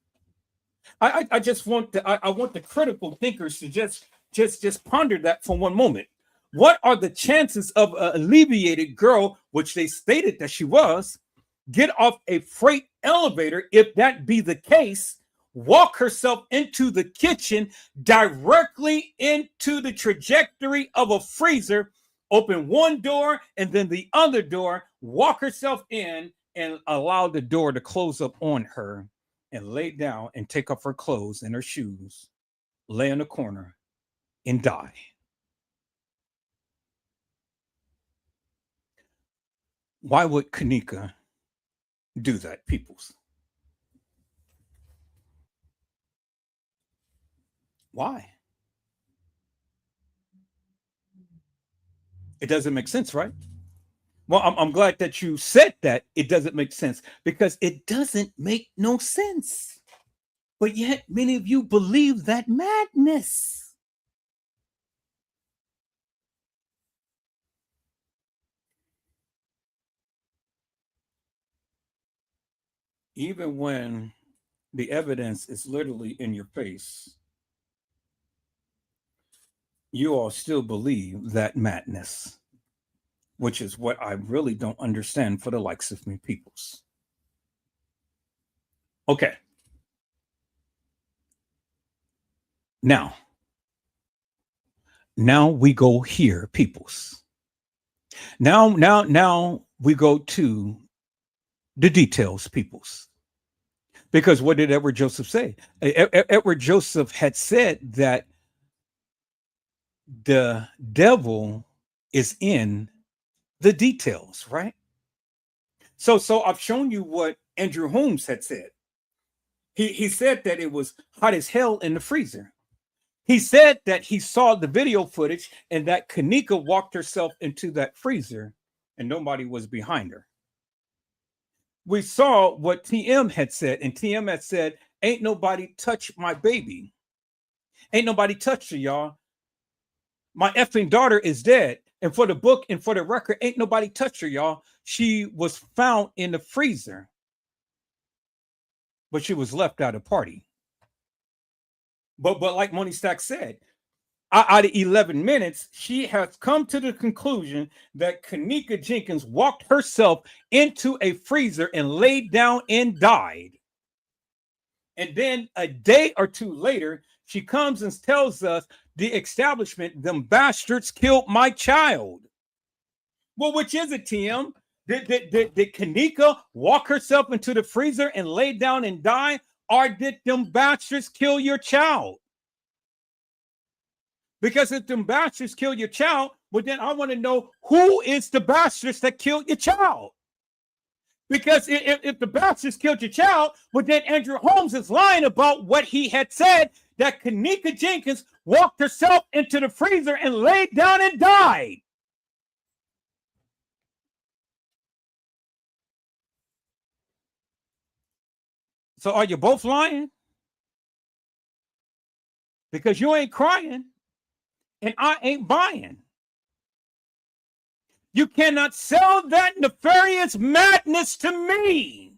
I just want I want the critical thinkers to just ponder that for one moment. What are the chances of an alleviated girl, which they stated that she was, get off a freight elevator, if that be the case, walk herself into the kitchen, directly into the trajectory of a freezer, open one door and then the other door, walk herself in and allow the door to close up on her and lay down and take off her clothes and her shoes, lay in the corner and die? Why would Kenneka do that, peoples? Why? It doesn't make sense, right? Well, I'm glad that you said that it doesn't make sense, because it doesn't make no sense. But yet many of you believe that madness. Even when the evidence is literally in your face, you all still believe that madness, which is what I really don't understand for the likes of me, peoples. Okay. Now we go here, peoples. Now we go to the details, peoples. Because what did Edward Joseph say? Edward Joseph had said that the devil is in the details, right? So I've shown you what Andrew Holmes had said. He said that it was hot as hell in the freezer. He said that he saw the video footage and that Kenneka walked herself into that freezer and nobody was behind her. We saw what TM had said, and TM had said, ain't nobody touched my baby. Ain't nobody touched her, y'all. My effing daughter is dead. And for the book and for the record, ain't nobody touched her, y'all. She was found in the freezer, but she was left at a party. But like Moni Stack said, out of 11 minutes, she has come to the conclusion that Kenneka Jenkins walked herself into a freezer and laid down and died. And then a day or two later, she comes and tells us the establishment, them bastards killed my child. Well, which is it, TM? Did Kenneka walk herself into the freezer and lay down and die? Or did them bastards kill your child? Because if them bastards kill your child, well, then I want to know who is the bastards that killed your child. Because if the bastards killed your child, well, then Andrew Holmes is lying about what he had said, that Kenneka Jenkins walked herself into the freezer and laid down and died. So are you both lying? Because you ain't crying and I ain't buying. You cannot sell that nefarious madness to me.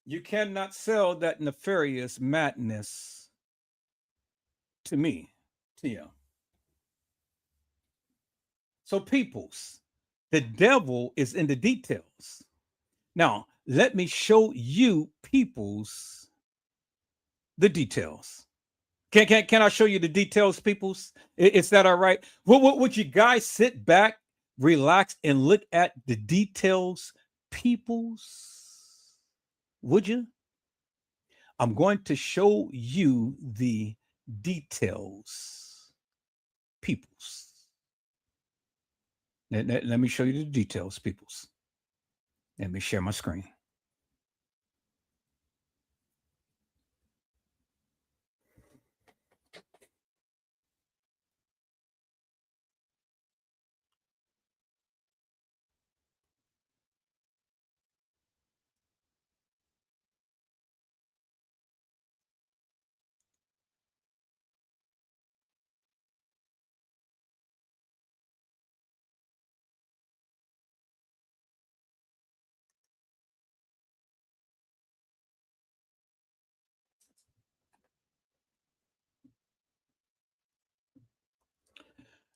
You cannot sell that nefarious madness to me, to you. So, peoples, the devil is in the details. Now, let me show you, peoples, the details. Can I show you the details, peoples? Is that all right? Would you guys sit back, relax, and look at the details, peoples? Would you? I'm going to show you the details, peoples. Let me show you the details, peoples. Let me share my screen.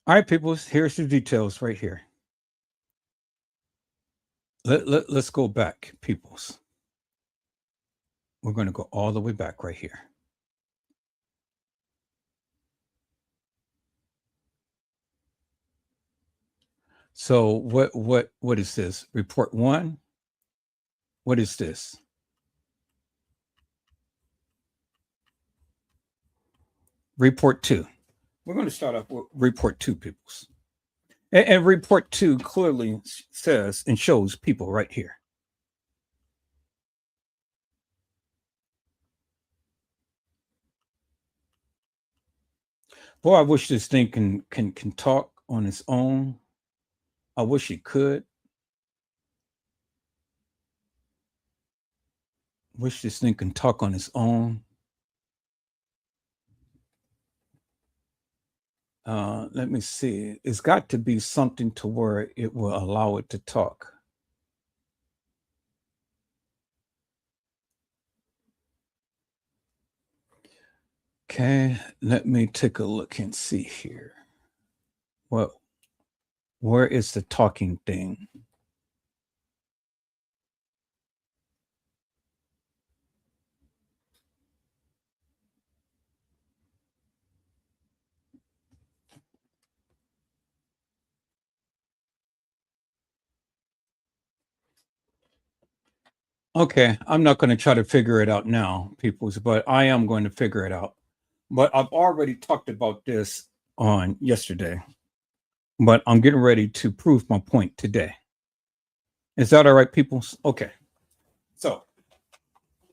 All right, people, here's the details right here. Let's go back, peoples. We're going to go all the way back right here. So what is this? Report 1. What is this? Report 2. We're going to start off with report 2, peoples. And report 2 clearly says and shows people right here. Boy, I wish this thing can talk on its own. I wish it could. Wish this thing can talk on its own. Let me see. It's got to be something to where it will allow it to talk. Okay, let me take a look and see here. Well, where is the talking thing? Okay, I'm not going to try to figure it out now, peoples, but I am going to figure it out. But I've already talked about this on yesterday, but I'm getting ready to prove my point today. Is that all right, peoples? Okay. So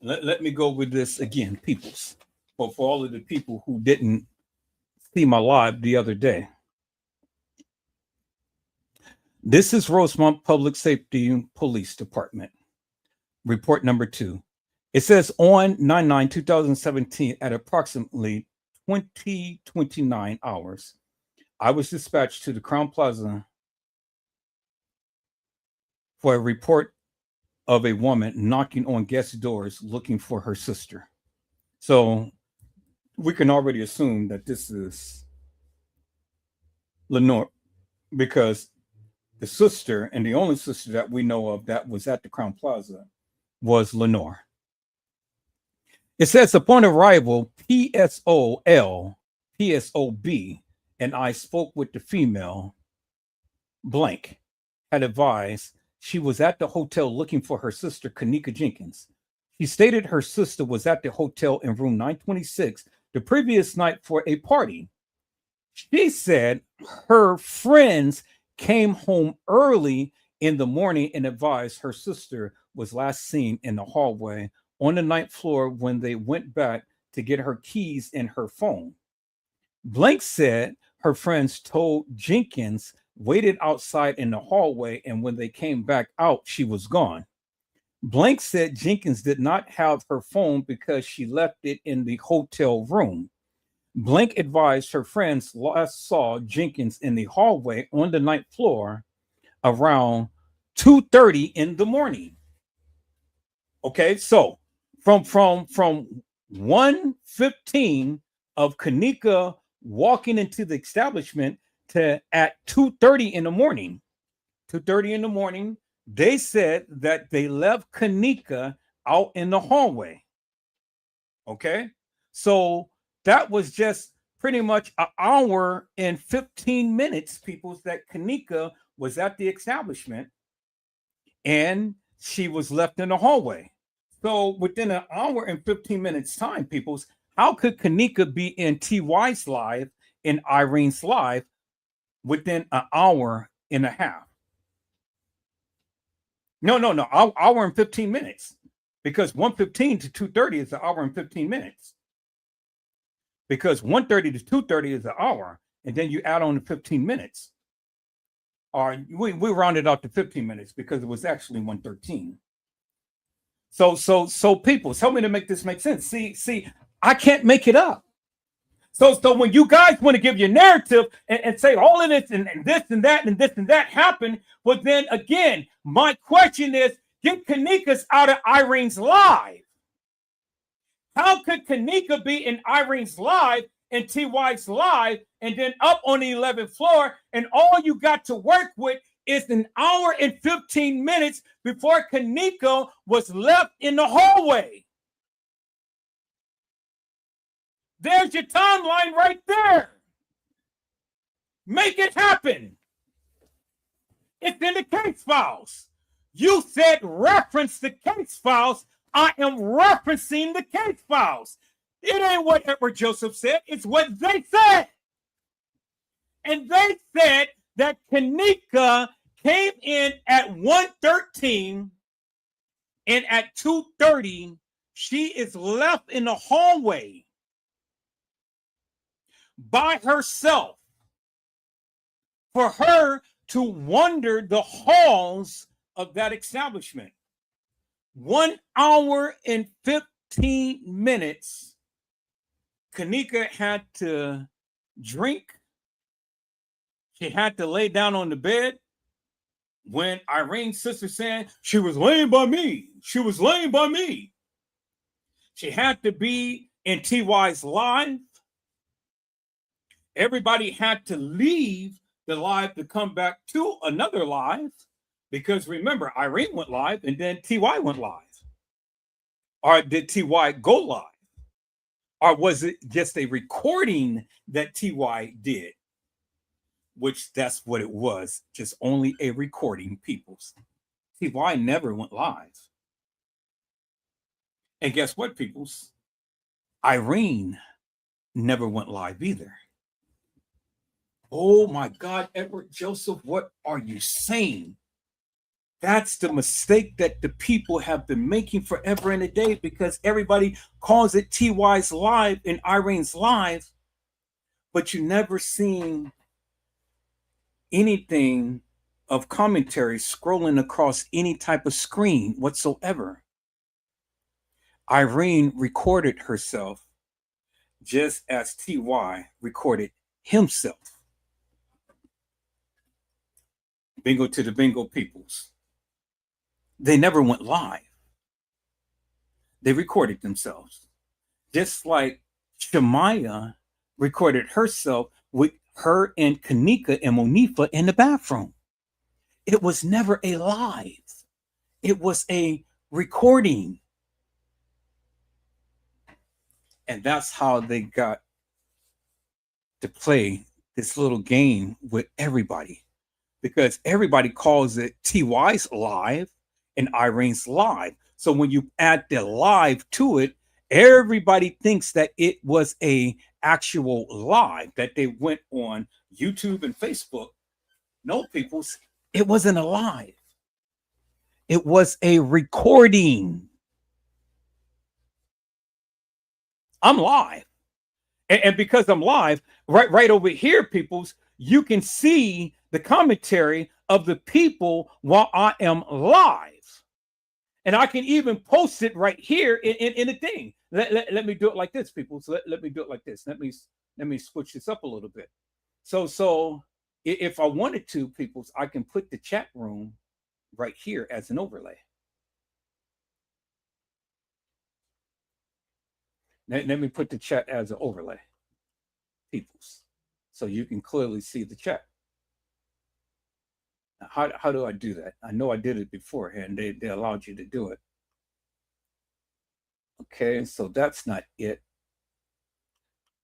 let me go with this again, peoples. But for all of the people who didn't see my live the other day. This is Rosemont Public Safety Police Department. Report number 2. It says on 9/9/2017 at approximately 29 hours, I was dispatched to the Crown Plaza for a report of a woman knocking on guest doors looking for her sister. So we can already assume that this is Lenore, because the sister, and the only sister that we know of that was at the Crown Plaza, was Lenore. It says, upon arrival, PSOB, and I spoke with the female, blank, had advised she was at the hotel looking for her sister, Kenneka Jenkins. She stated her sister was at the hotel in room 926 the previous night for a party. She said her friends came home early in the morning and advised her sister was last seen in the hallway on the ninth floor when they went back to get her keys and her phone. Blank said her friends told Jenkins waited outside in the hallway, and when they came back out, she was gone. Blank said Jenkins did not have her phone because she left it in the hotel room. Blank advised her friends last saw Jenkins in the hallway on the ninth floor around 2:30 in the morning. Okay, so from 1:15 of Kenneka walking into the establishment to at 2:30 in the morning. 2:30 in the morning, they said that they left Kenneka out in the hallway. Okay, so that was just pretty much an hour and 15 minutes, people, that Kenneka was at the establishment and she was left in the hallway. So within an hour and 15 minutes time, peoples, how could Kenneka be in TY's live and Irene's live within an hour and a half? No, hour and 15 minutes. Because 1:15 to 2:30 is an hour and 15 minutes. Because 1:30 to 2:30 is an hour, and then you add on the 15 minutes. Or we rounded out to 15 minutes because it was actually 1:13. So people, help me to make this make sense. See, I can't make it up. So when you guys want to give your narrative and say all of this and this and that and this and that happened, well, then again, my question is, get Kenneka's out of Irene's live. How could Kenneka be in Irene's live and TY's live and then up on the 11th floor, and all you got to work with is an hour and 15 minutes before Kenneka was left in the hallway? There's your timeline right there. Make it happen. It's in the case files. You said reference the case files. I am referencing the case files. It ain't what Edward Joseph said. It's what they said. And they said that Kenneka came in at 1:13 and at 2:30, she is left in the hallway by herself for her to wander the halls of that establishment. 1 hour and 15 minutes. Kenneka had to drink. She had to lay down on the bed. When Irene's sister said she was laying by me, she was laying by me. She had to be in TY's live. Everybody had to leave the live to come back to another live, because remember, Irene went live and then TY went live. Or did TY go live? Or was it just a recording that TY did? Which that's what it was, just only a recording, peoples. TY never went live. And guess what, peoples? Irene never went live either. Oh my God, Edward Joseph, what are you saying? That's the mistake that the people have been making forever and a day, because everybody calls it TY's live and Irene's live, but you never seen anything of commentary scrolling across any type of screen whatsoever. Irene recorded herself just as TY recorded himself. Bingo to the bingo peoples. They never went live. They recorded themselves. Just like Shemaya recorded herself with her and Kenneka and Monifa in the bathroom. It was never a live. It was a recording. And that's how they got to play this little game with everybody. Because everybody calls it TY's live and Irene's live. So when you add the live to it, everybody thinks that it was a actual live, that they went on YouTube and Facebook. No, peoples, it wasn't a live. It was a recording. I'm live. And because I'm live, right over here, peoples, you can see the commentary of the people while I am live. And I can even post it right here in a thing. Let me do it like this, people. So let me do it like this. Let me switch this up a little bit. So if I wanted to, people, I can put the chat room right here as an overlay. Let me put the chat as an overlay, peoples, so you can clearly see the chat. Now, how do I do that? I know I did it beforehand. They allowed you to do it. Okay, so that's not it.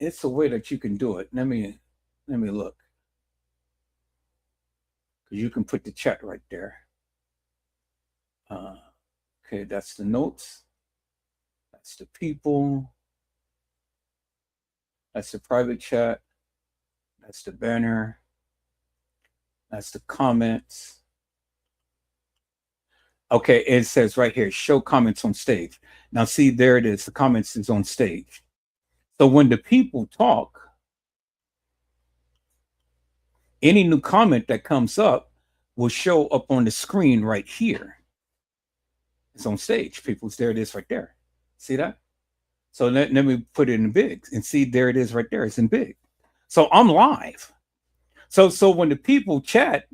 It's a way that you can do it. Let me look. Because you can put the chat right there. Okay, that's the notes. That's the people. That's the private chat. That's the banner. That's the comments. Okay, it says right here, show comments on stage. Now see, there it is. The comments is on stage. So when the people talk, any new comment that comes up will show up on the screen right here. It's on stage, people. There it is right there. See that? So let me put it in big and see, there it is right there. It's in big. So I'm live. So when the people chat,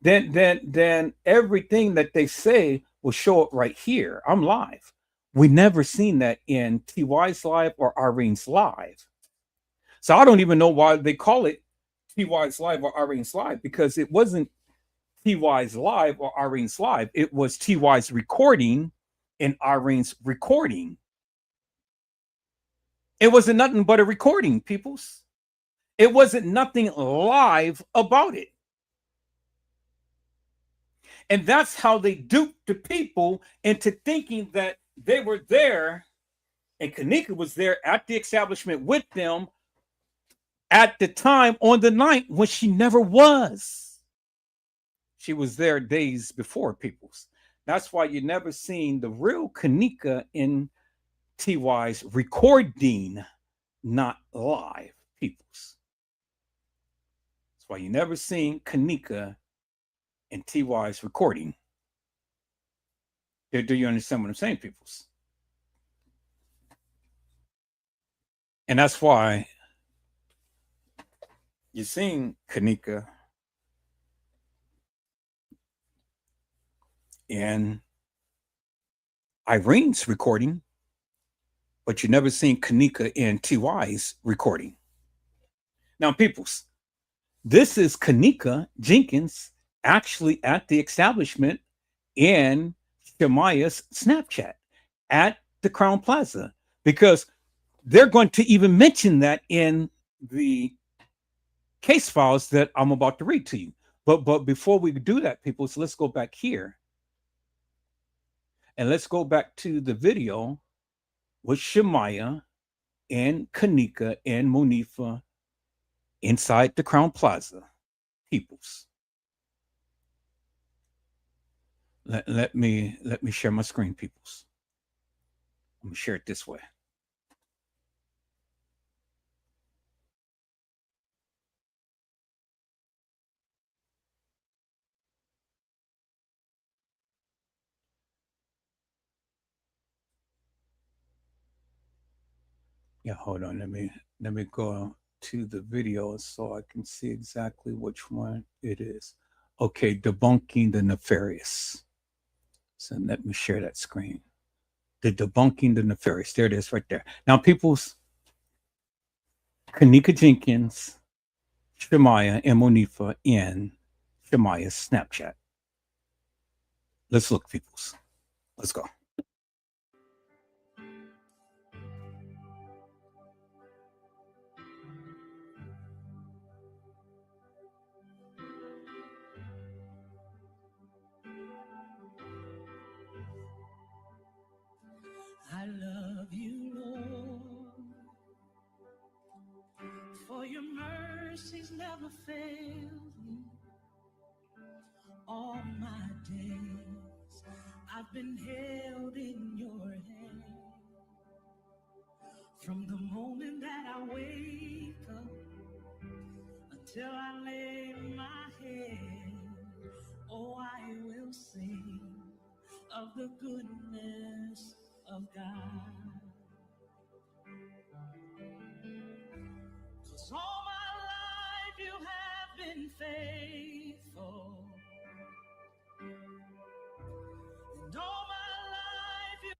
then everything that they say will show up right here. I'm live. We never seen that in TY's live or Irene's live. So I don't even know why they call it TY's live or Irene's live, because it wasn't TY's live or Irene's live. It was TY's recording and Irene's recording. It wasn't nothing but a recording, peoples. It wasn't nothing live about it. And that's how they duped the people into thinking that they were there, and Kenneka was there at the establishment with them at the time on the night when she never was. She was there days before, peoples. That's why you never seen the real Kenneka in TY's recording, not live, peoples. That's why you never seen Kenneka in TY's recording. Do you understand what I'm saying, peoples? And that's why you're seeing Kenneka in Irene's recording, but you never seen Kenneka in TY's recording. Now, peoples, this is Kenneka Jenkins actually at the establishment in Shemaya's Snapchat at the Crown Plaza, because they're going to even mention that in the case files that I'm about to read to you. But before we do that, people, so let's go back here. And let's go back to the video with Shemaya and Kenneka and Monifa inside the Crown Plaza. Peoples. Let me share my screen, peoples. I'm gonna share it this way. Yeah, hold on. Let me go to the video so I can see exactly which one it is. Okay, debunking the nefarious. So let me share that screen. The debunking the nefarious. There it is right there. Now, people's Kenneka Jenkins, Shemaya, and Monifa in Shemaya's Snapchat. Let's look, peoples. Let's go. I love you, Lord, for your mercies never failed me. All my days I've been held in your hand. From the moment that I wake up until I lay my head, oh, I will sing of the goodness of God. 'Cause all my life you have been faithful. And all my life you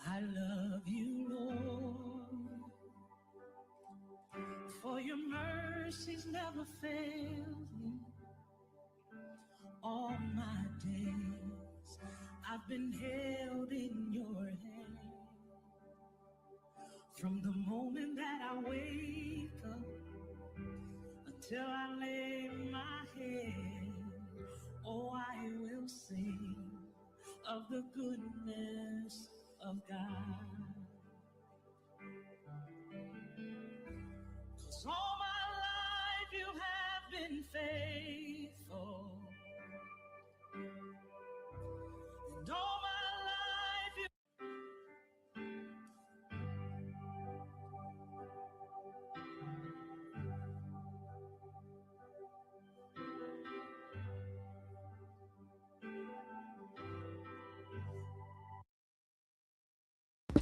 I love you, Lord, for your mercies never failed me. All my days I've been held in your hand. From the moment that I wake up until I lay my head, oh, I will sing of the goodness of God. 'Cause all my life you have been faithful. And all my life you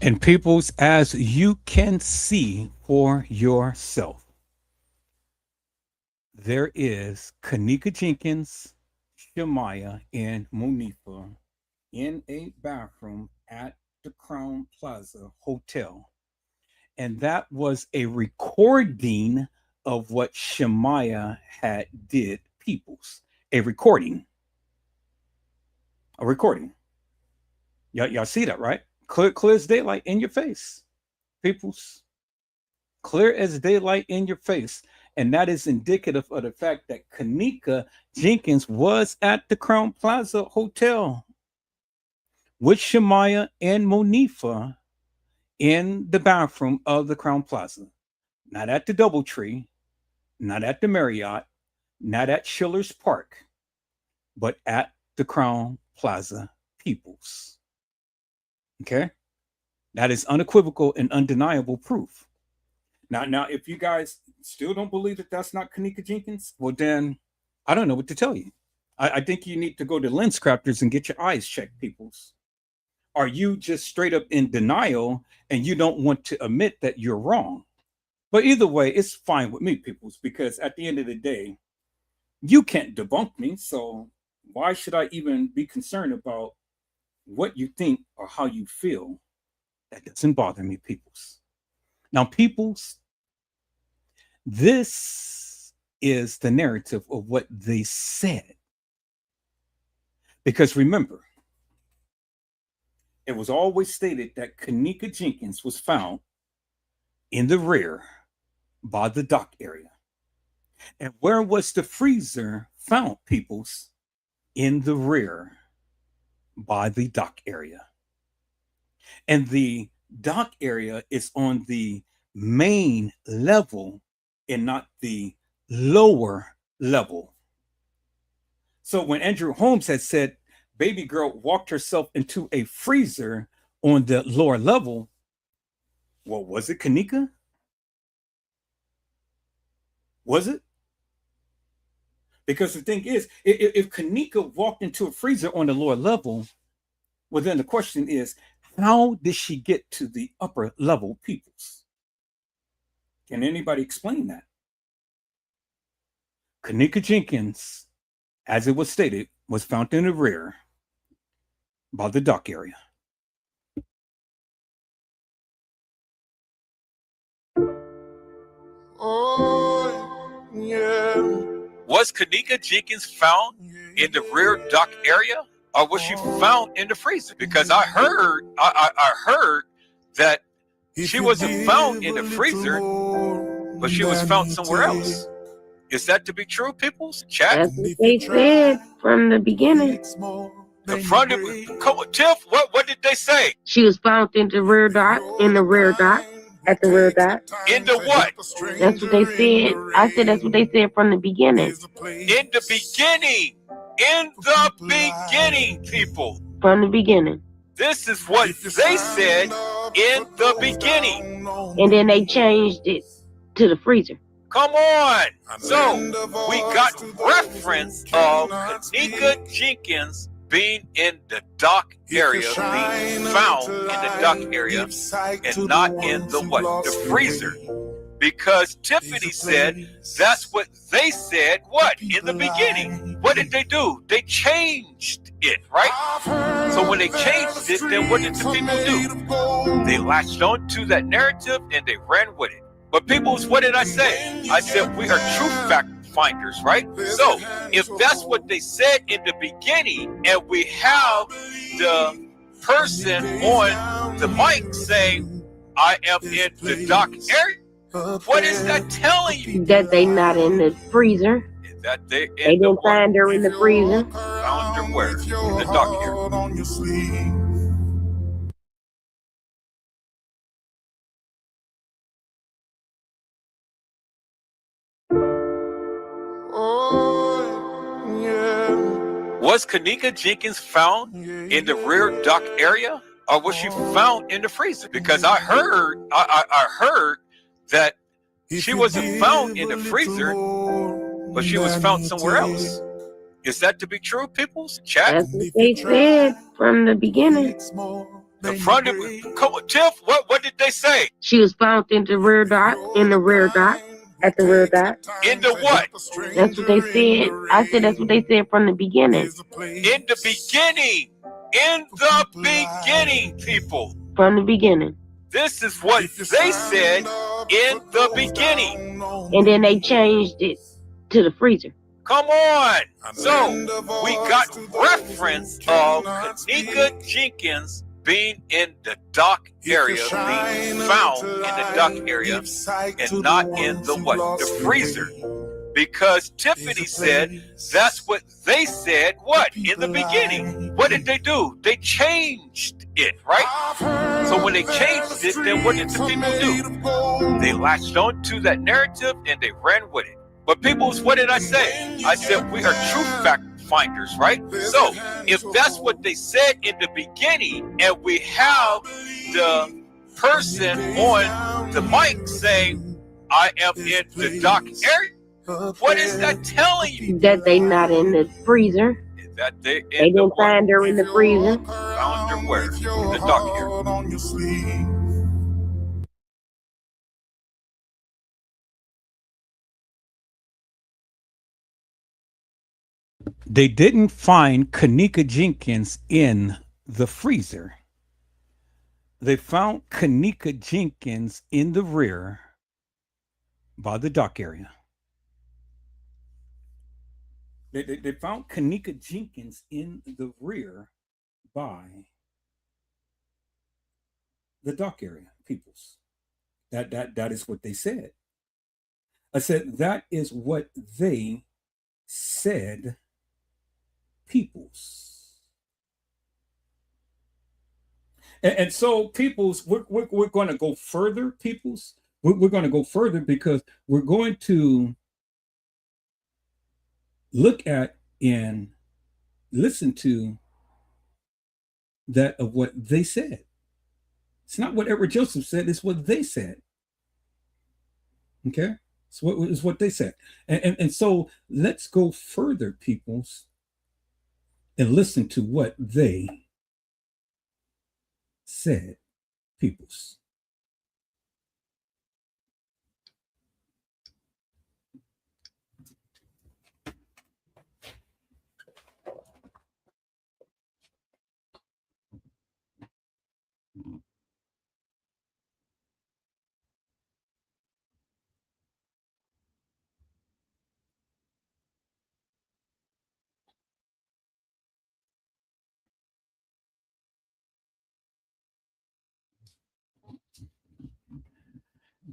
And peoples, as you can see for yourself, there is Kenneka Jenkins, Shemaya, and Monifa in a bathroom at the Crown Plaza Hotel. And that was a recording of what Shemaya had did, peoples. A recording. A recording. Y'all see that, right? Clear as daylight in your face, peoples. Clear as daylight in your face. And that is indicative of the fact that Kenneka Jenkins was at the Crown Plaza Hotel with Shemaya and Monifa in the bathroom of the Crown Plaza. Not at the Doubletree, not at the Marriott, not at Schiller's Park, but at the Crown Plaza peoples. Okay? That is unequivocal and undeniable proof. Now, if you guys still don't believe that that's not Kenneka Jenkins, well, then I don't know what to tell you. I think you need to go to lens crafters and get your eyes checked, peoples. Are you just straight up in denial and you don't want to admit that you're wrong? But either way, it's fine with me, peoples, because at the end of the day, you can't debunk me. So why should I even be concerned about what you think or how you feel? That doesn't bother me, peoples. Now, peoples, this is the narrative of what they said. Because remember, it was always stated that Kenneka Jenkins was found in the rear by the dock area. And where was the freezer found, peoples? In the rear by the dock area. And the dock area is on the main level and not the lower level. So when Andrew Holmes had said baby girl walked herself into a freezer on the lower level, Well, was it Kenneka? Was it? Because the thing is, if Kenneka walked into a freezer on the lower level, well, then the question is, how did she get to the upper level peoples? Can anybody explain that? Kenneka Jenkins, as it was stated, was found in the rear by the dock area. Oh, yeah. Was Kenneka Jenkins found in the rear dock area, or was she found in the freezer? Because I heard that she wasn't found in the freezer, but she was found somewhere else. Is that to be true, peoples? Chat. That's what they said from the beginning. The front of Tiff, what did they say? She was found in the rear dock, at the rear dock. In the what? That's what they said. I said that's what they said from the beginning. In the beginning. In the beginning, people. From the beginning. This is what they said in the beginning. And then they changed it to the freezer. Come on. So we got reference of Kenneka Jenkins being in the dock area, being found in the dock area, and not in the what? The freezer. Because Tiffany said that's what they said, what? In the beginning. What did they do? They changed it, right? So when they changed it, then what did the people do? They latched on to that narrative and they ran with it. But peoples, what did I say? I said we are truth fact finders, right? So if that's what they said in the beginning, and we have the person on the mic saying, I am in the dock area, what is that telling you? That they not in the freezer. That they didn't find her in the freezer. Found her where? In the dock area. Oh, yeah. Was Kenneka Jenkins found in the rear dock area, or was she found in the freezer? Because I heard that she wasn't found in the freezer, but she was found somewhere else. Is that to be true, peoples? Chat. That's what they said from the beginning. The front of Tiff, what did they say? She was found in the rear dock, at the rear dock. In the what? That's what they said. I said that's what they said from the beginning. In the beginning. In the beginning, people. From the beginning. This is what they said in the beginning. And then they changed it to the freezer. Come on. So we got reference of Kenneka Jenkins being in the dock area, being found in the dock area, and not in the what? The freezer. Because Tiffany said that's what they said, what? In the beginning. What did they do? They changed it, right? So when they changed it, then what did the people do? They latched on to that narrative and they ran with it. But peoples, what did I say? I said we are truth fact finders, right? So if that's what they said in the beginning, and we have the person on the mic saying, I am in the dock area, what is that telling you? That they not in the freezer. That they didn't find her in the freezer. Found her where? In the dock area. They didn't find Kenneka Jenkins in the freezer. They found Kenneka Jenkins in the rear by the dock area. They found Kenneka Jenkins in the rear by the dock area, peoples. That is what they said. I said that is what they said, peoples. And so, peoples, we're going to go further, peoples. We're going to go further because we're going to look at and listen to that of what they said. It's not what Edward Joseph said, it's what they said. Okay? It's what they said. And so let's go further, peoples, and listen to what they said, peoples.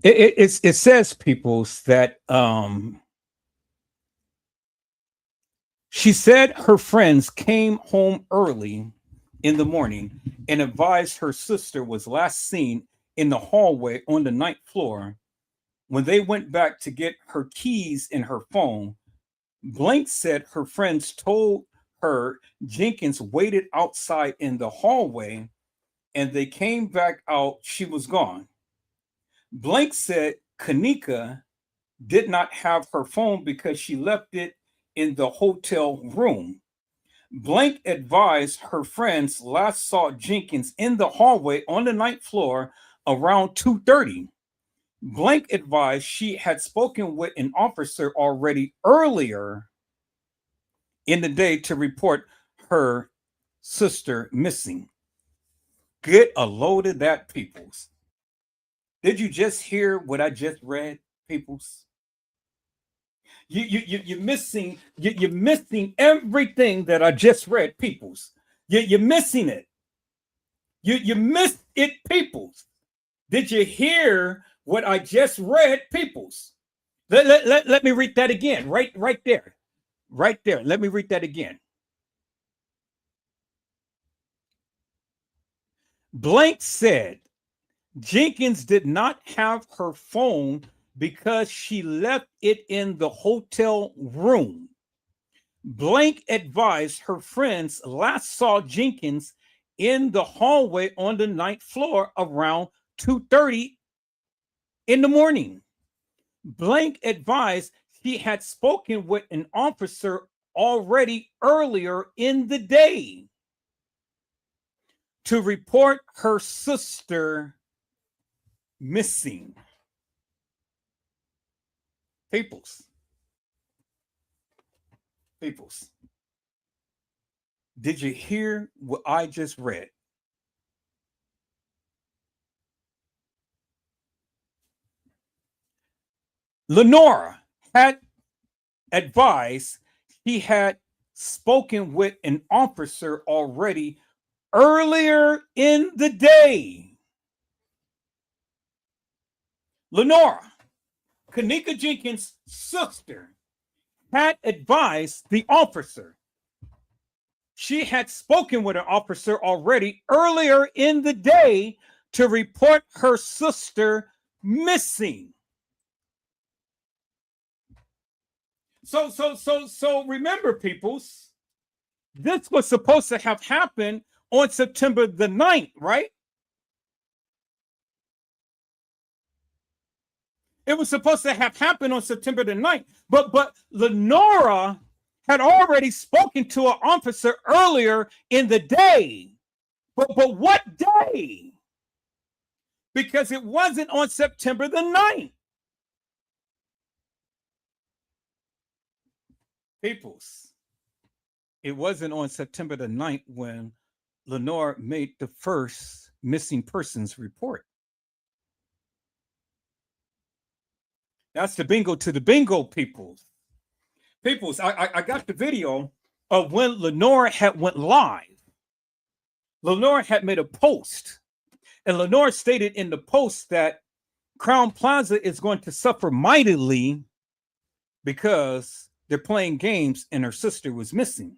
It says, peoples, that she said her friends came home early in the morning and advised her sister was last seen in the hallway on the ninth floor. When they went back to get her keys and her phone, Blank said her friends told her Jenkins waited outside in the hallway and they came back out, she was gone. Blank said Kenneka did not have her phone because she left it in the hotel room. Blank advised her friends last saw Jenkins in the hallway on the ninth floor around 2:30. Blank advised she had spoken with an officer already earlier in the day to report her sister missing. Get a load of that, peoples. Did you just hear what I just read, peoples? You're missing everything that I just read, peoples. You're missing it. You missed it, peoples. Did you hear what I just read, peoples? Let me read that again, right there. Right there. Let me read that again. Blank said Jenkins did not have her phone because she left it in the hotel room. Blank advised her friends last saw Jenkins in the hallway on the ninth floor around 2:30 in the morning. Blank advised she had spoken with an officer already earlier in the day to report her sister missing. Peoples. Did you hear what I just read? Lenora had advised he had spoken with an officer already earlier in the day. Lenora, Kenneka Jenkins' sister, had advised the officer. She had spoken with an officer already earlier in the day to report her sister missing. So remember, peoples, this was supposed to have happened on September the 9th, right? It was supposed to have happened on September the 9th, but Lenora had already spoken to an officer earlier in the day. But what day? Because it wasn't on September the 9th. Peoples, it wasn't on September the 9th when Lenore made the first missing persons report. That's the bingo to the bingo, peoples. Peoples, I got the video of when Lenore had went live. Lenore had made a post, and Lenore stated in the post that Crown Plaza is going to suffer mightily because they're playing games and her sister was missing.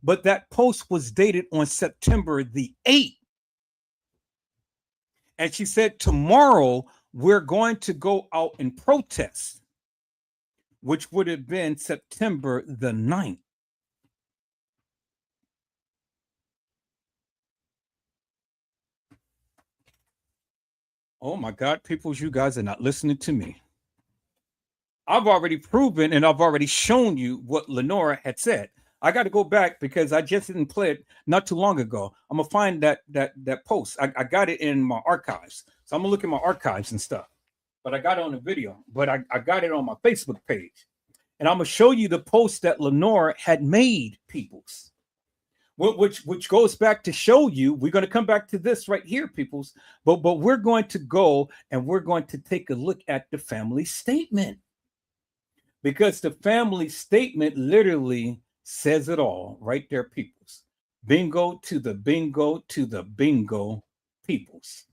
But that post was dated on September the 8th. And she said, tomorrow we're going to go out and protest, which would have been September the 9th. Oh my God, people, you guys are not listening to me. I've already proven and I've already shown you what Lenora had said. I got to go back because I just didn't play it not too long ago. I'm gonna find that post. I got it in my archives, so I'm gonna look at my archives and stuff. But I got it on the video. But I got it on my Facebook page, and I'm gonna show you the post that Lenora had made, peoples. Which goes back to show you. We're going to come back to this right here, peoples. But we're going to go and we're going to take a look at the family statement, because the family statement literally says it all right there, peoples. Bingo to the bingo to the bingo, peoples.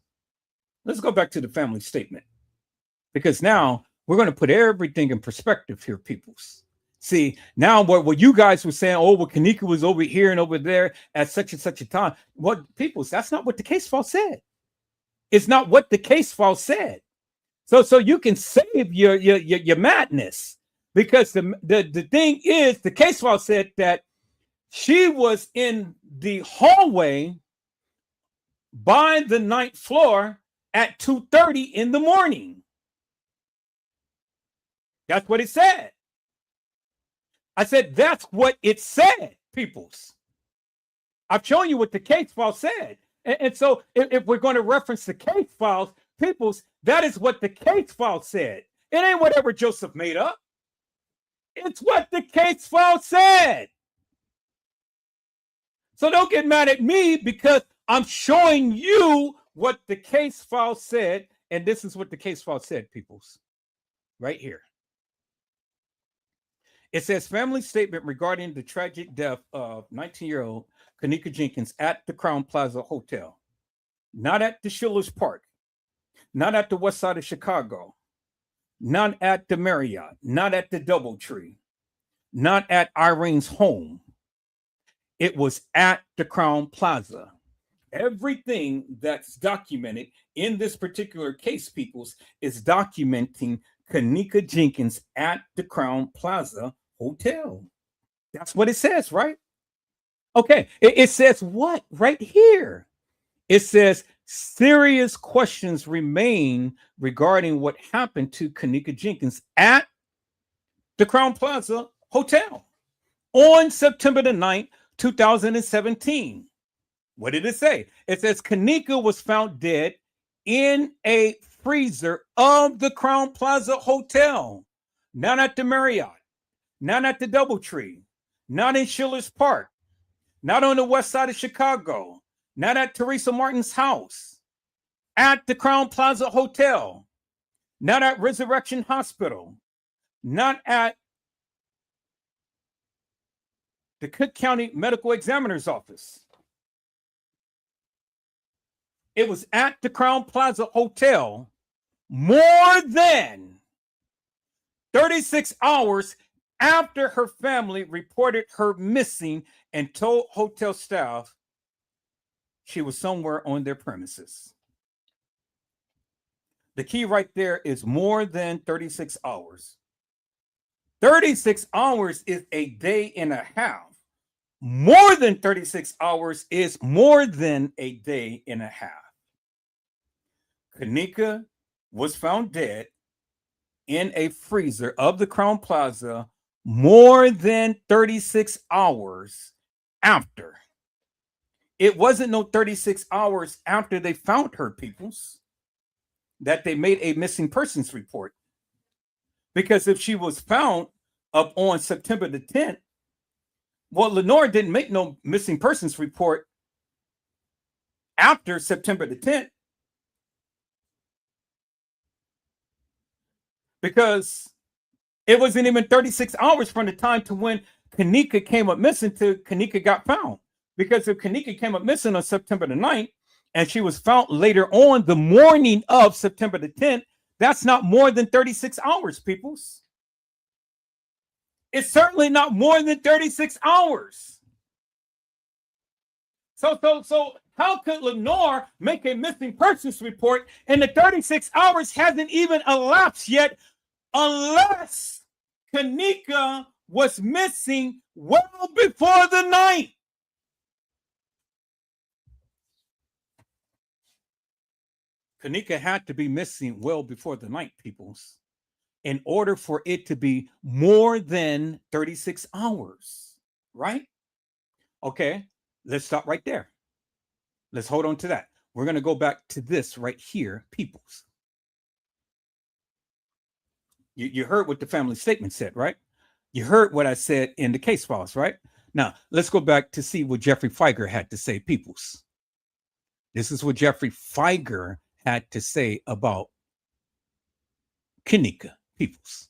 Let's go back to the family statement, because now we're going to put everything in perspective here, peoples. See, now what you guys were saying, oh, well, Kenneka was over here and over there at such and such a time. What, peoples, that's not what the case file said. It's not what the case file said. So you can save your madness, because the thing is, the case file said that she was in the hallway by the 9th floor at 2:30 in the morning. That's what it said. I said, that's what it said, peoples. I've shown you what the case file said. And so if we're going to reference the case files, peoples, that is what the case file said. It ain't whatever Joseph made up. It's what the case file said. So don't get mad at me, because I'm showing you what the case file said. And this is what the case file said, peoples, right here. It says, family statement regarding the tragic death of 19-year-old Kenneka Jenkins at the Crown Plaza Hotel. Not at the Schiller's Park. Not at the west side of Chicago. Not at the Marriott. Not at the Doubletree. Not at Irene's home. It was at the Crown Plaza. Everything that's documented in this particular case, peoples, is documenting Kenneka Jenkins at the Crown Plaza Hotel. That's what it says, right? Okay, it says what right here? It says serious questions remain regarding what happened to Kenneka Jenkins at the Crown Plaza Hotel on September the 9th, 2017. What did it say? It says Kenneka was found dead in a freezer of the Crown Plaza Hotel, not at the Marriott, not at the Doubletree, not in Schiller's Park, not on the west side of Chicago, not at Teresa Martin's house, at the Crown Plaza Hotel, not at Resurrection Hospital, not at the Cook County Medical Examiner's Office. It was at the Crown Plaza Hotel more than 36 hours after her family reported her missing and told hotel staff she was somewhere on their premises. The key right there is more than 36 hours. 36 hours is a day and a half. More than 36 hours is more than a day and a half. Kenneka was found dead in a freezer of the Crown Plaza more than 36 hours after. It wasn't no 36 hours after they found her, peoples, that they made a missing persons report. Because if she was found up on September the 10th, well, Lenora didn't make no missing persons report after September the 10th. Because it wasn't even 36 hours from the time to when Kenneka came up missing to Kenneka got found. Because if Kenneka came up missing on September the 9th and she was found later on the morning of September the 10th, that's not more than 36 hours, peoples. It's certainly not more than 36 hours. So how could Lenore make a missing persons report and the 36 hours hasn't even elapsed yet, unless Kenneka was missing well before the 9th? Kenneka had to be missing well before the night, peoples, in order for it to be more than 36 hours, right? Okay, let's stop right there. Let's hold on to that. We're going to go back to this right here, peoples. You heard what the family statement said, right? You heard what I said in the case files, right? Now, let's go back to see what Jeffrey Feiger had to say, peoples. This is what Jeffrey Feiger had to say about Kenneka, peoples.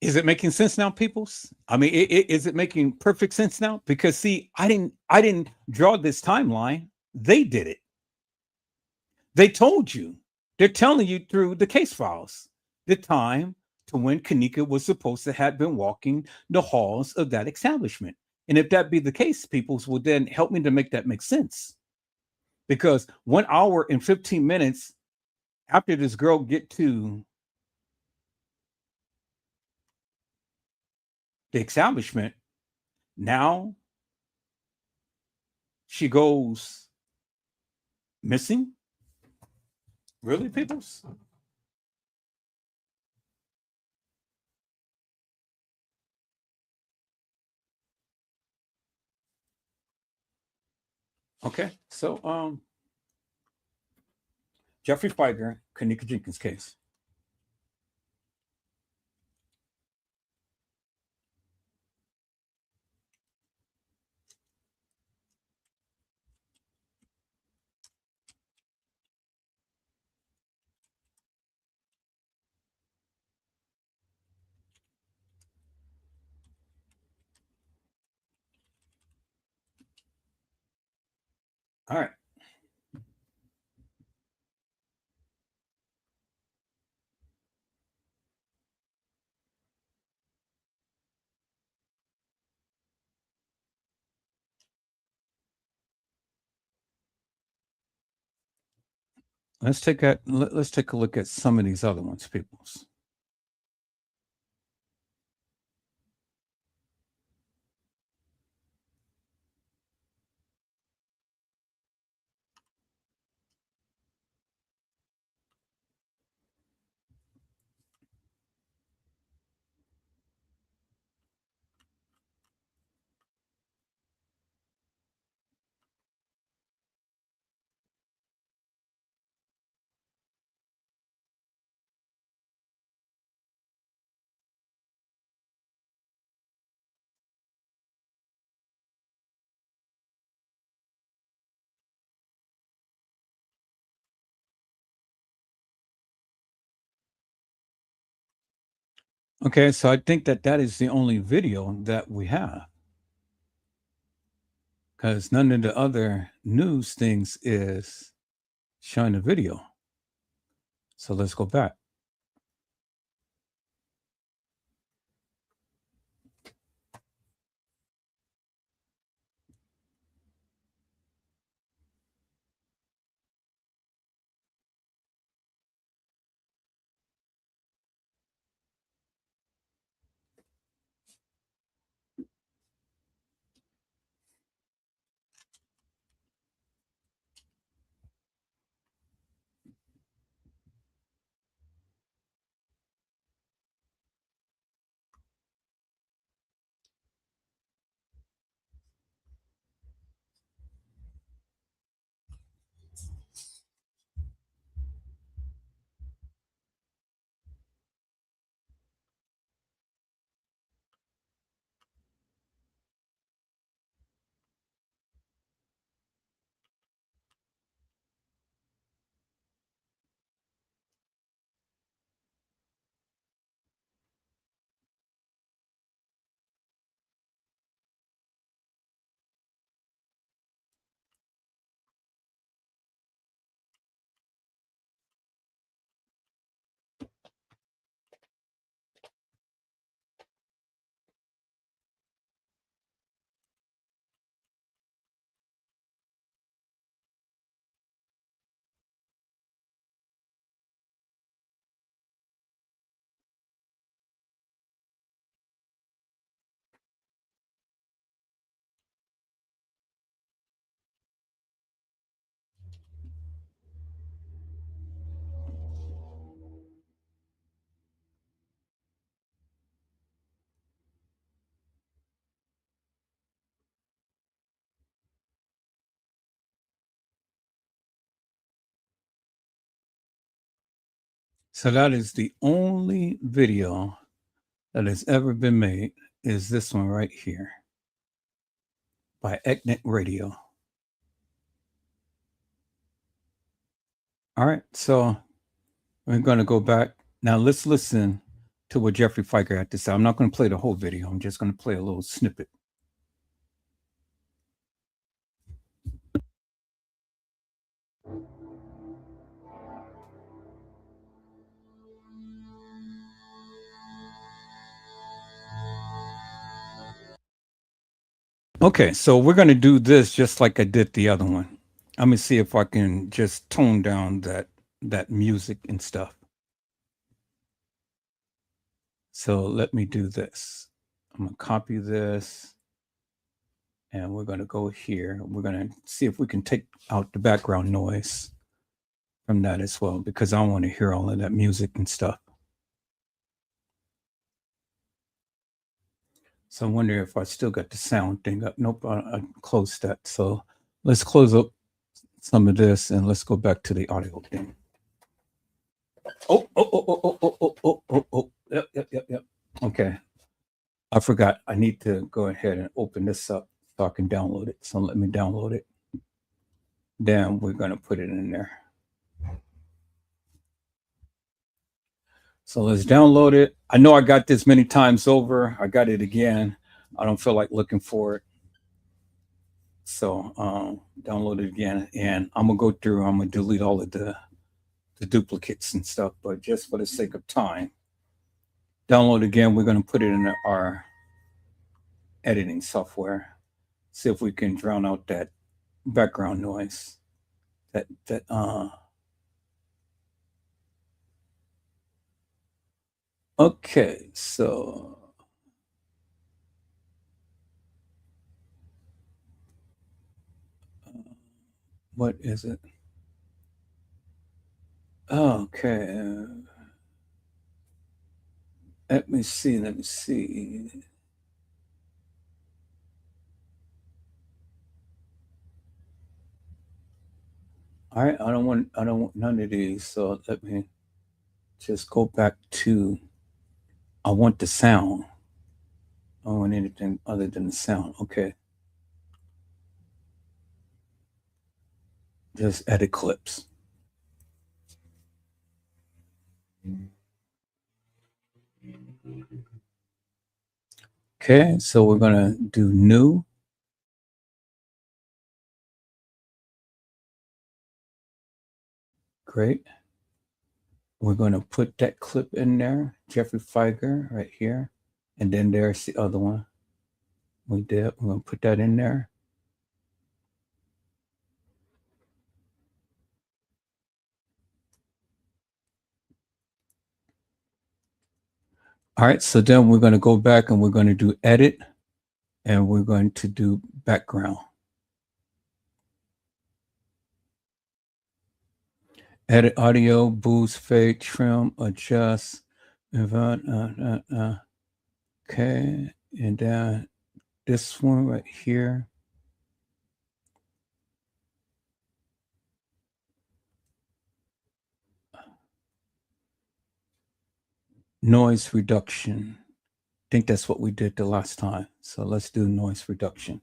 Is it making sense now, peoples? I mean, is it making perfect sense now? Because see, I didn't draw this timeline. They did it. They told you. They're telling you through the case files the time to when Kenneka was supposed to have been walking the halls of that establishment. And if that be the case, peoples will then help me to make that make sense. Because 1 hour and 15 minutes after this girl get to the establishment, now she goes missing. Really, peoples? Okay, so Jeffrey Feiger, Kenneka Jenkins case. All right. Let's take a look at some of these other ones, peoples. Okay, so I think that that is the only video that we have because none of the other news things is showing the video. So let's go back. So that is the only video that has ever been made, is this one right here by Ethnic Radio. All right, so we're going to go back. Now let's listen to what Jeffrey Fiker had to say. I'm not going to play the whole video. I'm just going to play a little snippet. Okay, so we're going to do this just like I did the other one. I'm going to see if I can just tone down that music and stuff. So let me do this. I'm going to copy this. And we're going to go here. We're going to see if we can take out the background noise from that as well, because I want to hear all of that music and stuff. So I'm wondering if I still got the sound thing up. Nope, I closed that. So let's close up some of this and let's go back to the audio thing. Oh. Yep. Okay. I forgot. I need to go ahead and open this up so I can download it. So let me download it. Then we're going to put it in there. So let's download it. I know I got this many times over. I got it again. I don't feel like looking for it. So download it again. And I'm going to go through. I'm going to delete all of the duplicates and stuff. But just for the sake of time, download again. We're going to put it in our editing software. See if we can drown out that background noise. Okay, so what is it? Okay. Let me see. All right, I don't want none of these. So let me just go back to, I want the sound. I don't want anything other than the sound. Okay. Just edit clips. Okay, so we're gonna do new. Great. We're gonna put that clip in there, Jeffrey Figer right here. And then there's the other one we did. We're gonna put that in there. All right, so then we're going to go back and we're going to do edit and we're going to do background. Edit audio, boost, fade, trim, adjust. Okay, and then this one right here. Noise reduction. I think that's what we did the last time. So let's do noise reduction.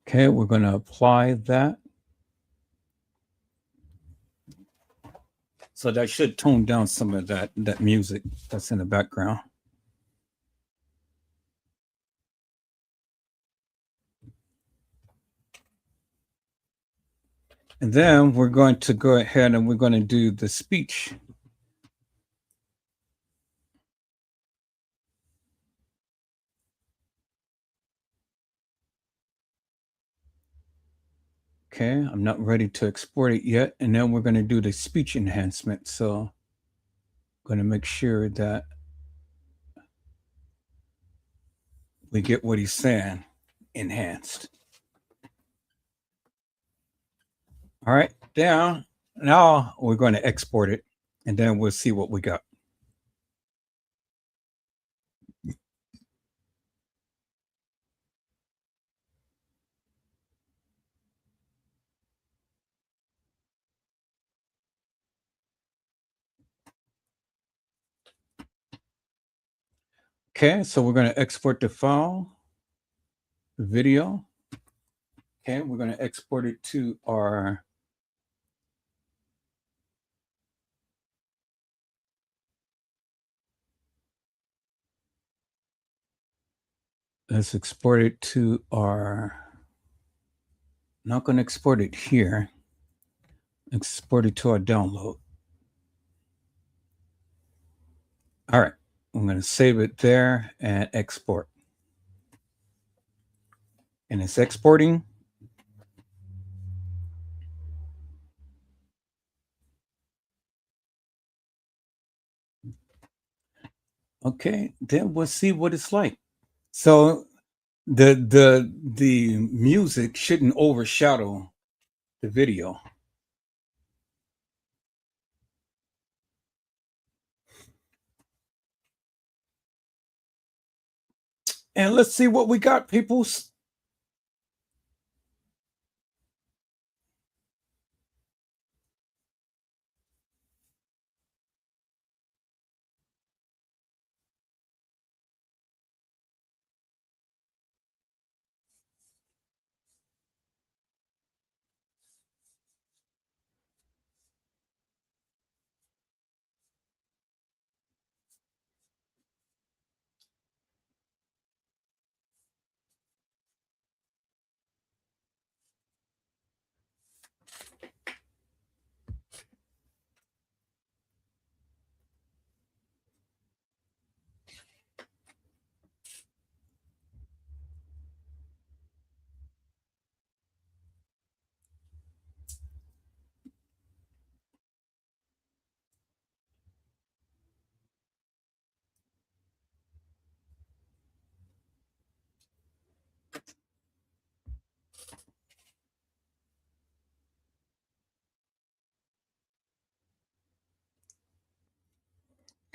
Okay, we're going to apply that. So that should tone down some of that music that's in the background. And then we're going to go ahead and we're going to do the speech. Okay, I'm not ready to export it yet. And then we're going to do the speech enhancement. So I'm going to make sure that we get what he's saying enhanced. All right, down. Now we're going to export it and then we'll see what we got. Okay, so we're going to export the file, the video. Okay, we're going to export it to our let's export it to our, not going to export it here, export it to our download. All right, I'm going to save it there and export. And it's exporting. Okay, then we'll see what it's like. So the music shouldn't overshadow the video. And let's see what we got, peoples.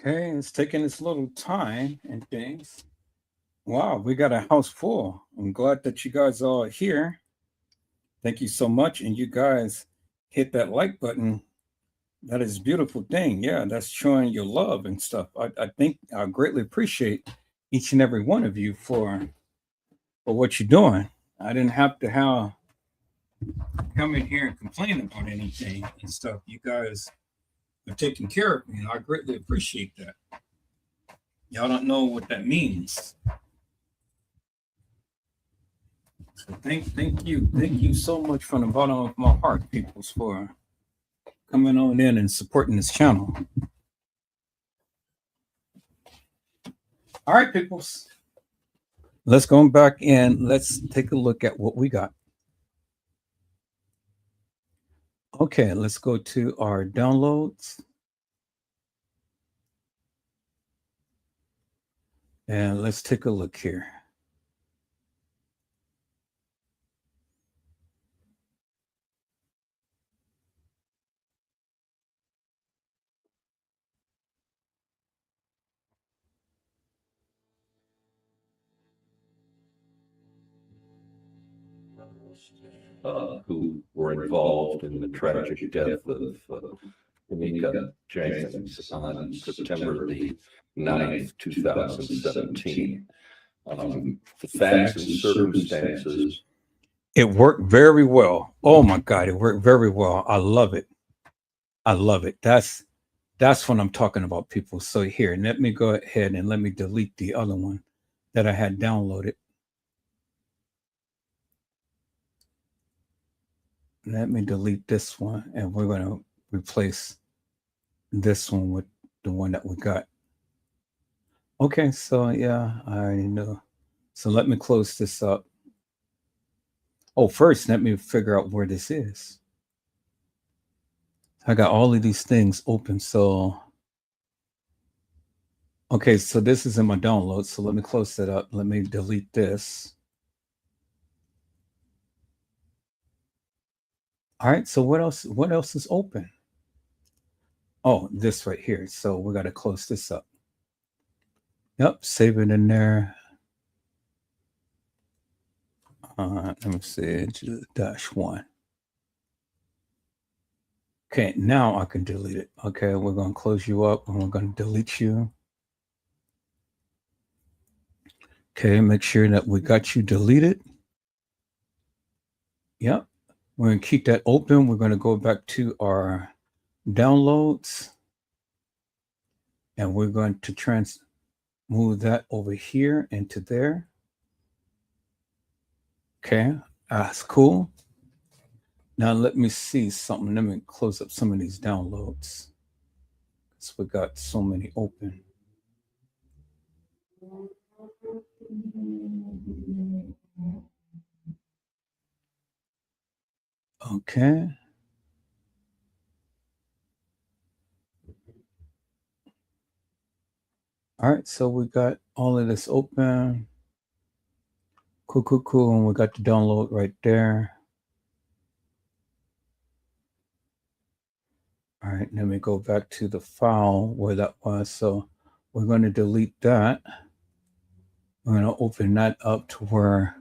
Okay, it's taking its little time and things. Wow, we got a house full. I'm glad that you guys are all here. Thank you so much. And you guys hit that like button. That is a beautiful thing. Yeah, that's showing your love and stuff. I think I greatly appreciate each and every one of you for what you're doing. I didn't have to come in here and complain about anything and stuff. You guys are taking care of me. And I greatly appreciate that. Y'all don't know what that means. So thank you so much from the bottom of my heart, peoples, for coming on in and supporting this channel. All right, peoples. Let's go back and let's take a look at what we got. Okay, let's go to our downloads. And let's take a look here. Who were involved in the tragic death of Kenneka Jenkins on September the 9th, 2017. The facts and circumstances. It worked very well. Oh my God, it worked very well. I love it. I love it. That's what I'm talking about, people. So here, let me go ahead and let me delete the other one that I had downloaded. Let me delete this one, and we're going to replace this one with the one that we got. Okay, so yeah, I already know. So let me close this up. Oh, first, let me figure out where this is. I got all of these things open, so okay, so this is in my download. So let me close that up. Let me delete this. All right, so what else is open? Oh, this right here. So we got to close this up. Yep, save it in there. Let me see, -1. Okay, now I can delete it. Okay, we're going to close you up and we're going to delete you. Okay, make sure that we got you deleted. Yep. We're going to keep that open. We're going to go back to our downloads. And we're going to move that over here into there. Okay, that's cool. Now let me see something. Let me close up some of these downloads. So we got so many open. Okay. All right, so we got all of this open. Cool. And we got the download right there. All right, let me go back to the file where that was. So we're going to delete that. We're going to open that up to where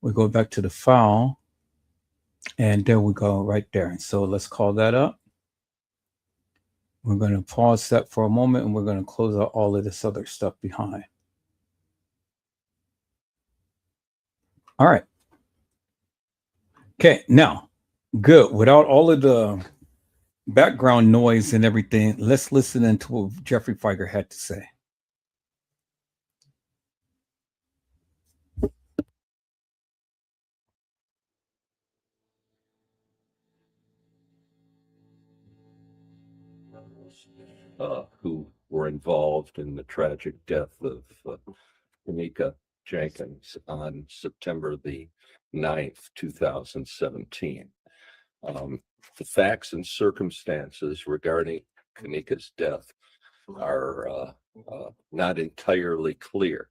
we go back to the file. And there we go right there. So let's call that up. We're going to pause that for a moment and we're going to close out all of this other stuff behind. All right. Okay, now, good. Without all of the background noise and everything, let's listen into what Jeffrey Feiger had to say. Who were involved in the tragic death of Kenneka Jenkins on September the 9th, 2017. The facts and circumstances regarding Kenneka's death are not entirely clear.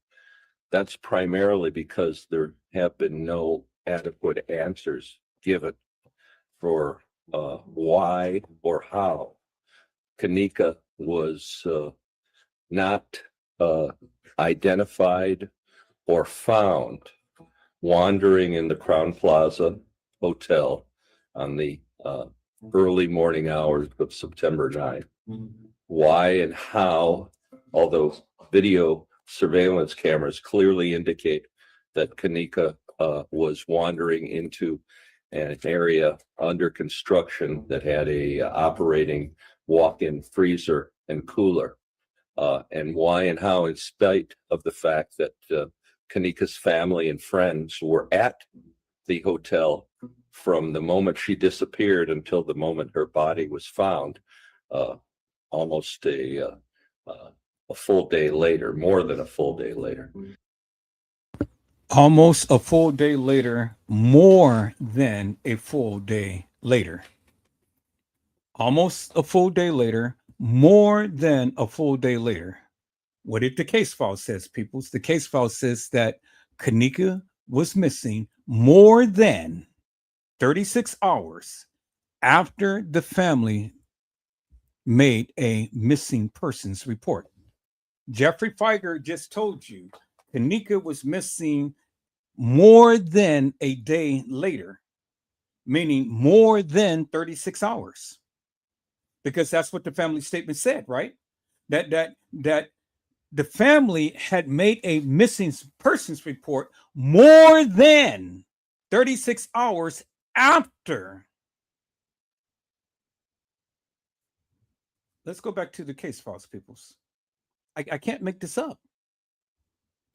That's primarily because there have been no adequate answers given for why or how Kenneka was not identified or found wandering in the Crown Plaza Hotel on the early morning hours of September 9th. Why and how, although video surveillance cameras clearly indicate that Kenneka was wandering into an area under construction that had a operating walk-in freezer and cooler, and why and how, in spite of the fact that Kenneka's family and friends were at the hotel from the moment she disappeared until the moment her body was found, almost a full day later, more than a full day later. Almost a full day later, more than a full day later. Almost a full day later, more than a full day later. What did the case file says, peoples? The case file says that Kenneka was missing more than 36 hours after the family made a missing persons report. Jeffrey Feiger just told you Kenneka was missing more than a day later, meaning more than 36 hours. Because that's what the family statement said, right? That the family had made a missing persons report more than 36 hours after. Let's go back to the case files, peoples. I can't make this up.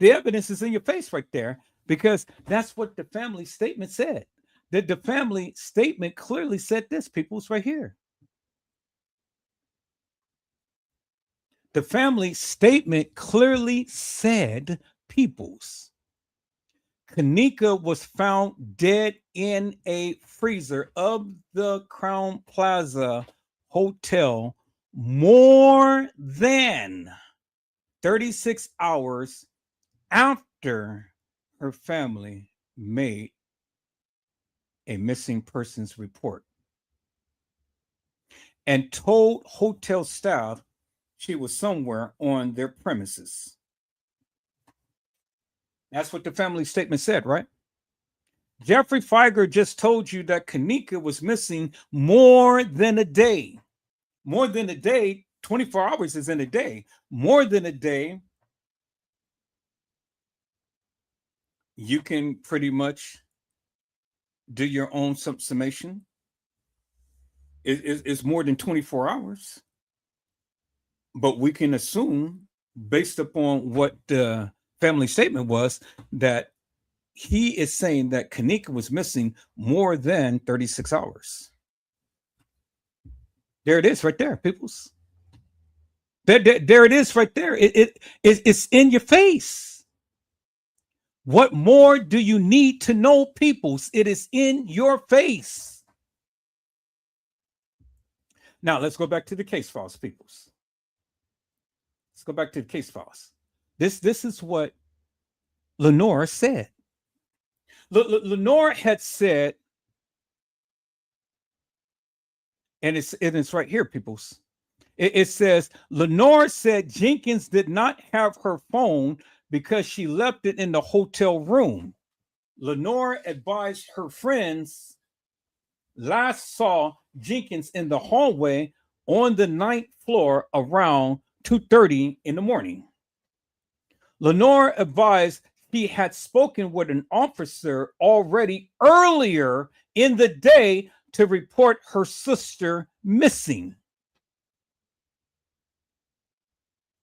The evidence is in your face right there, because that's what the family statement said. The family statement clearly said this, peoples, right here. The family statement clearly said, peoples, Kenneka was found dead in a freezer of the Crown Plaza Hotel more than 36 hours after her family made a missing persons report and told hotel staff she was somewhere on their premises. That's what the family statement said, right? Jeffrey Feiger just told you that Kenneka was missing more than a day. More than a day, 24 hours is in a day. More than a day you can pretty much do your own summation. It's more than 24 hours. But we can assume, based upon what the family statement was, that he is saying that Kenneka was missing more than 36 hours. There it is right there, peoples. There it is right there. It's in your face. What more do you need to know, peoples? It is in your face. Now, let's go back to the case files, peoples. Let's go back to the case files. This is what Lenore said. Lenore had said, and it's right here, peoples. It says, Lenore said Jenkins did not have her phone because she left it in the hotel room. Lenore advised her friends last saw Jenkins in the hallway on the 9th floor around 2:30 in the morning. Lenore advised he had spoken with an officer already earlier in the day to report her sister missing.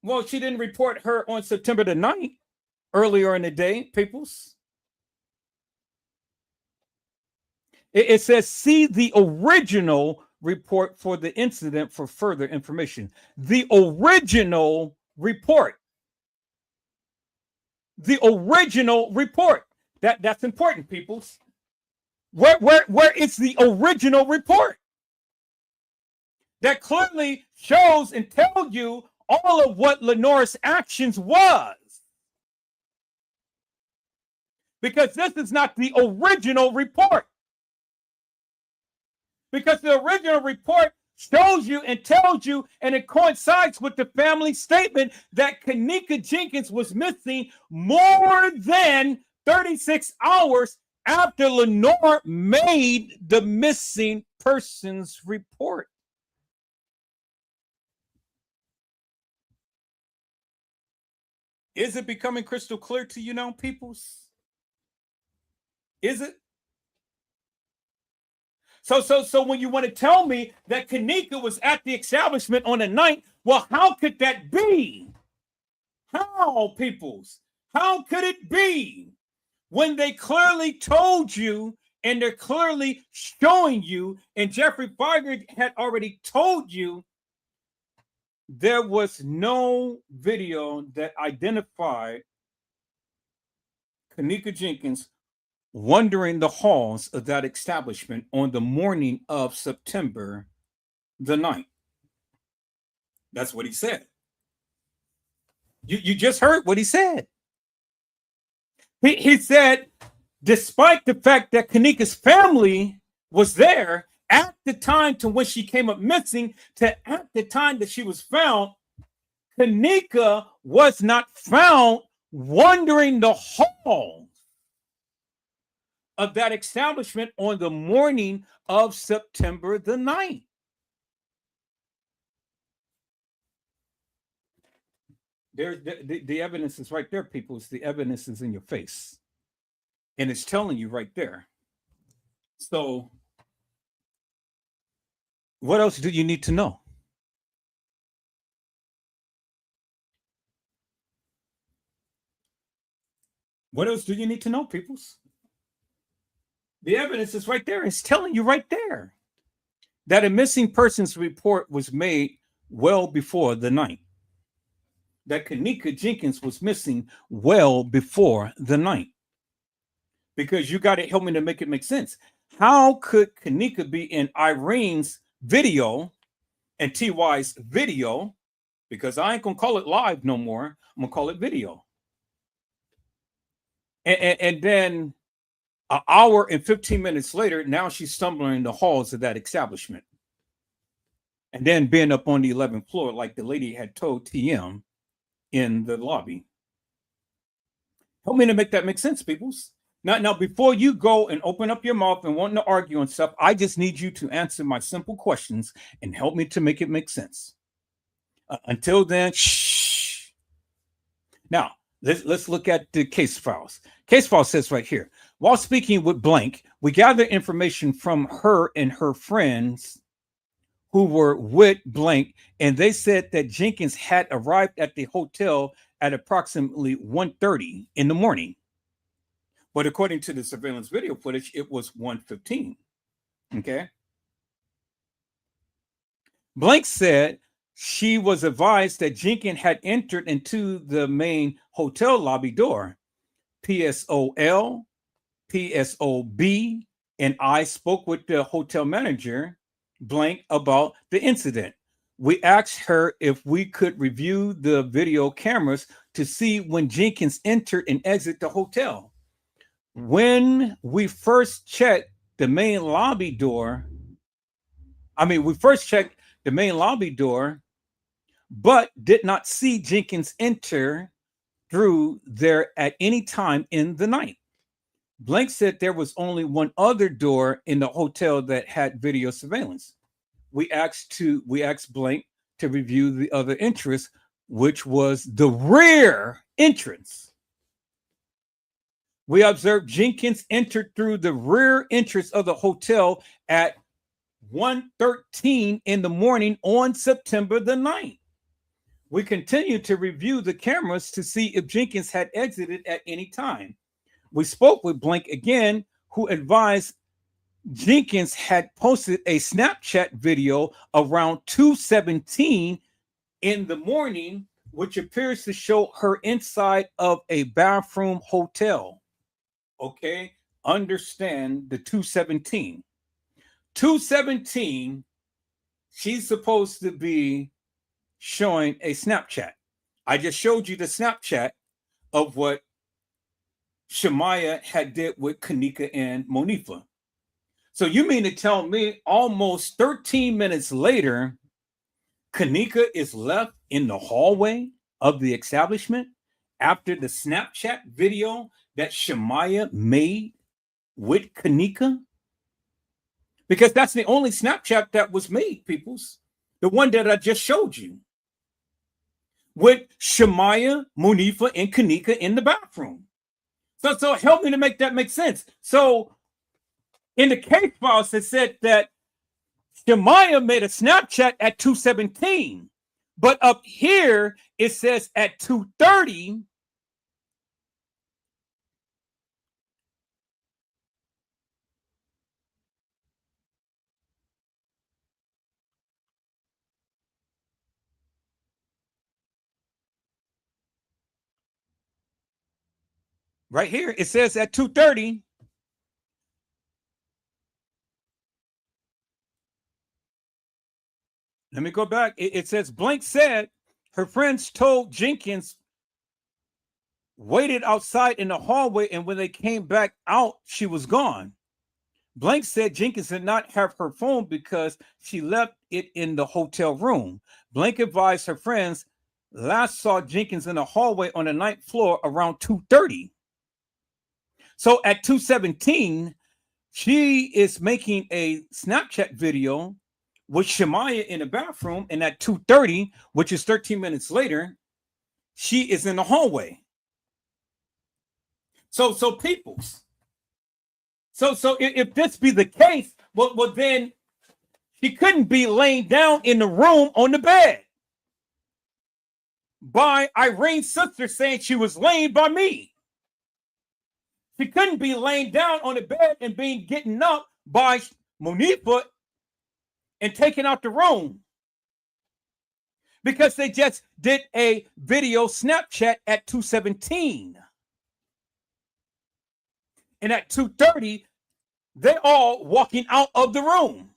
Well, she didn't report her on September the 9th, earlier in the day, peoples. It says, see the original report for the incident for further information. The original report. The original report. That's important, peoples. Where is the original report? That clearly shows and tells you all of what Lenore's actions was. Because this is not the original report. Because the original report shows you and tells you, and it coincides with the family statement that Kenneka Jenkins was missing more than 36 hours after Lenore made the missing persons report. Is it becoming crystal clear to you now, peoples? Is it? So when you want to tell me that Kenneka was at the establishment on the 9th, well, how could that be? How, peoples? How could it be when they clearly told you and they're clearly showing you, and Jeffrey Feigert had already told you there was no video that identified Kenneka Jenkins wandering the halls of that establishment on the morning of September the 9th. That's what he said. You just heard what he said. He said, despite the fact that Kenneka's family was there at the time to when she came up missing to at the time that she was found, Kenneka was not found wandering the halls of that establishment on the morning of September the 9th. There's the evidence is right there, people. It's the evidence is in your face. And it's telling you right there. So what else do you need to know? What else do you need to know, peoples? The evidence is right there. It's telling you right there that a missing persons report was made well before the 9th. That Kenneka Jenkins was missing well before the 9th. Because you got to help me to make it make sense. How could Kenneka be in Irene's video and TY's video? Because I ain't going to call it live no more. I'm going to call it video. And then an hour and 15 minutes later, now she's stumbling in the halls of that establishment. And then being up on the 11th floor, like the lady had told TM in the lobby. Help me to make that make sense, peoples. Now, before you go and open up your mouth and want to argue and stuff, I just need you to answer my simple questions and help me to make it make sense. Until then, shh. Now, let's look at the case files. Case file says right here, while speaking with blank, we gathered information from her and her friends who were with blank, and they said that Jenkins had arrived at the hotel at approximately 1:30 in the morning. But according to the surveillance video footage, it was 1:15. Okay. Blank said she was advised that Jenkins had entered into the main hotel lobby door. PSOL, PSOB, and I spoke with the hotel manager, blank, about the incident. We asked her if we could review the video cameras to see when Jenkins entered and exited the hotel. When we first checked the main lobby door, but did not see Jenkins enter through there at any time in the night. Blank said there was only one other door in the hotel that had video surveillance. We asked Blank to review the other entrance, which was the rear entrance. We observed Jenkins entered through the rear entrance of the hotel at 1:13 in the morning on September the 9th. We continued to review the cameras to see if Jenkins had exited at any time. We spoke with Blank again, who advised Jenkins had posted a Snapchat video around 2:17 in the morning, which appears to show her inside of a bathroom hotel. Okay, understand the 2:17. 2:17, she's supposed to be showing a Snapchat. I just showed you the Snapchat of what Shemaya had did with Kenneka and Monifa. So you mean to tell me almost 13 minutes later, Kenneka is left in the hallway of the establishment after the Snapchat video that Shemaya made with Kenneka? Because that's the only Snapchat that was made, peoples. The one that I just showed you. With Shemaya, Monifa, and Kenneka in the bathroom. So help me to make that make sense. So in the case files, it said that Shemaya made a Snapchat at 2:17, but up here it says at 2:30. Right here, it says at 2:30. Let me go back. It says Blank said her friends told Jenkins waited outside in the hallway, and when they came back out, she was gone. Blank said Jenkins did not have her phone because she left it in the hotel room. Blank advised her friends last saw Jenkins in the hallway on the ninth floor around 2:30. So at 2:17, she is making a Snapchat video with Shemaya in the bathroom, and at 2:30, which is 13 minutes later, she is in the hallway. So peoples. So if this be the case, well then she couldn't be laying down in the room on the bed by Irene's sister saying she was laying by me. She couldn't be laying down on the bed and getting up by Monifa and taking out the room, because they just did a video Snapchat at 2:17. And at 2:30, they're all walking out of the room.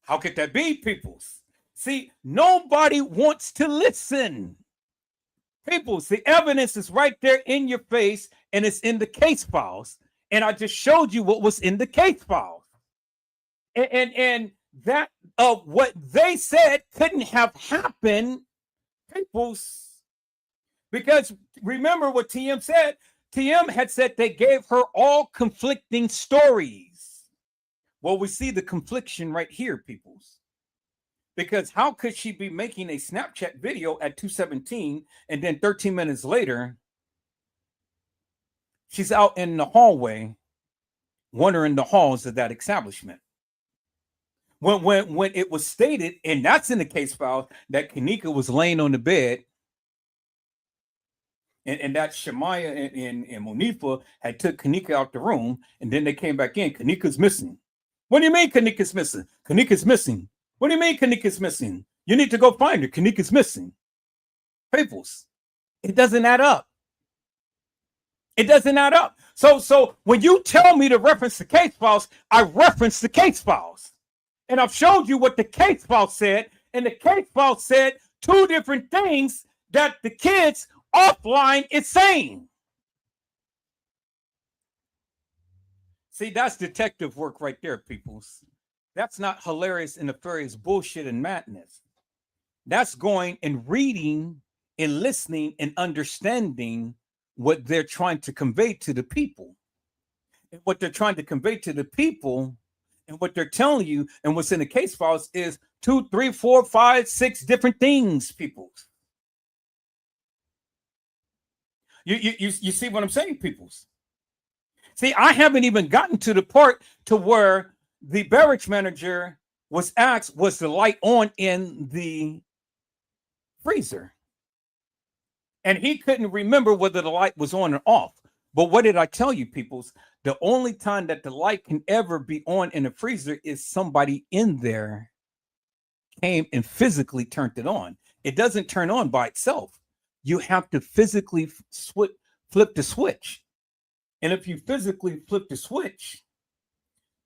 How could that be, peoples? See, nobody wants to listen. Peoples, the evidence is right there in your face, and it's in the case files. And I just showed you what was in the case files. And that what they said couldn't have happened, peoples. Because remember what TM said. TM had said they gave her all conflicting stories. Well, we see the confliction right here, peoples. Because how could she be making a Snapchat video at 2:17 and then 13 minutes later, she's out in the hallway wandering the halls of that establishment? When it was stated, and that's in the case file, that Kenneka was laying on the bed and that Shemaya and Monifa had took Kenneka out the room, and then they came back in. Kenneka's missing. What do you mean Kenneka's missing? Kenneka's missing. What do you mean Kenneka's missing? You need to go find her. Kenneka's missing. Peoples, it doesn't add up. It doesn't add up. So when you tell me to reference the case files, I reference the case files. And I've showed you what the case file said. And the case file said two different things that the kids offline is saying. See, that's detective work right there, peoples. That's not hilarious and nefarious bullshit and madness. That's going and reading and listening and understanding what they're trying to convey to the people. And what they're trying to convey to the people and what they're telling you and what's in the case files is 2, 3, 4, 5, 6 different things, people. You see what I'm saying, peoples? See, I haven't even gotten to the part to where the barracks manager was asked, was the light on in the freezer? And he couldn't remember whether the light was on or off. But what did I tell you, peoples? The only time that the light can ever be on in the freezer is somebody in there came and physically turned it on. It doesn't turn on by itself. You have to physically flip the switch. And if you physically flip the switch,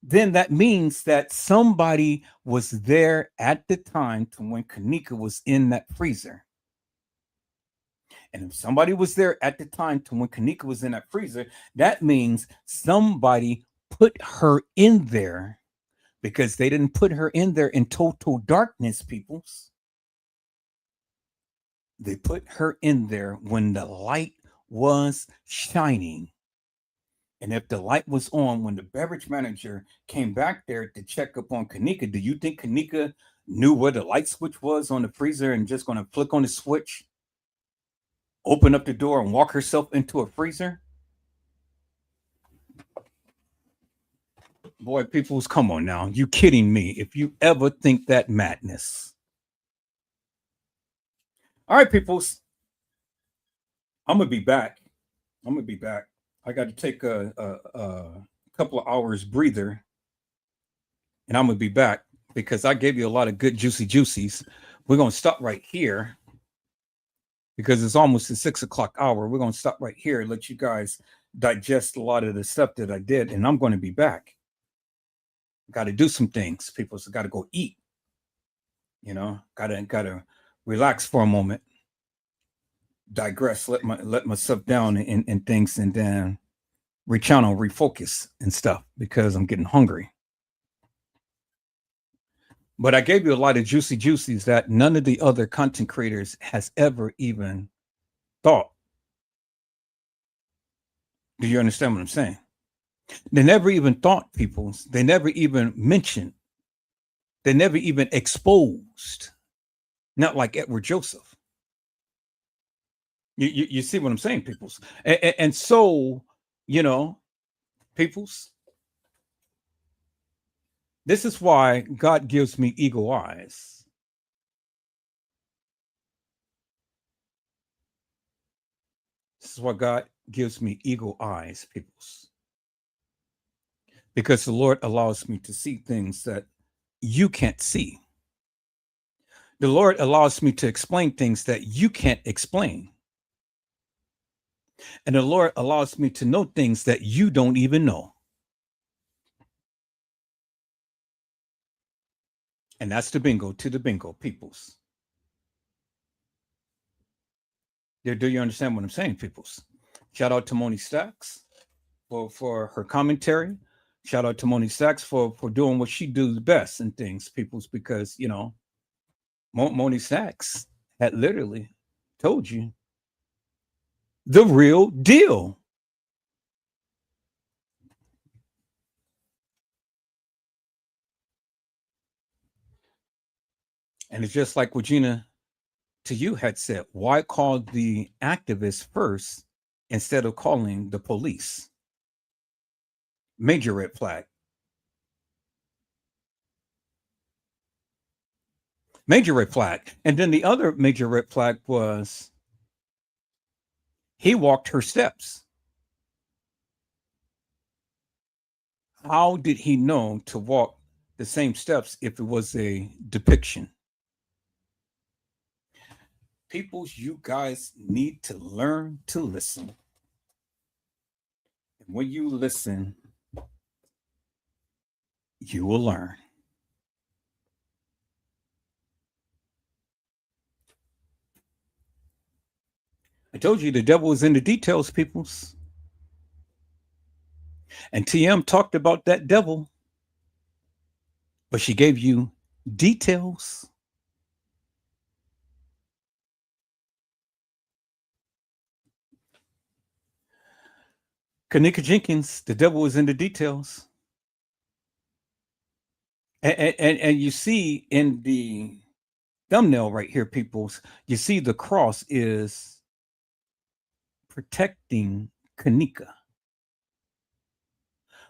then that means that somebody was there at the time to when Kenneka was in that freezer. And if somebody was there at the time to when Kenneka was in that freezer, that means somebody put her in there, because they didn't put her in there in total darkness, peoples. They put her in there when the light was shining. And if the light was on when the beverage manager came back there to check up on Kenneka, do you think Kenneka knew where the light switch was on the freezer and just going to flick on the switch, open up the door, and walk herself into a freezer? Boy, peoples, come on now. You kidding me if you ever think that madness. All right, peoples. I'm going to be back. I got to take a couple of hours breather, and I'm going to be back because I gave you a lot of good juicy juicies. We're going to stop right here because it's almost the 6 o'clock hour. We're going to stop right here and let you guys digest a lot of the stuff that I did, and I'm going to be back. Got to do some things, people. So got to go eat. You know, got to relax for a moment. Digress, let myself down in things, and then rechannel, refocus and stuff because I'm getting hungry. But I gave you a lot of juicy juicies that none of the other content creators has ever even thought. Do you understand what I'm saying? They never even thought, people. They never even mentioned. They never even exposed. Not like Edward Joseph. You see what I'm saying, peoples? And so, you know, peoples, this is why God gives me eagle eyes. This is why God gives me eagle eyes, peoples. Because the Lord allows me to see things that you can't see. The Lord allows me to explain things that you can't explain. And the Lord allows me to know things that you don't even know. And that's the bingo to the bingo, peoples. Do you understand what I'm saying, peoples? Shout out to Moni Stacks for her commentary. Shout out to Moni Stacks for doing what she does best in things, peoples, because, you know, Moni Stacks had literally told you the real deal. And it's just like Regina to you had said, why call the activists first instead of calling the police? Major red flag. Major red flag. And then the other major red flag was he walked her steps. How did he know to walk the same steps if it was a depiction? People, you guys need to learn to listen. And when you listen, you will learn. I told you the devil is in the details, peoples. And TM talked about that devil, but she gave you details. Kenneka Jenkins, the devil is in the details. And you see in the thumbnail right here, peoples, you see the cross is protecting Kenneka.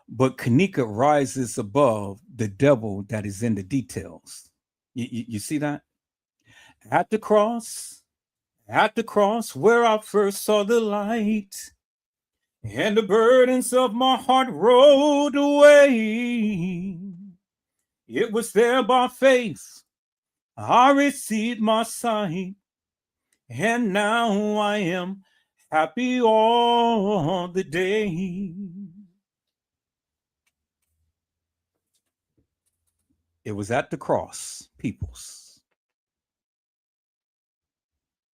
But Kenneka rises above the devil that is in the details. You see that? At the cross where I first saw the light, and the burdens of my heart rolled away. It was there by faith I received my sight, and now I am happy all the day. It was at the cross, peoples,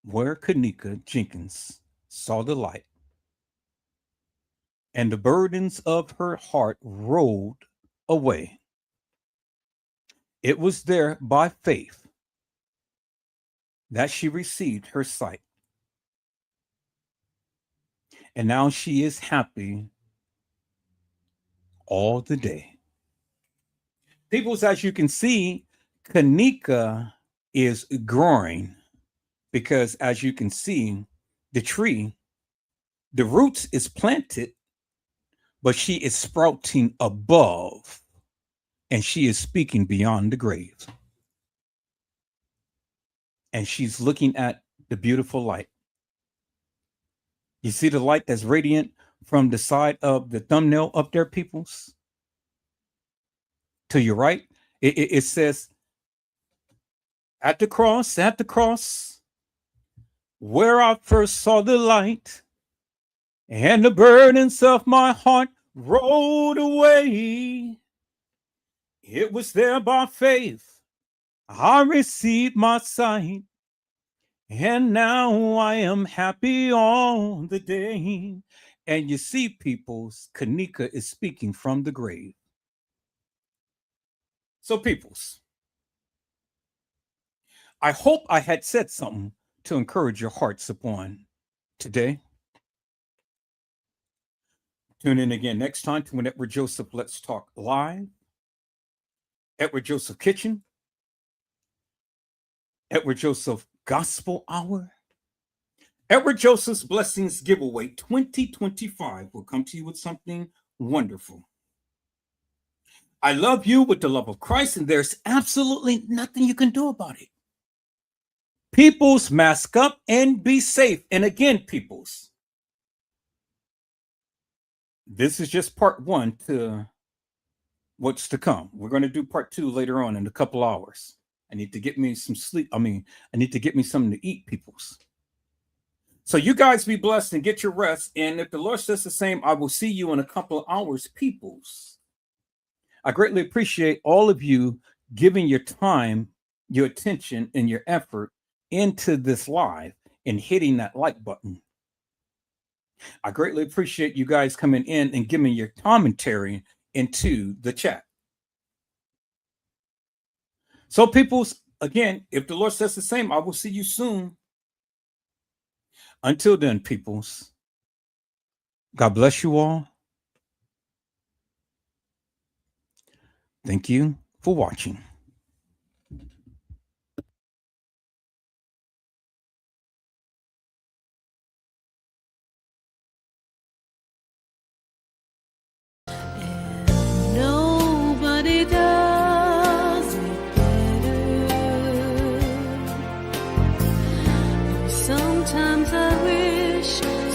where Kenneka Jenkins saw the light, and the burdens of her heart rolled away. It was there by faith that she received her sight. And now she is happy all the day. Peoples, as you can see, Kenneka is growing because, as you can see, the tree, the roots is planted, but she is sprouting above, and she is speaking beyond the grave. And she's looking at the beautiful light. You see the light that's radiant from the side of the thumbnail up there, peoples? To your right, it says, at the cross, where I first saw the light, and the burdens of my heart rolled away. It was there by faith I received my sight, and now I am happy all the day. And you see, peoples, Kenneka is speaking from the grave. So, peoples, I hope I had said something to encourage your hearts upon today. Tune in again next time to Edward Joseph Let's Talk Live, Edward Joseph Kitchen, Edward Joseph Gospel Hour, Edward Joseph's Blessings Giveaway 2025 will come to you with something wonderful. I love you with the love of Christ, and there's absolutely nothing you can do about it. Peoples, mask up and be safe. And again, peoples, this is just part one to what's to come. We're going to do part two later on in a couple hours. I need to get me some sleep. I need to get me something to eat, peoples. So you guys be blessed and get your rest. And if the Lord says the same, I will see you in a couple of hours, peoples. I greatly appreciate all of you giving your time, your attention, and your effort into this live and hitting that like button. I greatly appreciate you guys coming in and giving your commentary into the chat. So, peoples, again, if the Lord says the same, I will see you soon. Until then, peoples, God bless you all. Thank you for watching. Sometimes I wish